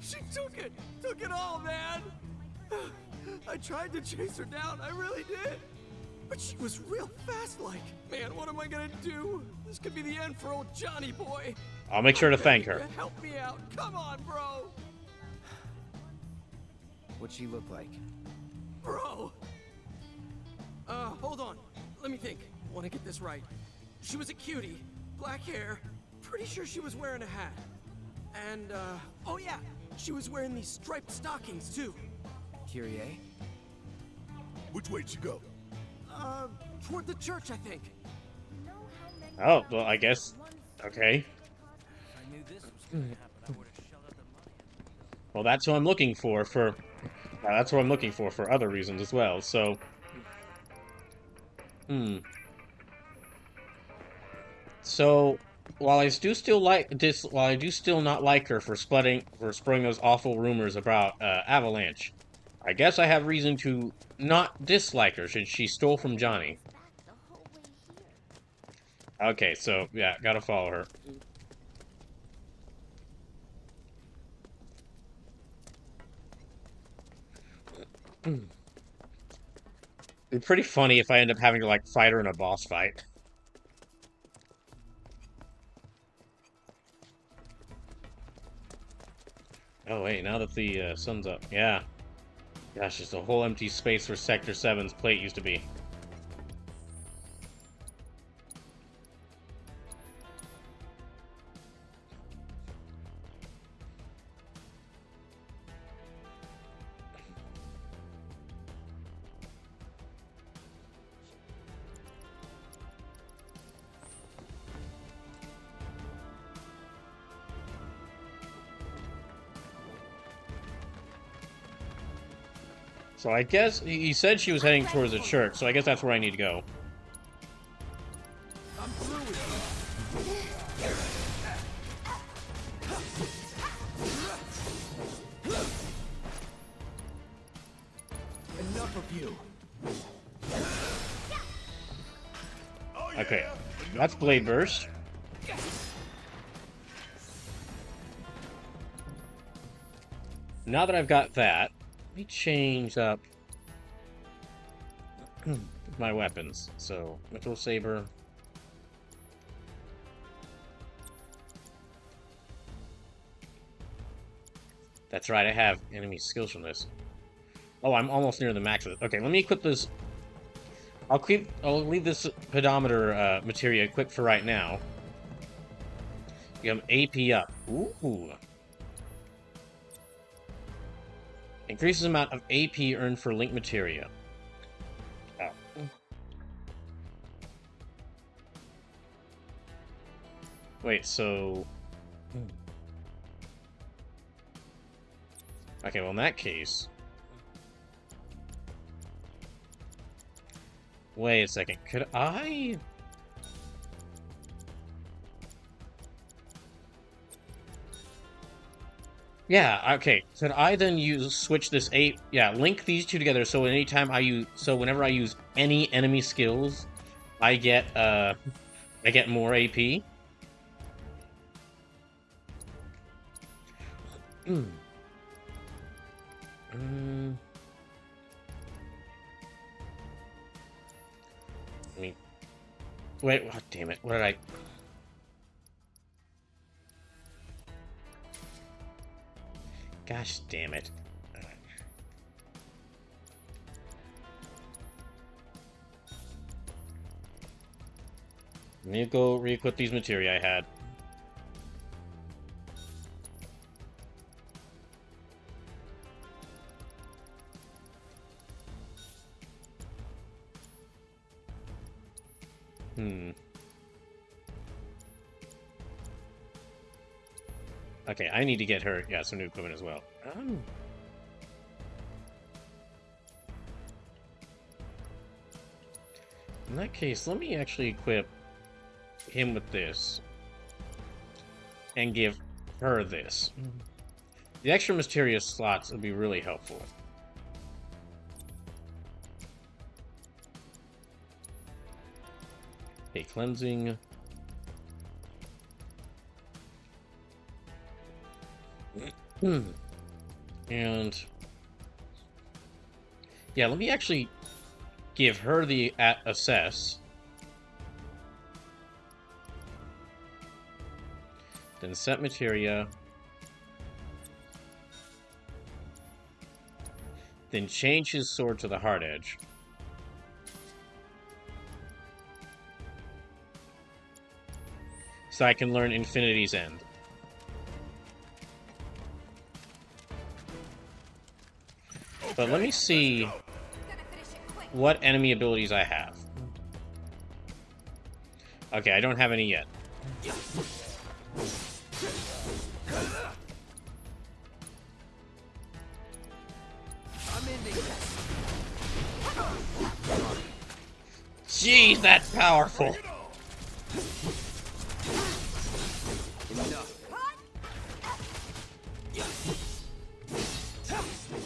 Speaker 5: She took it all, man. I tried to chase her down, I really did. But she was real fast like. Man, what am I gonna do? This could be the end for old Johnny boy.
Speaker 1: I'll make sure to thank her.
Speaker 5: Help me out. Come on, bro.
Speaker 3: What'd she look like?
Speaker 5: Bro. Hold on. Let me think. I want to get this right. She was a cutie. Black hair. Pretty sure she was wearing a hat. And, oh yeah. She was wearing these striped stockings, too.
Speaker 3: Kyrie?
Speaker 4: Which way'd she go?
Speaker 5: Toward the church, I think.
Speaker 1: Oh, well, I guess. Okay.
Speaker 5: I knew this was gonna happen. I would have shelled out the money.
Speaker 1: Well, that's what I'm looking for. That's what I'm looking for other reasons as well. So. So, while I do still not like her for spreading those awful rumors about Avalanche, I guess I have reason to not dislike her since she stole from Johnny. Okay, so yeah, gotta follow her. It'd be pretty funny if I end up having to like fight her in a boss fight. Oh wait, now that the sun's up, yeah. Gosh, there's a whole empty space where Sector 7's plate used to be. So I guess he said she was heading towards the church, so I guess that's where I need to go.
Speaker 5: I'm through with
Speaker 16: you. Enough of you.
Speaker 1: Okay, that's Blade Burst. Now that I've got that, let me change up my weapons. So, Mithril Saber. That's right, I have enemy skills from this. Oh, I'm almost near the max of it. Okay, let me equip this. I'll leave this pedometer materia equipped for right now. You have AP up. Ooh. Increases amount of AP earned for link materia. Oh. Wait, so... Okay, well in that case... Wait a second, could I... Yeah, okay. Could I then switch this link these two together so whenever I use any enemy skills, I get more AP? Mm. I mean, wait, oh, damn it. What did I... Gosh damn it. Let me go re-equip these materia I had. Okay, I need to get her, some new equipment as well. In that case, let me actually equip him with this. And give her this. The extra mysterious slots would be really helpful. Okay, cleansing. And... yeah, let me actually give her the assess. Then set materia. Then change his sword to the hard edge. So I can learn Infinity's End. But let me see what enemy abilities I have. Okay, I don't have any yet. Jeez, that's powerful.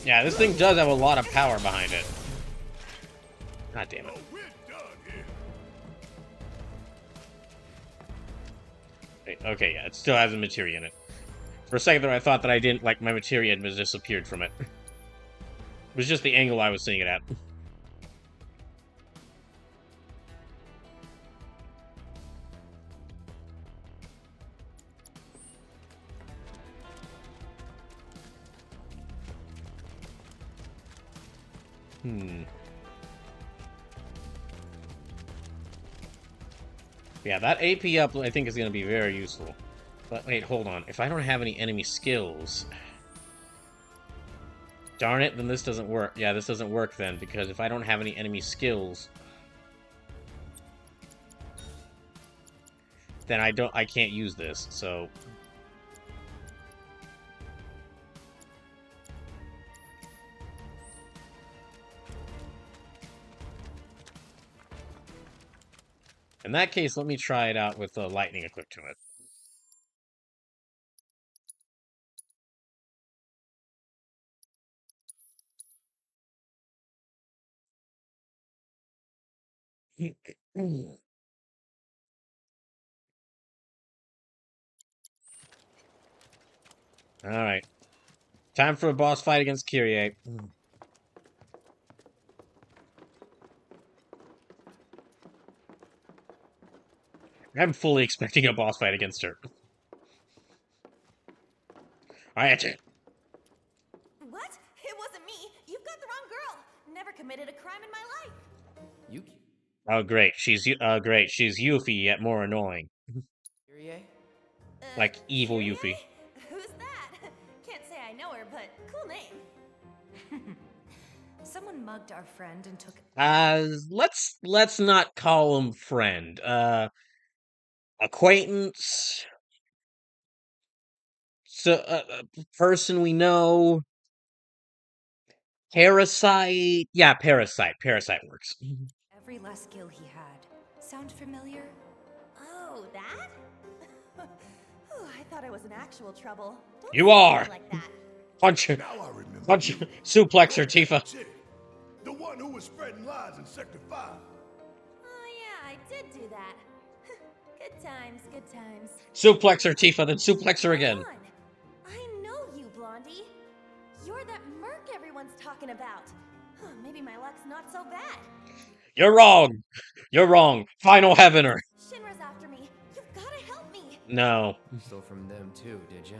Speaker 1: Yeah, this thing does have a lot of power behind it. God damn it. Okay, yeah, it still has a materia in it. For a second there, I thought that I didn't, like, my materia had disappeared from it. It was just the angle I was seeing it at. Yeah, that AP up, I think, is going to be very useful. But wait, hold on. If I don't have any enemy skills... darn it, then this doesn't work. Yeah, this doesn't work then, because if I don't have any enemy skills... then I can't use this, so... in that case, let me try it out with lightning equipped to it. Alright. Time for a boss fight against Kyrie. I'm fully expecting a boss fight against her. Alright.
Speaker 13: What? It wasn't me. You've got the wrong girl. Never committed a crime in my life.
Speaker 3: Yuki?
Speaker 1: Oh, great. She's Yuffie, yet more annoying.
Speaker 3: Kyrie?
Speaker 1: Like evil
Speaker 13: Kyrie?
Speaker 1: Yuffie.
Speaker 13: Who's that? Can't say I know her, but cool name.
Speaker 2: Someone mugged our friend and took...
Speaker 1: Let's not call him friend. acquaintance, so person we know, parasite. Yeah, parasite. Parasite works.
Speaker 2: Every last skill he had. Sound familiar?
Speaker 13: Oh, that? Oh, I thought I was in actual trouble. Don't
Speaker 1: You
Speaker 13: say
Speaker 1: are.
Speaker 13: it like that.
Speaker 1: Punch her.
Speaker 4: Now I remember
Speaker 1: Punch
Speaker 4: you.
Speaker 1: her. Suplex her, Tifa.
Speaker 4: Chick, the one who was spreading lies in Sector 5.
Speaker 13: Oh yeah, I did do that. Good times, good times.
Speaker 1: Suplex her, Tifa, then suplex her again.
Speaker 13: Come on. I know you, Blondie. You're that merc everyone's talking about. Maybe my luck's not so bad.
Speaker 1: You're wrong. You're wrong. Final Heavener.
Speaker 13: Shinra's after me. You've gotta help me.
Speaker 1: No.
Speaker 3: Stole from them too, did you?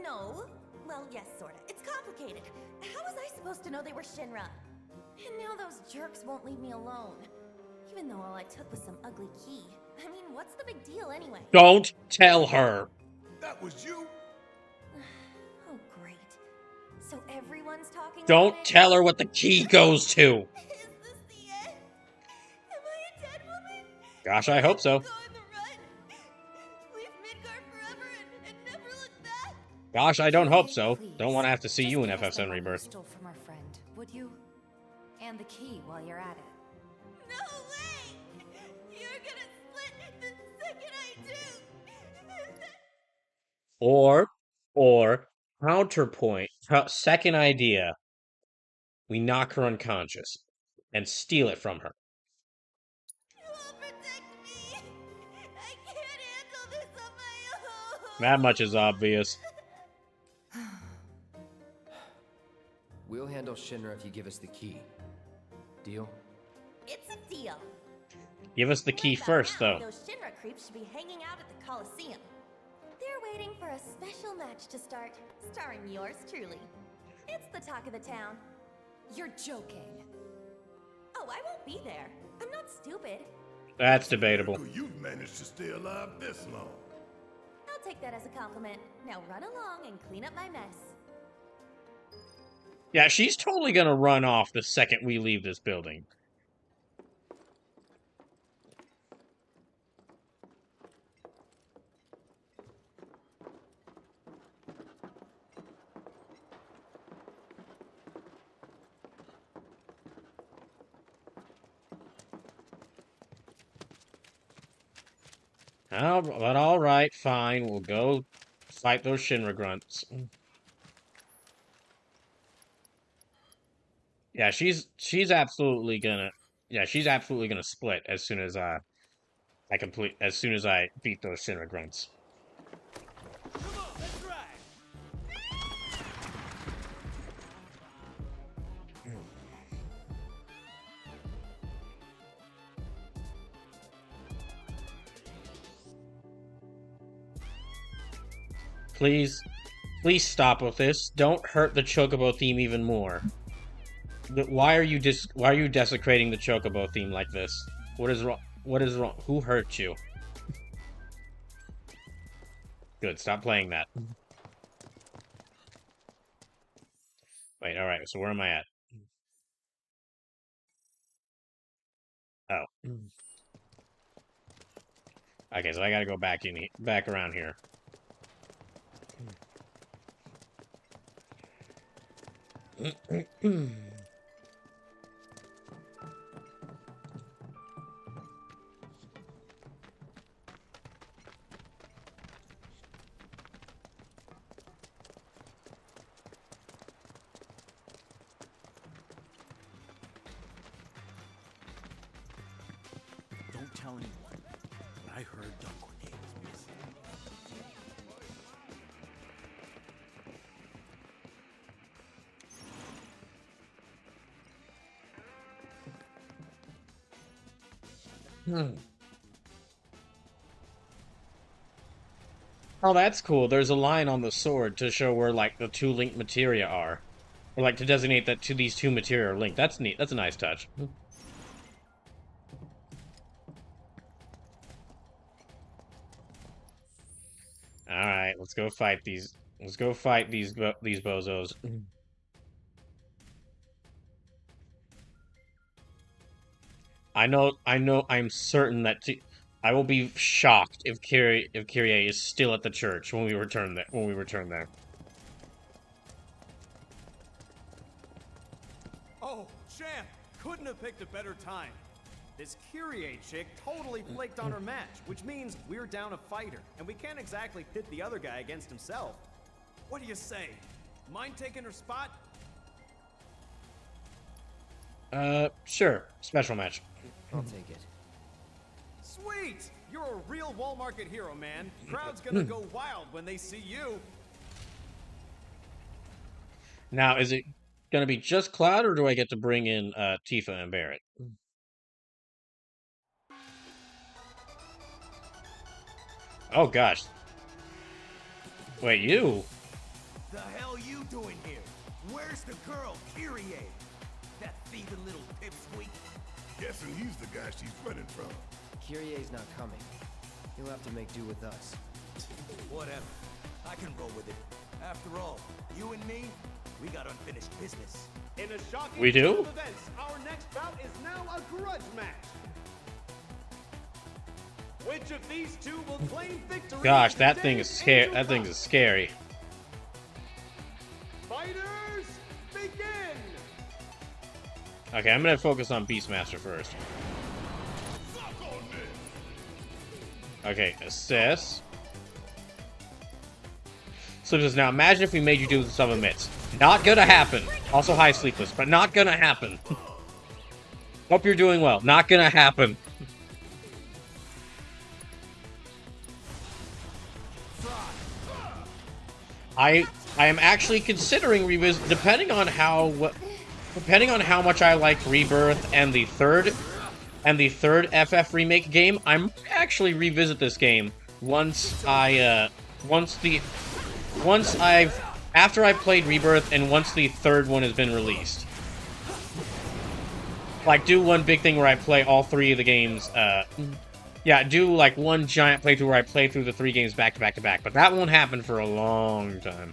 Speaker 13: No. Well, yes, sorta. It's complicated. How was I supposed to know they were Shinra? And now those jerks won't leave me alone. Even though all I took was some ugly key. I mean, what's the big deal anyway?
Speaker 1: Don't tell her.
Speaker 4: That was you?
Speaker 13: Oh, great. So everyone's talking
Speaker 1: Don't
Speaker 13: about it?
Speaker 1: tell her what the key goes to.
Speaker 13: Is this the end? Am I a dead woman?
Speaker 1: Gosh, I hope so.
Speaker 13: Go on the run? Leave Midgard forever and never look back?
Speaker 1: Gosh, I don't hope so.
Speaker 2: Please.
Speaker 1: Don't want to have to see
Speaker 2: Just
Speaker 1: you in
Speaker 2: give us the
Speaker 1: FF7
Speaker 2: one you
Speaker 1: Rebirth.
Speaker 2: stole from our friend, would you? And the key while you're at it.
Speaker 13: No way! You're gonna split the second I do!
Speaker 1: Or, counterpoint, second idea. We knock her unconscious and steal it from her.
Speaker 13: You will protect me! I can't handle this on my own!
Speaker 1: That much is obvious.
Speaker 3: We'll handle Shinra if you give us the key. Deal?
Speaker 13: It's a deal.
Speaker 1: Give us the key
Speaker 13: Right about
Speaker 1: first,
Speaker 13: now,
Speaker 1: though.
Speaker 13: Those Shinra creeps should be hanging out at the Coliseum. They're waiting for a special match to start, starring yours truly. It's the talk of the town.
Speaker 2: You're joking.
Speaker 13: Oh, I won't be there. I'm not stupid.
Speaker 1: That's debatable.
Speaker 4: You've managed to stay alive this long.
Speaker 13: I'll take that as a compliment. Now run along and clean up my mess.
Speaker 1: Yeah, she's totally gonna run off the second we leave this building. Oh, but alright, fine. We'll go fight those Shinra grunts. Yeah, she's absolutely gonna split as soon as I beat those Shinra grunts.
Speaker 5: Come on, let's ride.
Speaker 1: Please stop with this. Don't hurt the Chocobo theme even more. Why are you desecrating the Chocobo theme like this? What is wrong? What is wrong? Who hurt you? Good, stop playing that. Wait, alright, so where am I at? Oh. Okay, so I gotta go back around here.
Speaker 16: Don't tell anyone, but I heard Don Cornelius missing.
Speaker 1: Oh, that's cool. There's a line on the sword to show where, like, the two linked materia are. Or, like, to designate that these two materia are linked. That's neat. That's a nice touch. Alright, let's go fight these... Let's go fight these bozos. I'm certain that I will be shocked if Kyrie is still at the church when we return there.
Speaker 5: Oh, champ! Couldn't have picked a better time. This Kyrie chick totally flaked on her match, which means we're down a fighter, and we can't exactly pit the other guy against himself. What do you say? Mind taking her spot?
Speaker 1: Sure. Special match.
Speaker 3: I'll take it.
Speaker 5: Sweet! You're a real Wall Market hero, man. Crowd's gonna go wild when they see you.
Speaker 1: Now, is it gonna be just Cloud, or do I get to bring in Tifa and Barrett? Oh gosh. Wait, you?
Speaker 7: The hell you doing here? Where's the girl, Kyrie? That thieving little pipsqueak?
Speaker 4: Guessing he's the guy she's running from.
Speaker 3: Kyrie's not coming. He'll have to make do with us.
Speaker 7: Whatever. I can roll with it. After all, you and me, we got unfinished business.
Speaker 5: In a shocking
Speaker 1: We do?
Speaker 5: turn of events, our next bout is now a grudge match. Which of these two will claim victory?
Speaker 1: Gosh, that thing is scary. That thing is scary.
Speaker 5: Fighters, begin!
Speaker 1: Okay, I'm gonna focus on Beastmaster first. Okay, assess. Sleepless, now imagine if we made you do some admits. Not gonna happen. Also, hi, Sleepless, but not gonna happen. Hope you're doing well. Not gonna happen. I am actually considering revisit, depending on how much I like Rebirth and the third FF Remake game. I'm actually revisit this game after I've played Rebirth and once the third one has been released. Like, do one big thing where I play all three of the games. Yeah, do like one giant playthrough where I play through the 3 games back to back to back, but that won't happen for a long time.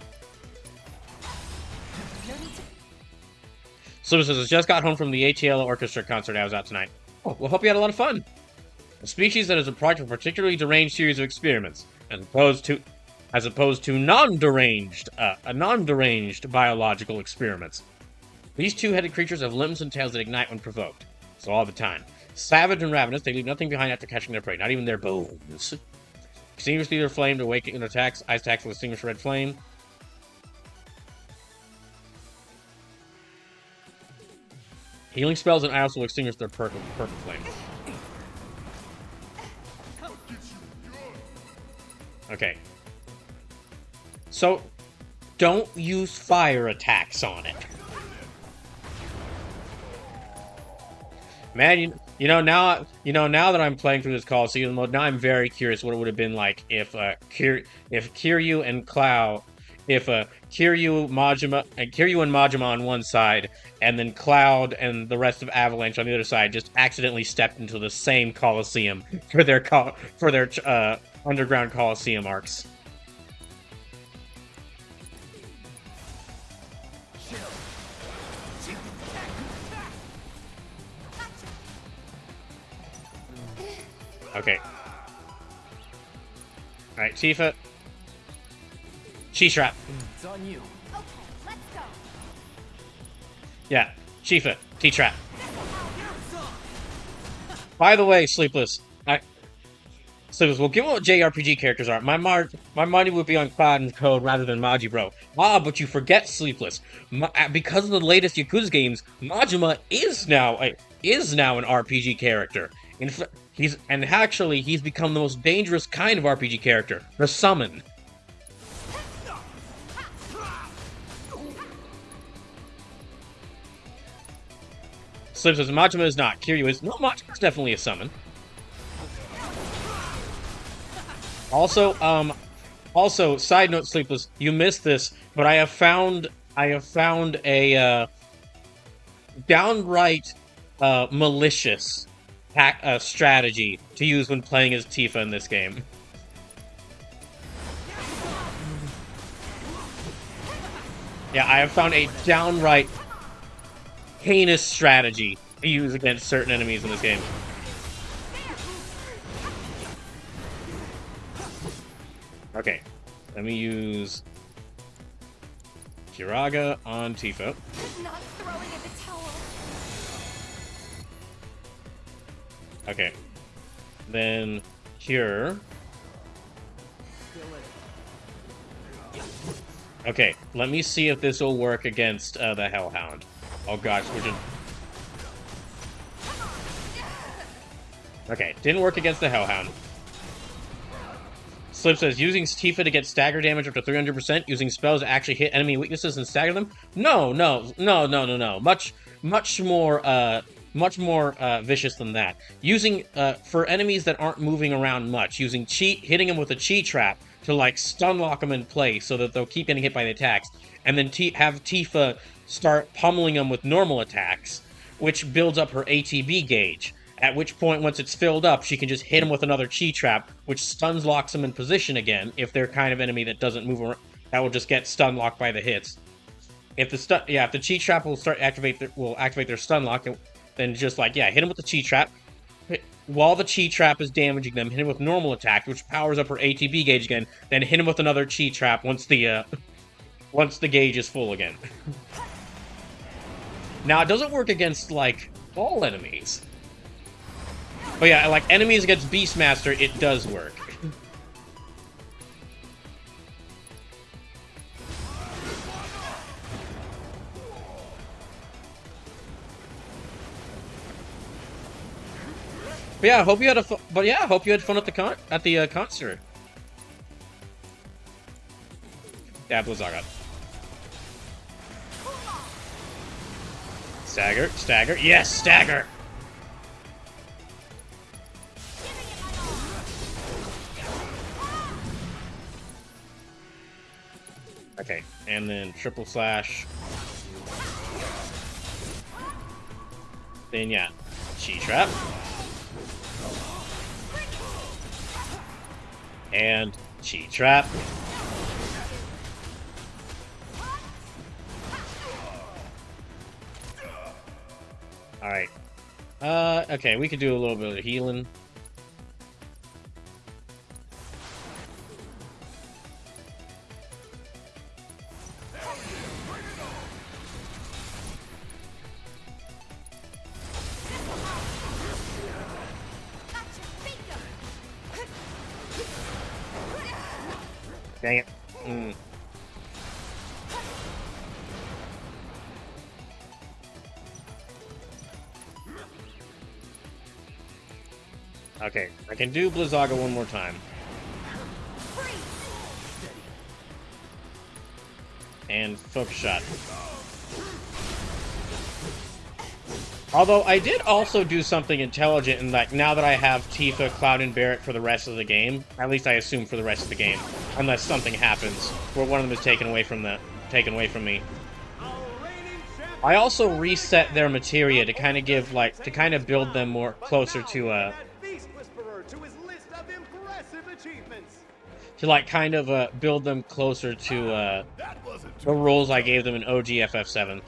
Speaker 1: So this is just got home from the ATL Orchestra concert I was at tonight. Oh, well, hope you had a lot of fun. A species that is a product of a particularly deranged series of experiments, as opposed to non-deranged biological experiments. These two-headed creatures have limbs and tails that ignite when provoked. So all the time. Savage and ravenous, they leave nothing behind after catching their prey, not even their bones. Extinguish their flame to awaken attacks. Ice attacks will extinguish red flame. Healing spells and items will extinguish their purple flame. Okay. So, don't use fire attacks on it. Man, you know now that I'm playing through this Coliseum mode, now I'm very curious what it would have been like if Kiryu and Cloud, Kiryu and Majima on one side, and then Cloud and the rest of Avalanche on the other side just accidentally stepped into the same Coliseum for their underground Coliseum arcs. Okay. Alright, Tifa. Cheese trap.
Speaker 5: It's on you.
Speaker 13: Okay, let's go.
Speaker 1: Yeah, Tifa. T-trap. By the way, Sleepless. Sleepless, well, given what JRPG characters are, my money would be on Cloud and Code rather than Maji, bro. Ah, but you forget, Sleepless. Because of the latest Yakuza games, Majima is now an RPG character. He's become the most dangerous kind of RPG character, the Summon. Slip says Majima is not. Kiryu is. No, Majima is definitely a Summon. Also, side note, Sleepless, you missed this, but I have found a downright malicious strategy to use when playing as Tifa in this game. Yeah, I have found a downright heinous strategy to use against certain enemies in this game. Okay, let me use Kiraga on Tifa.
Speaker 12: I'm not throwing in the towel.
Speaker 1: Okay, then Cure. Okay, let me see if this will work against the Hellhound. Oh gosh, we're just... Okay, didn't work against the Hellhound. Slip says, using Tifa to get stagger damage up to 300%, using spells to actually hit enemy weaknesses and stagger them? No. Much more vicious than that. Using, for enemies that aren't moving around much, using hitting them with a chi trap to, like, stun lock them in place so that they'll keep getting hit by the attacks, and then have Tifa start pummeling them with normal attacks, which builds up her ATB gauge. At which point, once it's filled up, she can just hit him with another chi trap, which stuns locks them in position again. If they're kind of enemy that doesn't move around, that will just get stun locked by the hits. If the chi trap will activate their stun lock, then just like hit him with the chi trap. While the chi trap is damaging them, hit him with normal attack, which powers up her ATB gauge again. Then hit him with another chi trap once the gauge is full again. Now it doesn't work against like all enemies. But yeah, like, enemies against Beastmaster, it does work. But yeah, I hope you had fun at the concert. Yeah, Blizzaga. Stagger. Yes, stagger! Okay, and then triple slash. Then yeah, chi trap. And chi trap. Alright. Okay, we could do a little bit of healing. Dang it. Okay, I can do Blizzaga one more time. And focus shot. Although I did also do something intelligent in that now that I have Tifa, Cloud, and Barret for the rest of the game, at least I assume for the rest of the game, unless something happens where one of them is taken away from me. I also reset their materia to kind of build them more closer to build them closer to the roles I gave them in OG FF7.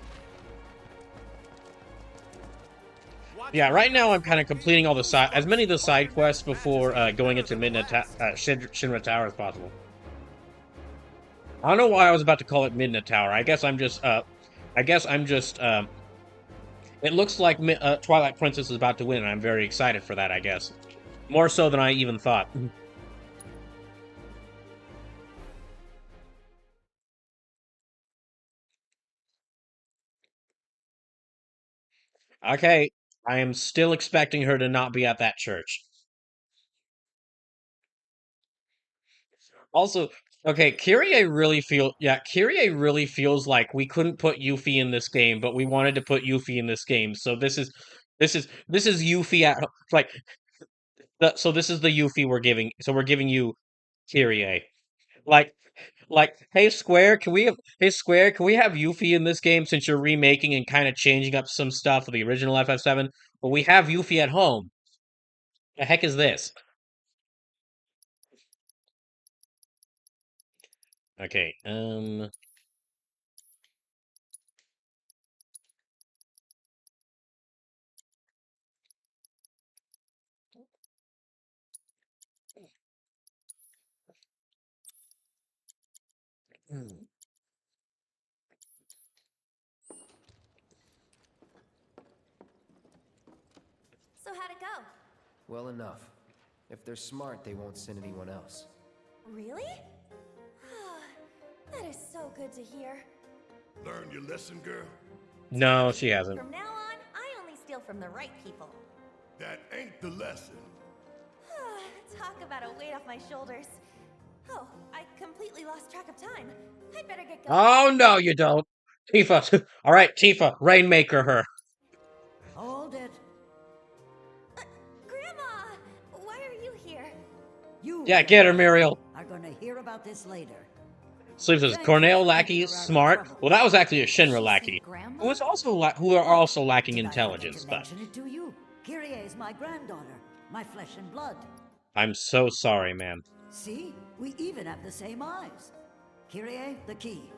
Speaker 1: Yeah, right now I'm kind of completing all as many of the side quests before going into Shinra Tower as possible. I don't know why I was about to call it Midna Tower. I guess I'm just it looks like Twilight Princess is about to win, and I'm very excited for that, I guess. More so than I even thought. Okay, I am still expecting her to not be at that church. Also, okay, Kyrie really feels like we couldn't put Yuffie in this game, but we wanted to put Yuffie in this game. So this is Yuffie at like so this is the Yuffie we're giving. So we're giving you Kyrie. Like hey Square, can we have Yuffie in this game since you're remaking and kind of changing up some stuff of the original FF7? But we have Yuffie at home. The heck is this? Okay,
Speaker 13: So how'd it go?
Speaker 3: Well enough. If they're smart, they won't send anyone else.
Speaker 13: Really? That is so good to hear.
Speaker 4: Learn your lesson, girl?
Speaker 1: No, she hasn't.
Speaker 13: From now on, I only steal from the right people.
Speaker 4: That ain't the lesson.
Speaker 13: Talk about a weight off my shoulders. Oh, I completely lost track of time. I'd better get going.
Speaker 1: Oh, no, you don't. Tifa. All right, Tifa. Rainmaker her.
Speaker 18: Hold it.
Speaker 13: Grandma! Why are you here?
Speaker 18: You
Speaker 1: Yeah, get her, Muriel.
Speaker 18: are gonna hear about this later.
Speaker 1: Sleep says Corneo lackey is smart. Well, that was actually a Shinra lackey, who is also who are also lacking intelligence. But
Speaker 18: Mention it to you. Kyrie is my granddaughter, my flesh and blood.
Speaker 1: I'm so sorry, man.
Speaker 18: See, we even have the same eyes. Kyrie, the key.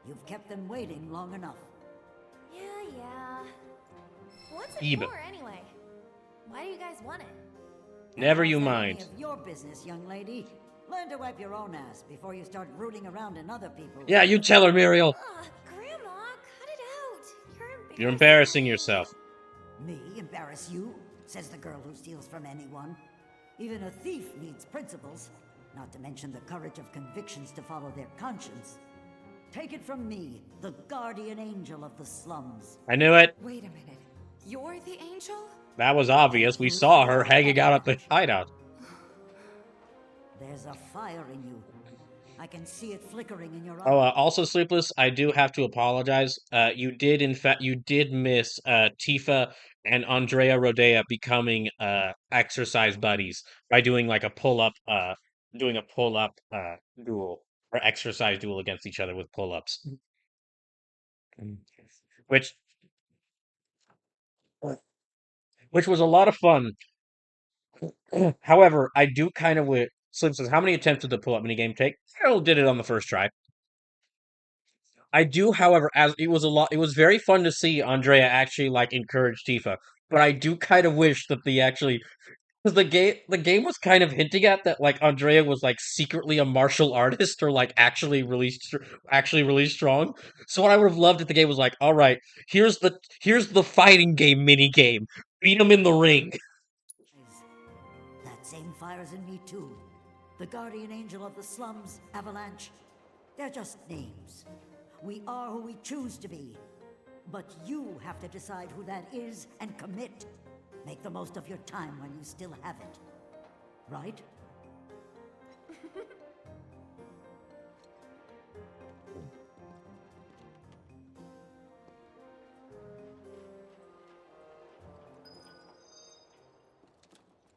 Speaker 18: You've kept them waiting long enough.
Speaker 13: Yeah. What's it
Speaker 1: Eba.
Speaker 13: for, anyway? Why do you guys want it?
Speaker 1: Never you
Speaker 18: How's that
Speaker 1: mind.
Speaker 18: any of your business, young lady. Learn to wipe your own ass before you start rooting around in other people's.
Speaker 1: Yeah, you tell her, Muriel.
Speaker 13: Grandma, cut it out.
Speaker 1: You're embarrassing yourself.
Speaker 18: Me embarrass you? Says the girl who steals from anyone. Even a thief needs principles, not to mention the courage of convictions to follow their conscience. Take it from me, the guardian angel of the slums.
Speaker 1: I knew it.
Speaker 2: Wait a minute. You're the angel?
Speaker 1: That was obvious. We saw her hanging out at the hideout.
Speaker 18: There's a fire in you. I can see it flickering in your eyes.
Speaker 1: Oh, also, Sleepless, I do have to apologize. You did, in fact, you did miss Tifa and Andrea Rodea becoming exercise buddies by doing like a pull-up, duel or exercise duel against each other with pull-ups, which was a lot of fun. However, I do kind of wish. Slim says, "How many attempts did the pull-up minigame take?" Harold did it on the first try. I do, however, as it was it was very fun to see Andrea actually like encourage Tifa. But I do kind of wish that because the game was kind of hinting at that like Andrea was like secretly a martial artist or like actually really strong. So what I would have loved if the game was like, all right, here's the fighting game mini game. Beat him in the ring.
Speaker 18: That same fire's in me too. The guardian angel of the slums, Avalanche. They're just names. We are who we choose to be. But you have to decide who that is and commit. Make the most of your time when you still have it. Right?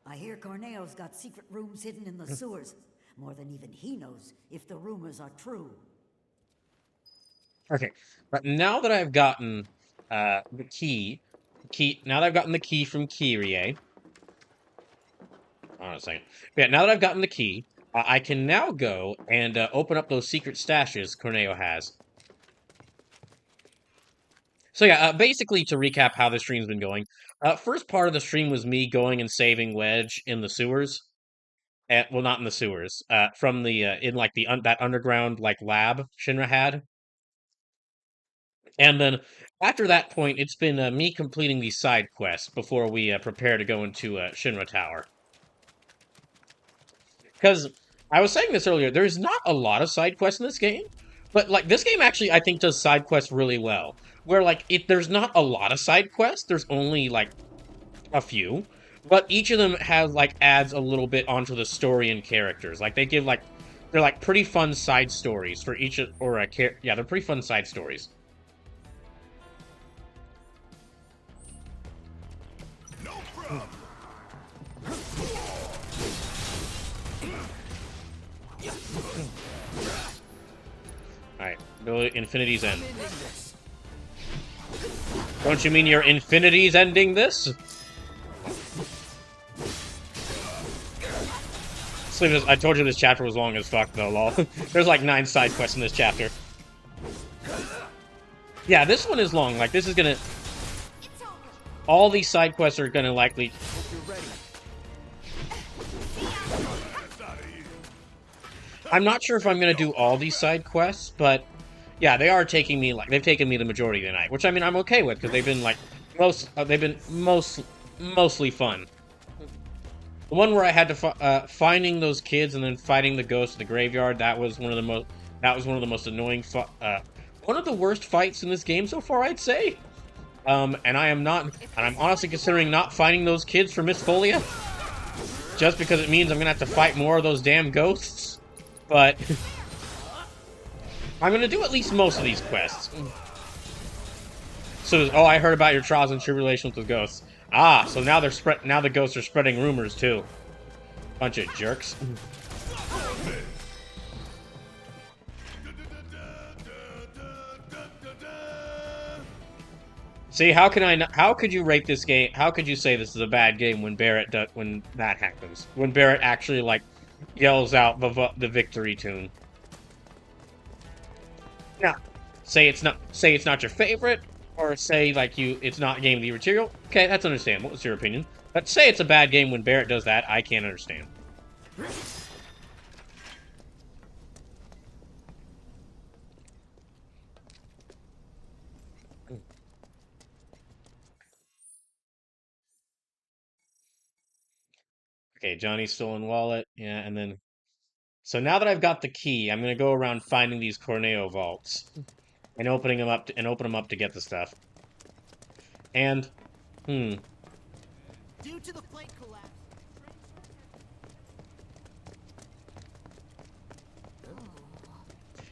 Speaker 18: I hear Corneo's got secret rooms hidden in the sewers. More than even he knows if the rumors are true.
Speaker 1: Okay, but now that I've gotten the key, now that I've gotten the key from Kyrie, hold on a second. Yeah, now that I've gotten the key, I can now go and open up those secret stashes Corneo has. So yeah, basically to recap how the stream's been going, first part of the stream was me going and saving Wedge in the sewers. Well, not in the sewers. From the in like that underground like lab Shinra had. And then after that point, it's been me completing these side quests before we prepare to go into Shinra Tower. Because I was saying this earlier, there's not a lot of side quests in this game, but like this game actually I think does side quests really well. Where like there's not a lot of side quests, there's only like a few, but each of them has like adds a little bit onto the story and characters. Like they give like they're like pretty fun side stories for each yeah, they're pretty fun side stories. Alright, go to Infinity's End. Don't you mean your Infinity's ending this? Sleep, I told you this chapter was long as fuck though, lol. There's like 9 side quests in this chapter. Yeah, this one is long. Like, this is gonna... All these side quests are gonna likely... I'm not sure if I'm gonna do all these side quests, but yeah, they are taking me they've taken me the majority of the night, which I mean I'm okay with because they've been mostly fun. The one where I had to finding those kids and then fighting the ghost in the graveyard, that was one of the most annoying one of the worst fights in this game so far, I'd say. And I'm honestly considering not finding those kids for Miss Folia, just because it means I'm gonna have to fight more of those damn ghosts. But I'm gonna do at least most of these quests. So, oh, I heard about your trials and tribulations with ghosts. Ah, so now now the ghosts are spreading rumors too. Bunch of jerks. See, how could you rate this game? How could you say this is a bad game when when that happens? When Barrett actually like yells out the victory tune. Now, say it's not your favorite, or say like it's not game of the material. Okay, that's understandable. What's your opinion? But say it's a bad game when Barrett does that, I can't understand. Okay, Johnny's stolen wallet. Yeah, and then so now that I've got the key, I'm gonna go around finding these Corneo vaults and open them up to get the stuff. And
Speaker 7: Due to the plate collapse.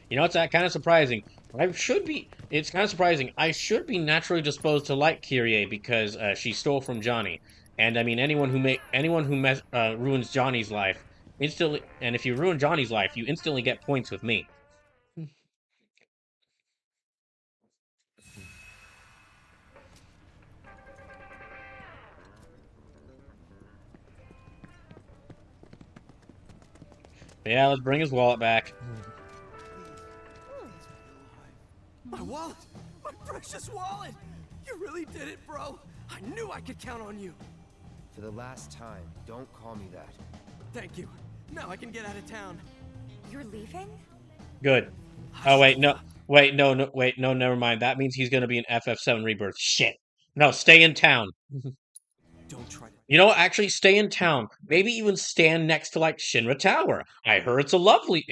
Speaker 1: you know, it's kind of surprising. It's kind of surprising. I should be naturally disposed to like Kyrie because she stole from Johnny. And I mean, anyone who ruins Johnny's life instantly, and if you ruin Johnny's life, you instantly get points with me. Yeah, let's bring his wallet back.
Speaker 5: My wallet! My precious wallet! You really did it, bro! I knew I could count on you!
Speaker 3: For the last time, don't call me that.
Speaker 5: Thank you. Now I can get out of town.
Speaker 2: You're leaving?
Speaker 1: Good. Oh, wait, no. Wait, no, never mind. That means he's gonna be an FF7 Rebirth. Shit. No, stay in town.
Speaker 5: Don't try to...
Speaker 1: You know, actually stay in town. Maybe even stand next to, like, Shinra Tower. I heard it's a lovely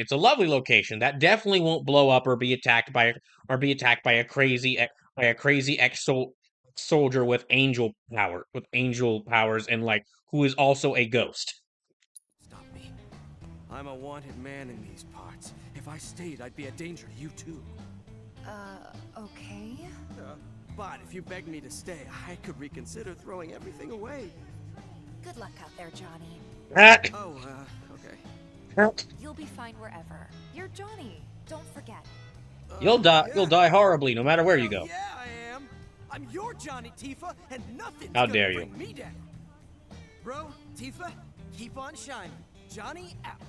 Speaker 1: location. That definitely won't blow up or be attacked by a crazy ex-soldier with angel powers and, like, who is also a ghost.
Speaker 5: Stop me. I'm a wanted man in these parts. If I stayed, I'd be a danger to you too.
Speaker 2: Okay?
Speaker 5: But if you begged me to stay, I could reconsider throwing everything away.
Speaker 2: Good luck out there, Johnny.
Speaker 5: Okay.
Speaker 2: You'll be fine wherever. You're Johnny. Don't forget.
Speaker 1: You'll die horribly no matter where you go.
Speaker 5: Yeah, I am. I'm your Johnny, Tifa, and nothing's
Speaker 1: How
Speaker 5: gonna
Speaker 1: dare
Speaker 5: bring
Speaker 1: you.
Speaker 5: me down. Bro, Tifa, keep on shining. Johnny out.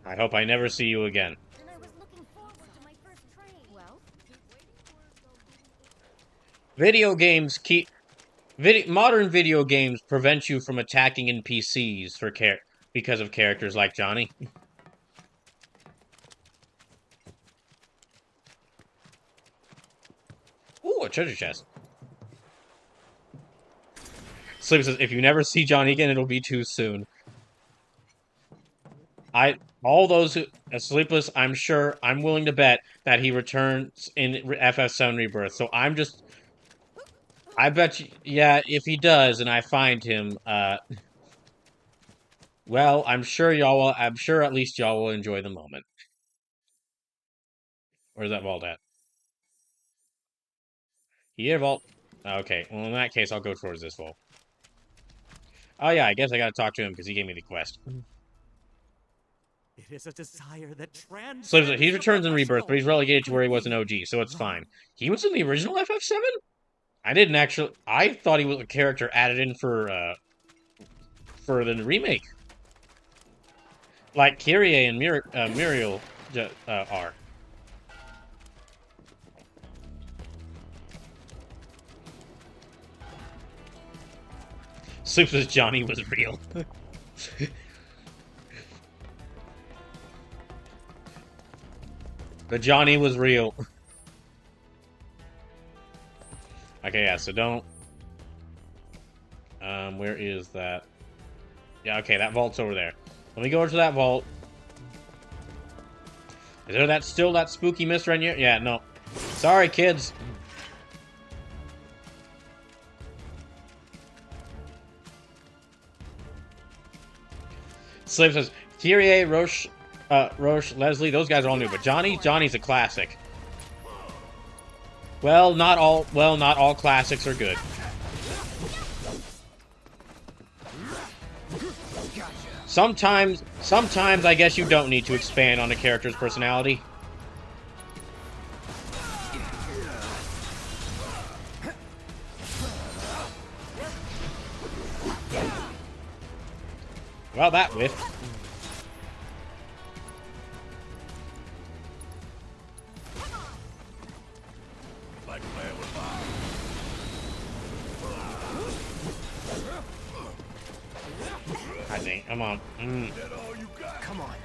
Speaker 1: I hope I never see you again.
Speaker 9: And I was looking forward to my first train. Well,
Speaker 1: Modern video games prevent you from attacking NPCs because of characters like Johnny. Ooh, a treasure chest. Sleep says, if you never see Johnny again, it'll be too soon. All those who Sleepless, I'm willing to bet that he returns in FF7 Rebirth. So I bet you, yeah, if he does and I find him, well, I'm sure at least y'all will enjoy the moment. Where's that vault at? Here, vault. Okay, well, in that case, I'll go towards this vault. Oh, yeah, I guess I gotta talk to him because he gave me the quest.
Speaker 7: It is a desire that transcends.
Speaker 1: So he returns in Rebirth, but he's relegated to where he was in OG, so it's fine. He was in the original FF7? I thought he was a character added in for the remake. Like Kyrie and Muriel are. Soup says Johnny was real. The Johnny was real. Okay, yeah, so don't... where is that? Yeah, okay, that vault's over there. Let me go over to that vault. Is there still that spooky mist right here? Yeah, no. Sorry, kids. Slave says, Kyrie, Roche, Leslie, those guys are all new, but Johnny's a classic. Well, not all classics are good. Sometimes I guess you don't need to expand on a character's personality. Well, that whiffed. I think. Come on.
Speaker 5: Come on.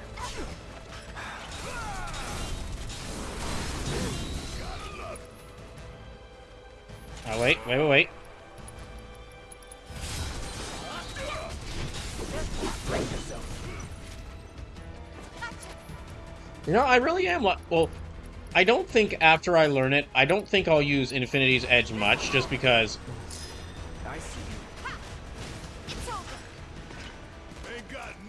Speaker 1: Oh, wait. You know, I really am. Well, I don't think after I learn it, I don't think I'll use Infinity's Edge much, just because.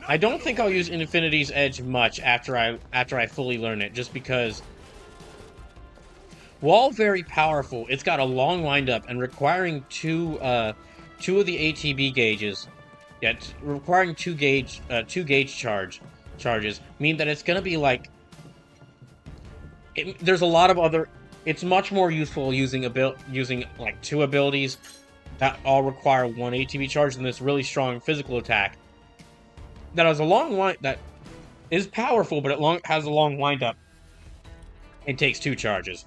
Speaker 1: I don't think I'll use Infinity's Edge much after I fully learn it, just because. While very powerful, it's got a long windup and requiring two of the ATB gauges. Yeah, requiring two gauge charges mean that it's gonna be like. There's a lot of other. It's much more useful using like two abilities that all require one ATB charge than this really strong physical attack. That has a long that is powerful, but it has a long windup. It takes two charges.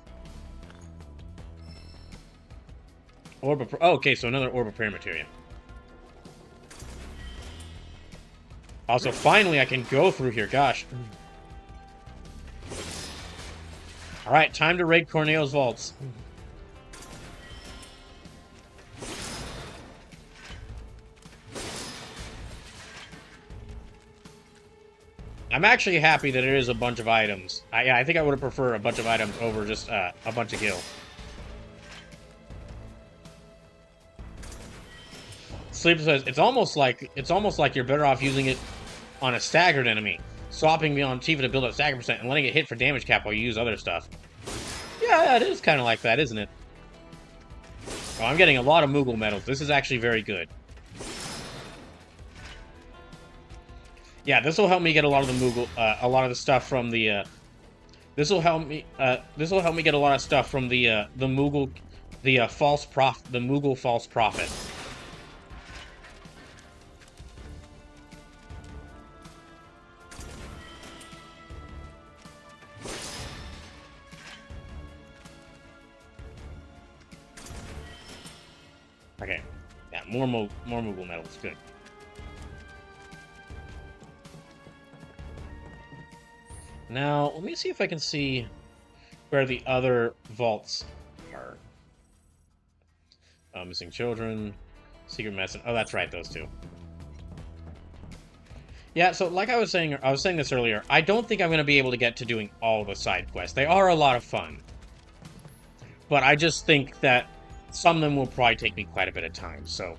Speaker 1: Oh, okay, so another orb of prayer materia. Also, finally, I can go through here. Gosh. All right, time to raid Corneo's vaults. I'm actually happy that it is a bunch of items. I think I would have preferred a bunch of items over just a bunch of gil. Sleep says it's almost like you're better off using it on a staggered enemy, swapping me on Tifa to build up stagger percent and letting it hit for damage cap while you use other stuff. Yeah, it is kind of like that, isn't it? Oh, I'm getting a lot of Moogle medals. This is actually very good. Yeah, this will help me get a lot of the Moogle, a lot of the stuff from the. This will help me get a lot of stuff from the Moogle, the Moogle false prophet. Okay, yeah, more Moogle medals, good. Now, let me see if I can see where the other vaults are. Missing children, secret medicine. Oh, that's right, those two. Yeah, so like I was saying this earlier, I don't think I'm going to be able to get to doing all the side quests. They are a lot of fun. But I just think that some of them will probably take me quite a bit of time, so.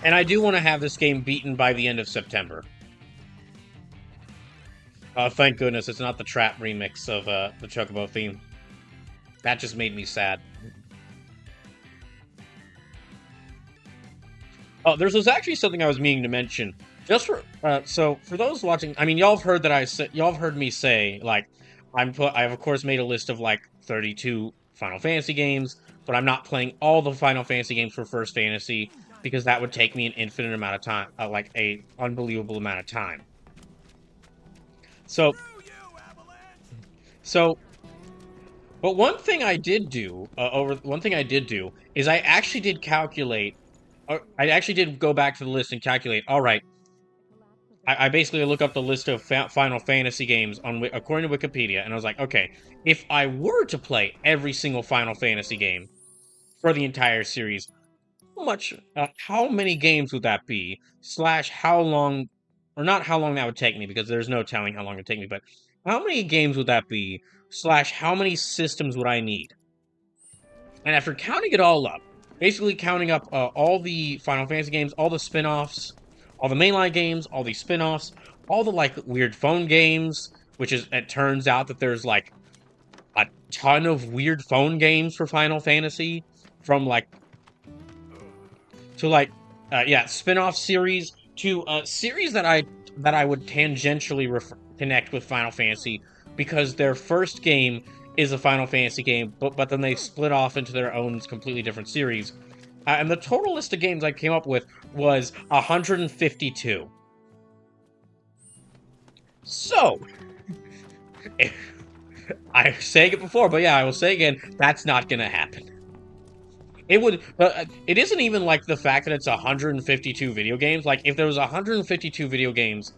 Speaker 1: And I do want to have this game beaten by the end of September. Oh, thank goodness it's not the trap remix of the Chocobo theme. That just made me sad. Oh, there's actually something I was meaning to mention. Just for so for those watching, I mean, y'all have heard that y'all have heard me say like I've of course made a list of like 32 Final Fantasy games, but I'm not playing all the Final Fantasy games for First Fantasy because that would take me an infinite amount of time, like a unbelievable amount of time. So But one thing I did do is I actually did calculate. I actually did go back to the list and calculate. All right, I basically look up the list of Final Fantasy games according to Wikipedia, and I was like, okay, if I were to play every single Final Fantasy game for the entire series, how many games would that be? Slash, how long, or not how long that would take me, because there's no telling how long it would take me, but how many games would that be? Slash, how many systems would I need? And after counting it all up, basically counting up all the Final Fantasy games, all the spin-offs, all the mainline games, all the spin-offs, all the like weird phone games, which is it turns out that there's like a ton of weird phone games for Final Fantasy, from like to like spin-off series to series that I would tangentially connect with Final Fantasy, because their first game is a Final Fantasy game, but then they split off into their own completely different series. And the total list of games I came up with was 152. So, I was saying it before, but yeah, I will say again, that's not gonna happen. It isn't even like the fact that it's 152 video games. Like, if there was 152 video games,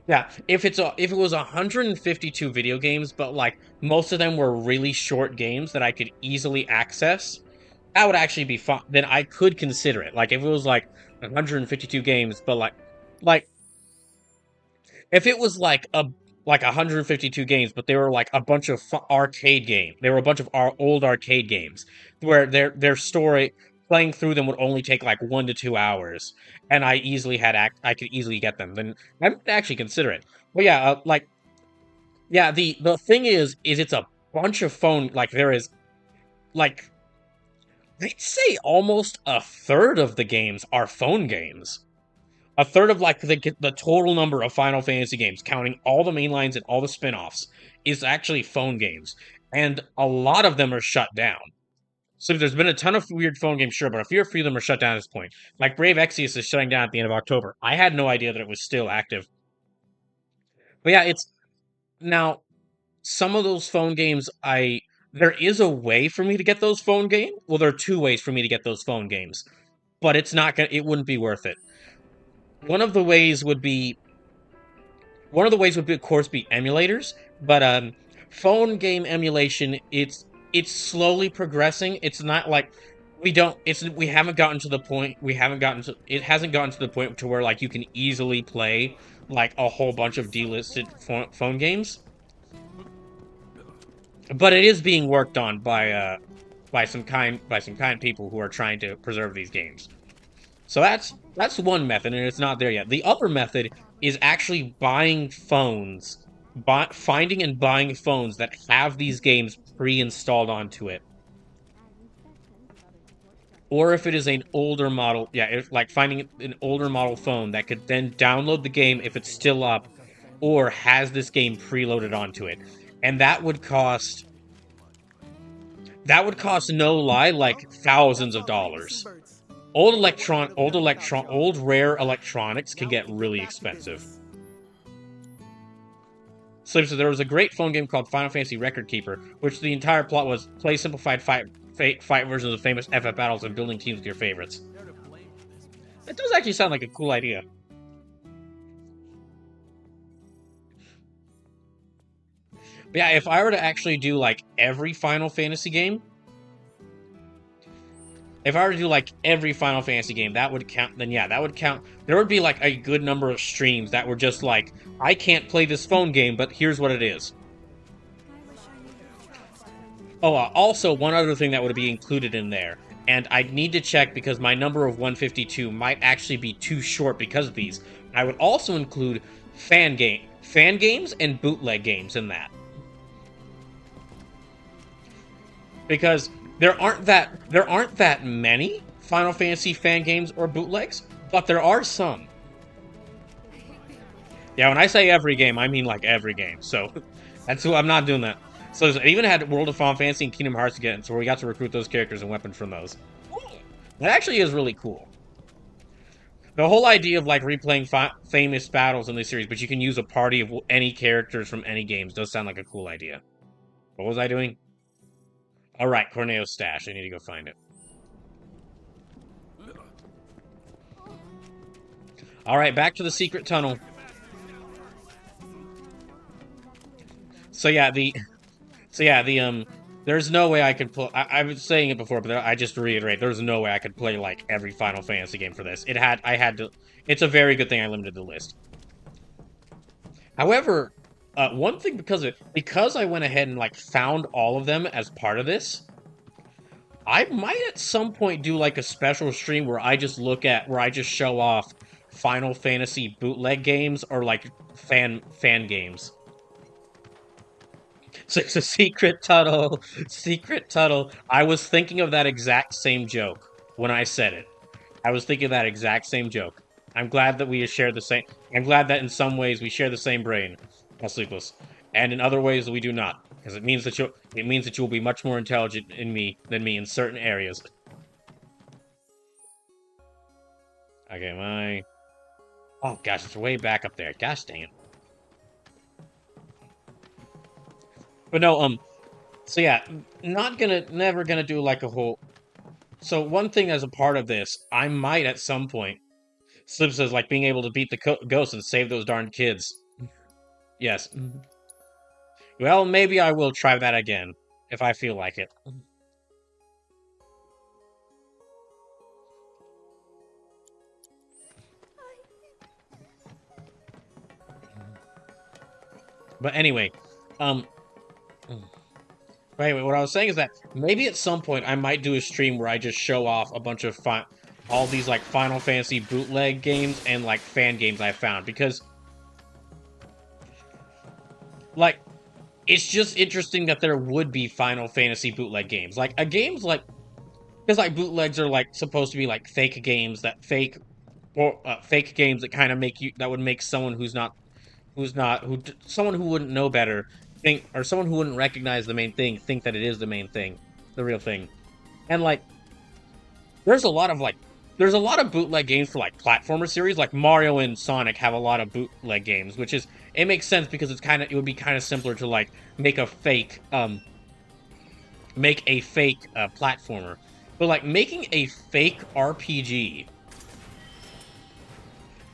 Speaker 1: yeah, if it was 152 video games, but like most of them were really short games that I could easily access, that would actually be fun. Then I could consider it. Like, if it was like 152 games, but like if it was like 152 games, but they were like a bunch of arcade games. They were a bunch of old arcade games where their story playing through them would only take like 1 to 2 hours, and I could easily get them. Then I would actually consider it. But yeah, the thing is it's a bunch of phone. Like, there is like, I'd say almost a third of the games are phone games. A third of like the total number of Final Fantasy games, counting all the mainlines and all the spin-offs, is actually phone games. And a lot of them are shut down. So there's been a ton of weird phone games, sure, but a few of them are shut down at this point. Like Brave Exvius is shutting down at the end of October. I had no idea that it was still active. But yeah, it's now some of those phone games there is a way for me to get those phone games. Well, there are two ways for me to get those phone games, but it wouldn't be worth it. One of the ways would be, of course, be emulators, but phone game emulation, it's slowly progressing. It's not like we haven't gotten to the point, it hasn't gotten to the point to where like you can easily play like a whole bunch of delisted phone games. But it is being worked on by some kind people who are trying to preserve these games. So that's one method, and it's not there yet. The other method is actually buying phones, finding and buying phones that have these games pre-installed onto it. Or if it is an older model, like finding an older model phone that could then download the game if it's still up, or has this game preloaded onto it. And that would cost no lie, like thousands of dollars. Old rare electronics can get really expensive. So there was a great phone game called Final Fantasy Record Keeper, which the entire plot was play simplified fight versions of famous FF battles and building teams with your favorites. That does actually sound like a cool idea. But yeah, if I were to actually do like every Final Fantasy game, that would count. Then yeah, that would count. There would be like a good number of streams that were just like, I can't play this phone game, but here's what it is. Oh, also one other thing that would be included in there, and I'd need to check because my number of 152 might actually be too short because of these. I would also include fan games and bootleg games in that. Because there aren't that many Final Fantasy fan games or bootlegs, but there are some. Yeah, when I say every game, I mean like every game. So that's who I'm not doing that. So I even had World of Final Fantasy and Kingdom Hearts again, so we got to recruit those characters and weapons from those. That actually is really cool. The whole idea of like replaying famous battles in this series, but you can use a party of any characters from any games, does sound like a cool idea. What was I doing? All right, Corneo's stash. I need to go find it. All right, back to the secret tunnel. So yeah, there's no way I could play. I was saying it before, but I just reiterate, there's no way I could play like every Final Fantasy game for this. I had to. It's a very good thing I limited the list. However, one thing because I went ahead and like found all of them as part of this, I might at some point do like a special stream where I just show off Final Fantasy bootleg games or like fan games. So it's a secret tunnel. Secret tunnel. I was thinking of that exact same joke when I said it. I was thinking of that exact same joke. I'm glad that we share the same. I'm glad that in some ways we share the same brain, Sleepless, and in other ways we do not, because it means that you'll be much more intelligent than me in certain areas. Okay, oh gosh, it's way back up there. Gosh dang it. But no, so yeah, never gonna do like a whole. So one thing as a part of this, I might at some point. Slip says like being able to beat the ghosts and save those darn kids. Yes. Well, maybe I will try that again if I feel like it. But anyway, anyway, what I was saying is that maybe at some point I might do a stream where I just show off a bunch of all these like Final Fantasy bootleg games and like fan games I found, because like it's just interesting that there would be Final Fantasy bootleg games. Like games like, because like bootlegs are like supposed to be like fake games that fake games that kind of would make someone someone who wouldn't know better think, or someone who wouldn't recognize the main thing think that it is the main thing, the real thing. And like there's a lot of bootleg games for like platformer series, like Mario and Sonic have a lot of bootleg games, which is, it makes sense because it would be kind of simpler to like make a fake platformer. But like making a fake RPG,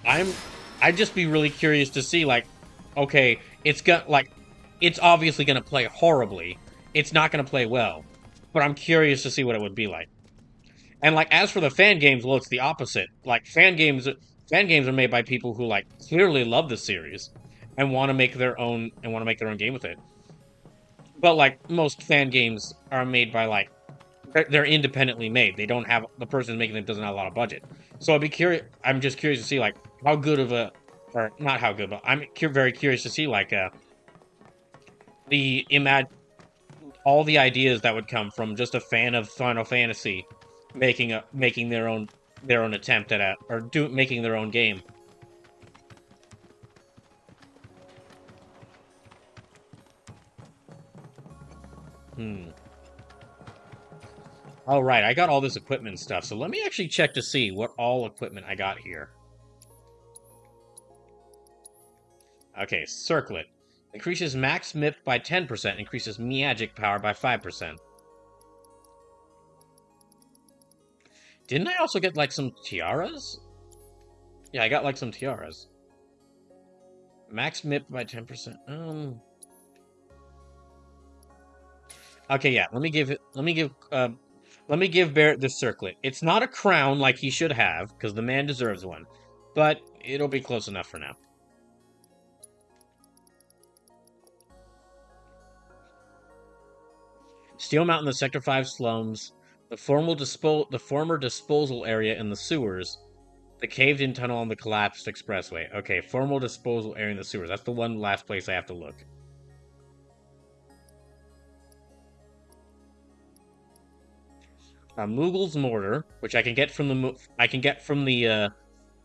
Speaker 1: I'd just be really curious to see, like, okay, it's obviously gonna play horribly. It's not gonna play well. But I'm curious to see what it would be like. And like as for the fan games, well, it's the opposite. Like fan games are made by people who like clearly love the series and want to make their own game with it. But like most fan games are made by like they're independently made. They don't have, the person making them doesn't have a lot of budget. So I'm just curious to see like how good of a, or not how good, but I'm very curious to see like all the ideas that would come from just a fan of Final Fantasy making their own attempt at making their own game. All right, I got all this equipment stuff, so let me actually check to see what all equipment I got here. Okay, circlet. Increases max MIP by 10%, increases magic power by 5%. Didn't I also get like some tiaras? Yeah, I got like some tiaras. Max MIP by 10%. Okay, yeah, let me give Barrett this circlet. It's not a crown like he should have, because the man deserves one. But it'll be close enough for now. Steel Mountain, the Sector 5 slums, the former disposal area in the sewers, the caved-in tunnel on the collapsed expressway. Okay, formal disposal area in the sewers. That's the one last place I have to look. Moogle's mortar, which I can get from the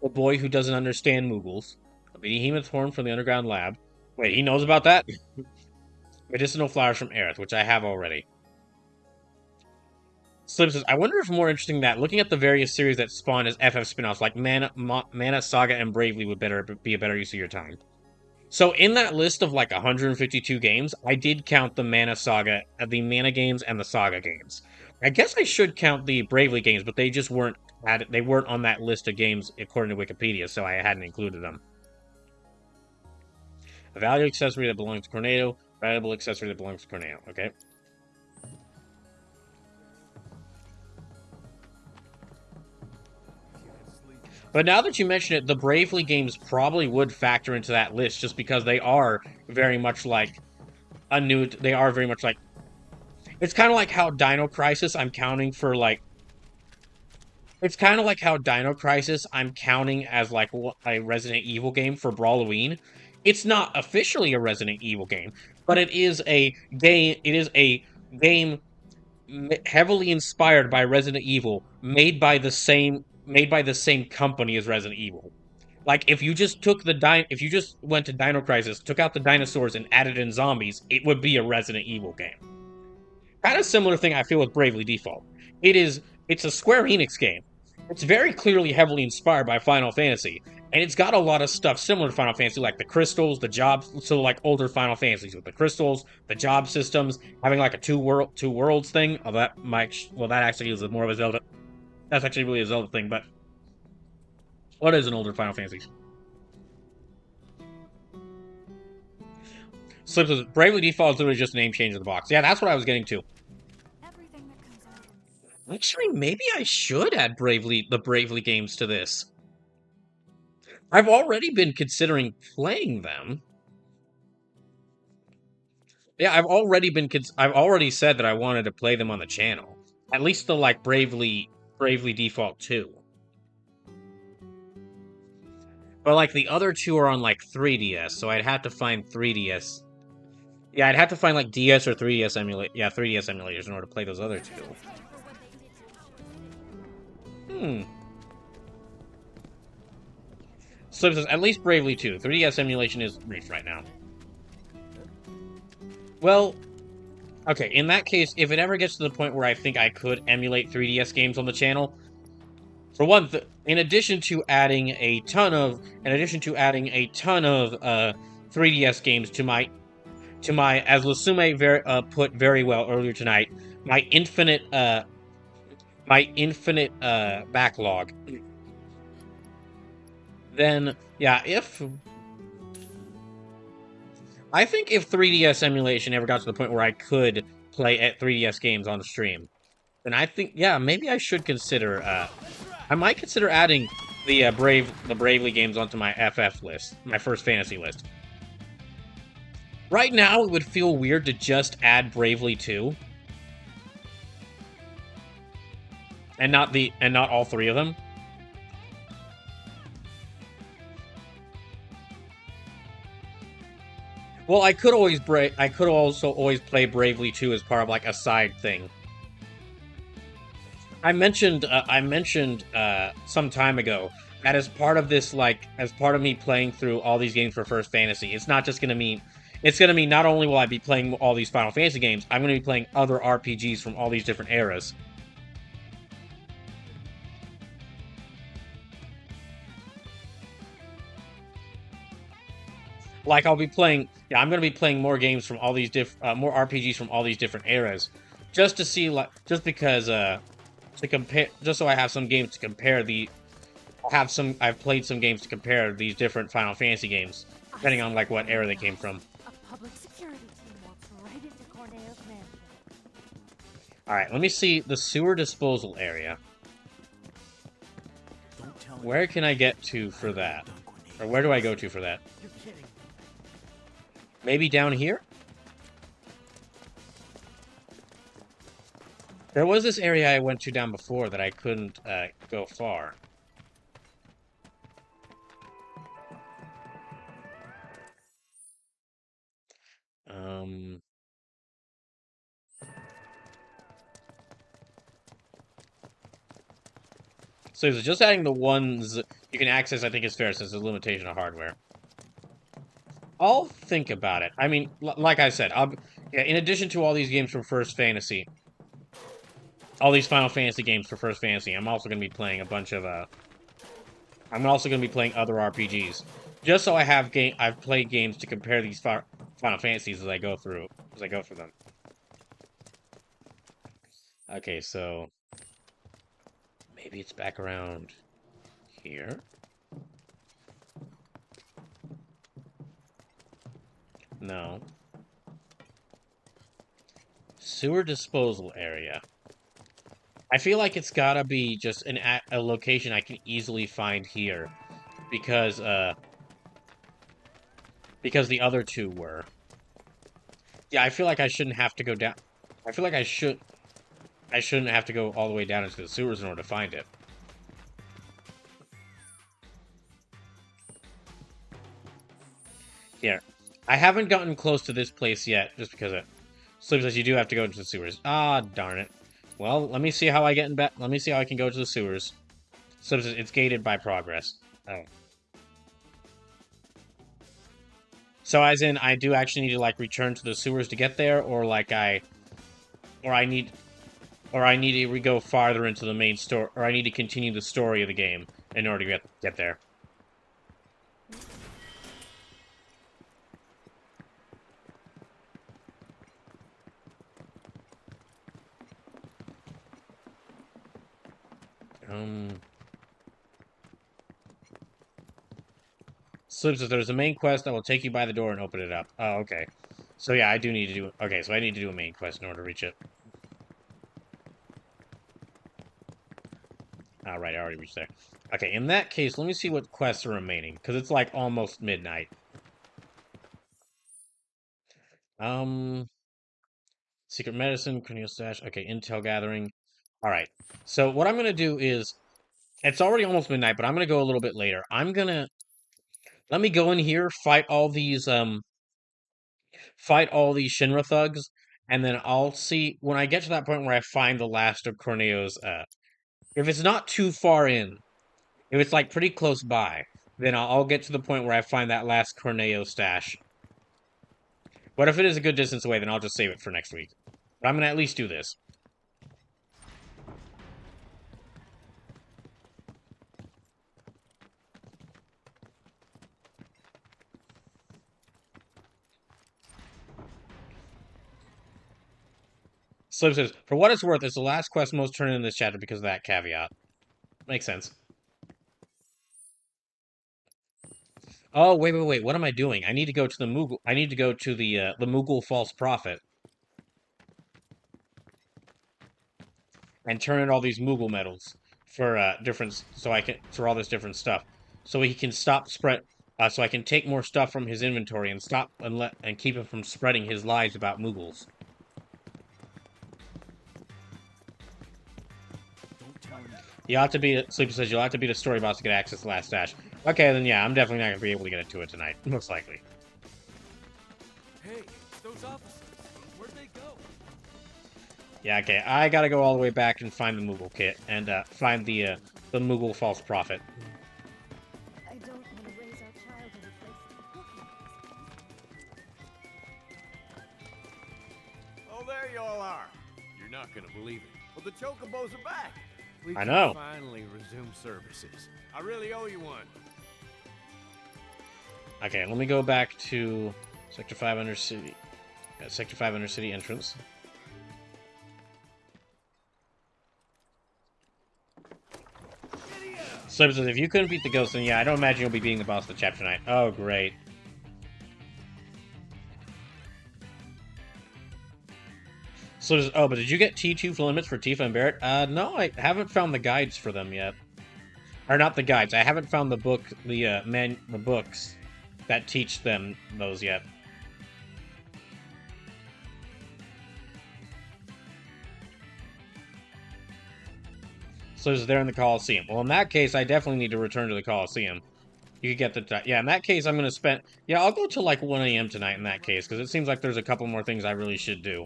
Speaker 1: boy who doesn't understand Moogles. A behemoth horn from the underground lab. Wait, he knows about that? Medicinal flowers from Aerith, which I have already. Slim says, I wonder if more interesting that looking at the various series that spawn as FF spin-offs like Mana, Saga, and Bravely would be a better use of your time. So in that list of like 152 games, I did count the Mana Saga, the Mana games, and the Saga games. I guess I should count the Bravely games, but they just weren't they weren't on that list of games according to Wikipedia, so I hadn't included them. A valuable accessory that belongs to Cornado, valuable accessory that belongs to Cornado. Okay. But now that you mention it, the Bravely games probably would factor into that list just because they are very much like a new. They are very much like. It's kind of like how Dino Crisis I'm counting for like. It's kind of like how Dino Crisis I'm counting as like a Resident Evil game for Brawloween. It's not officially a Resident Evil game, but it is a game. It is a game heavily inspired by Resident Evil, made by the same company as Resident Evil. Like if you just if you just went to Dino Crisis, took out the dinosaurs and added in zombies, it would be a Resident Evil game. Kind of similar thing I feel with Bravely Default. It's a Square Enix game. It's very clearly heavily inspired by Final Fantasy, and it's got a lot of stuff similar to Final Fantasy, like the crystals, the jobs, so like older Final Fantasies with the crystals, the job systems, having like a two worlds thing. Oh, that actually is more of a Zelda. That's actually really a Zelda thing, but what is an older Final Fantasy? Slips with Bravely Default is literally just a name change in the box. Yeah, that's what I was getting to. Actually, maybe I should add the Bravely games to this. I've already been considering playing them. Yeah, I've already said that I wanted to play them on the channel. At least the like Bravely Default 2. But like the other two are on like 3DS, so I'd have to find 3DS. Yeah, I'd have to find like DS or 3DS 3DS emulators in order to play those other two. Slip says, at least Bravely 2. 3DS emulation is brief right now. Well, okay, in that case, if it ever gets to the point where I think I could emulate 3DS games on the channel, for one, in addition to adding a ton of 3DS games to my, as Lasume put very well earlier tonight, my infinite backlog. Then, yeah, I think if 3DS emulation ever got to the point where I could play at 3DS games on stream, then I think, yeah, maybe I should consider, I might consider adding the Bravely games onto my FF list, my First Fantasy list. Right now, it would feel weird to just add Bravely 2. And not all three of them. Well, I could also always play Bravely 2 as part of like a side thing. I mentioned some time ago that as part of this, as part of me playing through all these games for First Fantasy, it's gonna mean not only will I be playing all these Final Fantasy games, I'm gonna be playing other RPGs from all these different eras. Like I'm gonna be playing more games from all these more RPGs from all these different eras, just to see to compare, just so I have some games to compare I've played some games to compare these different Final Fantasy games, depending on like what era they came from.
Speaker 12: A public security team walks right into Corneo's mansion.
Speaker 1: Alright, let me see the sewer disposal area. Where can I get to for that? Or where do I go to for that? Maybe down here? There was this area I went to down before that I couldn't go far. So just adding the ones you can access, I think is fair since there's a limitation of hardware. I'll think about it. I mean, like I said, in addition to all these games from First Fantasy, all these Final Fantasy games for First Fantasy, I'm also going to be playing a bunch of, I'm also going to be playing other RPGs. just so I've played games to compare these Final Fantasies as I go through them. Okay, so maybe it's back around here. No. Sewer disposal area. I feel like it's gotta be just a location I can easily find here, because the other two were. Yeah, I feel like I shouldn't have to go down. I feel like I shouldn't have to go all the way down into the sewers in order to find it. Here, I haven't gotten close to this place yet, just because it Slim says you do have to go into the sewers. Ah, darn it. Well, let me see how I get in back. Let me see how I can go to the sewers. Slim says it's gated by progress. Oh. So as in, I do actually need to like return to the sewers to get there, or like I need to go farther into the main story, or I need to continue the story of the game in order to get there. Slip says there's a main quest that will take you by the door and open it up. Oh, okay. So yeah, I do need to do. Okay, so I need to do a main quest in order to reach it. All right, I already reached there. Okay, in that case, let me see what quests are remaining, because it's like almost midnight. Secret medicine, cranial stash. Okay, intel gathering. All right. So what I'm gonna do is, it's already almost midnight, but I'm gonna go a little bit later. Let me go in here, fight all these Shinra thugs, and then I'll see when I get to that point where I find the last of Corneo's. If it's not too far in, if it's like pretty close by, then I'll get to the point where I find that last Corneo stash. But if it is a good distance away, then I'll just save it for next week. But I'm gonna at least do this. Slim says, for what it's worth, it's the last quest most turned in this chapter because of that caveat. Makes sense. Oh, wait. What am I doing? I need to go to the Moogle. I need to go to the Moogle False Prophet. And turn in all these Moogle medals for for all this different stuff. So he can stop spread so I can take more stuff from his inventory and stop and keep him from spreading his lies about Moogles. Sleeper says you'll have to beat a story boss to get access to the last stash. Okay, then yeah, I'm definitely not gonna be able to get to it tonight, most likely.
Speaker 8: Hey, those officers, where'd they go?
Speaker 1: Yeah, okay, I gotta go all the way back and find the Moogle kit and find the Moogle False Prophet.
Speaker 12: I don't want to raise our child in a place
Speaker 5: Oh, there you all are. You're not gonna believe it. Well, the Chocobos are back. We
Speaker 1: I know.
Speaker 5: can finally resume services. I really owe you one.
Speaker 1: Okay, let me go back to Sector 5 Undercity. Sector 5 Undercity entrance. Slip says, if you couldn't beat the ghost, then yeah, I don't imagine you'll be beating the boss of the chapter tonight. Oh, great. So, but did you get T2 limits for Tifa and Barrett? No, I haven't found the guides for them yet. Or not the guides. I haven't found the books that teach them those yet. So it's there in the Coliseum. Well, in that case, I definitely need to return to the Coliseum. You could get the... Yeah, in that case, I'm going to spend... Yeah, I'll go till like 1 a.m. tonight in that case, because it seems like there's a couple more things I really should do.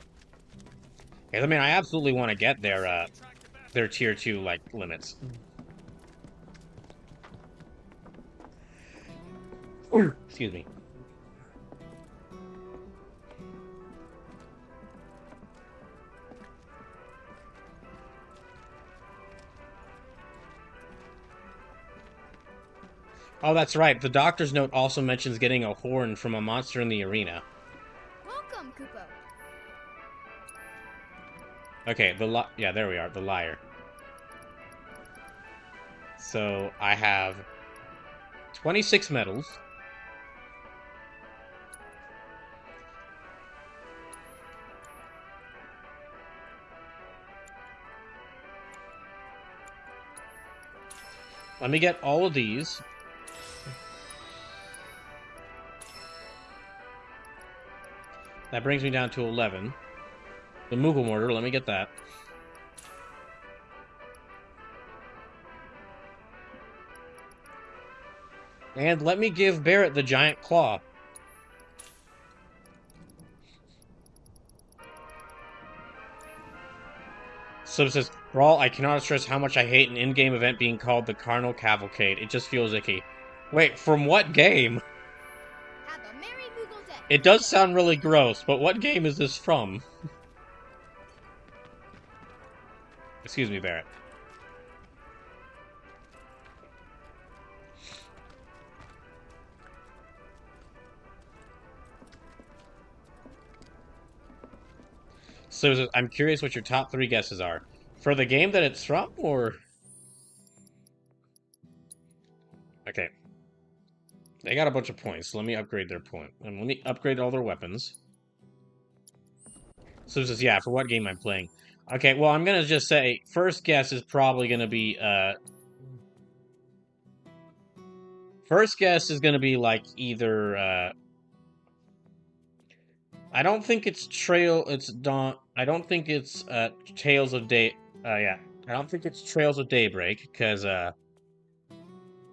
Speaker 1: I mean, I absolutely want to get their tier 2, like, limits. Excuse me. Oh, that's right. The doctor's note also mentions getting a horn from a monster in the arena.
Speaker 6: Welcome, Kupo.
Speaker 1: Okay, yeah, there we are, the liar. So, I have 26 medals. Let me get all of these. That brings me down to 11. The Moogle Mortar, let me get that. And let me give Barrett the Giant Claw. So it says, Brawl, I cannot stress how much I hate an in-game event being called the Carnal Cavalcade. It just feels icky. Wait, from what game?
Speaker 6: Have a merry Moogle day.
Speaker 1: It does sound really gross, but what game is this from? Excuse me, Barrett. So I'm curious what your top 3 guesses are. For the game that it's from, or... Okay. They got a bunch of points, so let me upgrade their point. And let me upgrade all their weapons. So this is, yeah, for what game I'm playing. Okay, well, I'm gonna just say, first guess is probably gonna be, First guess is gonna be, like, either, I don't think it's I don't think it's, Tales of yeah. I don't think it's Trails of Daybreak, because,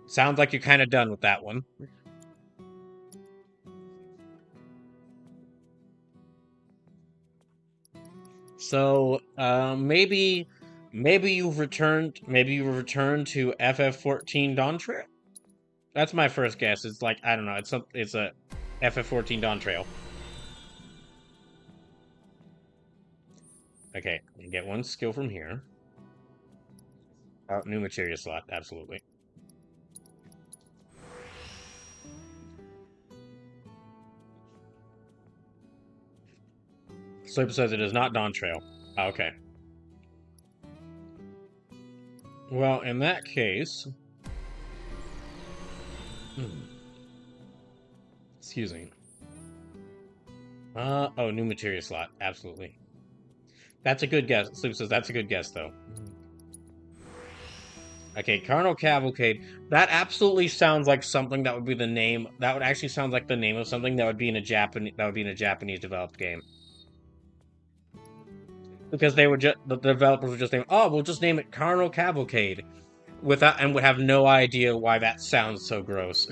Speaker 1: sounds like you're kind of done with that one. So, maybe you've returned to FF14 Dawn Trail? That's my first guess. It's like, I don't know, it's a FF14 Dawn Trail. Okay, you get 1 skill from here. Oh, new materia slot, absolutely. Sleeper says it is not Dawn Trail. Oh, okay. Well, in that case... Excuse me. Oh, new materia slot, absolutely. That's a good guess. Sleep says that's a good guess, though. Okay, Carnal Cavalcade. That absolutely sounds like something that would be the name. That would actually sound like the name of something that would be in a Japanese developed game. Because they would the developers would just name, oh, we'll just name it Carnal Cavalcade, and would have no idea why that sounds so gross.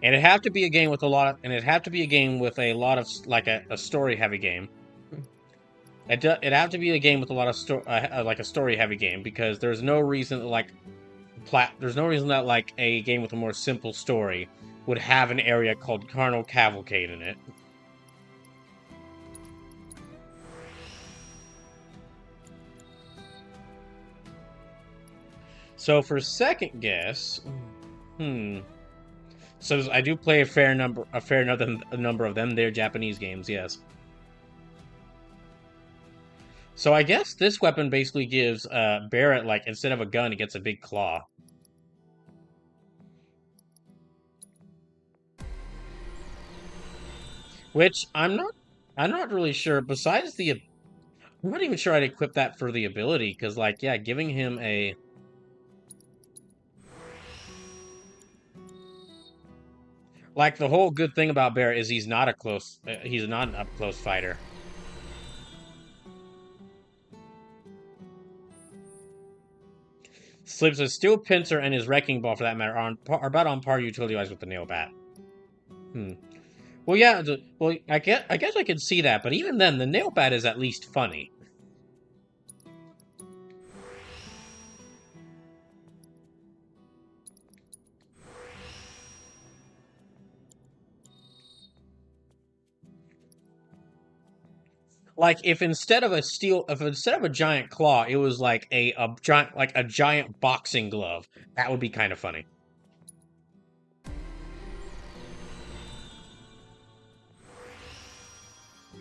Speaker 1: And it'd have to be a game with a lot of, like a story-heavy game. It'd have to be a game with a lot of like a story-heavy game, because there's no reason that like a game with a more simple story would have an area called Carnal Cavalcade in it. So for second guess, so I do play a fair number of them. They're Japanese games, yes. So I guess this weapon basically gives Barrett, like, instead of a gun, he gets a big claw. Which I'm not really sure. Besides I'm not even sure I'd equip that for the ability, because, like, yeah, giving him a... Like, the whole good thing about Barrett is he's not an up-close fighter. Slips a steel pincer and his wrecking ball, for that matter, are about on par utility-wise with the nail bat. Well, yeah, I guess I can see that, but even then, the nail bat is at least funny. Like if instead of a giant claw, it was like a giant boxing glove. That would be kind of funny.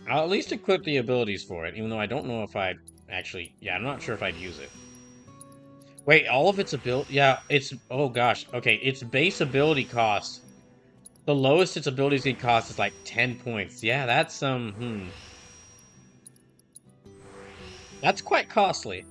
Speaker 1: I'll at least equip the abilities for it, even though I don't know if I'd actually... Yeah, I'm not sure if I'd use it. Wait, all of its ability... Yeah, it's... Oh, gosh. Okay, its base ability cost... The lowest its abilities can cost is like 10 points. Yeah, that's, That's quite costly.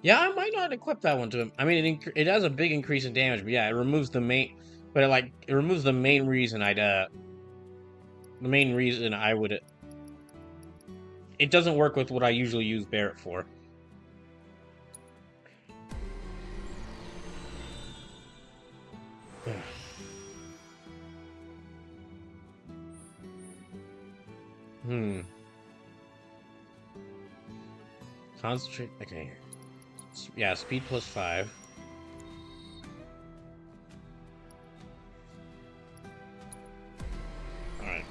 Speaker 1: Yeah, I might not equip that one to him. I mean, it has a big increase in damage, but yeah, it removes the main... But it removes the main reason I'd, The main reason I would... It doesn't work with what I usually use Barret for. Concentrate... Okay. Yeah, speed plus 5. Alright.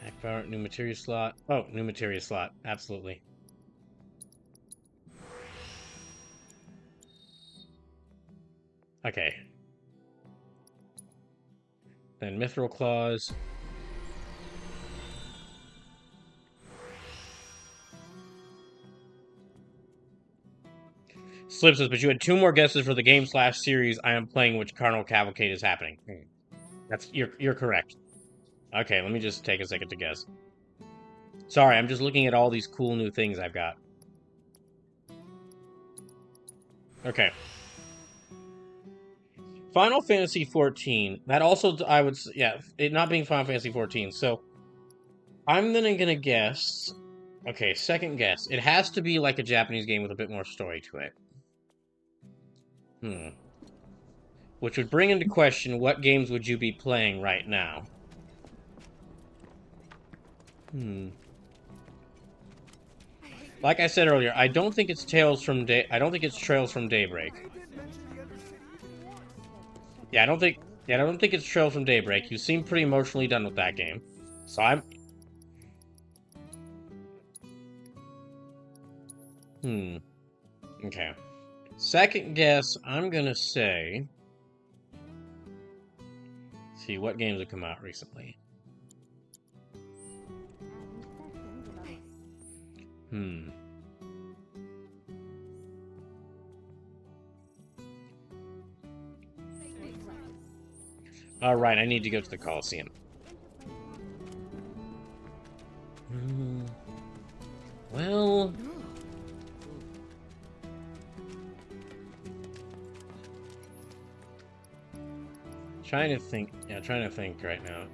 Speaker 1: Act power, new materia slot. Oh, new materia slot. Absolutely. Okay. Then Mithril Claws. Slip says, but you had 2 more guesses for the game/series I am playing, which Carnal Cavalcade is happening. You're correct. Okay, let me just take a second to guess. Sorry, I'm just looking at all these cool new things I've got. Okay. Final Fantasy 14. That also, I would... Yeah, it not being Final Fantasy 14. So, I'm then gonna guess... Okay, second guess. It has to be like a Japanese game with a bit more story to it. Which would bring into question, what games would you be playing right now? Like I said earlier, I don't think it's Trails from Daybreak. Yeah, I don't think it's Trails from Daybreak. You seem pretty emotionally done with that game. So I'm... Okay. Second guess, I'm gonna say... Let's see, what games have come out recently? Alright, I need to go to the Coliseum. Well... Trying to think right now.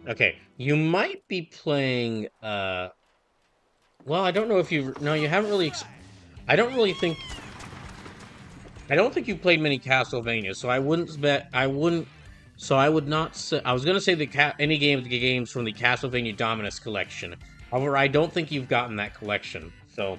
Speaker 1: Okay, you might be playing, well, I don't know if you... No, you haven't really... I don't think you played many Castlevania, so I would not say... I was gonna say any games from the Castlevania Dominus collection. However, I don't think you've gotten that collection, so...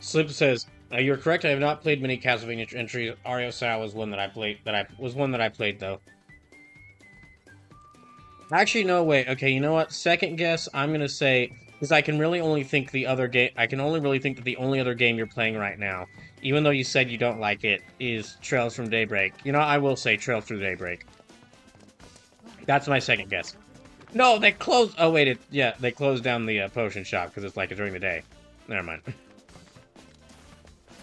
Speaker 1: Slip says, "You're correct. I have not played many Castlevania entries. Ario Sao was one that I played. Though. Actually, no. Wait. Okay. You know what? Second guess. I'm gonna say because I can really only think the other game. I can only really think that the only other game you're playing right now, even though you said you don't like it, is Trails from Daybreak. You know, I will say Trails from Daybreak. That's my second guess. No, they closed. Oh wait, yeah, they closed down the potion shop because it's like during the day. Never mind.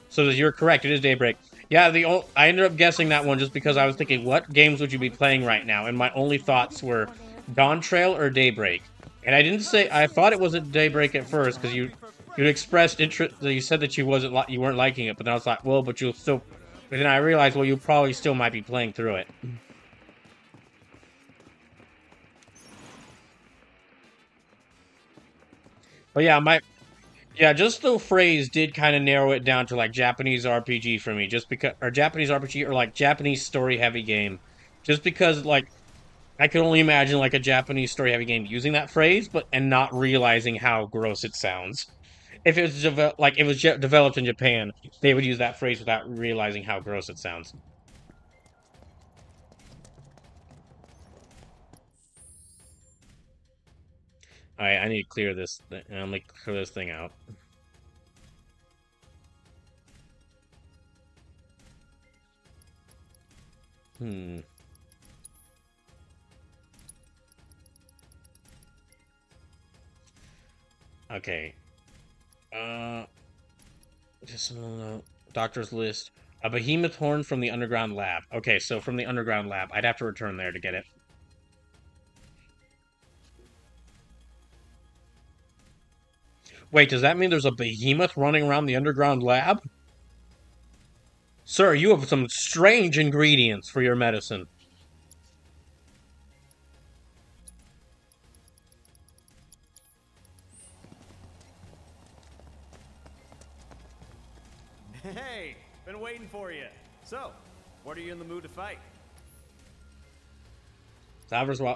Speaker 1: So you're correct. It is Daybreak. Yeah, I ended up guessing that one just because I was thinking, what games would you be playing right now? And my only thoughts were Dawn Trail or Daybreak. And I didn't say I thought it wasn't Daybreak at first because you expressed interest. You said that you weren't liking it, but then I was like, well, but you'll still. But then I realized, well, you probably still might be playing through it. But yeah, just the phrase did kind of narrow it down to like Japanese RPG for me, just because, or Japanese RPG or like Japanese story heavy game, just because like I could only imagine like a Japanese story heavy game using that phrase, but and not realizing how gross it sounds. If it was developed in Japan, they would use that phrase without realizing how gross it sounds. All right, I need to clear this. I'm gonna clear this thing out. Hmm. Okay. Uh. Just doctor's list. A behemoth horn from the underground lab. Okay, so from the underground lab. I'd have to return there to get it. Wait, does that mean there's a behemoth running around the underground lab? Sir, you have some strange ingredients for your medicine.
Speaker 5: Hey, been waiting for you. So, what are you in the mood to fight?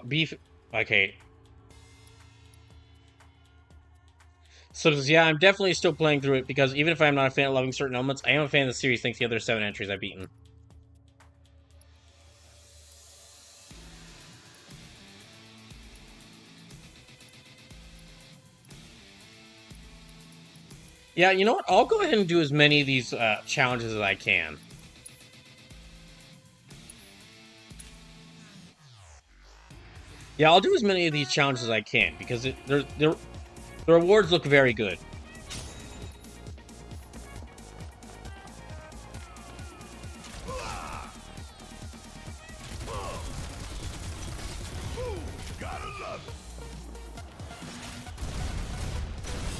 Speaker 1: Beef. Okay. So, yeah, I'm definitely still playing through it because even if I'm not a fan of loving certain elements, I am a fan of the series thanks to the other 7 entries I've beaten. Yeah, you know what? I'll go ahead and do as many of these challenges as I can. Yeah, I'll do as many of these challenges as I can because the rewards look very good.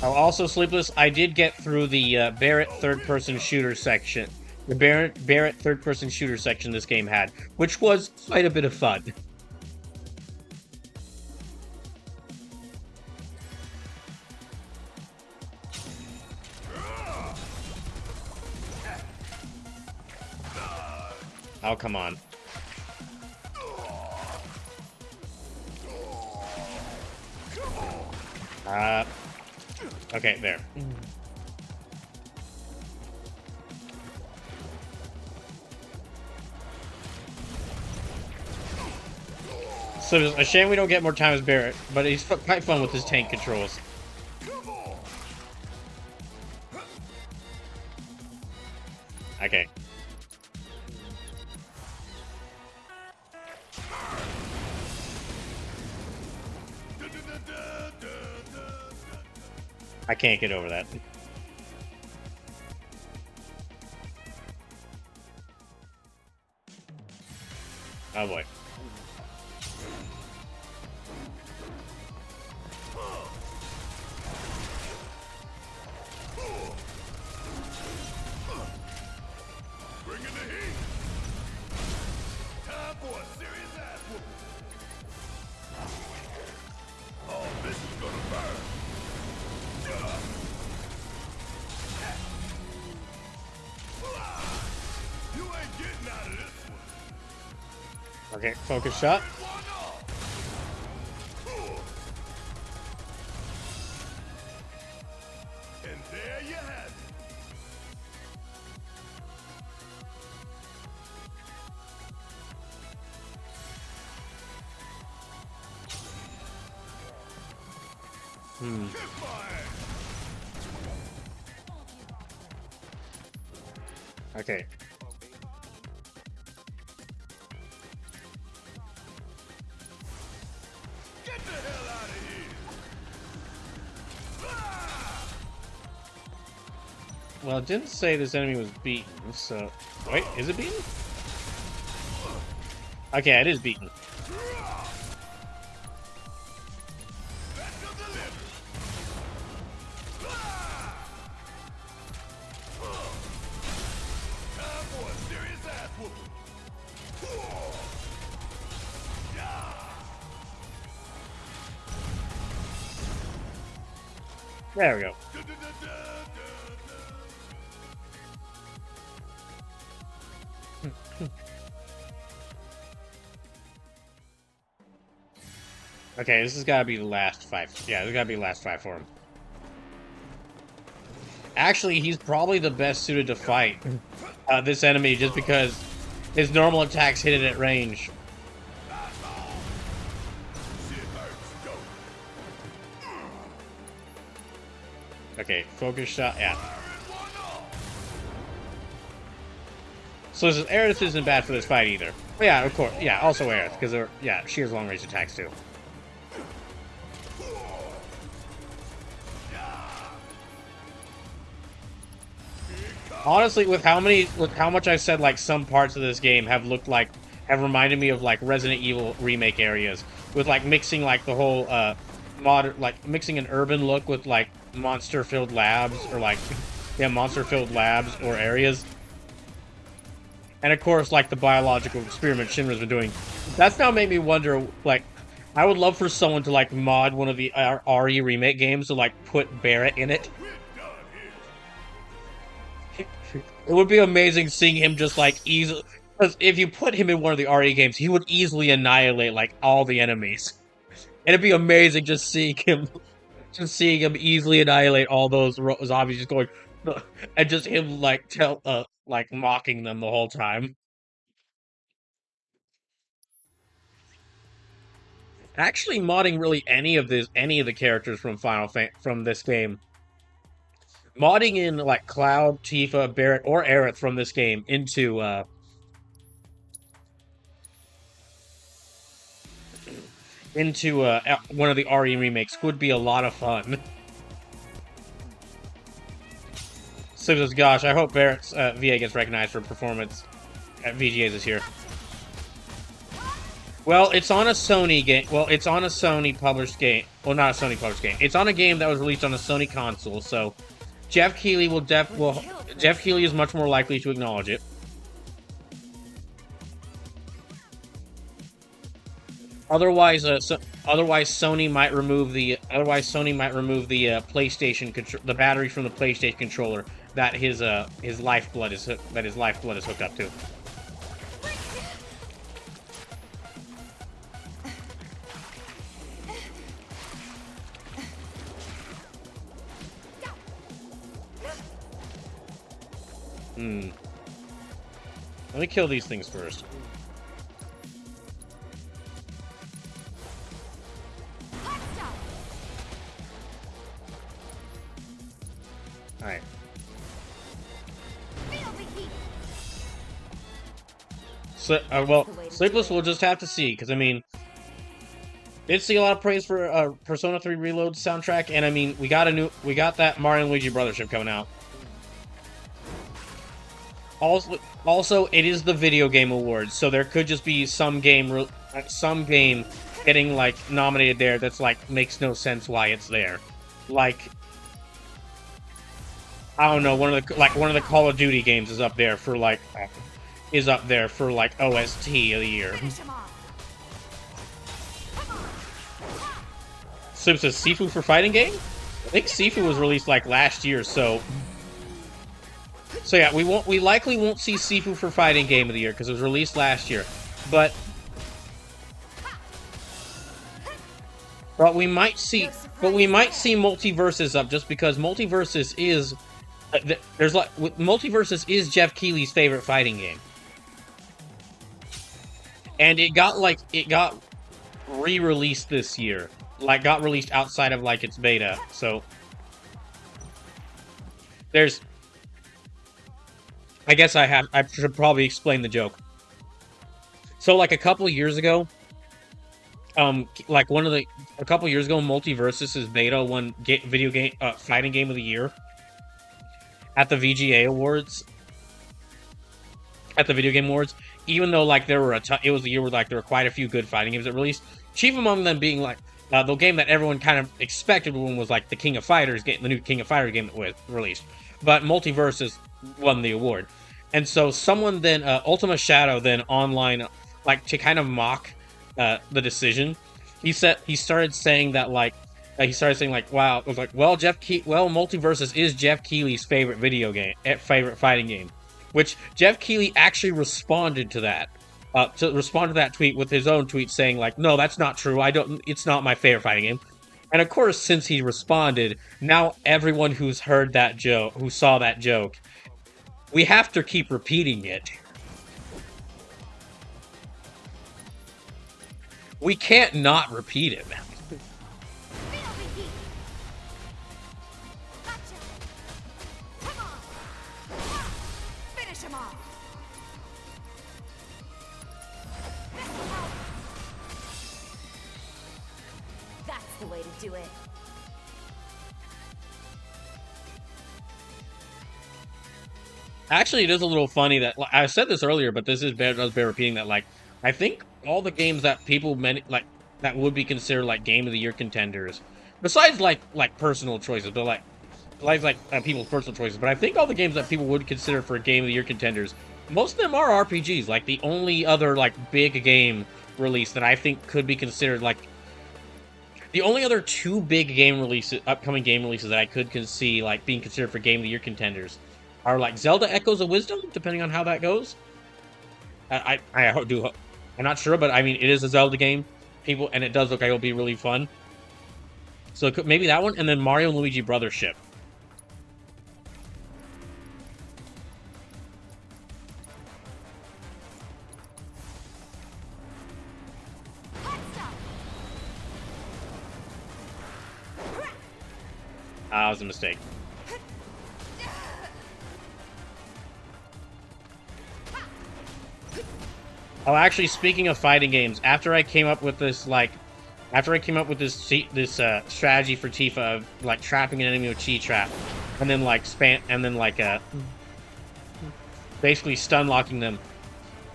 Speaker 1: Also, Sleepless, I did get through the Barrett third-person shooter section. The Barrett third-person shooter section this game had, which was quite a bit of fun. Oh, come on. Okay, there. So it's a shame we don't get more time as Barrett, but he's quite fun with his tank controls. Okay. I can't get over that. Oh boy.
Speaker 4: Bring in the heat. Time for a serious ass whooping. Oh, this is gonna burn. You ain't getting out of this one.
Speaker 1: Okay, focus shot.
Speaker 4: And there you have it. Kiss my ass.
Speaker 1: Okay.
Speaker 4: Get the
Speaker 1: Well, it didn't say this enemy was beaten, so... Wait, is it beaten? Okay, it is beaten. There we go. Okay, this has got to be the last fight. Yeah, this got to be the last fight for him. Actually, he's probably the best suited to fight this enemy just because his normal attacks hit it at range. Okay, focus shot, yeah. So this is, Aerith isn't bad for this fight either. But yeah, of course, yeah, also Aerith, because yeah, she has long range attacks too. Honestly, with how much I've said, like, some parts of this game have reminded me of, like, Resident Evil remake areas. With, like, mixing, like, the whole, mixing an urban look with, like, monster-filled labs, or, like, yeah, monster-filled labs or areas. And, of course, like, the biological experiment Shinra's been doing. That's now made me wonder, like, I would love for someone to, like, mod one of the RE remake games to, like, put Barrett in it. It would be amazing seeing him just, like, easily... Because if you put him in one of the RE games, he would easily annihilate, like, all the enemies. And it'd be amazing just seeing him easily annihilate all those zombies, just going... And just him, like, mocking them the whole time. Actually, modding really any of the characters from from this game. Modding in, like, Cloud, Tifa, Barrett, or Aerith from this game into, one of the RE remakes would be a lot of fun. So says, gosh, I hope Barrett's VA gets recognized for performance at VGAs this year. Well, it's on a Sony game. Well, it's on a Sony published game. Well, not a Sony published game. It's on a game that was released on a Sony console, so Jeff Keighley Jeff Keighley is much more likely to acknowledge it. Otherwise, Sony might remove the PlayStation the battery from the PlayStation controller that his lifeblood is hooked up to. Let me kill these things first. Alright. So, well, Sleepless we'll just have to see, because, I mean, did see a lot of praise for Persona 3 Reload soundtrack, and, I mean, we got that Mario and Luigi Brothership coming out. Also, it is the Video Game Awards, so there could just be some game getting, like, nominated there that's, like, makes no sense why it's there. Like, I don't know, one of the Call of Duty games is up there for, like, OST of the year. So it says Sifu for fighting game? I think Sifu was released, like, last year, so yeah, we likely won't see Sifu for fighting game of the year because it was released last year. But we might see Multiverses up just because Multiverses is Multiverses is Jeff Keighley's favorite fighting game. And it got re-released this year. Like, got released outside of, like, its beta. So there's, I guess I should probably explain the joke. So, like, a couple years ago, Multiversus' beta won video game fighting game of the year. at the VGA Awards, at the Video Game Awards, even though like there were it was the year where like there were quite a few good fighting games that released. Chief among them being like the game that everyone kind of expected when was like the King of Fighters game, the new King of Fighters game that was released, but Multiverses won the award, and so someone then Ultima Shadow then online like to kind of mock the decision. He started saying that like. Wow, it was like, well, Multiverses is Jeff Keighley's favorite video game, favorite fighting game, which Jeff Keighley actually responded to that, to that tweet with his own tweet saying like, no, that's not true. It's not my favorite fighting game. And of course, since he responded, now everyone who's heard that joke, who saw that joke, we have to keep repeating it. We can't not repeat it, man.
Speaker 13: The way to do it.
Speaker 1: Actually, it is a little funny that I said this earlier, but this does bear repeating that. Like, I think all the games that that would be considered like Game of the Year contenders, besides like personal choices, but people's personal choices. But I think all the games that people would consider for Game of the Year contenders, most of them are RPGs. Like the only other like big game release that I think could be considered like. The only other two big upcoming game releases that I could see like being considered for Game of the Year contenders are like Zelda Echoes of Wisdom, depending on how that goes. I'm not sure, but I mean it is a Zelda game, and it does look like it'll be really fun. So maybe that one, and then Mario and Luigi Brothership. That was a mistake. Oh, actually, speaking of fighting games, after I came up with this strategy for Tifa of like trapping an enemy with chi trap, and then basically stun locking them,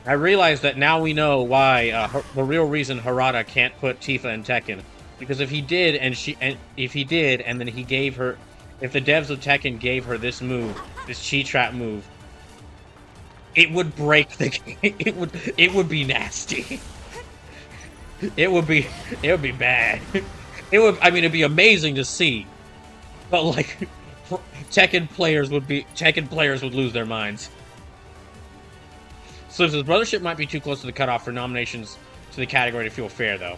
Speaker 1: I realized that now we know why the real reason Harada can't put Tifa in Tekken. Because if he did, and then he gave her, if the devs of Tekken gave her this move, this chi trap move, it would break the game. It would be nasty. It would be bad. It'd be amazing to see, but like Tekken players would lose their minds. So his Brothership might be too close to the cutoff for nominations to the category to feel fair, though.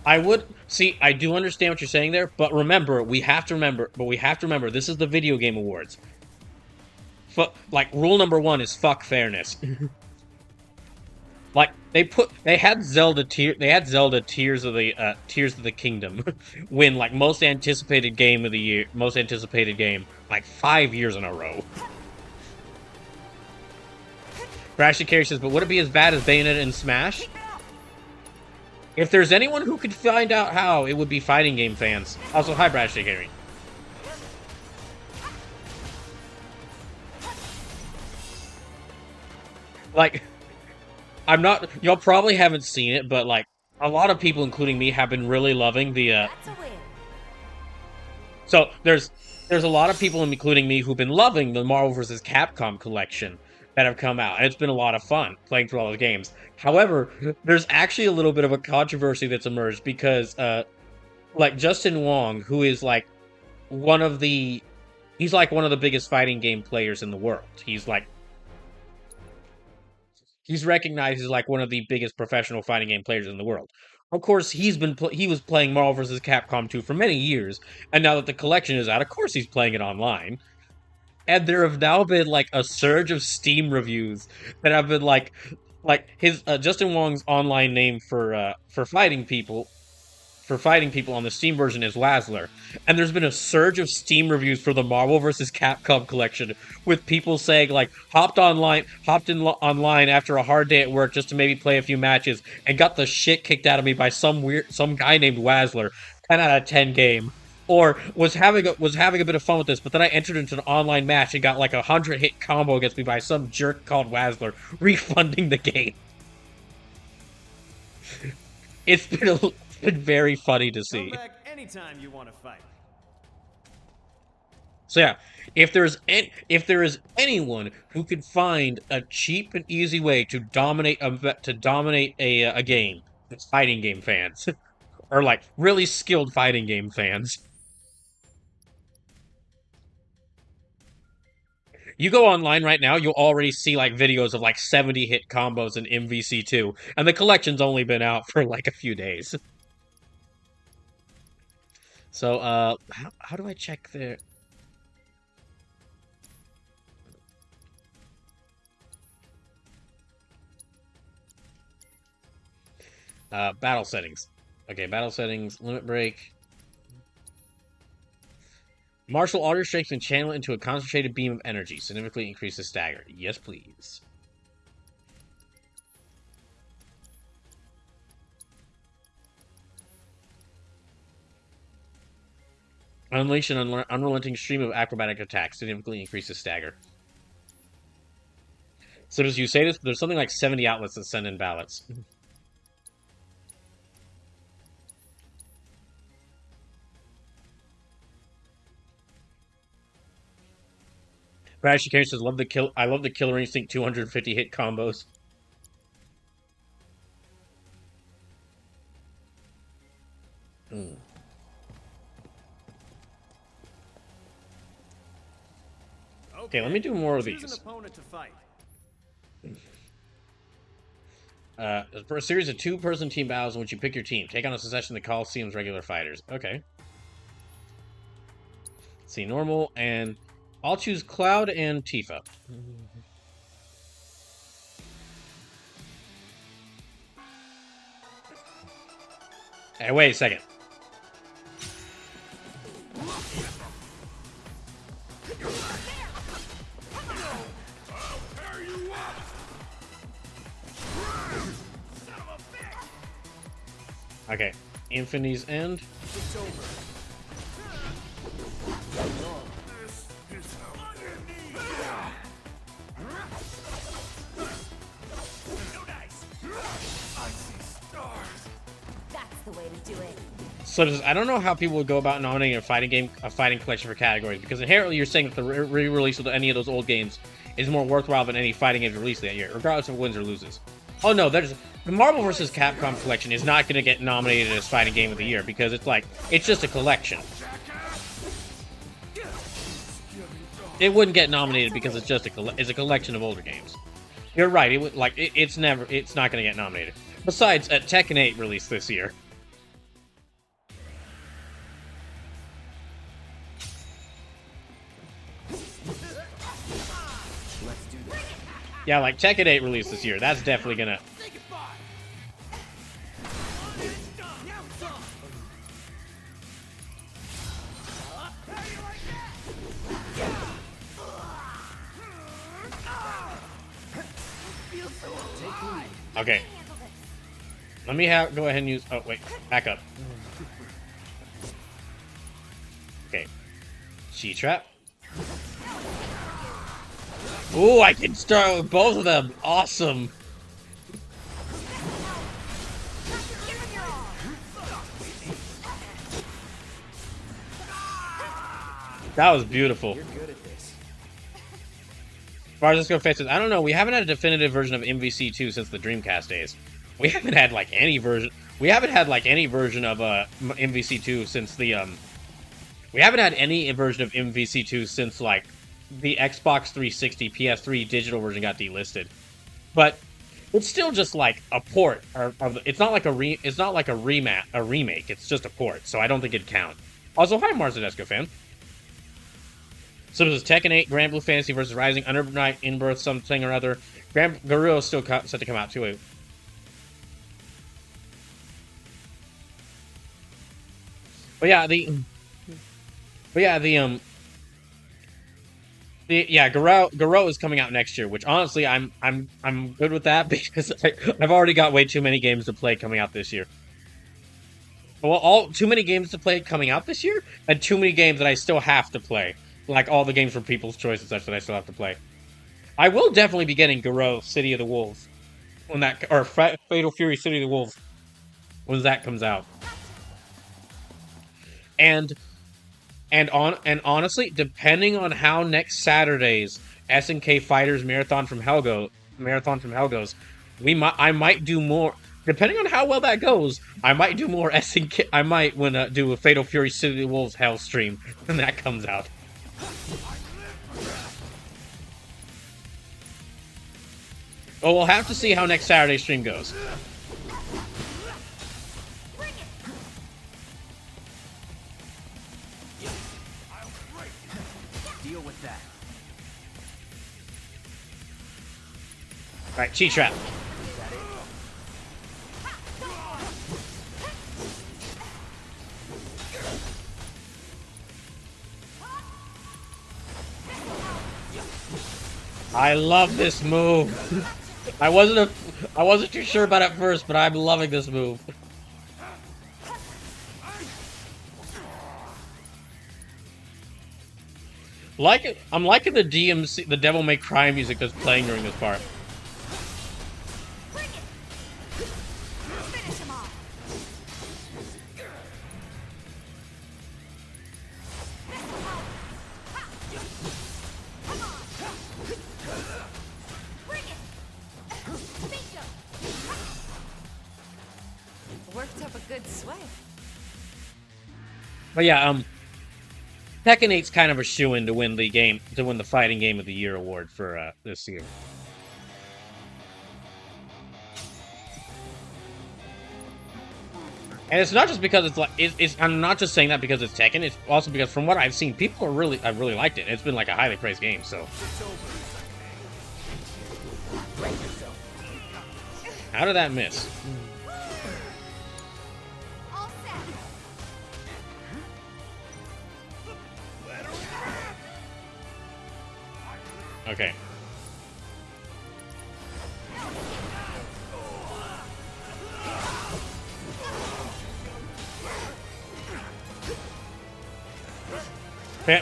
Speaker 1: I do understand what you're saying there, but we have to remember, this is the Video Game Awards. Rule number 1 is fuck fairness. Like, they had Zelda Tears of the Kingdom win, like, most anticipated game, like, 5 years in a row. Brashy Carey says, but would it be as bad as Bayonetta and Smash? If there's anyone who could find out how, it would be fighting game fans. Also, hi, Brashy Carey. Like, y'all probably haven't seen it, but, like, a lot of people, including me, have been really loving the, So, there's a lot of people, including me, who've been loving the Marvel vs. Capcom collection that have come out, and it's been a lot of fun playing through all those games. However, there's actually a little bit of a controversy that's emerged because, like, Justin Wong, who is, like, one of the biggest fighting game players in the world. He's recognized as, like, one of the biggest professional fighting game players in the world. Of course, he was playing Marvel vs. Capcom 2 for many years, and now that the collection is out, of course he's playing it online. And there have now been, like, a surge of Steam reviews that have been, like his, Justin Wong's online name for fighting people on the Steam version is Lazler. And there's been a surge of Steam reviews for the Marvel vs. Capcom collection, with people saying, like, hopped online after a hard day at work just to maybe play a few matches, and got the shit kicked out of me by some guy named Lazler, 10 out of 10 game. Or was having a bit of fun with this, but then I entered into an online match and got like a 100-hit combo against me by some jerk called Wazzler, refunding the game. It's been very funny to see.
Speaker 5: Come back anytime you want to fight.
Speaker 1: So yeah, if there is anyone who could find a cheap and easy way to dominate a game, it's fighting game fans, or like really skilled fighting game fans. You go online right now, you'll already see like videos of like 70 hit combos in MVC2, and the collection's only been out for like a few days. So how do I check there? Battle settings. Okay, battle settings, limit break. Martial auto strength and channel it into a concentrated beam of energy. Significantly increases stagger. Yes, please. Unleash an unrelenting stream of acrobatic attacks. Significantly increases stagger. So as you say this, there's something like 70 outlets that send in ballots. Crash Shikari says, I love the Killer Instinct 250 hit combos. Okay, let me do more of these.
Speaker 5: Choose an opponent to fight.
Speaker 1: For a series of 2-person team battles in which you pick your team. Take on a succession of the Coliseum's regular fighters. Okay. Let's see, normal, and I'll choose Cloud and Tifa. Hey, wait a second. Okay, Infinity's End.
Speaker 5: It's over.
Speaker 13: That's the way to do it.
Speaker 1: So I don't know how people would go about nominating a fighting collection for categories, because inherently you're saying that the re-release of any of those old games is more worthwhile than any fighting games released that year, regardless of wins or loses. Oh no, the Marvel vs. Capcom collection is not going to get nominated as fighting game of the year because it's just a collection. It wouldn't get nominated because it's just a collection of older games. You're right. It's not going to get nominated. Besides, Tekken 8 released this year. Yeah, like Tekken 8 released this year. That's definitely gonna. Okay. Let me go ahead and use. Oh wait, back up. Okay. She-Trap. Ooh, I can start with both of them. Awesome. That was beautiful.
Speaker 3: You're good at this.
Speaker 1: Francisco Faces, I don't know. We haven't had a definitive version of MVC2 since the Dreamcast days. We haven't had like any version. We haven't had like any version of MVC2 since the We haven't had any version of MVC2 since like the Xbox 360 PS3 digital version got delisted. But it's still just like a port, it's not like a remake. It's just a port, so I don't think it'd count. Also, hi Marzadesco fan. So this is Tekken 8, Grand Blue Fantasy vs. Rising, Under Night, In-Birth, something or other. Grand Garou is still set to come out too. Garou is coming out next year, which honestly I'm good with that because I've already got way too many games to play coming out this year. well, too many games to play coming out this year, and too many games that I still have to play. Like all the games from People's Choice and such that I still have to play. I will definitely be getting Garou, City of the Wolves, when that, or Fatal Fury, City of the Wolves, when that comes out. And honestly, depending on how next Saturday's SNK Fighters Marathon from Hell goes, I might do more. Depending on how well that goes, I might do more SNK. I might do a Fatal Fury City of the Wolves Hell stream when that comes out. Well, we'll have to see how next Saturday's stream goes.
Speaker 3: Deal with that.
Speaker 1: Alright, cheat trap. I love this move. I wasn't too sure about it first, but I'm loving this move. I'm liking the DMC, the Devil May Cry music that's playing during this part.
Speaker 2: Worked up a good sweat.
Speaker 1: But yeah, Tekken 8's kind of a shoo-in to win the Fighting Game of the Year award for this year. And it's not just because it's like I'm not just saying that because it's Tekken. It's also because from what I've seen, people have really liked it. It's been like a highly praised game. So how did that miss? Okay.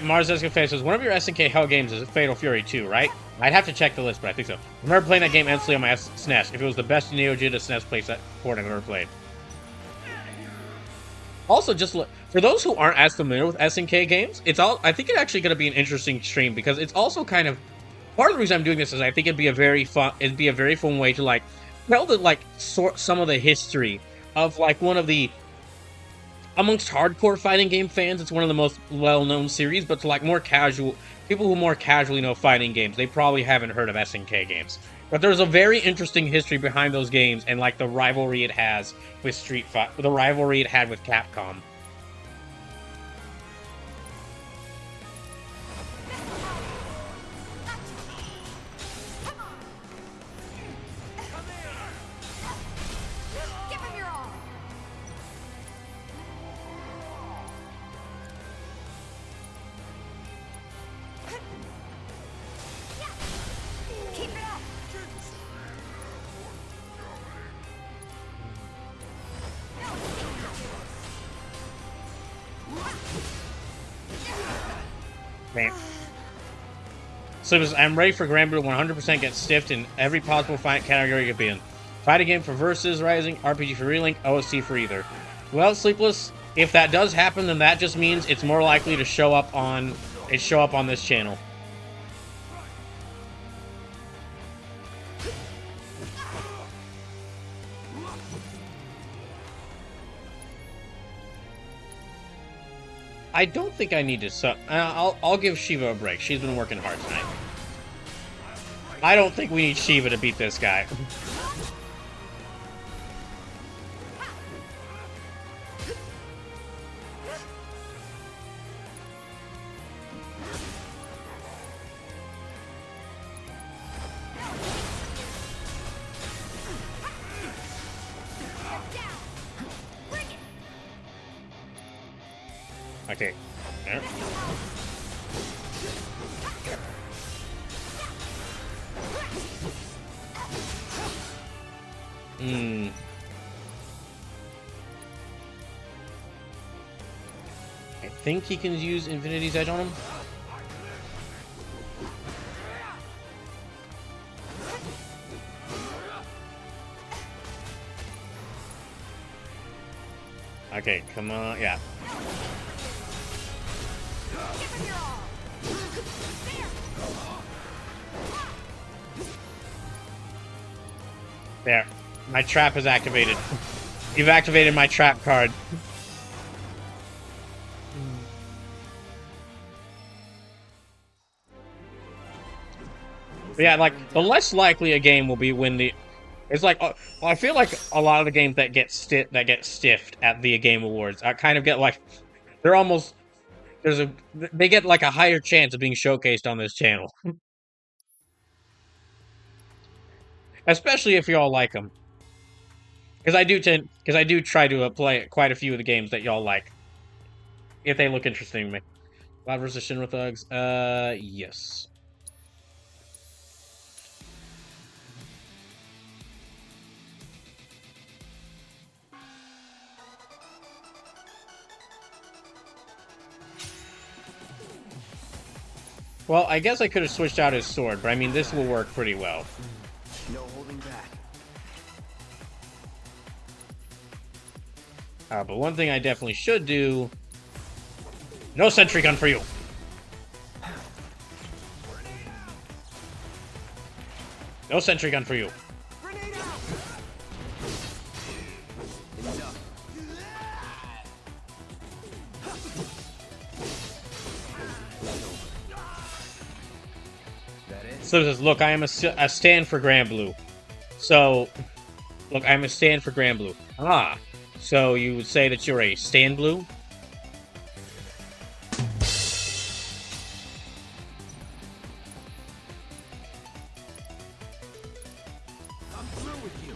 Speaker 1: Mars Escape says, one of your SNK Hell games is Fatal Fury 2, right? I'd have to check the list, but I think so. I remember playing that game endlessly on my SNES. If it was the best Neo Geo SNES port I've ever played. Also, just look, for those who aren't as familiar with SNK games, I think it's actually going to be an interesting stream because it's also kind of part of the reason I'm doing this is I think it'd be a very fun way to like tell some of the history of like one of the amongst hardcore fighting game fans, it's one of the most well-known series, but to like people who more casually know fighting games, they probably haven't heard of SNK games. But there's a very interesting history behind those games and like the rivalry it has with Street Fighter, the rivalry it had with Capcom. Man. So I'm ready for Grand Blue 100% get stiffed in every possible fight category it could be in. Fighting game for Versus Rising, RPG for Relink, OST for either. Well, Sleepless, if that does happen, then that just means it's more likely to show up on this channel. I don't think I need to sub. I'll give Shiva a break. She's been working hard tonight. I don't think we need Shiva to beat this guy. Okay. There. think he can use Infinity's Edge on him. Okay, come on, yeah. There. My trap is activated. You've activated my trap card. But yeah, like, the less likely a game will be when the... It's like, I feel like a lot of the games that get stiffed at the Game Awards, I kind of get like, they're almost... They get like a higher chance of being showcased on this channel. Especially if y'all like them. Because I do try to play quite a few of the games that y'all like. If they look interesting to me. Cloud vs. Shinra Thugs? Yes. Well, I guess I could have switched out his sword, but I mean, this will work pretty well.
Speaker 3: No holding back.
Speaker 1: But one thing I definitely should do... No sentry gun for you! No sentry gun for you. So it says, look, I am a stand for Grand Blue. So, look, I'm a stand for Grand Blue. Ah, so you would say that you're a stand blue?
Speaker 5: I'm through with you.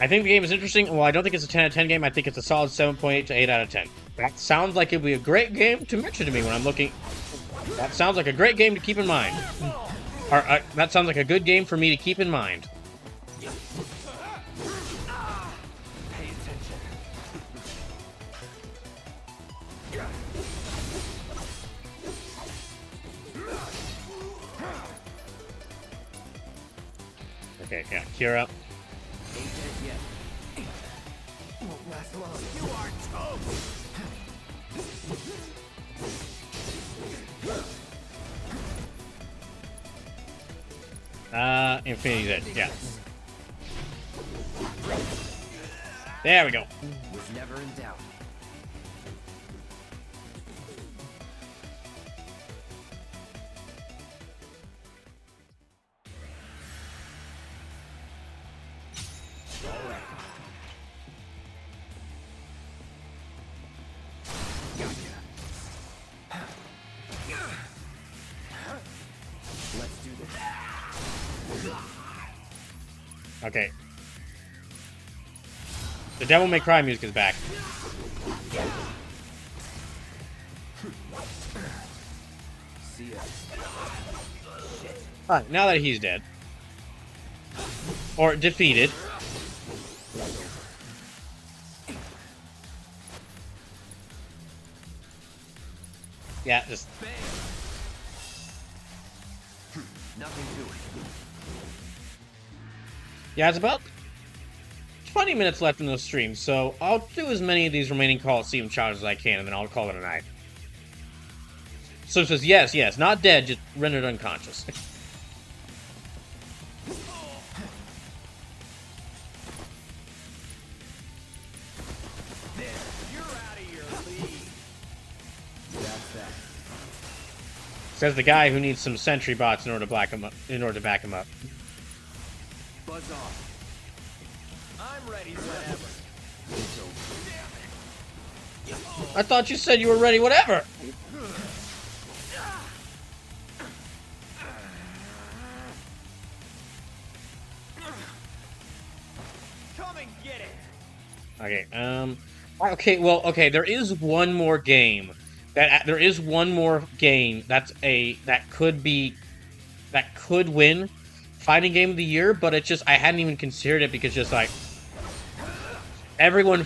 Speaker 1: I think the game is interesting. Well, I don't think it's a 10 out of 10 game. I think it's a solid 7.8 to 8 out of 10. That sounds like it'd be a great game to mention to me when I'm looking. That sounds like a great game to keep in mind. Or, that sounds like a good game for me to keep in mind.
Speaker 3: Pay attention.
Speaker 1: Okay, yeah, Kira.
Speaker 3: Ain't dead yet. Won't last long. You are toast.
Speaker 1: Infinity's Edge, yeah. There we go.
Speaker 3: Was never in doubt. Let's do this.
Speaker 1: Okay. The Devil May Cry music is back.
Speaker 3: See ya.
Speaker 1: Alright, now that he's dead. Or defeated. Yeah, just...
Speaker 3: Nothing to it.
Speaker 1: Yeah, it's about 20 minutes left in the stream, so I'll do as many of these remaining Coliseum challenges as I can, and then I'll call it a night. So it says, yes, yes, not dead, just rendered unconscious. Says the guy who needs some sentry bots in order to back him up.
Speaker 3: Buzz off. I'm ready whenever.
Speaker 1: I thought you said you were ready, whatever.
Speaker 5: Come and get it.
Speaker 1: Okay, okay, well, okay, there is one more game. That could win fighting game of the year, but it's just I hadn't even considered it because just like everyone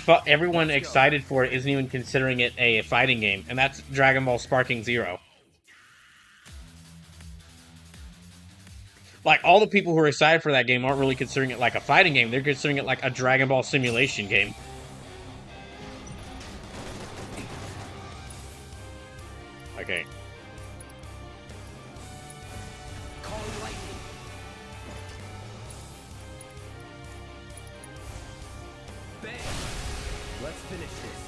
Speaker 1: excited for it isn't even considering it a fighting game, and that's Dragon Ball Sparking Zero. Like, all the people who are excited for that game aren't really considering it like a fighting game. They're considering it like a Dragon Ball simulation game. Okay.
Speaker 3: Let's finish this.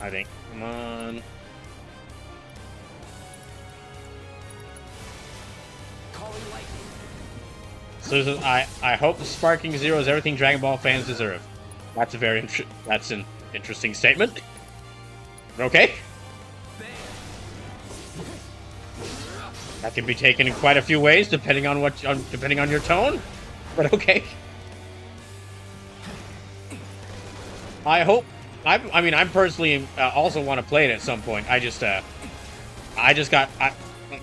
Speaker 1: I think. Come on. So I hope the Sparking Zero is everything Dragon Ball fans deserve. That's an interesting statement. Okay. That can be taken in quite a few ways, depending on your tone. But okay. I mean, I personally also want to play it at some point.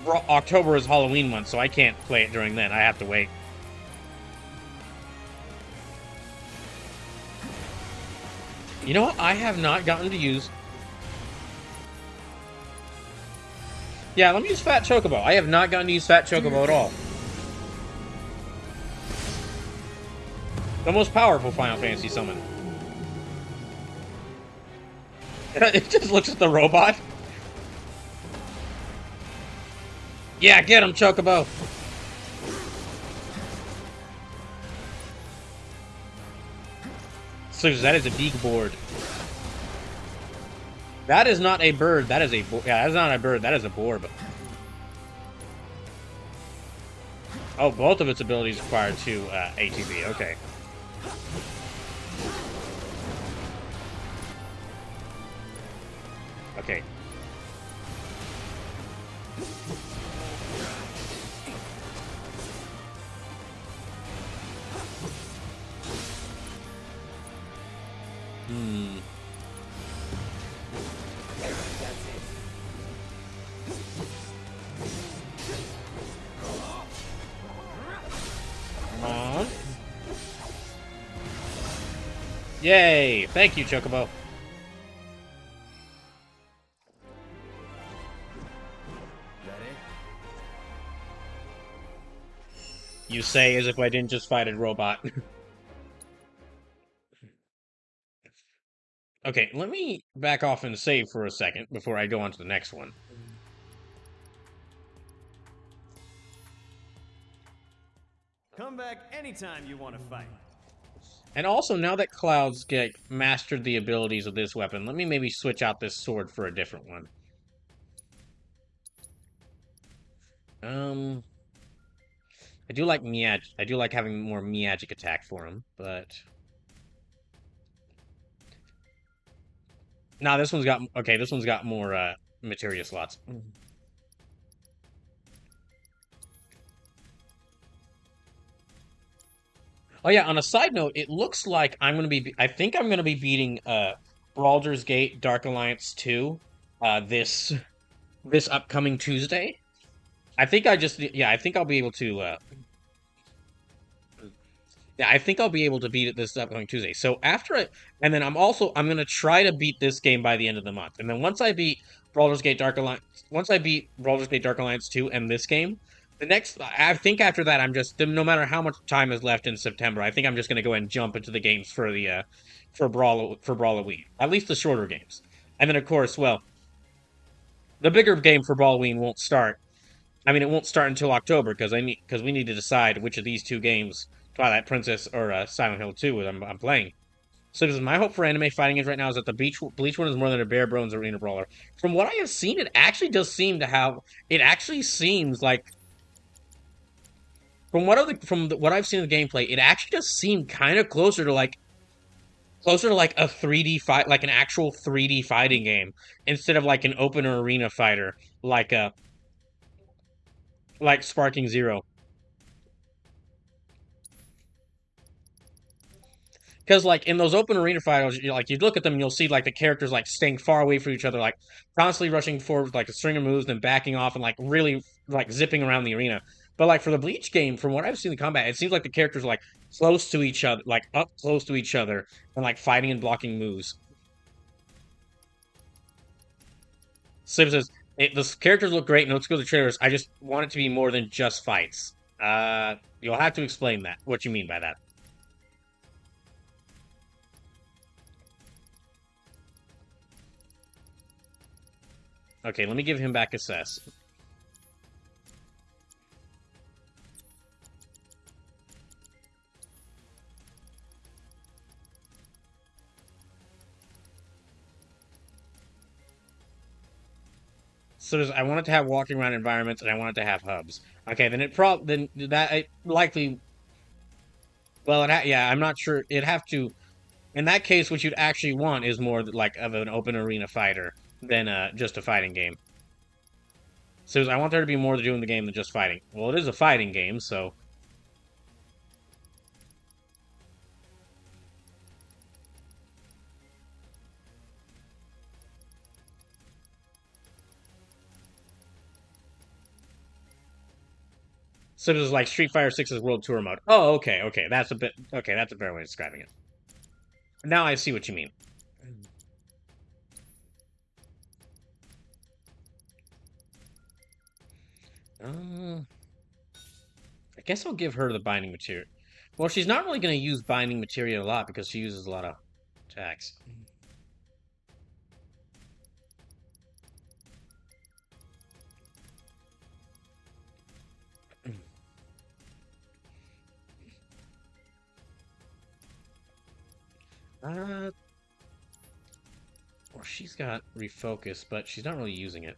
Speaker 1: October is Halloween month, so I can't play it during then. I have to wait. You know what? I have not gotten to use... Yeah, let me use Fat Chocobo. I have not gotten to use Fat Chocobo at all. The most powerful Final Fantasy summon. It just looks at the robot. Yeah, get him, Chocobo. So that is a beak board. That is not a bird. That is a yeah. That's not a bird. That is a borb. Oh, both of its abilities require 2 ATB. Okay. Okay. Come on. Yay! Thank you, Chocobo. You say as if I didn't just fight a robot. Okay, let me back off and save for a second before I go on to the next one.
Speaker 5: Come back anytime you want to fight.
Speaker 1: And also, now that Cloud's mastered the abilities of this weapon, let me maybe switch out this sword for a different one. I do like I do like having more Miyagic attack for him, but... Nah, this one's got... Okay, this one's got more, materia slots. Oh yeah, on a side note, it looks like I think I'm gonna be beating, Baldur's Gate Dark Alliance 2, this upcoming Tuesday. I think I think I'll be able to, yeah, I think I'll be able to beat it this upcoming Tuesday. So and then I'm gonna try to beat this game by the end of the month. And then once I beat Baldur's Gate Dark Alliance 2 and this game, I think after that, no matter how much time is left in September, I think I'm just gonna go ahead and jump into the games for the, for Brawloween. At least the shorter games. And then of course, well, the bigger game for Brawloween won't start. I mean, it won't start until October because we need to decide which of these two games, Twilight Princess or Silent Hill 2, I'm playing. So because my hope for anime fighting games right now is that the Bleach one is more than a bare bones arena brawler. From what I have seen, it actually does seem to have. It actually seems like, from what I've seen in the gameplay, it actually does seem kind of closer to like a 3D fight, like an actual 3D fighting game, instead of like an open or arena fighter, like Sparking Zero. because like in those open arena fights, like you look at them, and you'll see like the characters like staying far away from each other, like constantly rushing forward with like a string of moves, then backing off and like really like zipping around the arena. But like for the Bleach game, from what I've seen in the combat, it seems like the characters are like close to each other, like up close to each other, and like fighting and blocking moves. Sim says the characters look great and let's go to trailers. I just want it to be more than just fights. You'll have to explain that. What you mean by that? Okay, let me give him back assess. So I want it to have walking around environments, and I want it to have hubs. Okay, then then that it likely. Well, yeah, I'm not sure. It'd have to. In that case, what you'd actually want is more like of an open arena fighter than just a fighting game. So I want there to be more to do in the game than just fighting. Well, it is a fighting game, so. So this is like Street Fighter 6's World Tour mode. Oh, okay, okay. That's a bit okay, that's a better way of describing it. Now I see what you mean. I guess I'll give her the binding material. Well, she's not really going to use binding material a lot because she uses a lot of attacks. Well, she's got refocus, but she's not really using it.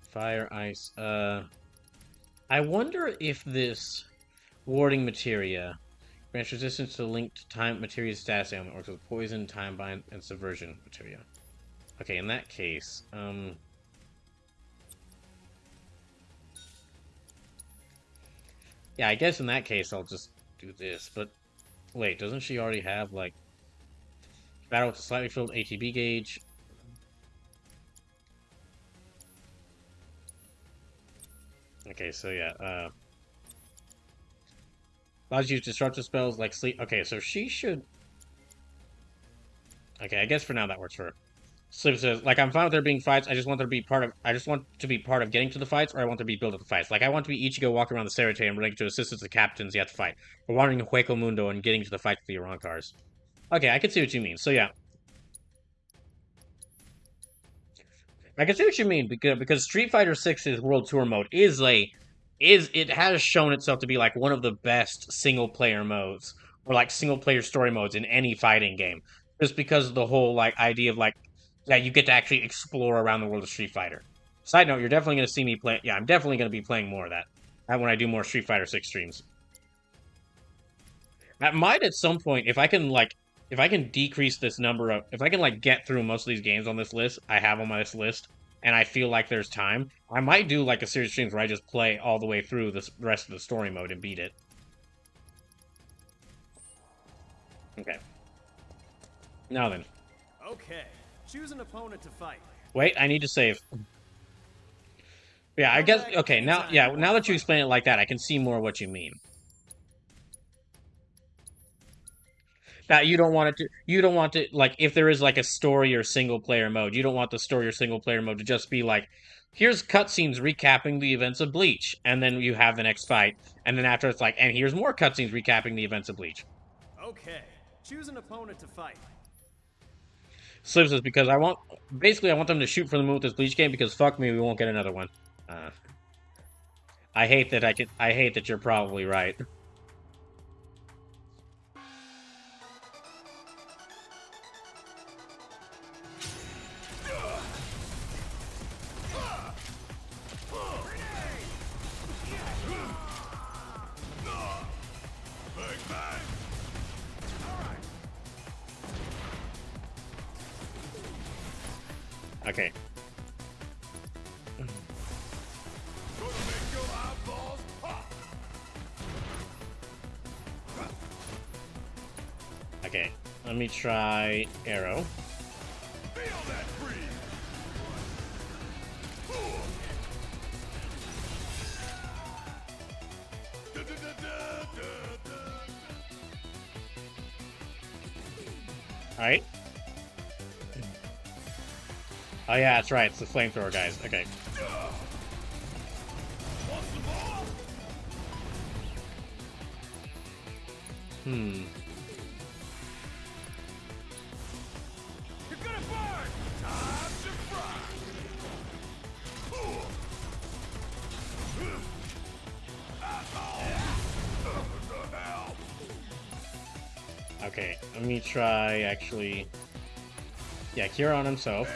Speaker 1: Fire, ice. I wonder if this warding materia grants resistance to linked time materia status ailment or to poison, time bind, and subversion materia. Okay, in that case, yeah, I guess in that case I'll just do this, but wait, doesn't she already have, like, battle with a slightly filled ATB gauge? Okay, so yeah, allows you to use disruptive spells like sleep. Okay, so she should. Okay, I guess for now that works for her. Sleep says, like, I'm fine with there being fights. I just want there to be part of. I just want to be part of getting to the fights, or I want to be built at the fights. Like, I want to be Ichigo walking around the Serite and relating to assistance to captains you have to fight, or wandering Hueco Mundo and getting to the fights with the Urankars. Okay, I can see what you mean. So yeah, I can see what you mean because Street Fighter 6's World Tour mode it has shown itself to be like one of the best single player modes or like single player story modes in any fighting game. Just because of the whole like idea of like you get to actually explore around the world of Street Fighter. Side note, you're definitely going to see me play. Yeah, I'm definitely going to be playing more of that when I do more Street Fighter 6 streams. I might at some point, if I can decrease this number of, if I can like get through most of these games on this list, I have on this list, and I feel like there's time, I might do like a series of streams where I just play all the way through the rest of the story mode and beat it. Okay. Now then.
Speaker 8: Okay, choose an opponent to fight.
Speaker 1: Wait, I need to save. Yeah, I guess, okay, now that you explain it like that, I can see more what you mean. That you don't want to, like, if there is like a story or single player mode, you don't want the story or single player mode to just be like, here's cutscenes recapping the events of Bleach, and then you have the next fight, and then after it's like, and here's more cutscenes recapping the events of Bleach.
Speaker 8: Okay, choose an opponent to fight.
Speaker 1: Slip says, because I want them to shoot for the moon with this Bleach game, because fuck me, we won't get another one. I hate that you're probably right. Okay. Let me try arrow. Alright. Oh yeah, that's right. It's the flamethrower guys. Okay. Hmm.
Speaker 14: You're gonna burn! Time to fry!
Speaker 1: Okay, let me try actually. Yeah, cure on himself.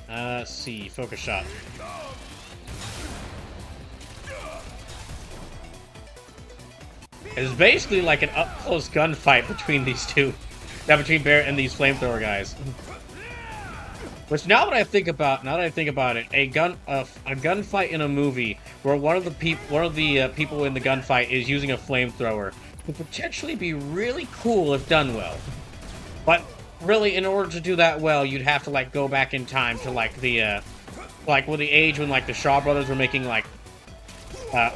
Speaker 1: Let's see, focus shot. It's basically like an up-close gunfight between these two. Now between Barret and these flamethrower guys. Which now that I think about it, a gunfight in a movie where one of the people in the gunfight is using a flamethrower could potentially be really cool if done well. But really, in order to do that well, you'd have to like go back in time to like the age when like the Shaw brothers were making like a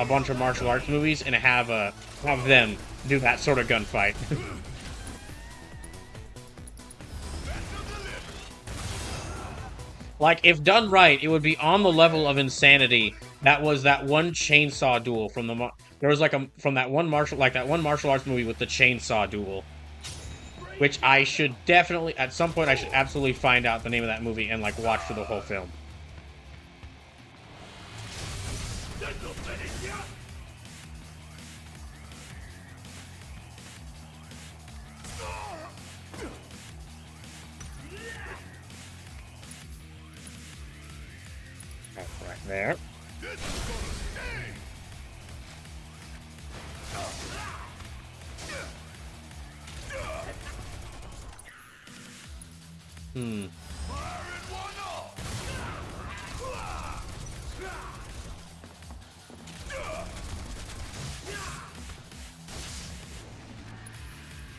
Speaker 1: bunch of martial arts movies and have them do that sort of gunfight. Like, if done right, it would be on the level of insanity that was that one chainsaw duel from the... There was, like, from that one martial arts movie with the chainsaw duel. Which I should definitely... At some point, I should absolutely find out the name of that movie and, like, watch for the whole film. Right there. Hmm.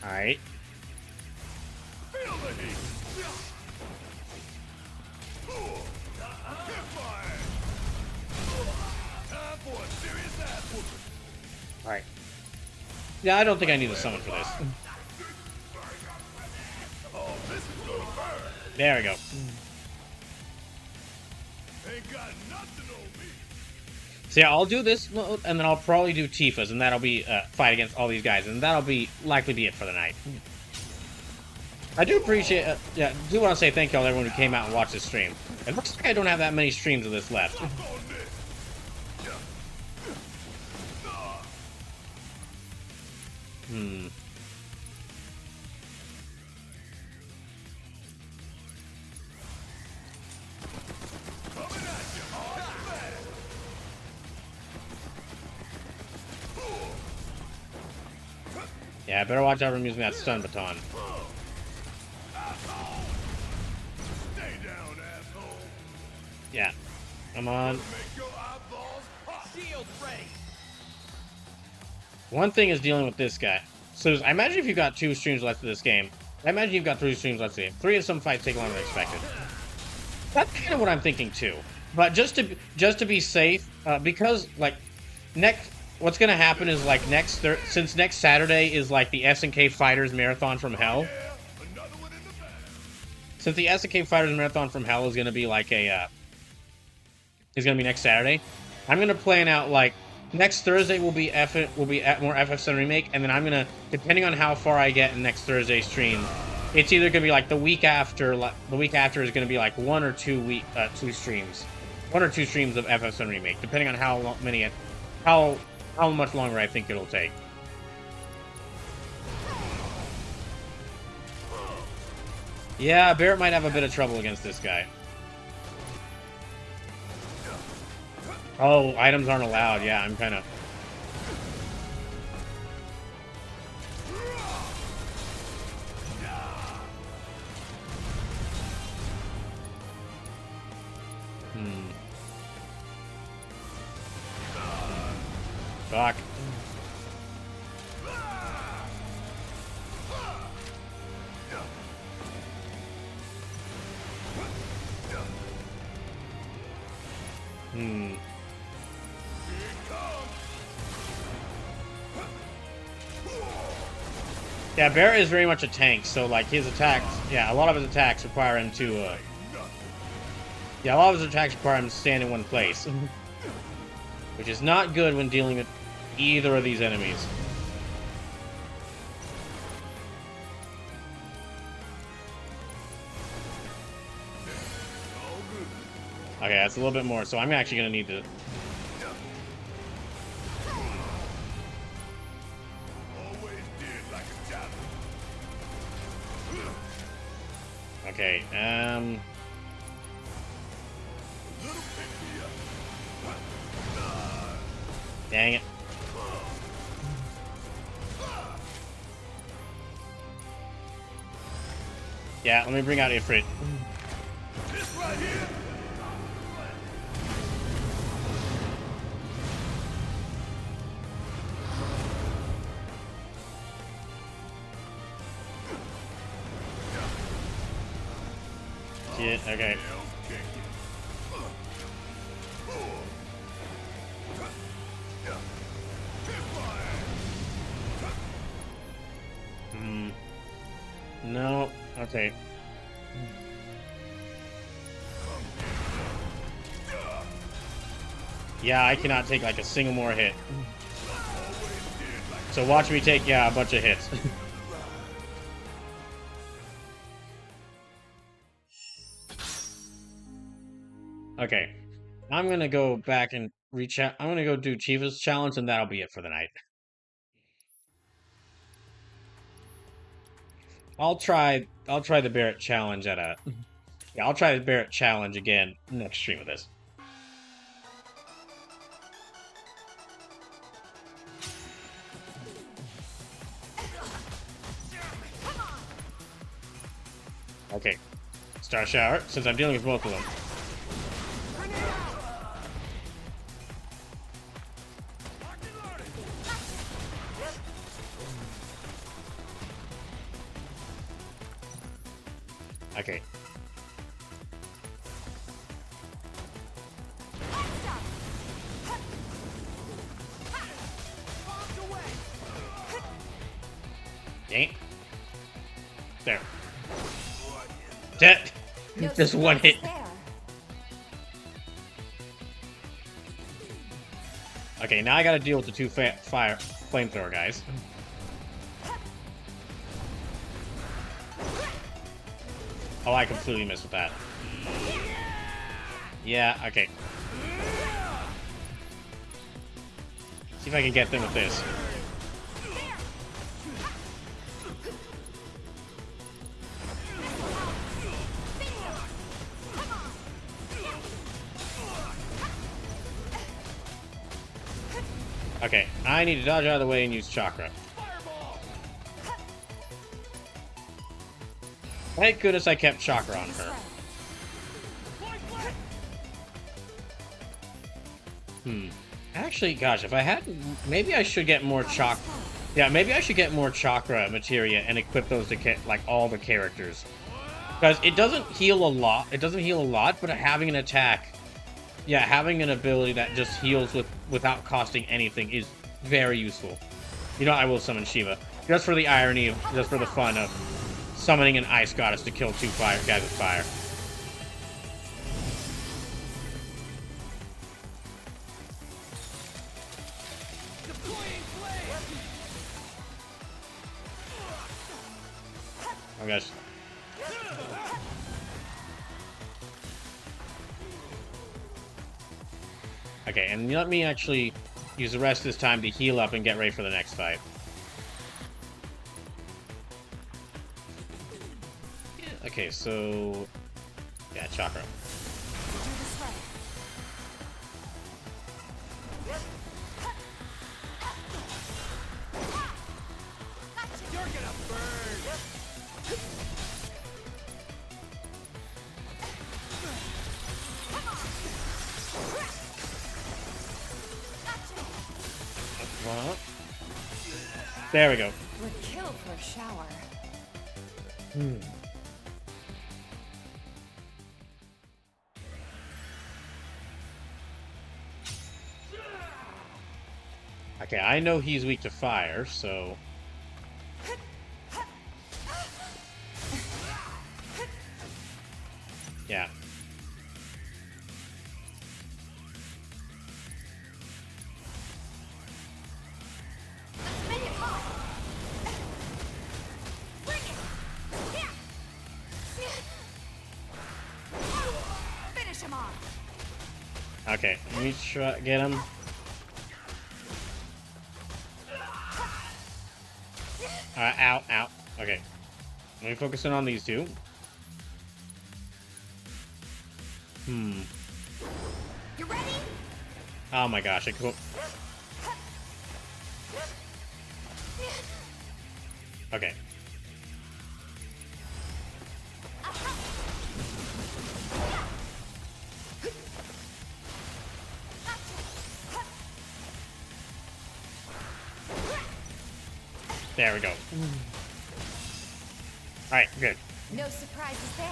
Speaker 1: Alright. Alright. Yeah, I don't think I need a summon for this. There we go. So yeah, I'll do this mode, and then I'll probably do Tifa's, and that'll be fight against all these guys, and that'll be likely be it for the night. I do appreciate, do want to say thank you all everyone who came out and watched this stream. It looks like I don't have that many streams of this left. Hmm. Yeah, I better watch out for using that stun baton. Yeah. Come on. One thing is dealing with this guy. So I imagine if you've got 2 streams left of this game. I imagine you've got 3 streams left of the game. 3 of some fights take longer than expected. That's kind of what I'm thinking too. But just to be safe, because like what's gonna happen is like since next Saturday is like the SNK Fighters Marathon from Hell. Since the SNK Fighters Marathon from Hell is gonna be like is gonna be next Saturday, I'm gonna plan out like next Thursday will be more FF7 Remake, and then I'm gonna, depending on how far I get in next Thursday's stream, it's either gonna be like the week after is gonna be like 1 or 2 streams, 1 or 2 streams of FF7 Remake, depending on how much longer I think it'll take. Yeah, Barret might have a bit of trouble against this guy. Oh, items aren't allowed. Yeah, I'm kind of... Fuck. Yeah, Barret is very much a tank, so like his attacks, yeah, a lot of his attacks require him to, yeah, a lot of his attacks require him to stand in one place, which is not good when dealing with either of these enemies. Okay, that's a little bit more, so I'm actually gonna need to. Okay, dang it. Yeah, let me bring out Ifrit.
Speaker 4: This right here.
Speaker 1: Shit, okay. No, okay. Yeah, I cannot take like a single more hit. So watch me take, yeah, a bunch of hits. Okay. I'm gonna go back and reach out. I'm gonna go do Chiva's challenge, and that'll be it for the night. I'll try the Barret challenge at a... Yeah, I'll try the Barret challenge again next stream of this. Okay. Star Shower, since I'm dealing with both of them. Okay. Dang it. There. Dead. Just one hit. Okay, now I gotta deal with the two flamethrower guys. Oh, I completely missed with that. Yeah, okay. See if I can get them with this. Okay, I need to dodge out of the way and use Chakra. Thank goodness I kept Chakra on her. Actually, gosh, if I had... Maybe I should get more Chakra... Yeah, maybe I should get more Chakra materia and equip those to, like, all the characters. Because it doesn't heal a lot. It doesn't heal a lot, but having an attack... Yeah, having an ability that just heals without costing anything is very useful. You know, I will summon Shiva. Just for the irony of... Just for the fun of summoning an ice goddess to kill two guys with fire. Oh gosh. Okay, and let me actually use the rest of this time to heal up and get ready for the next fight. Okay, so... Yeah, Chakra. There we go.
Speaker 2: Would kill for a shower.
Speaker 1: Okay, I know he's weak to fire, so... Yeah.
Speaker 2: Finish him off.
Speaker 1: Okay, let me try get him. Ow, ow. Okay. Let me focus in on these two.
Speaker 2: You ready?
Speaker 1: Oh my gosh, I could... Okay. There we go. Alright, good.
Speaker 2: No surprises there.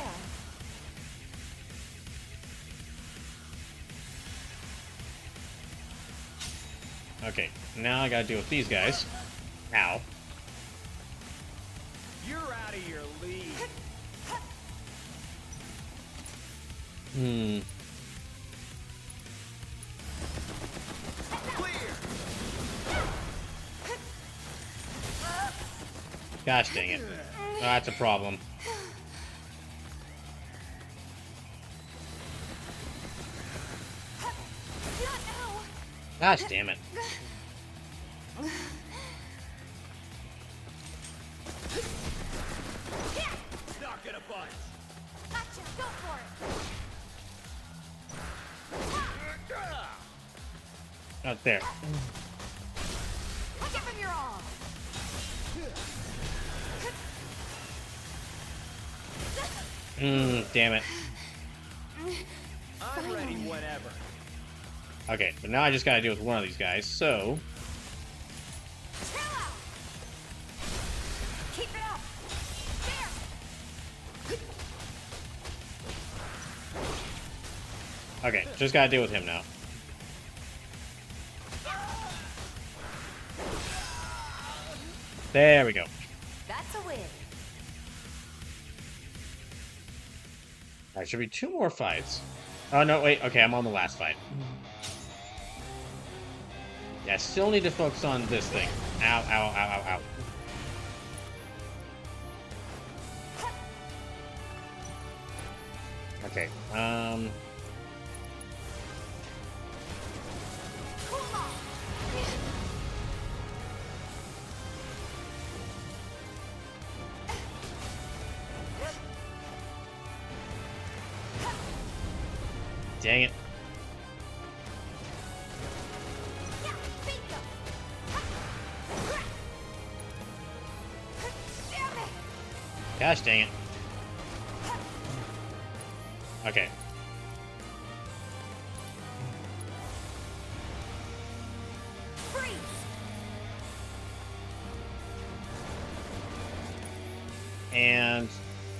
Speaker 1: Okay, now I gotta deal with these guys. Ow.
Speaker 5: You're out of your league.
Speaker 1: Gosh dang it. Oh, that's a problem. Gosh damn it.
Speaker 5: Not gonna budge.
Speaker 2: Gotcha, go for it.
Speaker 1: Out there.
Speaker 2: Give him your all.
Speaker 1: Damn it.
Speaker 5: I'm ready whenever.
Speaker 1: Okay, but now I just gotta deal with one of these guys, so...
Speaker 2: Keep it up. There.
Speaker 1: Okay, just gotta deal with him now. There we go.
Speaker 2: That's a win.
Speaker 1: Alright, should be 2 more fights. Oh, no, wait. Okay, I'm on the last fight. Yeah, I still need to focus on this thing. Ow, ow, ow, ow, ow. Okay, dang it. Gosh dang it. Okay. And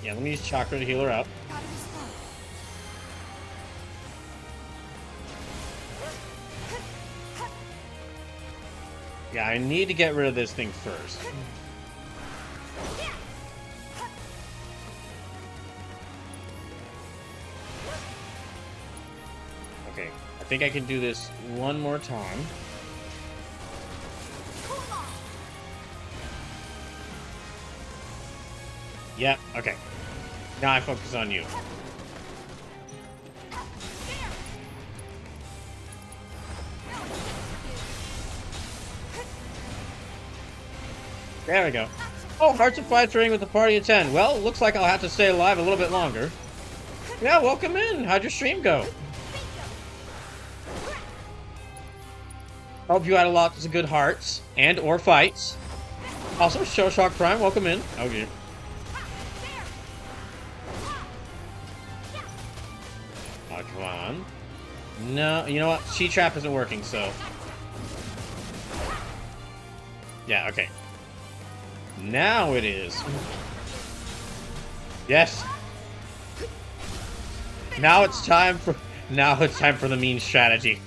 Speaker 1: yeah, let me use chakra to heal her up. Yeah, I need to get rid of this thing first. Okay, I think I can do this one more time. Yeah, okay. Now I focus on you. There we go. Oh, Hearts of Five training with a party of 10. Well, looks like I'll have to stay alive a little bit longer. Yeah, welcome in. How'd your stream go? Hope you had a lot of good hearts and or fights. Also, Showshock Prime, welcome in. Oh, dear. Oh, come on. No, you know what? She Trap isn't working, so... Yeah, okay. Now it is. Yes. Now it's time for the mean strategy.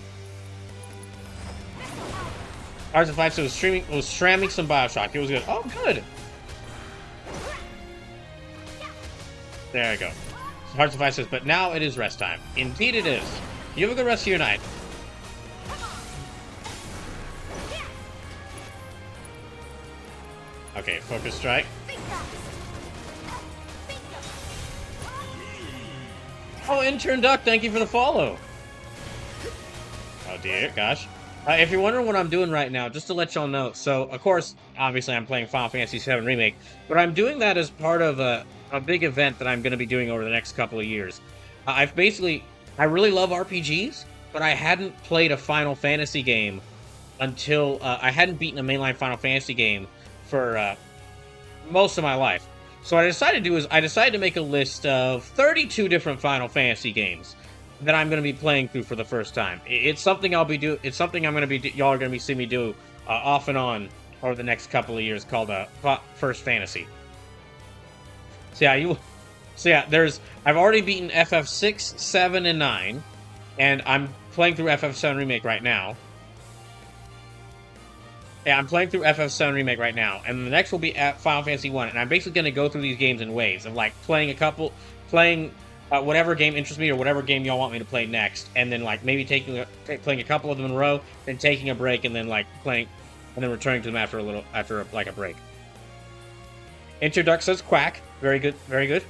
Speaker 1: Hearts of Fight was streaming some Bioshock. It was good. Oh, good. There I go. Hearts of Fight says, but now it is rest time. Indeed it is. You have a good rest of your night. Okay, focus strike. Oh, Intern Duck, thank you for the follow. Oh dear, gosh. If you're wondering what I'm doing right now, just to let y'all know, so, of course, obviously I'm playing Final Fantasy VII Remake, but I'm doing that as part of a big event that I'm going to be doing over the next couple of years. I really love RPGs, but I hadn't played a Final Fantasy game until, I hadn't beaten a mainline Final Fantasy game for most of my life. So what I decided to do is, I decided to make a list of 32 different Final Fantasy games that I'm going to be playing through for the first time. It's something it's something I'm going to be, y'all are going to be seeing me do off and on over the next couple of years, called First Fantasy. So yeah, I've already beaten FF6, 7, and 9, and I'm playing through FF7 Remake right now. Yeah, I'm playing through FF7 Remake right now, and the next will be at Final Fantasy 1, and I'm basically going to go through these games in waves of, like, playing whatever game interests me or whatever game y'all want me to play next, and then, like, maybe playing a couple of them in a row, then taking a break, and then, like, playing, and then returning to them after a break. Interduct says quack. Very good, very good.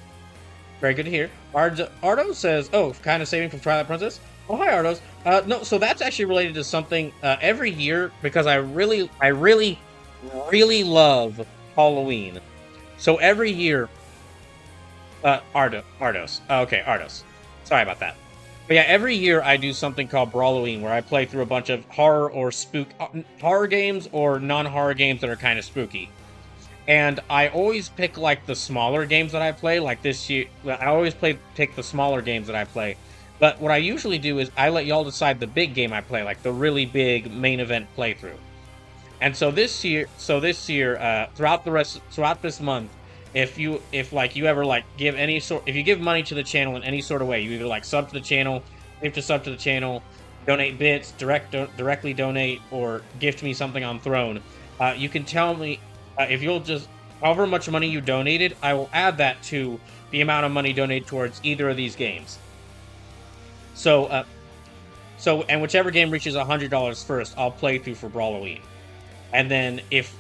Speaker 1: Very good to hear. Ardo says, oh, kind of saving from Twilight Princess? Oh, hi, Ardos. No, so that's actually related to something every year, because I really love Halloween. So every year, Ardos. Okay, Ardos. Sorry about that. But yeah, every year I do something called Brawloween, where I play through a bunch of horror games or non-horror games that are kind of spooky. And I always pick, like, the smaller games that I play. Like this year, I always pick the smaller games that I play. But what I usually do is I let y'all decide the big game I play, like the really big main event playthrough. And so this year, throughout this month, if you give money to the channel in any sort of way, you either like sub to the channel, gift to sub to the channel, donate bits, directly donate, or gift me something on Throne, you can tell me if you'll just however much money you donated, I will add that to the amount of money donated towards either of these games. So and whichever game reaches $100 first, I'll play through for Brawloween. And then if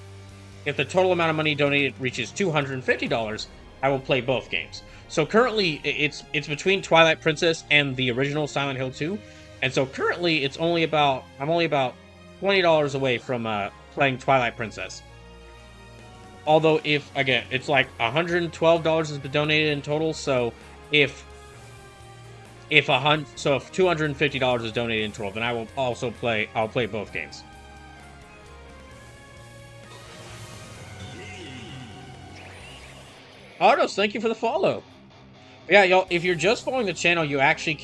Speaker 1: the total amount of money donated reaches $250, I will play both games. So currently, it's between Twilight Princess and the original Silent Hill 2. And so currently, I'm only about $20 away from playing Twilight Princess. Although it's like $112 has been donated in total. So if $250 is donated in total, then I will also play both games. Ardos, thank you for the follow. Yeah, y'all, if you're just following the channel, you actually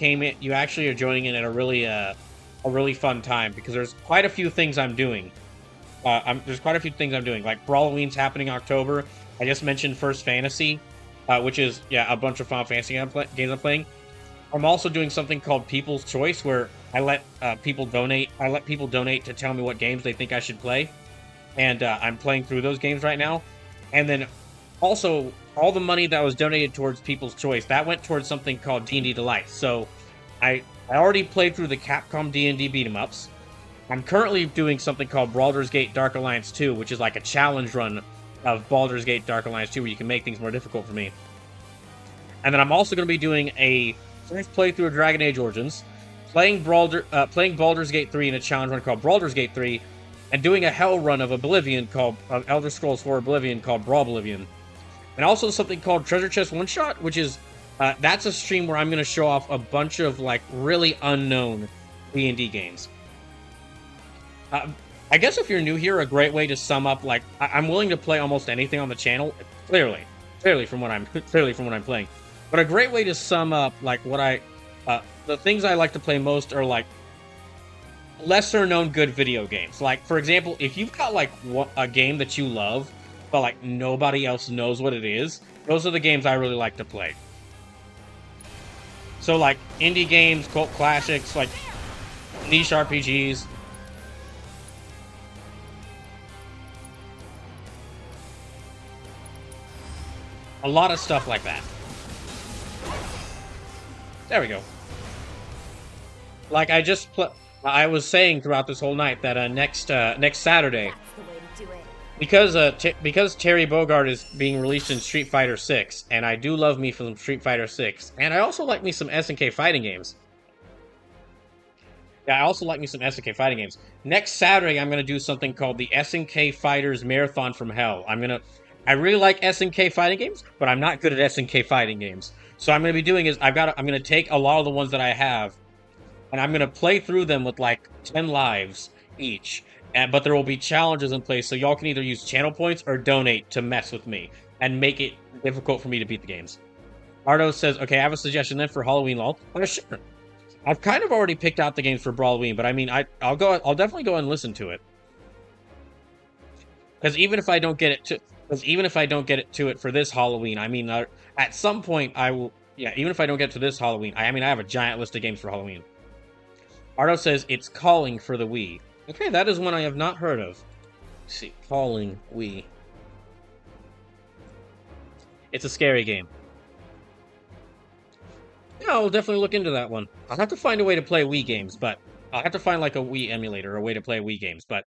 Speaker 1: are joining in at a really fun time, because there's quite a few things I'm doing. Like Brawloween's happening in October. I just mentioned First Fantasy, which is a bunch of Final Fantasy games I'm playing. I'm also doing something called People's Choice, where I let people donate. I let people donate to tell me what games they think I should play, and I'm playing through those games right now. And then also, all the money that was donated towards People's Choice, that went towards something called D&D Delight. So I already played through the Capcom D&D beat-em-ups. I'm currently doing something called Baldur's Gate Dark Alliance 2, which is like a challenge run of Baldur's Gate Dark Alliance 2, where you can make things more difficult for me. And then I'm also going to be doing a first playthrough of Dragon Age Origins, playing Baldur's Gate 3 in a challenge run called Baldur's Gate 3, and doing a hell run of Elder Scrolls 4 Oblivion called Brawlblivion. And also something called Treasure Chest One Shot, which is that's a stream where I'm going to show off a bunch of like really unknown D&D games. I guess if you're new here, a great way to sum up, like, I'm willing to play almost anything on the channel, clearly from what I'm playing. But a great way to sum up, like, the things I like to play most are, like, lesser known good video games. Like, for example, if you've got, like, a game that you love, but like nobody else knows what it is, those are the games I really like to play. So like indie games, cult classics, like niche RPGs. A lot of stuff like that. There we go. Like I was saying throughout this whole night that next Saturday, because Terry Bogard is being released in Street Fighter 6, and I do love me some Street Fighter 6, and I also like me some SNK fighting games. Yeah, I also like me some SNK fighting games. Next Saturday, I'm gonna do something called the SNK Fighters Marathon from Hell. I really like SNK fighting games, but I'm not good at SNK fighting games. So I'm gonna be doing is I'm gonna take a lot of the ones that I have, and I'm gonna play through them with like 10 lives each. But there will be challenges in place, so y'all can either use channel points or donate to mess with me and make it difficult for me to beat the games. Ardo says, "Okay, I have a suggestion then for Halloween, lol." Sure. I've kind of already picked out the games for Brawloween, but I mean, I'll definitely go and listen to it. Because even if I don't get it to it for this Halloween, I mean, at some point I will. Yeah, even if I don't get to this Halloween, I mean, I have a giant list of games for Halloween. Ardo says it's Calling for the Wii. Okay, that is one I have not heard of. Let's see, Calling Wii. It's a scary game. Yeah, I'll definitely look into that one. I'll have to find a way to play Wii games, but I'll have to find like a Wii emulator or a way to play Wii games. But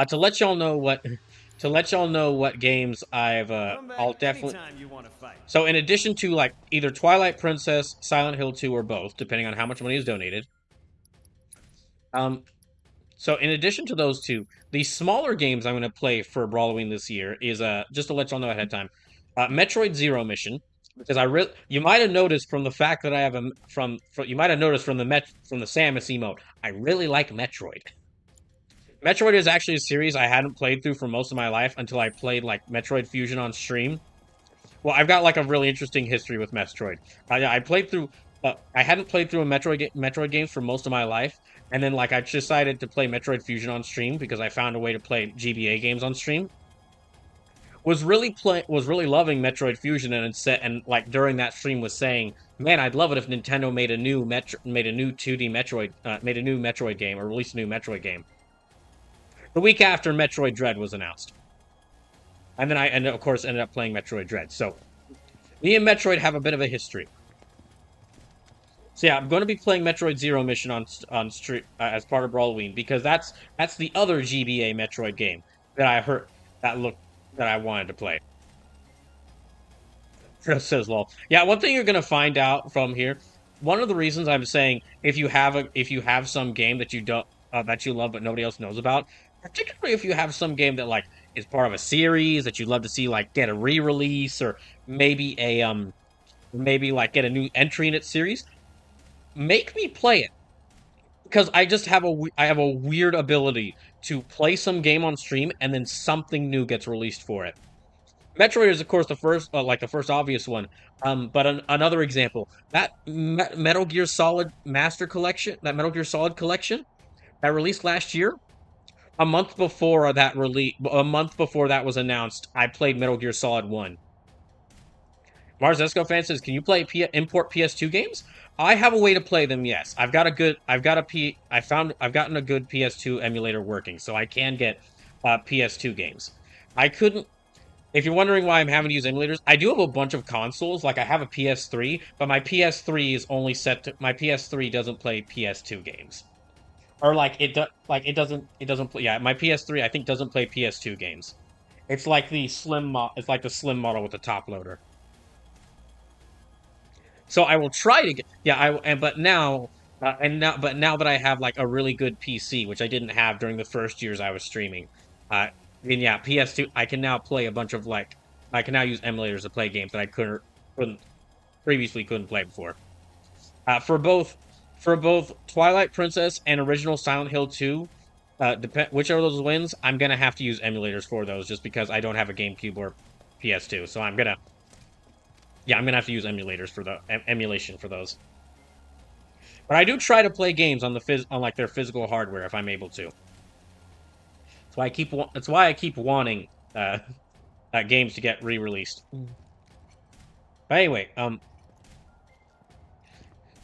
Speaker 1: to let y'all know what games I'll definitely.
Speaker 5: You want to fight.
Speaker 1: So in addition to like either Twilight Princess, Silent Hill 2, or both, depending on how much money is donated. So in addition to those two, the smaller games I'm going to play for Brawloween this year is just to let y'all know ahead of time, Metroid Zero Mission, because you might have noticed from the fact that I have you might have noticed from the Samus emote, I really like Metroid. Metroid is actually a series I hadn't played through for most of my life until I played like Metroid Fusion on stream. Well, I've got like a really interesting history with Metroid. I played through. I hadn't played through a Metroid games for most of my life, and then like I decided to play Metroid Fusion on stream because I found a way to play GBA games on stream. Was really loving Metroid Fusion, and like during that stream was saying, man, I'd love it if Nintendo made a new 2D Metroid made a new Metroid game or released a new Metroid game. The week after Metroid Dread was announced. And then I ended up playing Metroid Dread. So, me and Metroid have a bit of a history. So yeah, I'm going to be playing Metroid Zero Mission on stream as part of Brawloween because that's the other GBA Metroid game that I heard that I wanted to play. Says lol. Yeah, one thing you're going to find out from here. One of the reasons I'm saying if you have some game that you don't that you love but nobody else knows about, particularly if you have some game that like is part of a series that you'd love to see like get a re-release or maybe like get a new entry in its series, make me play it because I just have a weird ability to play some game on stream and then something new gets released for it. Metroid is of course the first obvious one. But another example, that Metal Gear Solid Master Collection, that Metal Gear Solid collection that released last year, a month before that was announced, I played Metal Gear Solid 1. Mars Esco fan says, "Can you play import PS2 games?" I have a way to play them. Yes, I've gotten a good PS2 emulator working, so I can get PS2 games. I couldn't. If you're wondering why I'm having to use emulators, I do have a bunch of consoles. Like I have a PS3, but my PS3 is only set to my PS3 doesn't play PS2 games, or it doesn't play. Yeah, my PS3 I think doesn't play PS2 games. It's like the slim model with the top loader. So I will try to get but now that I have like a really good PC, which I didn't have during the first years I was streaming, then yeah, PS2 I can now play a bunch of I can now use emulators to play games that I couldn't previously play before. For both Twilight Princess and original Silent Hill 2, whichever of those wins, I'm gonna have to use emulators for those just because I don't have a GameCube or PS2, so I'm gonna have to use emulators for the emulation for those. But I do try to play games on their physical hardware if I'm able to. That's why I keep wanting games to get re-released. But anyway,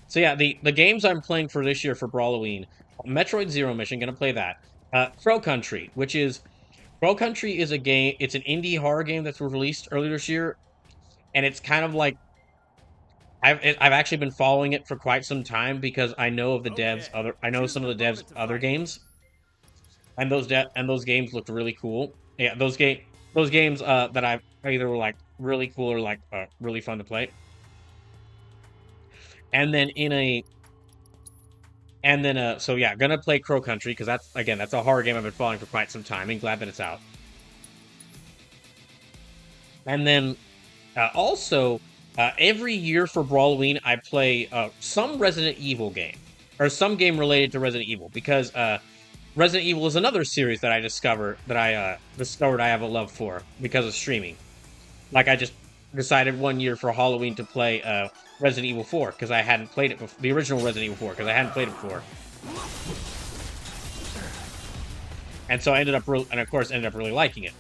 Speaker 1: so yeah, the games I'm playing for this year for Brawloween, Metroid Zero Mission, gonna play that. Crow Country, Crow Country is a game. It's an indie horror game that's released earlier this year, and it's kind of like I've actually been following it for quite some time because I know of the devs I know some of the devs other games, and those games looked really cool. Yeah, those games that I either were like really cool or like really fun to play. And then so yeah, gonna play Crow Country because that's a horror game I've been following for quite some time and glad that it's out. And then also every year for Brawloween I play some Resident Evil game or some game related to Resident Evil because Resident Evil is another series that I discovered I have a love for because of streaming. Like I just decided one year for Halloween to play Resident Evil 4 because I hadn't played it before, the original Resident Evil 4 because I hadn't played it before. And so I ended up really liking it.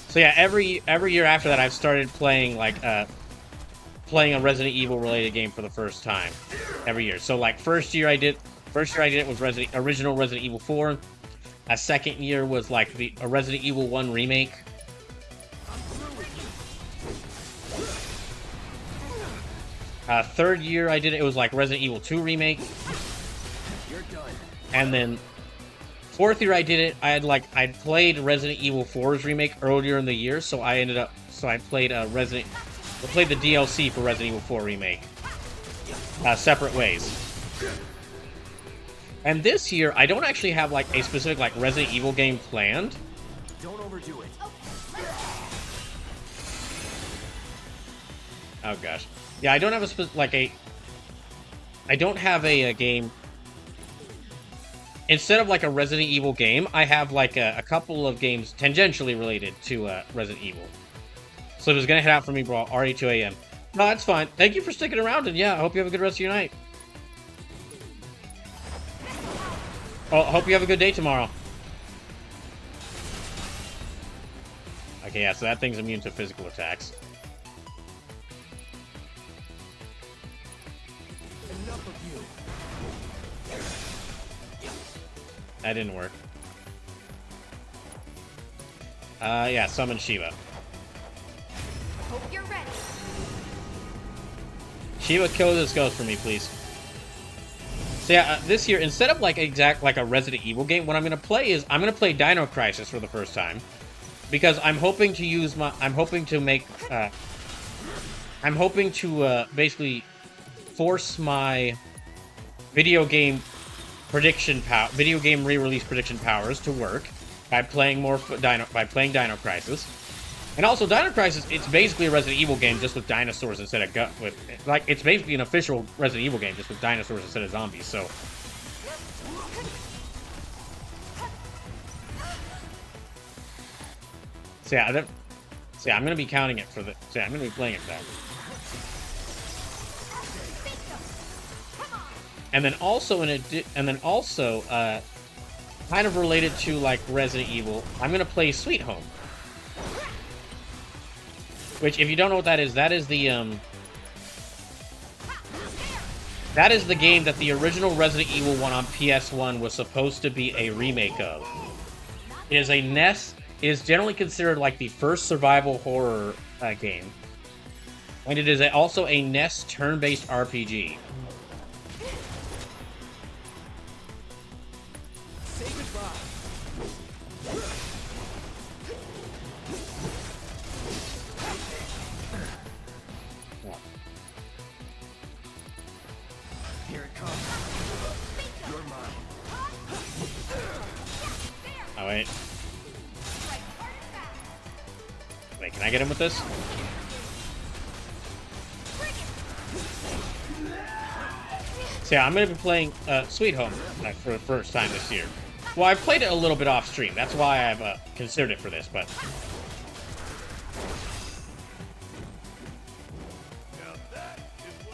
Speaker 1: So yeah, every year after that I've started playing like playing a Resident Evil related game for the first time every year. So like first year I did it was original Resident Evil 4. A second year was like a Resident Evil 1 remake. Third year I did it was like Resident Evil 2 remake. And then fourth year I did it, I'd played Resident Evil 4's remake earlier in the year, so I played the DLC for Resident Evil 4 remake. Separate Ways. And this year, I don't actually have like a specific like Resident Evil game planned.
Speaker 3: Don't overdo it.
Speaker 1: Oh gosh, yeah, I don't have I don't have a game. Instead of like a Resident Evil game, I have like a couple of games tangentially related to Resident Evil. So it was gonna head out for me, bro. Already 2 a.m. No, that's fine. Thank you for sticking around, and yeah, I hope you have a good rest of your night. Oh, I hope you have a good day tomorrow. Okay, yeah, so that thing's immune to physical attacks.
Speaker 3: Enough of you.
Speaker 1: That didn't work. Yeah, summon Shiva.
Speaker 6: Hope you're ready.
Speaker 1: Shiva, kill this ghost for me, please. So yeah, this year, instead of like a Resident Evil game, what I'm gonna play is I'm gonna play Dino Crisis for the first time. Because I'm hoping to basically force my video game re-release prediction powers to work by playing Dino Crisis. And also Dino Crisis, it's basically a Resident Evil game just with dinosaurs instead of it's basically an official Resident Evil game just with dinosaurs instead of zombies. So yeah, I'm gonna be counting it for the. So yeah, I'm gonna be playing it that. And then also kind of related to like Resident Evil, I'm gonna play Sweet Home. Which, if you don't know what that is the game that the original Resident Evil 1 on PS1 was supposed to be a remake of. It is a NES. It is generally considered like the first survival horror game, and it is also a NES turn-based RPG.
Speaker 3: Say goodbye. Here it comes. You're mine.
Speaker 1: Oh wait. Wait, can I get him with this? So yeah, I'm going to be playing Sweet Home for the first time this year. Well, I've played it a little bit off stream. That's why I've considered it for this, but...
Speaker 19: Now that is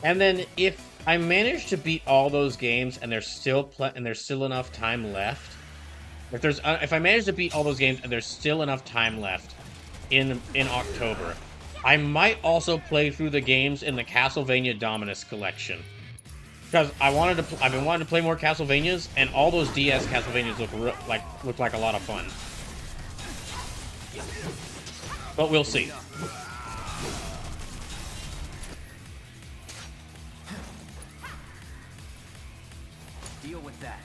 Speaker 1: And then if I manage to beat all those games and there's still enough time left, if I manage to beat all those games and there's still enough time left in October, I might also play through the games in the Castlevania Dominus collection. Because I've been wanting to play more Castlevanias, and all those DS Castlevanias look like a lot of fun. But we'll see.
Speaker 3: Deal with that.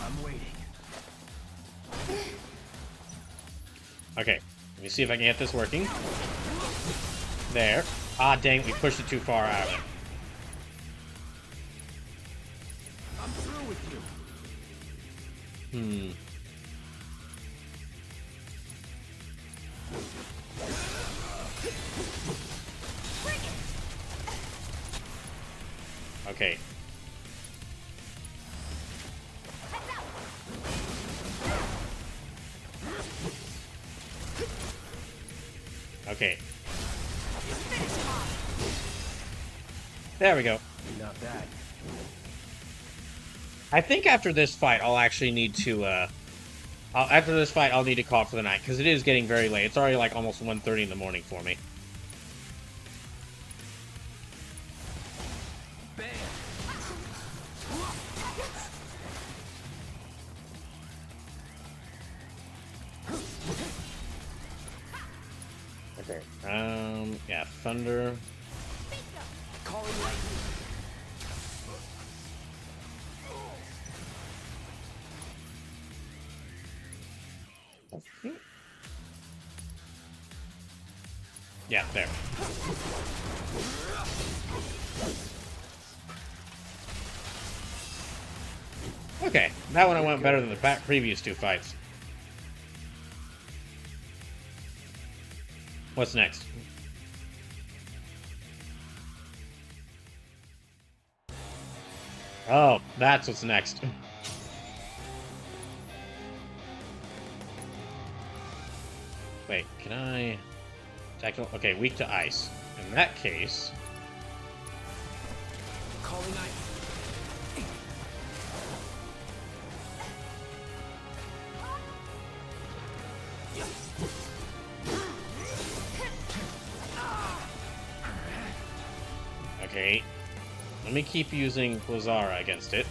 Speaker 3: I'm waiting.
Speaker 1: Okay, let me see if I can get this working. There. Ah, dang, we pushed it too far out of it.
Speaker 3: I'm through with you.
Speaker 1: Hmm. Okay. Okay. There we go.
Speaker 3: Not bad.
Speaker 1: I think after this fight, I'll actually need to, after this fight, I'll need to call it for the night, because it is getting very late. It's already, like, almost 1:30 in the morning for me. Okay, yeah, Thunder. Yeah, there. Okay, that one went better than the previous two fights. What's next? Oh, that's what's next. Wait, can I... Okay, weak to ice. In that case...
Speaker 3: Calling ice.
Speaker 1: Okay. Let me keep using Blazara against it.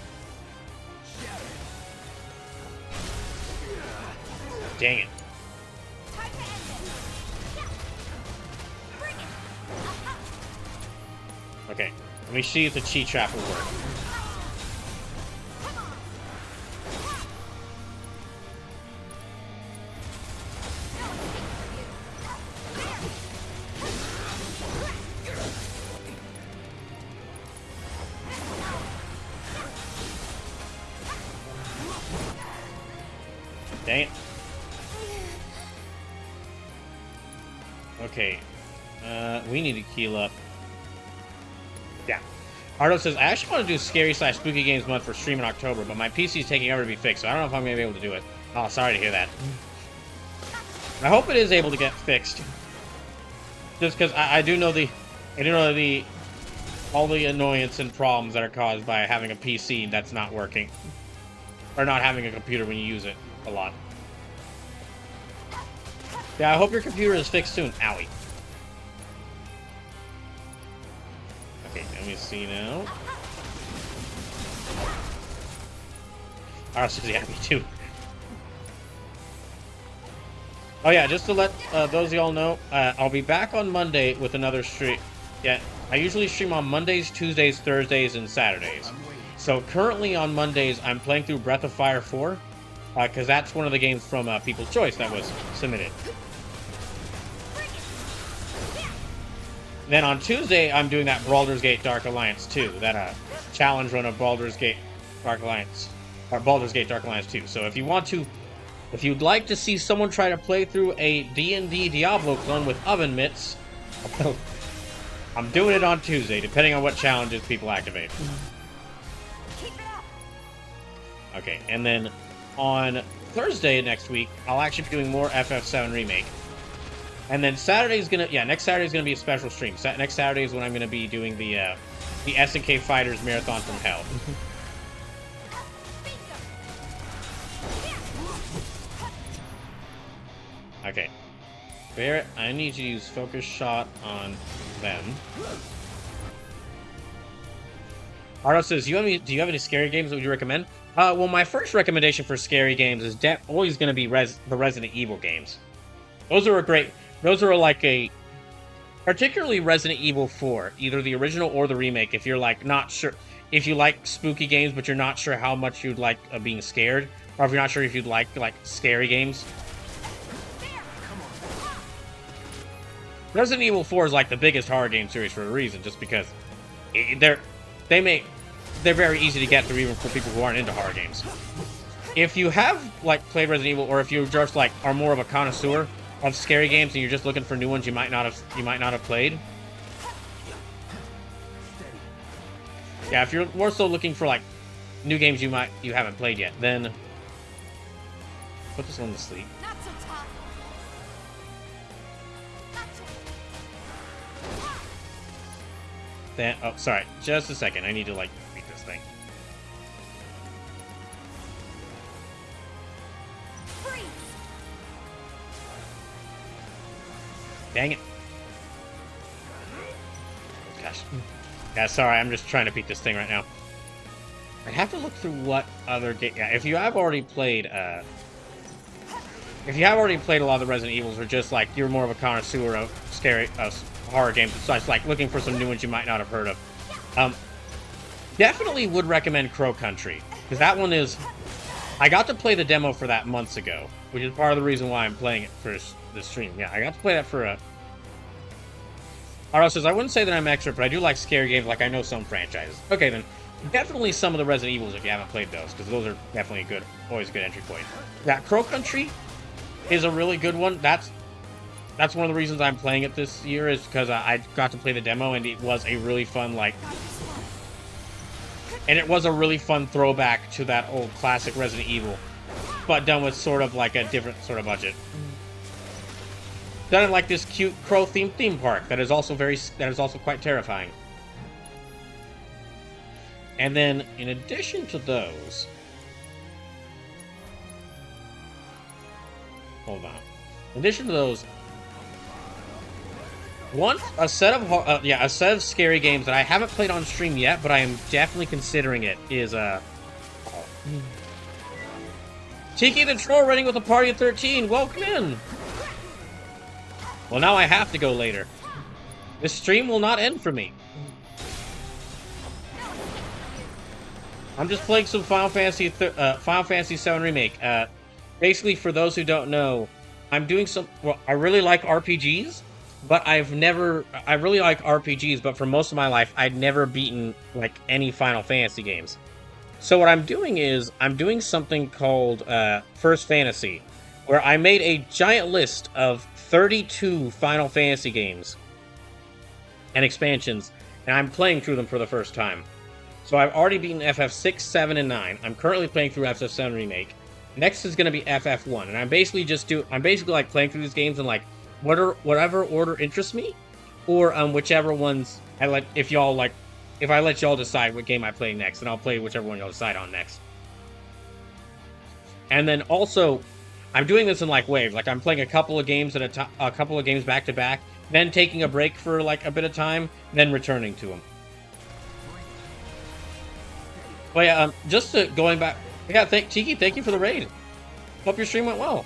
Speaker 1: Dang it. Okay, let me see if the Chi Trap will work. Dang it. Okay, we need to heal up. Yeah. Ardo says, I actually want to do scary/spooky games month for stream in October, but my PC is taking ever to be fixed, so I don't know if I'm going to be able to do it. Oh, sorry to hear that. I hope it is able to get fixed. Just because I do know all the annoyance and problems that are caused by having a PC that's not working. Or not having a computer when you use it a lot. Yeah, I hope your computer is fixed soon. Owie. Okay, let me see now. Alright, so yeah, me too. Oh yeah, just to let those of y'all know, I'll be back on Monday with another stream. Yeah, I usually stream on Mondays, Tuesdays, Thursdays, and Saturdays. So currently on Mondays, I'm playing through Breath of Fire 4, because that's one of the games from People's Choice that was submitted. Then on Tuesday, I'm doing that Baldur's Gate Dark Alliance 2, that challenge run of Baldur's Gate Dark Alliance, or Baldur's Gate Dark Alliance 2. So if you'd like to see someone try to play through a D&D Diablo clone with oven mitts, I'm doing it on Tuesday, depending on what challenges people activate. Okay, and then on Thursday next week, I'll actually be doing more FF7 Remake. And then Saturday's gonna, next Saturday's gonna be a special stream. Next Saturday is when I'm gonna be doing the SNK Fighters Marathon from Hell. Okay. Barrett, I need to use focus shot on them. Arno says, do you have any scary games that would you recommend? Well, my first recommendation for scary games is always going to be the Resident Evil games. Those are like a... Particularly Resident Evil 4, either the original or the remake, if you're like not sure... If you like spooky games, but you're not sure how much you'd like being scared, or if you're not sure if you'd like scary games. Resident Evil 4 is like the biggest horror game series for a reason, just because they're very easy to get through even for people who aren't into horror games. If you have like played Resident Evil, or if you just like are more of a connoisseur of scary games and you're just looking for new ones you might not have played. Yeah, if you're more so looking for like new games you haven't played yet, then put this one to sleep. Then, oh, sorry, just a second. I need to like beat this thing. Dang it. Oh, gosh. Yeah, sorry, I'm just trying to beat this thing right now. I have to look through what other game. Yeah, if you have already played a lot of the Resident Evils, or just like you're more of a connoisseur of scary horror games, so it's like looking for some new ones you might not have heard of. Definitely would recommend Crow Country, because that one is... I got to play the demo for that months ago, which is part of the reason why I'm playing it for the stream. Yeah, I got to play that for a... Arlo says, I wouldn't say that I'm expert, but I do like scary games, like I know some franchises. Okay, then, definitely some of the Resident Evils if you haven't played those, because those are definitely always a good entry point. That Crow Country is a really good one. That's one of the reasons I'm playing it this year, is because I got to play the demo, and it was a really fun, like... And it was a really fun throwback to that old classic Resident Evil, but done with sort of like a different sort of budget. Done in like this cute crow-themed theme park that is also quite terrifying. And then, in addition to those... Hold on. In addition to those... A set of scary games that I haven't played on stream yet, but I am definitely considering it, is, Tiki the Troll running with a party of 13, welcome in! Well, now I have to go later. This stream will not end for me. I'm just playing some Final Fantasy VII Remake. Basically, for those who don't know, I'm doing some... Well, I really like RPGs, but I really like RPGs, but for most of my life, I'd never beaten, like, any Final Fantasy games. So what I'm doing is, I'm doing something called First Fantasy, where I made a giant list of 32 Final Fantasy games and expansions, and I'm playing through them for the first time. So I've already beaten FF6, 7, and 9. I'm currently playing through FF7 Remake. Next is going to be FF1, and I'm basically like playing through these games in like whatever order interests me, or whichever ones if I let y'all decide what game I play next, and I'll play whichever one y'all decide on next. And then also, I'm doing this in like waves. Like I'm playing a couple of games back to back, then taking a break for like a bit of time, then returning to them. But yeah, going back. Yeah, Tiki, thank you for the raid. Hope your stream went well.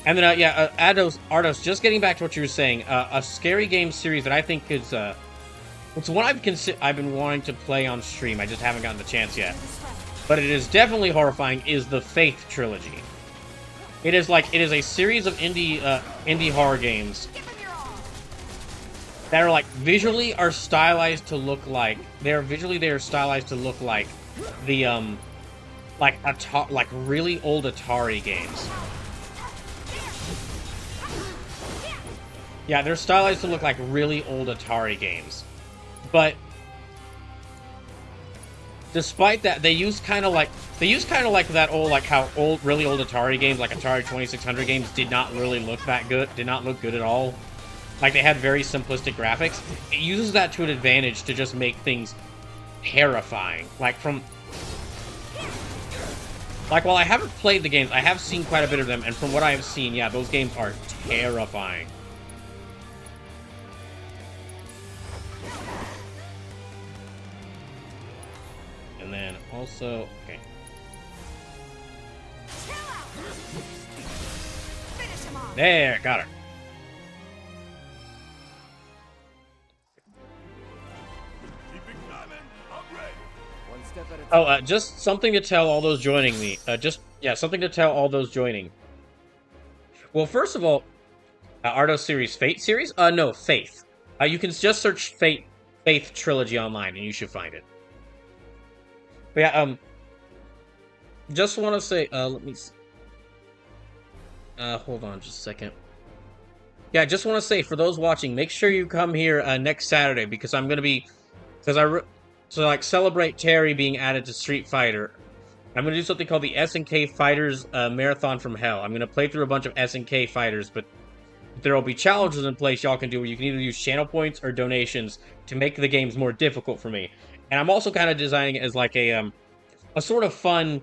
Speaker 1: And then Ardos, just getting back to what you were saying, a scary game series that I think is it's one I've been wanting to play on stream. I just haven't gotten the chance yet. But it is definitely horrifying. Is the Faith trilogy. It is a series of indie horror games that are like visually stylized to look like the like really old Atari games. Yeah, they're stylized to look like really old Atari games. But despite that, they use kind of like that old like how really old Atari games like Atari 2600 games did not really look that good, did not look good at all. Like they had very simplistic graphics. It uses that to an advantage to just make things terrifying. While I haven't played the games, I have seen quite a bit of them, and from what I have seen, yeah, those games are terrifying. And then also, okay. There, got her. Oh, just something to tell all those joining me. Something to tell all those joining. Well, first of all, Ardo series, Fate series? No, Faith. You can just search Faith Trilogy online, and you should find it. But yeah, just want to say, let me see. Hold on just a second. Yeah, I just want to say, for those watching, make sure you come here next Saturday, because I'm going to be... To like celebrate Terry being added to Street Fighter, I'm going to do something called the SNK Fighters Marathon from Hell. I'm going to play through a bunch of SNK fighters, but there will be challenges in place y'all can do where you can either use channel points or donations to make the games more difficult for me. And I'm also kind of designing it as like a sort of fun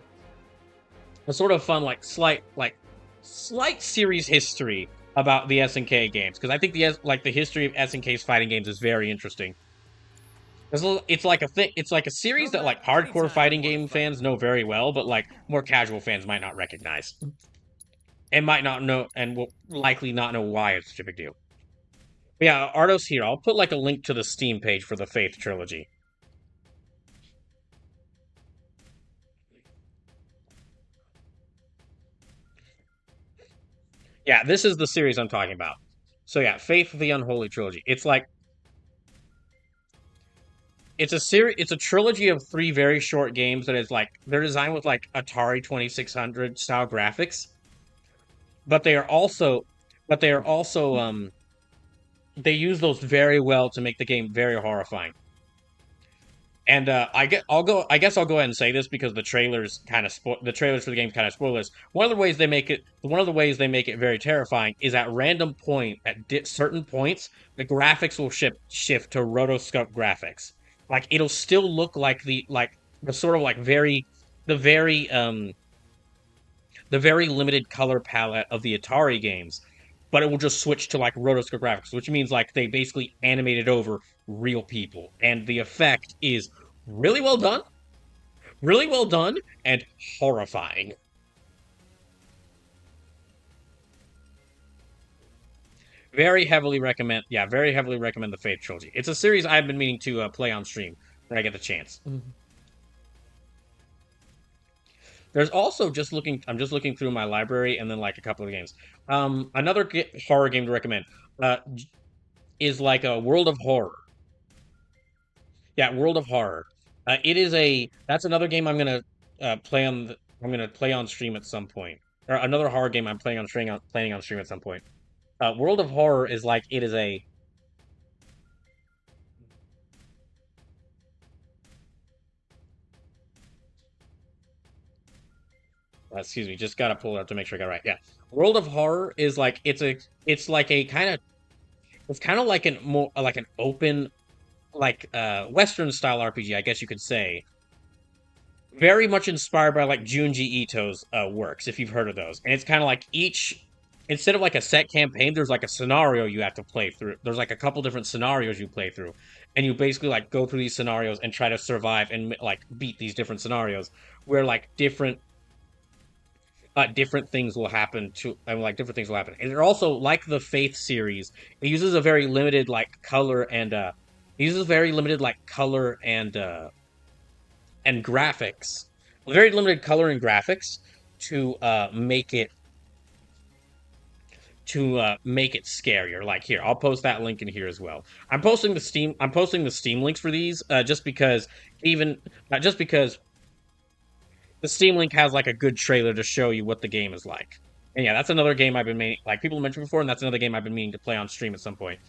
Speaker 1: like slight series history about the SNK games, because I think the history of SNK's fighting games is very interesting. It's like a series that like hardcore fighting game fans know very well, but like more casual fans might not recognize, and might not know, and will likely not know why it's such a big deal. But yeah, Ardo's here. I'll put like a link to the Steam page for the Faith trilogy. Yeah, this is the series I'm talking about. So yeah, Faith of the Unholy Trilogy. It's a trilogy of 3 very short games that is like, they're designed with like Atari 2600 style graphics. But they are also they use those very well to make the game very horrifying. And I guess I'll go ahead and say this because the trailers for the game kind of spoil this. One of the ways they make it very terrifying is at random certain points, the graphics will shift to rotoscope graphics. Like it'll still look like the sort of like the very limited color palette of the Atari games, but it will just switch to like rotoscope graphics, which means like they basically animated over real people, and the effect is really well done, and horrifying. Very heavily recommend the Faith trilogy. It's a series I've been meaning to play on stream when I get the chance. There's also I'm just looking through my library and then like a couple of games. Another horror game to recommend is like a World of Horror. Yeah, World of Horror. That's another game I'm gonna play on stream at some point. Or another horror game I'm planning on stream at some point. World of Horror is like it is a excuse me, just gotta pull it up to make sure I got it right. Yeah, World of Horror is like it's kind of like an open like Western style RPG, I guess you could say. Very much inspired by like Junji Ito's works, if you've heard of those. And it's kind of like instead of like a set campaign, there's like a scenario you have to play through. There's like a couple different scenarios you play through, and you basically like go through these scenarios and try to survive and like beat these different scenarios, where like different things will happen and they're also like the Faith series. It uses a very limited like color and graphics, very limited color and graphics to make it scarier. Like here, I'll post that link in here as well. I'm posting the Steam links for these just because the Steam link has like a good trailer to show you what the game is like. And yeah, that's another game I've been meaning, like people mentioned before, and that's another game I've been meaning to play on stream at some point.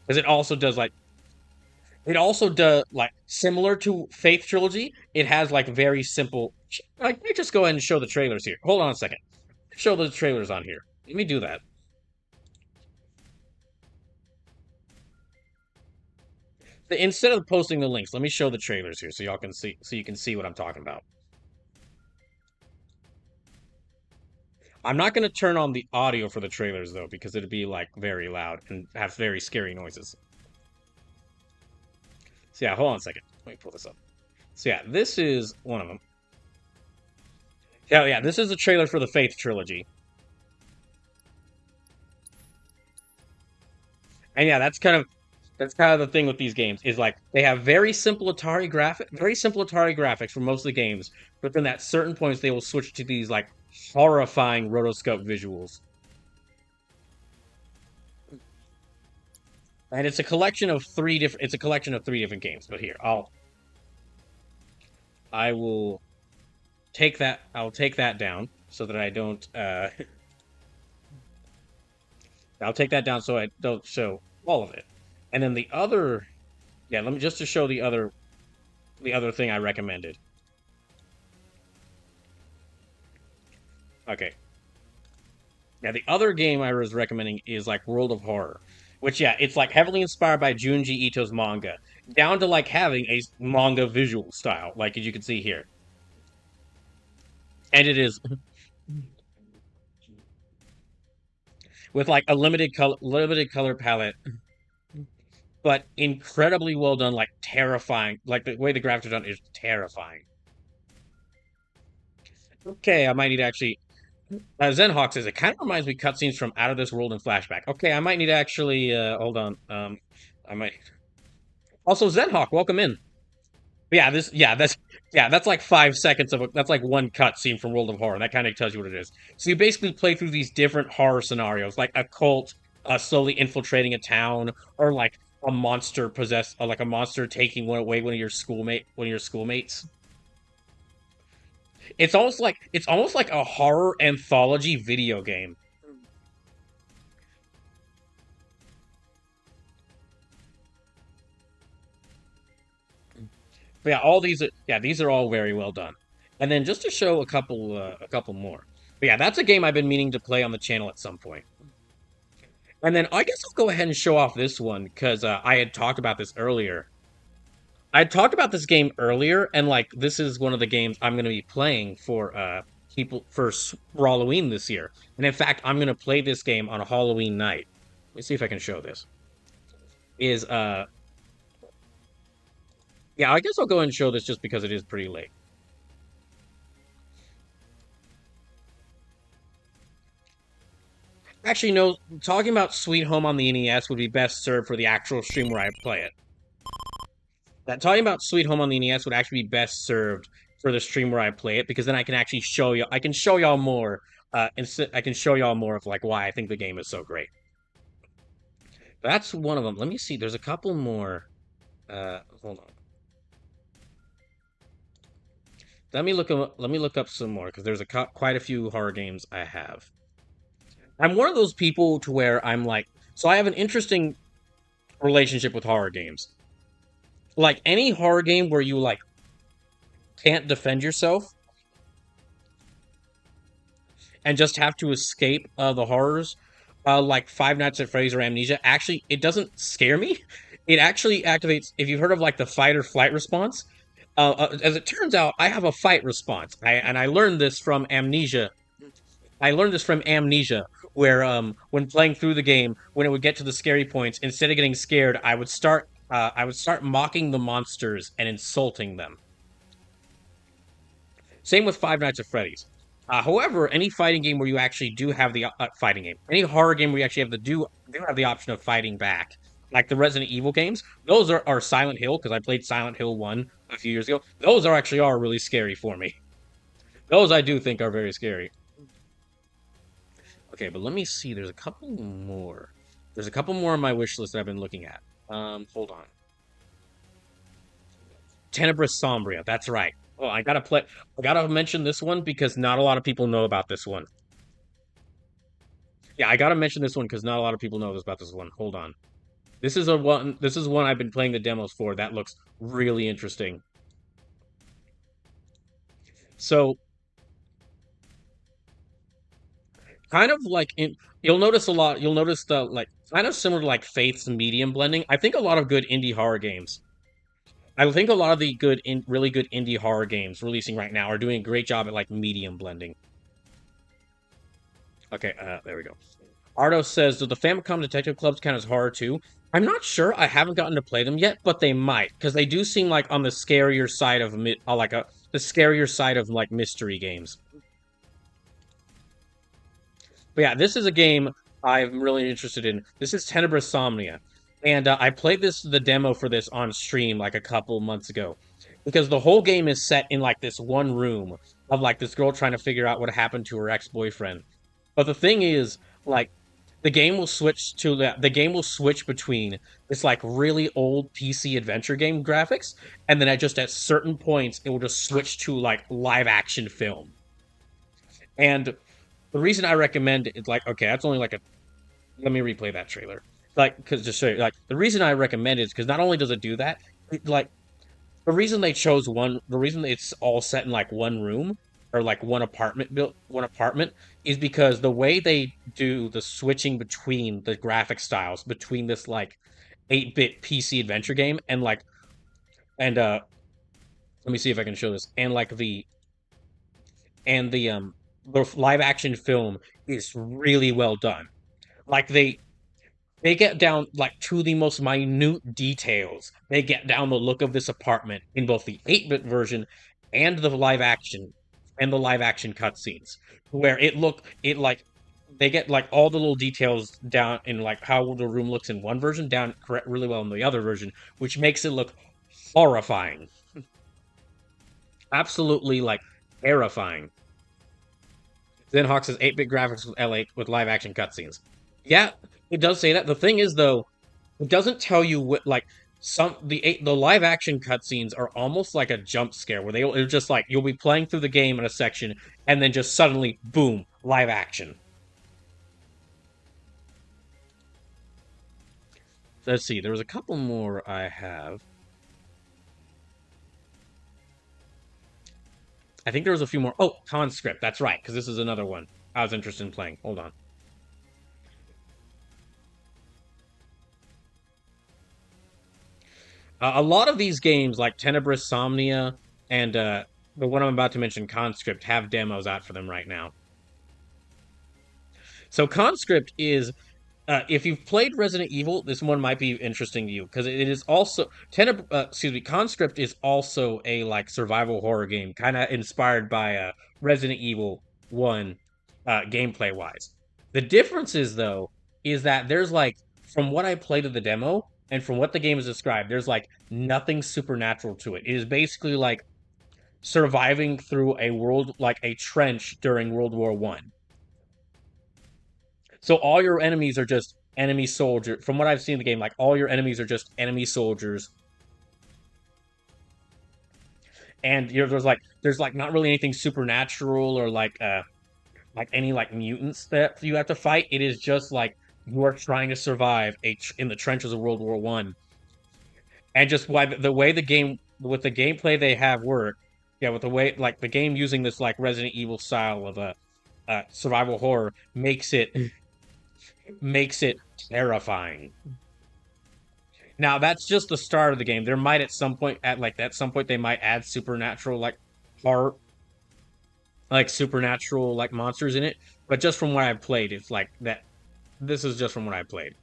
Speaker 1: Because it also does like It also does like similar to Faith Trilogy. It has like very simple. Like, let me just go ahead and show the trailers here. Hold on a second. Show the trailers on here. Let me do that. Instead of posting the links, let me show the trailers here so y'all can see, so you can see what I'm talking about. I'm not going to turn on the audio for the trailers though, because it'd be like very loud and have very scary noises. So yeah, hold on a second. Let me pull this up. So yeah, this is one of them. Yeah, this is a trailer for the Faith Trilogy. And yeah, that's kind of the thing with these games is like they have very simple Atari graphics for most of the games, but then at certain points they will switch to these like horrifying rotoscope visuals. And it's a collection of three different games. But here, I will take that down so that I don't I'll take that down so I don't show all of it. And then the other, yeah, let me just to show the other thing I recommended. Okay. Yeah, the other game I was recommending is like World of Horror, which yeah, it's like heavily inspired by Junji Ito's manga, down to like having a manga visual style, like as you can see here. And it is with like a limited color palette, but incredibly well done, like terrifying. Like the way the graphics are done is terrifying. Okay, I might need to actually. Zenhawk says it kind of reminds me of cutscenes from Out of This World and Flashback. Okay, I might need to actually hold on. I might. Also, Zenhawk, welcome in. Yeah, that's like 5 seconds of that's like one cutscene from World of Horror. That kind of tells you what it is. So you basically play through these different horror scenarios, like a cult slowly infiltrating a town, or like a monster possessed, or like a monster taking away one of your schoolmates. It's almost like a horror anthology video game. But yeah, these are all very well done. And then just to show a couple more. But yeah, that's a game I've been meaning to play on the channel at some point. And then I guess I'll go ahead and show off this one because I had talked about this earlier. I had talked about this game earlier, and like this is one of the games I'm going to be playing for people for Halloween this year. And in fact, I'm going to play this game on a Halloween night. Let me see if I can show this. Is Yeah, I guess I'll go and show this just because it is pretty late. Actually, no, talking about Sweet Home on the NES would be best served for the actual stream where I play it. That talking about Sweet Home on the NES would actually be best served for the stream where I play it, because then I can actually show you. I can show y'all more. I can show y'all more of like why I think the game is so great. That's one of them. Let me see. There's a couple more. Hold on. Let me look up some more because there's quite a few horror games I have. I'm one of those people to where I'm like, so I have an interesting relationship with horror games. Like any horror game where you like can't defend yourself and just have to escape the horrors, like Five Nights at Freddy's or Amnesia, actually it doesn't scare me. It actually activates, if you've heard of like the fight or flight response. As it turns out, I have a fight response. I learned this from Amnesia. Where when playing through the game, when it would get to the scary points, instead of getting scared, I would start mocking the monsters and insulting them. Same with Five Nights at Freddy's. However, any fighting game where you actually do have the fighting game, any horror game where you actually do have the option of fighting back, like the Resident Evil games, those are Silent Hill, because I played Silent Hill 1 a few years ago. Those are really scary for me. Those I do think are very scary. Okay, but let me see. There's a couple more. There's a couple more on my wish list that I've been looking at. Hold on. Tenebris Sombria. That's right. Oh, I gotta mention this one because not a lot of people know about this one. Yeah, I gotta mention this one because not a lot of people know about this one. Hold on. This is one I've been playing the demos for. That looks really interesting. So kind of like you'll notice a lot. You'll notice the like kind of similar to like Faith's medium blending. I think a lot of good indie horror games. I think a lot of the really good indie horror games releasing right now are doing a great job at like medium blending. Okay, there we go. Ardo says, "Do the Famicom Detective Clubs count as horror too?" I'm not sure. I haven't gotten to play them yet, but they might because they do seem like on the scarier side of the scarier side of like mystery games. But yeah, this is a game I'm really interested in. This is Tenebrae Somnia. And I played the demo for this on stream like a couple months ago. Because the whole game is set in like this one room of like this girl trying to figure out what happened to her ex-boyfriend. But the thing is, like, the game will switch between this like really old PC adventure game graphics, and then at certain points it will just switch to like live action film. And the reason I recommend it, like, okay, that's only like a. Let me replay that trailer. Like, because just show you, like, the reason I recommend it is because not only does it do that, like, the reason it's all set in like one room or like one apartment is because the way they do the switching between the graphic styles between this like 8-bit PC adventure game and let me see if I can show this and like the live action film is really well done. Like they get down like to the most minute details. They get down the look of this apartment in both the 8-bit version and the live action cutscenes, where it like they get like all the little details down in like how the room looks in one version down really well in the other version, which makes it look horrifying, absolutely like terrifying. Then Hawk says 8-bit graphics with LA with live action cutscenes. Yeah, it does say that. The thing is though, it doesn't tell you what like the live action cutscenes are almost like a jump scare where they're just like you'll be playing through the game in a section and then just suddenly boom, live action. Let's see, there was a couple more I have. I think there was a few more. Oh, Conscript, that's right, because this is another one I was interested in playing. Hold on. A lot of these games, like Tenebrae Somnia and the one I'm about to mention, Conscript, have demos out for them right now. So Conscript is, if you've played Resident Evil, this one might be interesting to you because it is also Conscript is also a like survival horror game, kind of inspired by Resident Evil One, gameplay wise. The difference is though is that there's like from what I played of the demo and from what the game is described, there's like nothing supernatural to it. It is basically like surviving through a trench during World War One. So all your enemies are just enemy soldiers. From what I've seen in the game, like all your enemies are just enemy soldiers. And there's like not really anything supernatural or like any like mutants that you have to fight. It is just like you are trying to survive in the trenches of World War One. And just why the way the game with the gameplay they have work, yeah, with the way like the game using this like Resident Evil style of a survival horror makes it terrifying. Now that's just the start of the game. There might at some point they might add supernatural like horror, like supernatural like monsters in it. But just from what I've played, it's like that. This is just from what I played.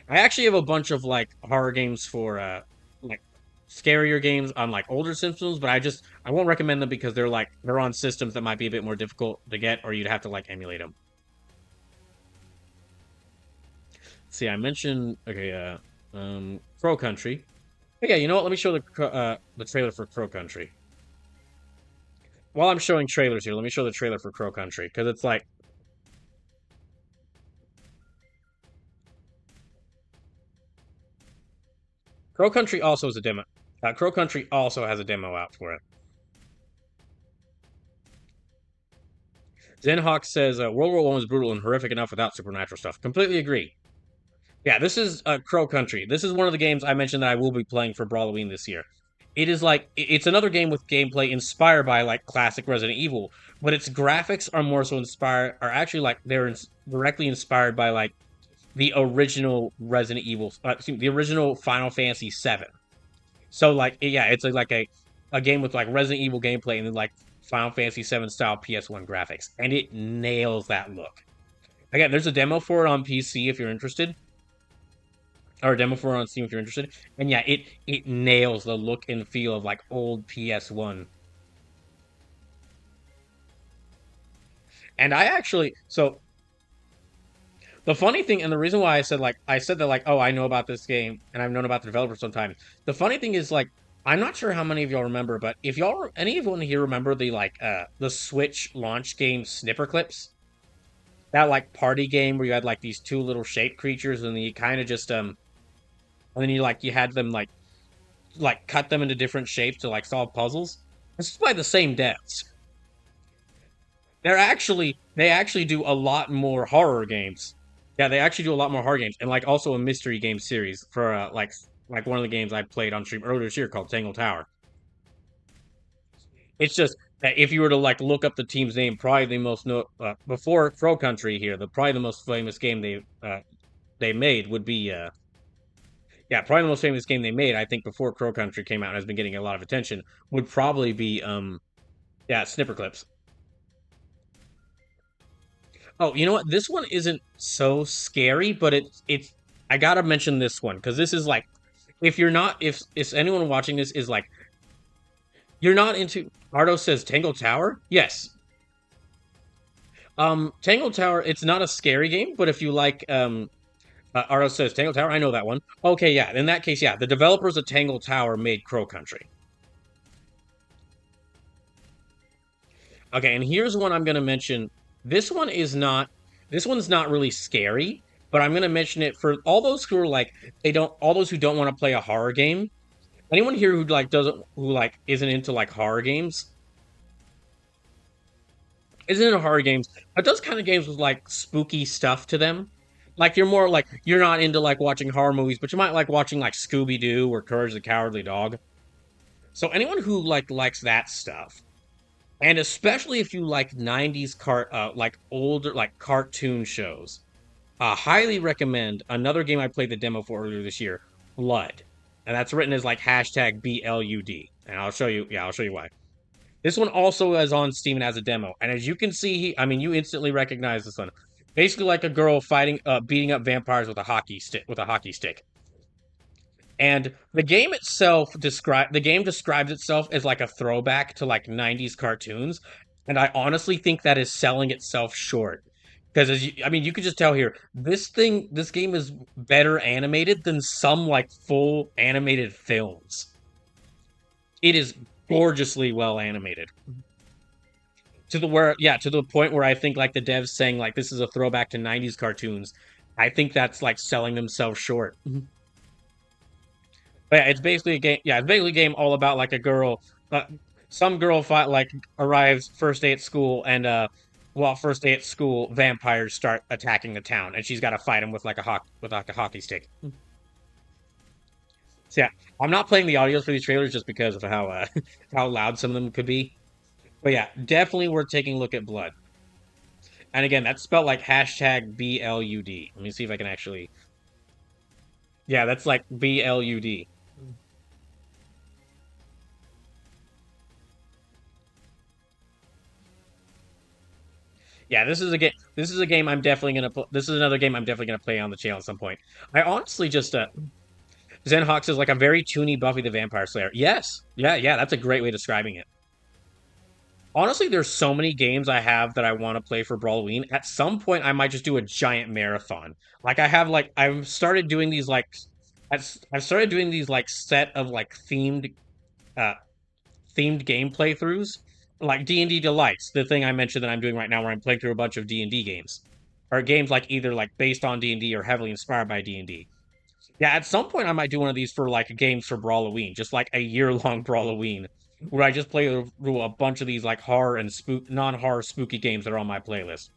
Speaker 1: I actually have a bunch of like horror games for like scarier games on like older systems, but I won't recommend them because they're on systems that might be a bit more difficult to get, or you'd have to like emulate them. See, I mentioned Crow Country. Hey, yeah, you know what? Let me show the trailer for Crow Country. While I'm showing trailers here, let me show the trailer for Crow Country because it's like Crow Country also has a demo. Crow Country also has a demo out for it. Zenhawk says World War One was brutal and horrific enough without supernatural stuff. Completely agree. Yeah, this is Crow Country. This is one of the games I mentioned that I will be playing for Brawloween this year. It is like it's another game with gameplay inspired by like classic Resident Evil, but its graphics are more so inspired are actually like directly inspired by like the original Resident Evil, the original Final Fantasy VII. So like yeah, it's like a game with like Resident Evil gameplay and then like Final Fantasy VII style PS1 graphics, and it nails that look. Again, there's a demo for it on PC if you're interested, or a demo for it on Steam if you're interested. And yeah, it nails the look and feel of like old PS1. And I actually so the funny thing, and the reason why I said that like, oh, I know about this game and I've known about the developer sometimes. The funny thing is like I'm not sure how many of y'all remember, but if y'all anyone here remember the Switch launch game Snipper Clips? That like party game where you had like these two little shape creatures and then you kind of just and then you had them like cut them into different shapes to like solve puzzles. This is by the same devs. They actually do a lot more horror games. Yeah, they actually do a lot more horror games and like also a mystery game series for like one of the games I played on stream earlier this year called Tangle Tower. It's just that if you were to like look up the team's name, probably the most before Crow Country here, probably the most famous game they made would be yeah, probably the most famous game they made, I think before Crow Country came out and has been getting a lot of attention, would probably be yeah, Snipper Clips. Oh, you know what? This one isn't so scary, but it's I gotta mention this one because this is like if you're not if anyone watching this is like you're not into Ardo says Tangle Tower? Yes. Tangle Tower, it's not a scary game, but if you like Ardo says Tangle Tower, I know that one. Okay, yeah. In that case, yeah, the developers of Tangle Tower made Crow Country. Okay, and here's one I'm gonna mention. This one is not this one's not really scary, but I'm gonna mention it for all those who are like all those who don't want to play a horror game. Anyone here who like doesn't who like isn't into like horror games? Isn't into horror games, but those kind of games with like spooky stuff to them. Like you're more like you're not into like watching horror movies, but you might like watching like Scooby Doo or Courage the Cowardly Dog. So anyone who like likes that stuff, and especially if you like '90s like older like cartoon shows, highly recommend another game I played the demo for earlier this year, Blood, and that's written as like hashtag BLUD, and I'll show you. Yeah, I'll show you why. This one also is on Steam and has a demo, and as you can see, I mean, you instantly recognize this one. Basically, like a girl fighting, beating up vampires with a hockey stick. And the game describes itself as like a throwback to like '90s cartoons, and I honestly think that is selling itself short. Because I mean, you could just tell here, this game is better animated than some like full animated films. It is gorgeously well animated. To the point where I think like the devs saying like this is a throwback to '90s cartoons. I think that's like selling themselves short. But yeah, it's basically a game. Yeah, it's basically a game all about like a girl. Some girl arrives first day at school, and while first day at school, vampires start attacking the town, and she's got to fight them with like a hockey stick. So yeah, I'm not playing the audios for these trailers just because of how how loud some of them could be. But yeah, definitely worth taking a look at Blood. And again, that's spelled like hashtag BLUD. Let me see if I can actually. Yeah, that's like BLUD. Yeah, this is a game. This is a game I'm definitely gonna. This is another game I'm definitely gonna play on the channel at some point. I honestly just Zenhawk says like a very toony Buffy the Vampire Slayer. Yes, yeah, that's a great way of describing it. Honestly, there's so many games I have that I want to play for Brawloween. At some point, I might just do a giant marathon. Like I have like I've started doing these like I've started doing these like set of like uh themed game playthroughs, like D&D Delights, the thing I mentioned that I'm doing right now, where I'm playing through a bunch of D&D games, or games like either like based on D&D or heavily inspired by D&D. Yeah, at some point I might do one of these for like games for Brawloween, just like a year-long Brawloween. where I just play through a bunch of these like horror and non-horror spooky games that are on my playlist.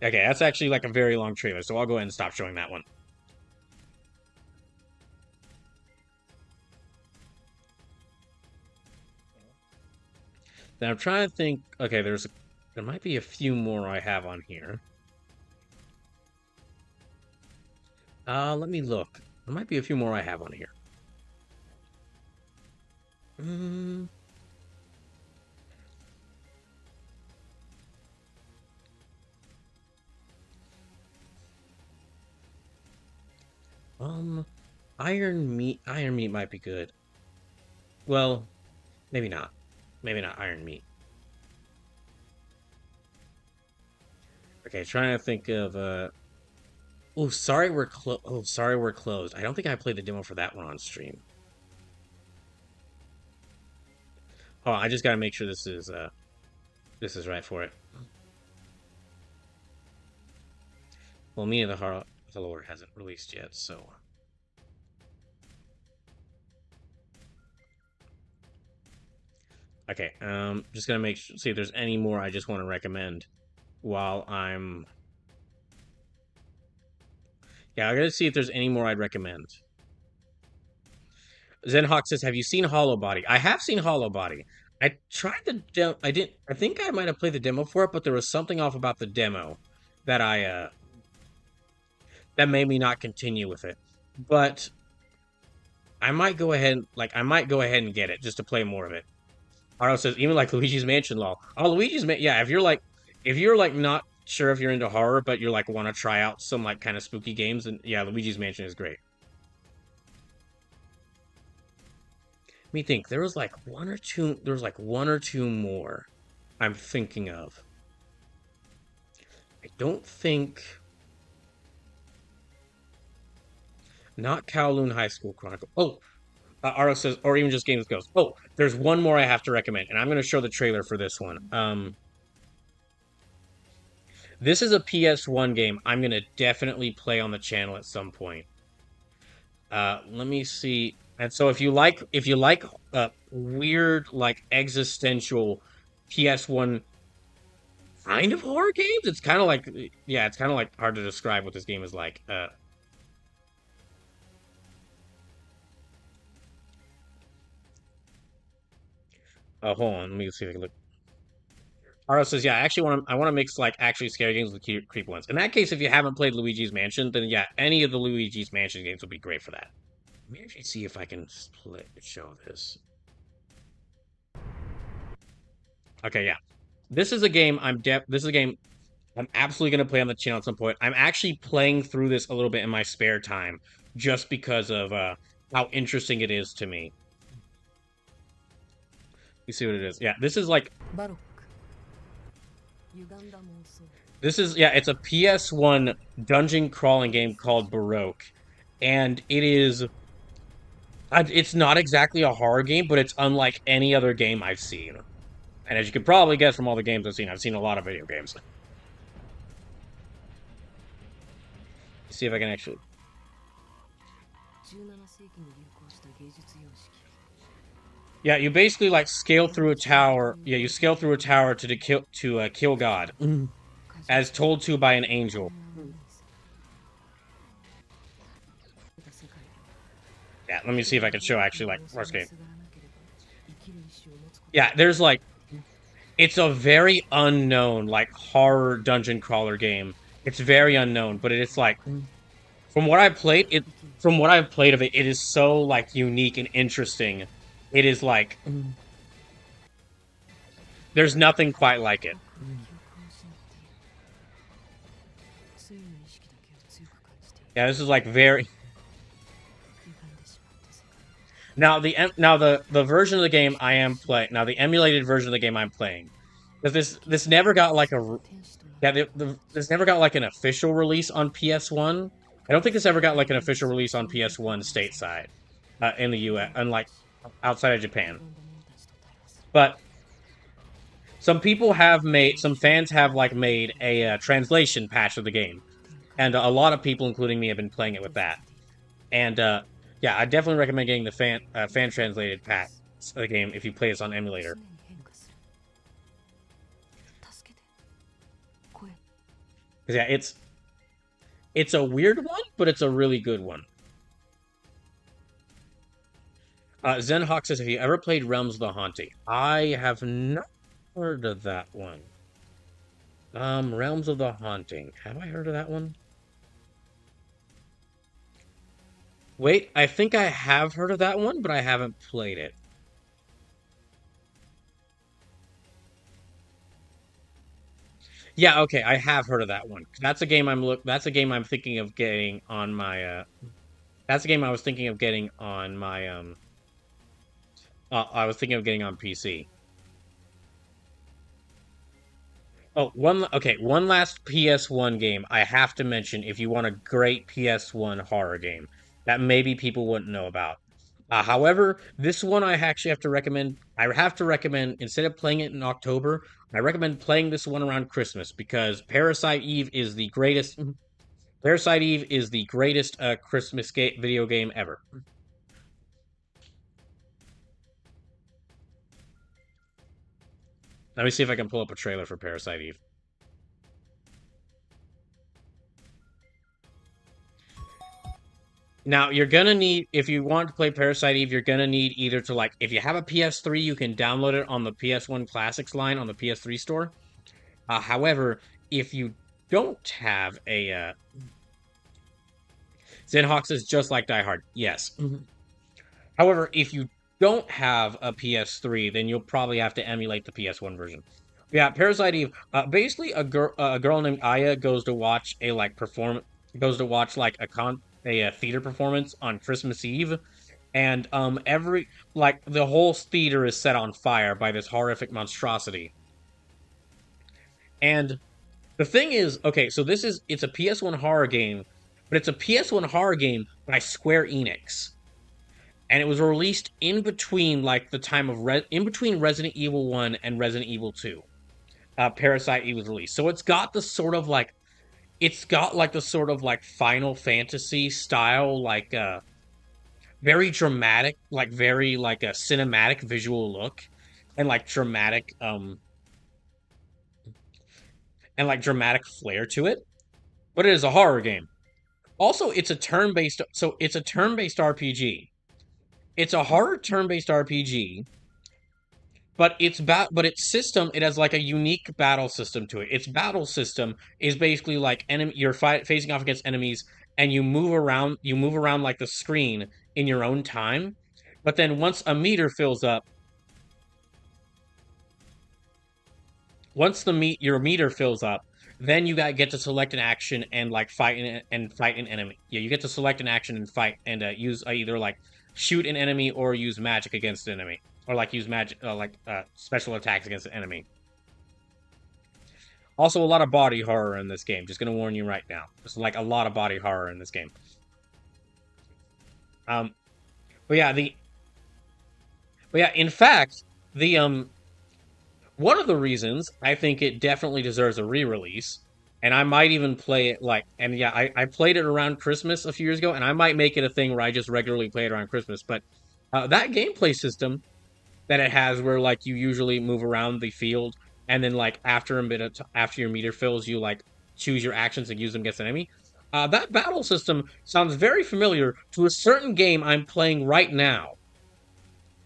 Speaker 1: Okay, that's actually like a very long trailer, so I'll go ahead and stop showing that one. Now I'm trying to think. Okay, there might be a few more I have on here. Let me look. There might be a few more I have on here. Iron Meat might be good. Well, maybe not. Maybe not Iron Meat. Okay, trying to think of oh, sorry we're closed. I don't think I played the demo for that one on stream. Oh, I just gotta make sure this is right for it. Well, Mina the Lord hasn't released yet, so. Okay, just gonna see if there's any more I just want to recommend while I'm. Yeah, I gotta see if there's any more I'd recommend. Zenhawk says, "Have you seen Hollow Body?" I have seen Hollow Body. I tried the demo. I didn't. I think I might have played the demo for it, but there was something off about the demo that that made me not continue with it. But I might go ahead and get it just to play more of it. Arlo says, even like Luigi's Mansion law. Oh, yeah, if you're like not sure if you're into horror, but you're like want to try out some like kind of spooky games, then yeah, Luigi's Mansion is great. Let me think. There was like one or two more I'm thinking of. I don't think. Not Kowloon High School Chronicle. Oh, Aro says, or even just Games Goes. Oh, there's one more I have to recommend, and I'm going to show the trailer for this one. This is a PS1 game I'm going to definitely play on the channel at some point. Let me see. And so if you like weird like existential PS1 kind of horror games, it's kind of like hard to describe what this game is like. Hold on, let me see if I can look. Aro says, yeah, I want to mix like actually scary games with creepy ones. In that case, if you haven't played Luigi's Mansion, then yeah, any of the Luigi's Mansion games would be great for that. Let me actually see if I can show this. Okay, yeah. This is a game I'm absolutely going to play on the channel at some point. I'm actually playing through this a little bit in my spare time just because of how interesting it is to me. You see what it is? Yeah, this is like it's a PS1 dungeon crawling game called Baroque, and it's not exactly a horror game, but it's unlike any other game I've seen. And as you can probably guess from all the games I've seen a lot of video games. Let's see if I can actually. Yeah, you basically like scale through a tower. Yeah, you scale through a tower to kill God, as told to by an angel. Yeah, let me see if I can show actually like first game. Yeah, there's like, it's a very unknown like horror dungeon crawler game. It's very unknown, but it's like, from what I've played of it, it is so like unique and interesting. It is like, there's nothing quite like it. Yeah, this is like very. Now the version of the game I am playing now, the emulated version of the game I'm playing, because this never got like this never got like an official release on PS1. I don't think this ever got like an official release on PS1 stateside in the US, unlike outside of Japan. But some fans have like made a translation patch of the game, and a lot of people, including me, have been playing it with that. And Yeah, I definitely recommend getting the fan translated pack of the game if you play this on emulator. Because yeah, it's a weird one, but it's a really good one. Zenhawk says, "Have you ever played Realms of the Haunting?" I have not heard of that one. Realms of the Haunting. Have I heard of that one? Wait, I think I have heard of that one, but I haven't played it. Yeah, okay, I have heard of that one. That's a game I'm thinking of getting on my that's a game I was thinking of getting on my I was thinking of getting on PC. Oh, one last PS1 game I have to mention if you want a great PS1 horror game that maybe people wouldn't know about. However, this one I actually have to recommend. I have to recommend instead of playing it in October, I recommend playing this one around Christmas because Parasite Eve is the greatest. Parasite Eve is the greatest Christmas video game ever. Let me see if I can pull up a trailer for Parasite Eve. Now, you're gonna need, if you want to play Parasite Eve, you're gonna need either to, like, if you have a PS3, you can download it on the PS1 Classics line on the PS3 store. However, if you don't have a, Zenhawks is just like Die Hard, yes. However, if you don't have a PS3, then you'll probably have to emulate the PS1 version. Yeah, Parasite Eve. Basically, a girl named Aya goes to watch a goes to watch like a theater performance on Christmas Eve, and every like the whole theater is set on fire by this horrific monstrosity. And the thing is, okay, so it's a PS1 horror game, but it's a PS1 horror game by Square Enix, and it was released in between like the time of in between Resident Evil 1 and Resident Evil 2. Parasite Eve was released. So it's got like the sort of like Final Fantasy style, like very dramatic, like very like a cinematic visual look, and like dramatic flair to it. But it is a horror game. Also, it's a turn-based RPG. It's a horror turn-based RPG, but it has like a unique battle system to it. Its battle system is basically like you're facing off against enemies, and you move around like the screen in your own time. But then once your meter fills up, then you get to select an action and like fight an enemy. Yeah, you get to select an action and fight and use either like shoot an enemy or use magic against an enemy, or like use magic special attacks against an enemy. Also, a lot of body horror in this game. Just gonna warn you right now. There's like a lot of body horror in this game. Um, but yeah, in fact, the one of the reasons I think it definitely deserves a re-release, and I might even play it and yeah, I played it around Christmas a few years ago, and I might make it a thing where I just regularly play it around Christmas. But that gameplay system that it has, where like you usually move around the field, and then like after your meter fills, you like choose your actions and use them against an enemy. That battle system sounds very familiar to a certain game I'm playing right now.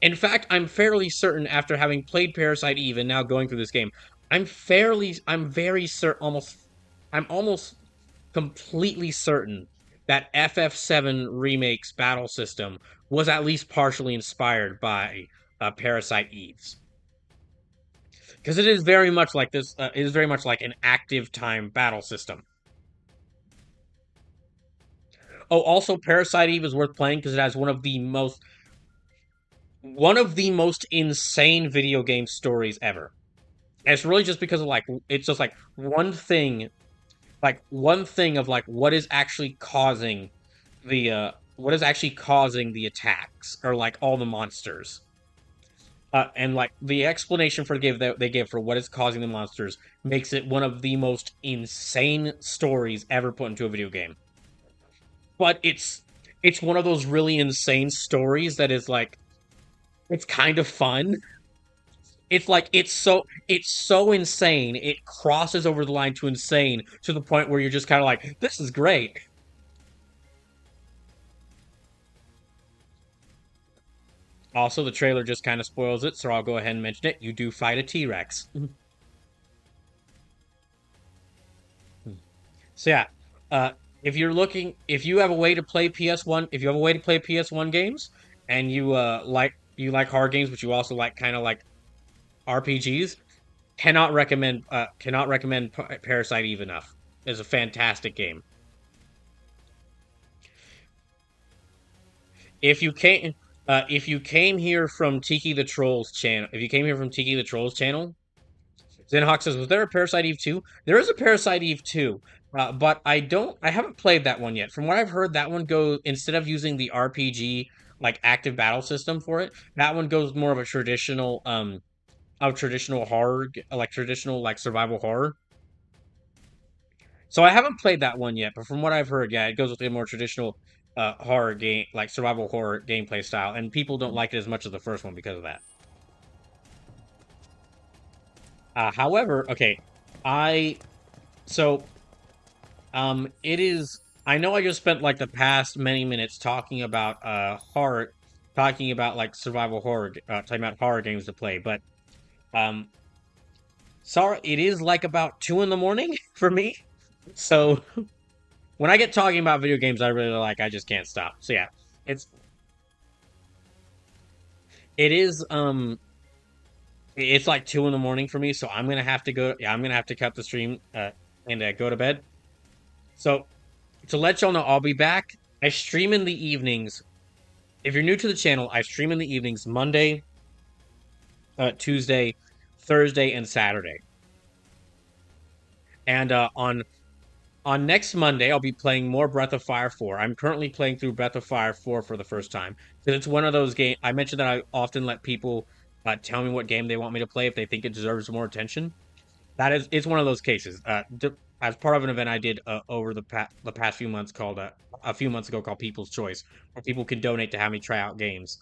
Speaker 1: In fact, I'm fairly certain after having played Parasite Eve and now going through this game, I'm very certain, I'm almost completely certain that FF7 Remake's battle system was at least partially inspired by Parasite Eve's. Because it is very much like this, it is very much like an active time battle system. Oh, also, Parasite Eve is worth playing because it has one of the most insane video game stories ever. And it's really just because of like it's just like one thing of like what is actually causing the attacks, or like all the monsters. And like the explanation that they give for what is causing the monsters makes it one of the most insane stories ever put into a video game. But it's one of those really insane stories that is like it's kind of fun. It's like it's so insane. It crosses over the line to insane to the point where you're just kind of like, this is great. Also, the trailer just kind of spoils it, so I'll go ahead and mention it. You do fight a T-Rex. So yeah, uh, if you have a way to play PS1, if you have a way to play PS1 games, and you like horror games, but you also like kind of like RPGs, cannot recommend Parasite Eve enough. It's a fantastic game. If you came if you came here from Tiki the Trolls channel, if you came here from Tiki the Trolls channel, Zenhawk says, "Was there a Parasite Eve 2?" There is a Parasite Eve 2, but I haven't played that one yet. From what I've heard, that one goes instead of using the RPG like active battle system for it, that one goes more of traditional horror, like traditional like survival horror. So I haven't played that one yet, but from what I've heard, yeah, it goes with a more traditional horror game, like survival horror gameplay style, and people don't like it as much as the first one because of that. However, okay, I so it is. I know I just spent like the past many minutes talking about horror, talking about like survival horror, talking about horror games to play, but um, sorry, it is like about 2 in the morning for me. So when I get talking about video games, I really like. I just can't stop. So yeah, it's it is it's like 2 in the morning for me. So I'm gonna have to go. Yeah, I'm gonna have to cut the stream and go to bed. So to let y'all know, I'll be back. I stream in the evenings. If you're new to the channel, I stream in the evenings Monday, Tuesday, Thursday, and Saturday. And on next Monday, I'll be playing more Breath of Fire 4. I'm currently playing through Breath of Fire 4 for the first time because it's one of those games. I mentioned that I often let people tell me what game they want me to play if they think it deserves more attention. It's one of those cases. As part of an event I did over the past few months called a few months ago called People's Choice, where people can donate to have me try out games.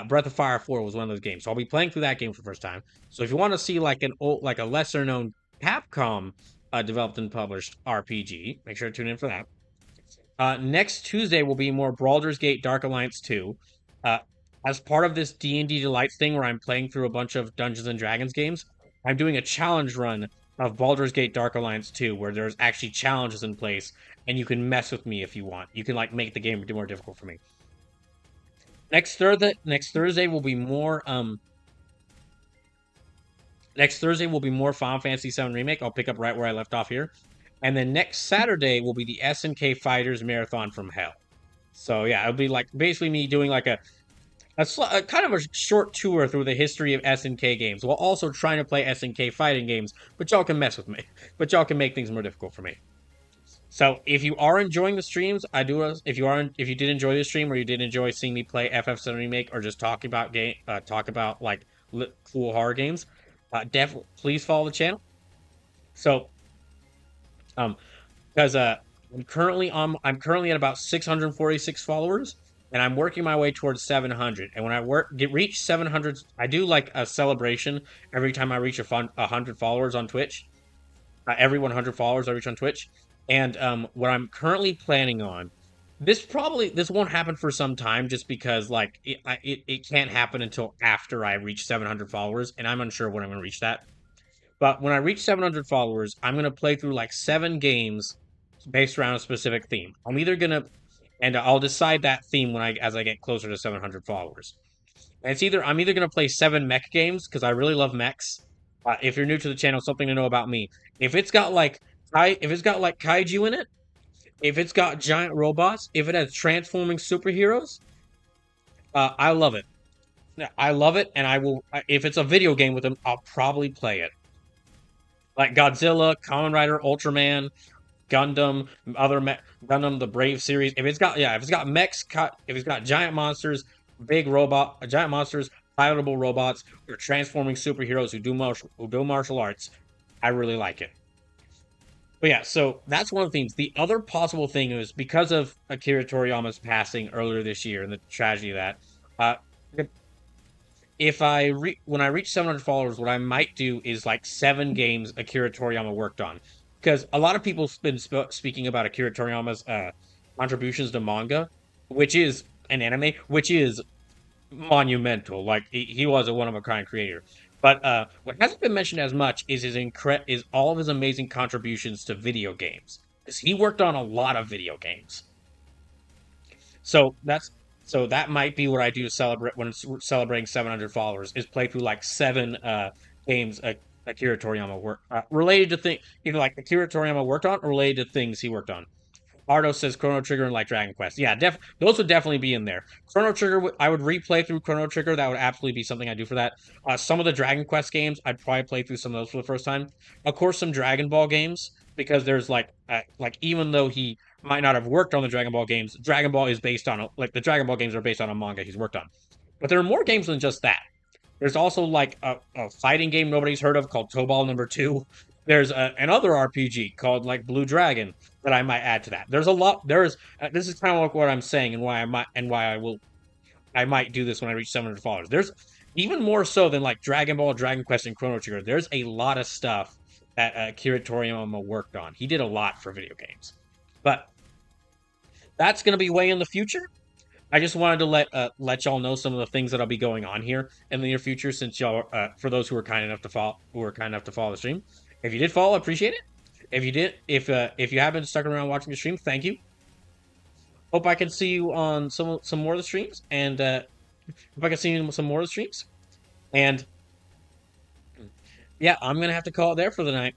Speaker 1: Breath of Fire 4 was one of those games, so I'll be playing through that game for the first time. So if you want to see like a lesser known Capcom developed and published RPG, make sure to tune in for that. Next Tuesday will be more Baldur's Gate Dark Alliance 2. Uh, as part of this D&D Delights thing where I'm playing through a bunch of Dungeons and Dragons games, I'm doing a challenge run of Baldur's Gate Dark Alliance 2 where there's actually challenges in place and you can mess with me if you want. You can like make the game more difficult for me. Next Thursday will be more Final Fantasy 7 Remake. I'll pick up right where I left off here. And then next Saturday will be the SNK Fighters Marathon from Hell. So yeah, it'll be like basically me doing like a kind of a short tour through the history of SNK games, while also trying to play SNK fighting games. But y'all can mess with me. But y'all can make things more difficult for me. So if you are enjoying the streams, if you did enjoy the stream or you did enjoy seeing me play FF7 Remake or just talk about like cool horror games, definitely please follow the channel. So because I'm currently at about 646 followers, and I'm working my way towards 700. And when I reach 700, I do like a celebration every time I reach 100 followers on Twitch. Every 100 followers I reach on Twitch, and what I'm currently planning on. This won't happen for some time, just because like it can't happen until after I reach 700 followers, and I'm unsure when I'm going to reach that. But when I reach 700 followers, I'm going to play through like 7 games based around a specific theme. And I'll decide that theme as I get closer to 700 followers. And I'm either going to play 7 mech games because I really love mechs. If you're new to the channel, something to know about me. If it's got like kaiju in it, if it's got giant robots, if it has transforming superheroes, I love it. I love it, and I will. If it's a video game with them, I'll probably play it. Like Godzilla, Kamen Rider, Ultraman, Gundam, Gundam the Brave series. If it's got mechs, if it's got giant monsters, giant monsters, pilotable robots, or transforming superheroes who do martial arts, I really like it. But yeah, so that's one of the things. The other possible thing is because of Akira Toriyama's passing earlier this year and the tragedy of that. Uh, if when I reach 700 followers, what I might do is like 7 games Akira Toriyama worked on, because a lot of people have been speaking about Akira Toriyama's contributions to manga, which is an anime, which is monumental. Like he was a one of a kind creator. But what hasn't been mentioned as much is is all of his amazing contributions to video games, because he worked on a lot of video games. So that might be what I do to celebrate when it's celebrating 700 followers is play through like 7 games Akira Toriyama work related to things either like Akira Toriyama worked on or related to things he worked on. Ardo says Chrono Trigger and like Dragon Quest. Yeah, those would definitely be in there. Chrono Trigger, I would replay through Chrono Trigger. That would absolutely be something I do for that. Some of the Dragon Quest games, I'd probably play through some of those for the first time. Of course, some Dragon Ball games because there's like even though he might not have worked on the Dragon Ball games, Dragon Ball is based on like the Dragon Ball games are based on a manga he's worked on. But there are more games than just that. There's also like a fighting game nobody's heard of called Tobal Number Two. There's another RPG called like Blue Dragon that I might add to that. There's a lot. There's this is kind of like what I'm saying and why I might do this when I reach 700 followers. There's even more so than like Dragon Ball, Dragon Quest, and Chrono Trigger. There's a lot of stuff that Akira Toriyama worked on. He did a lot for video games, but that's going to be way in the future. I just wanted to let y'all know some of the things that'll be going on here in the near future. Since y'all, for those who were kind enough to follow the stream, if you did follow, appreciate it. If you haven't stuck around watching the stream, thank you. Hope I can see you on some more of the streams, and hope I can see you in some more of the streams. And yeah, I'm gonna have to call it there for the night.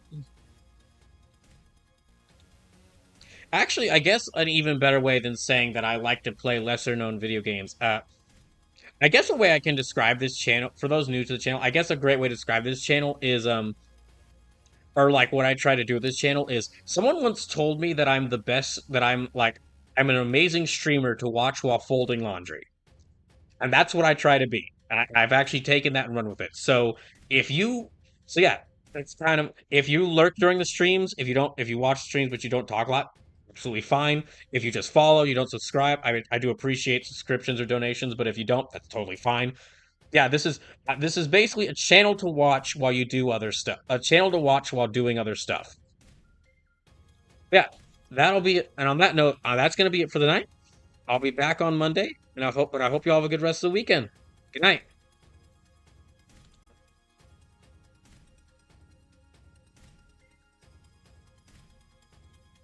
Speaker 1: Actually, I guess an even better way than saying that I like to play lesser known video games. I guess a way I can describe this channel for those new to the channel, I guess a great way to describe this channel is or like what I try to do with this channel is someone once told me that I'm the best that I'm an amazing streamer to watch while folding laundry. And that's what I try to be. I've actually taken that and run with it. So yeah, it's kind of if you lurk during the streams, if you watch streams but you don't talk a lot, absolutely fine. If you just follow, you don't subscribe, I do appreciate subscriptions or donations, but if you don't, that's totally fine. Yeah, this is basically a channel to watch while you do other stuff. A channel to watch while doing other stuff. Yeah, that'll be it. And on that note, that's gonna be it for the night. I'll be back on Monday, and I hope you all have a good rest of the weekend. Good night.